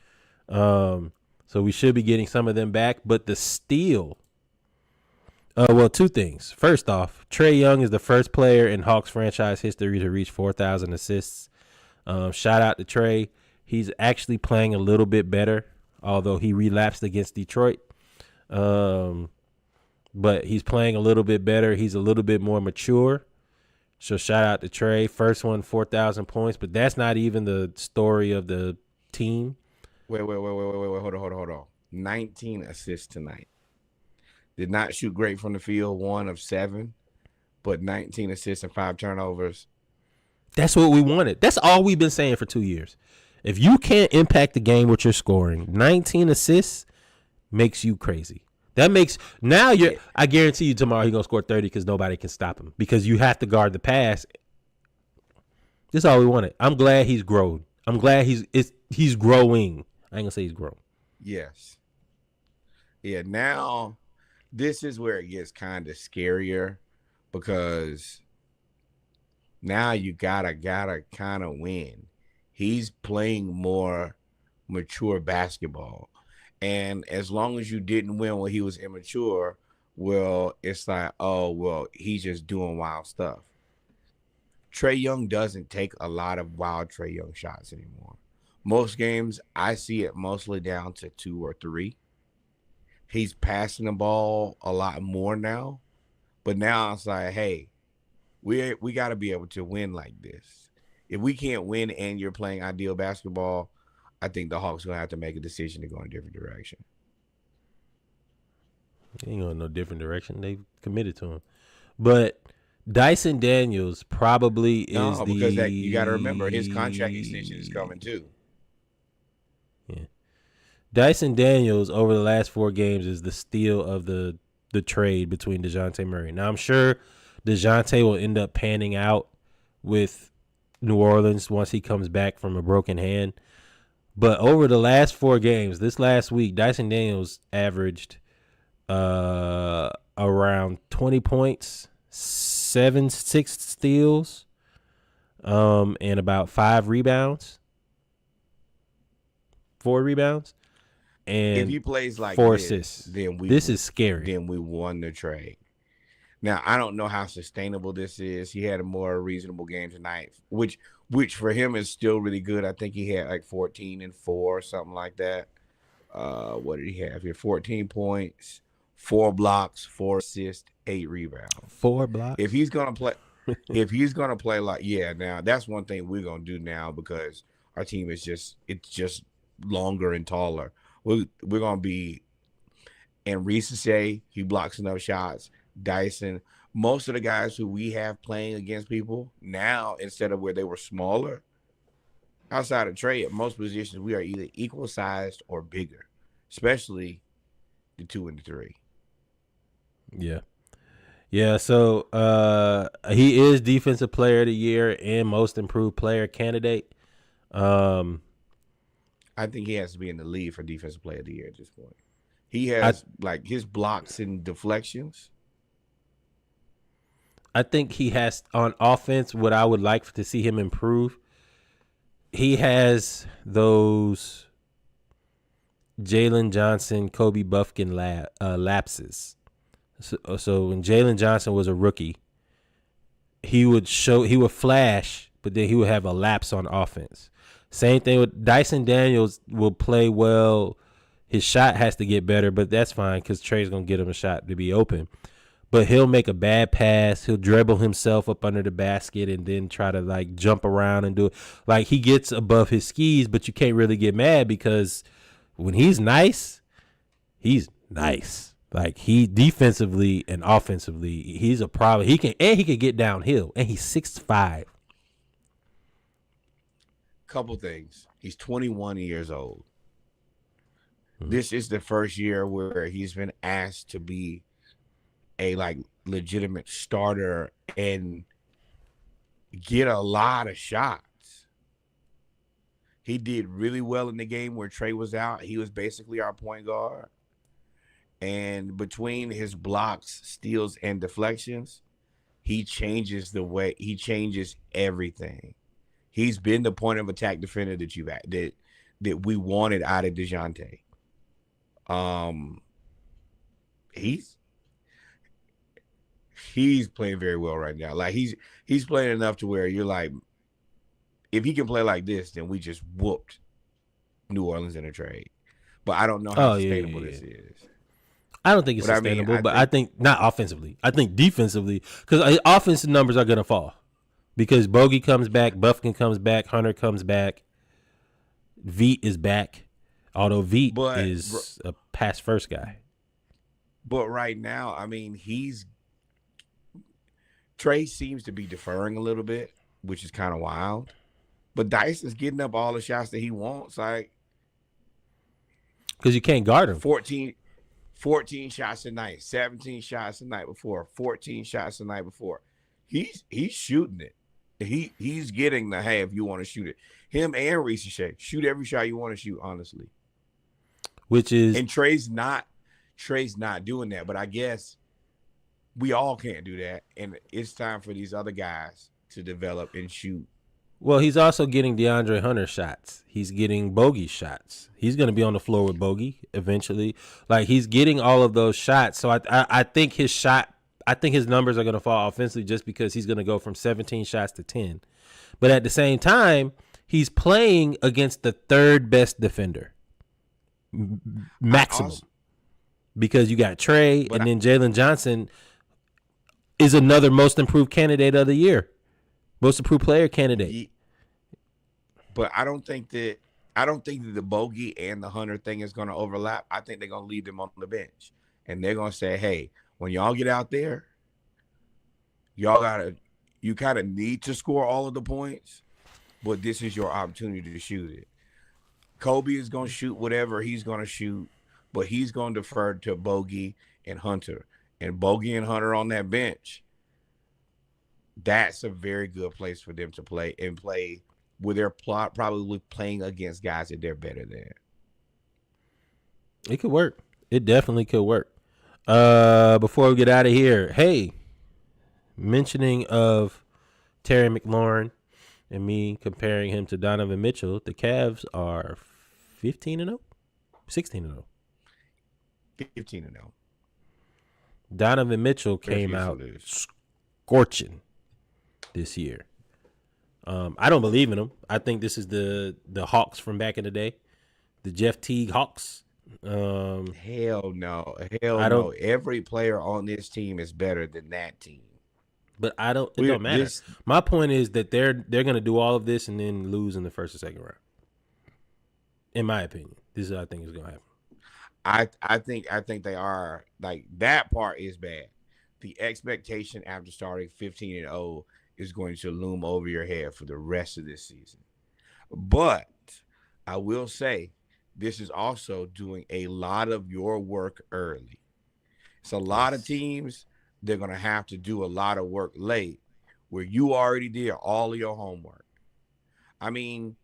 So we should be getting some of them back. But the steal, well, two things. First off, Trae Young is the first player in Hawks franchise history to reach 4,000 assists. Shout out to Trae. He's actually playing a little bit better, although he relapsed against Detroit. But he's playing a little bit better. He's a little bit more mature. So shout out to Trae. First one, 4,000 points. But that's not even the story of the team. Wait. Hold on. 19 assists tonight. Did not shoot great from the field. 1 of 7. But 19 assists and 5 turnovers. That's what we wanted. That's all we've been saying for 2 years. If you can't impact the game with your scoring, 19 assists makes you crazy. That makes I guarantee you tomorrow he's gonna score 30 because nobody can stop him because you have to guard the pass. That's all we wanted. I'm glad he's grown. I'm glad he's growing. I ain't gonna say he's grown. Yes. Yeah. Now this is where it gets kind of scarier because now you gotta kind of win. He's playing more mature basketball. And as long as you didn't win when he was immature, well, it's like, oh, well, he's just doing wild stuff. Trae Young doesn't take a lot of wild Trae Young shots anymore. Most games, I see it mostly down to 2 or 3. He's passing the ball a lot more now. But now it's like, hey, We got to be able to win like this. If we can't win and you're playing ideal basketball, I think the Hawks gonna have to make a decision to go in a different direction. They ain't going no different direction. They committed to him, but Dyson Daniels probably is because you got to remember his contract extension is coming too. Yeah, Dyson Daniels over the last 4 games is the steal of the trade between DeJounte Murray. Now I'm sure DeJounte will end up panning out with New Orleans once he comes back from a broken hand. But over the last 4 games, this last week, Dyson Daniels averaged around 20 points, 6 steals, and about 4 rebounds. And if he plays like 4 this, assists. then this is scary. Then we won the trade. Now I don't know how sustainable this is. He had a more reasonable game tonight, which for him is still really good. I think he had like 14 and 4 or something like that. What did he have here? 14 points, 4 blocks, 4 assists, 8 rebounds. 4 blocks. If he's gonna play, now that's one thing we're gonna do now because our team is just longer and taller. We're gonna be, and Reese say he blocks enough shots. Dyson, most of the guys who we have playing against people now, instead of where they were smaller, outside of trade, at most positions we are either equal sized or bigger, especially the 2 and the 3. Yeah. So he is Defensive Player of the Year and Most Improved Player candidate. I think he has to be in the lead for Defensive Player of the Year at this point. He has like his blocks and deflections. I think he has on offense what I would like to see him improve. He has those Jalen Johnson, Kobe Buffkin lapses. So when Jalen Johnson was a rookie, he would flash, but then he would have a lapse on offense. Same thing with Dyson Daniels will play well. His shot has to get better, but that's fine because Trey's going to get him a shot to be open. But he'll make a bad pass. He'll dribble himself up under the basket and then try to like jump around and do it. Like he gets above his skis, but you can't really get mad because when he's nice, he's nice. Like he defensively and offensively, he's a problem. He can get downhill, and he's 6'5". Couple things. He's 21 years old. This is the first year where he's been asked to be a like legitimate starter and get a lot of shots. He did really well in the game where Trey was out. He was basically our point guard. And between his blocks, steals, and deflections, he changes everything. He's been the point of attack defender that we wanted out of DeJounte. He's playing very well right now. Like he's playing enough to where you're like, if he can play like this, then we just whooped New Orleans in a trade. But I don't know how sustainable this is. I don't think it's sustainable, but I think not offensively. I think defensively, because offensive numbers are going to fall because Bogey comes back, Buffkin comes back, Hunter comes back, Veet is back, although Veet is a pass first guy. But right now, I mean, Trey seems to be deferring a little bit, which is kind of wild. But Dyson's getting up all the shots that he wants, like because you can't guard him. 14 shots a night, 17 shots the night before, 14 shots the night before. He's shooting it. He's getting the hey if you want to shoot it. Him and Reese Shea shoot every shot you want to shoot, honestly. And Trey's not doing that, but I guess we all can't do that, and it's time for these other guys to develop and shoot. Well, he's also getting DeAndre Hunter shots. He's getting Bogey shots. He's going to be on the floor with Bogey eventually. Like he's getting all of those shots. So I think his numbers are going to fall offensively just because he's going to go from 17 shots to 10. But at the same time, he's playing against the third best defender maximum because you got Trey and then Jalen Johnson. is another most improved candidate of the year, most improved player candidate. But I don't think that the Bogey and the Hunter thing is going to overlap. I think they're going to leave them on the bench, and they're going to say, "Hey, when y'all get out there, you kind of need to score all of the points, but this is your opportunity to shoot it." Kobe is going to shoot whatever he's going to shoot, but he's going to defer to Bogey and Hunter. And Bogey and Hunter on that bench, that's a very good place for them to play where they're probably playing against guys that they're better than. It could work. It definitely could work. Before we get out of here, hey, mentioning of Terry McLaurin and me comparing him to Donovan Mitchell, the Cavs are 15-0, 16-0. 15-0. Donovan Mitchell came out scorching this year. I don't believe in him. I think this is the Hawks from back in the day, the Jeff Teague Hawks. Hell no. No. Every player on this team is better than that team. But it don't matter. My point is that they're going to do all of this and then lose in the first or second round. In my opinion, this is what I think is going to happen. I think they are, like, that part is bad. The expectation after starting 15-0 is going to loom over your head for the rest of this season. But I will say this is also doing a lot of your work early. It's a lot of teams, they're going to have to do a lot of work late where you already did all of your homework. I mean,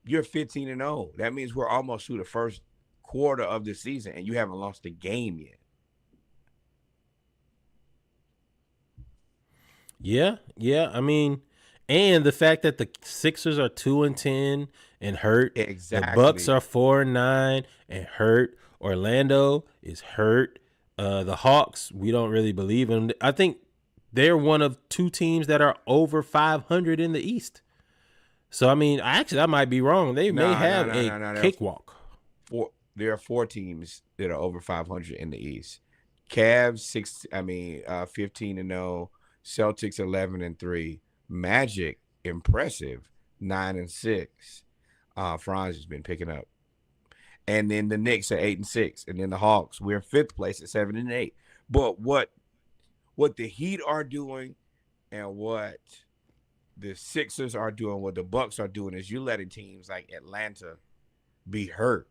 you're 15-0. That means we're almost through the first quarter of the season and you haven't lost a game yet. Yeah. I mean, and the fact that the Sixers are 2-10 and hurt. Exactly. The Bucks are 4-9 and hurt. Orlando is hurt. The Hawks, we don't really believe in them. I think they're one of two teams that are over 500 in the East. So, I mean, I might be wrong. They may have a cakewalk. There are four teams that are over 500 in the East. Cavs 15-0. Celtics 11-3. Magic, impressive, 9-6. Franz has been picking up. And then the Knicks are 8-6. And then the Hawks, we're in fifth place at 7-8. But what the Heat are doing and what the Sixers are doing, what the Bucks are doing, is you letting teams like Atlanta be hurt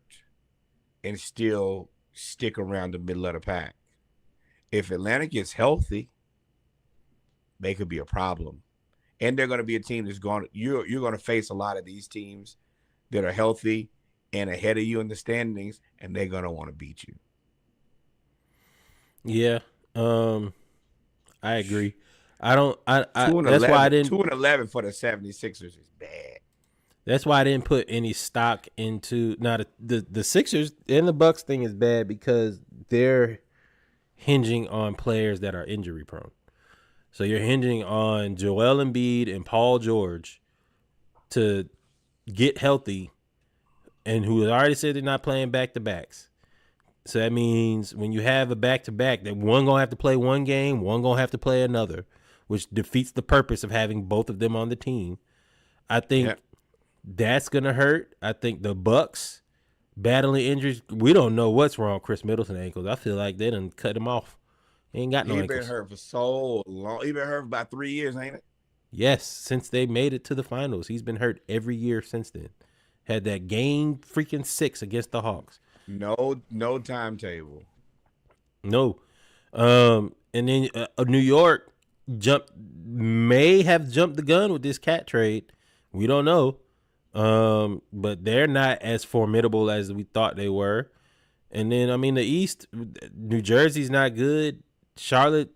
and still stick around the middle of the pack. If Atlanta gets healthy, they could be a problem. And they're going to be a team that's you're going to face a lot of these teams that are healthy and ahead of you in the standings, and they're going to want to beat you. Yeah. I agree. That's why I didn't 2-11 for the 76ers is bad. That's why I didn't put any stock into the Sixers and the Bucks thing is bad because they're hinging on players that are injury prone. So you're hinging on Joel Embiid and Paul George to get healthy, and who has already said they're not playing back-to-backs. So that means when you have a back-to-back, that one going to have to play one game, one going to have to play another, which defeats the purpose of having both of them on the team. I think that's going to hurt. I think the Bucks battling injuries, we don't know what's wrong with Chris Middleton's ankles. I feel like they done cut him off. He ain't got no ankles. He's been hurt for so long. He's been hurt for about 3 years, ain't it? Yes, since they made it to the finals. Then been hurt every year since then. Had that game freaking 6 against the Hawks. No timetable. No. And then New York may have jumped the gun with this cat trade. We don't know. But they're not as formidable as we thought they were. And then, I mean, the East, New Jersey's not good. Charlotte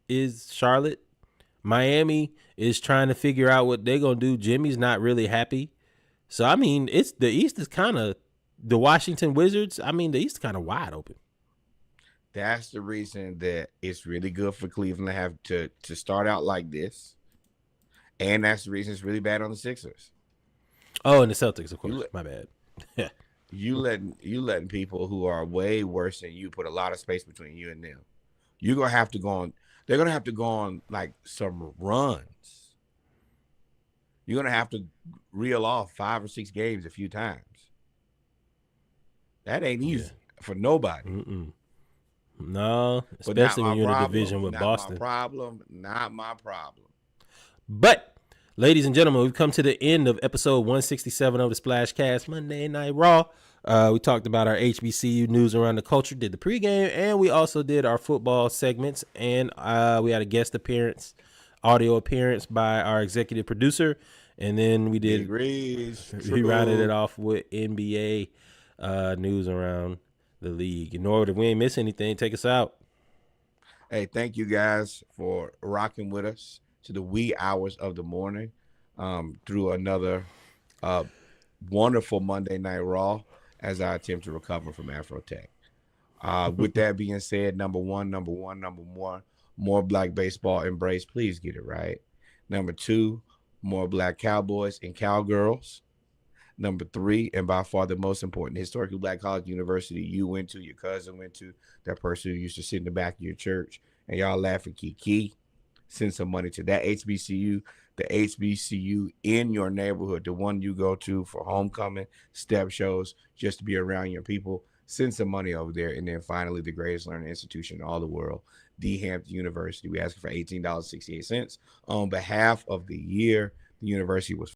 is Charlotte. Miami is trying to figure out what they're going to do. Jimmy's not really happy. So, I mean, the East is kind of the Washington Wizards. I mean, the East is kind of wide open. That's the reason that it's really good for Cleveland to have to start out like this. And that's the reason it's really bad on the Sixers. Oh, and the Celtics, of course. My bad. You letting people who are way worse than you put a lot of space between you and them. You're going to have to go on. They're going to have to go on like some runs. You're going to have to reel off 5 or 6 games a few times. That ain't easy for nobody. No, especially when you're in a division with Boston. Not my problem. But, ladies and gentlemen, we've come to the end of episode 167 of the Splash Cast Monday Night Raw. We talked about our HBCU news around the culture, did the pregame, and we also did our football segments. And we had a guest appearance, audio appearance by our executive producer. And then we did, we rounded it off with NBA news around the league. In order, if we ain't miss anything, take us out. Hey, thank you guys for rocking with us to the wee hours of the morning through another wonderful Monday Night Raw as I attempt to recover from Afrotech. With that being said, number one, more Black baseball embrace. Please get it right. Number 2, more Black cowboys and cowgirls. Number 3, and by far the most important, historically Black college university you went to, your cousin went to, that person who used to sit in the back of your church, and y'all laugh at Kiki. Send some money to that HBCU, the HBCU in your neighborhood, the one you go to for homecoming, step shows, just to be around your people. Send some money over there. And then finally, the greatest learning institution in all the world, the Hampton University. We asked for $18.68 on behalf of the year. The university was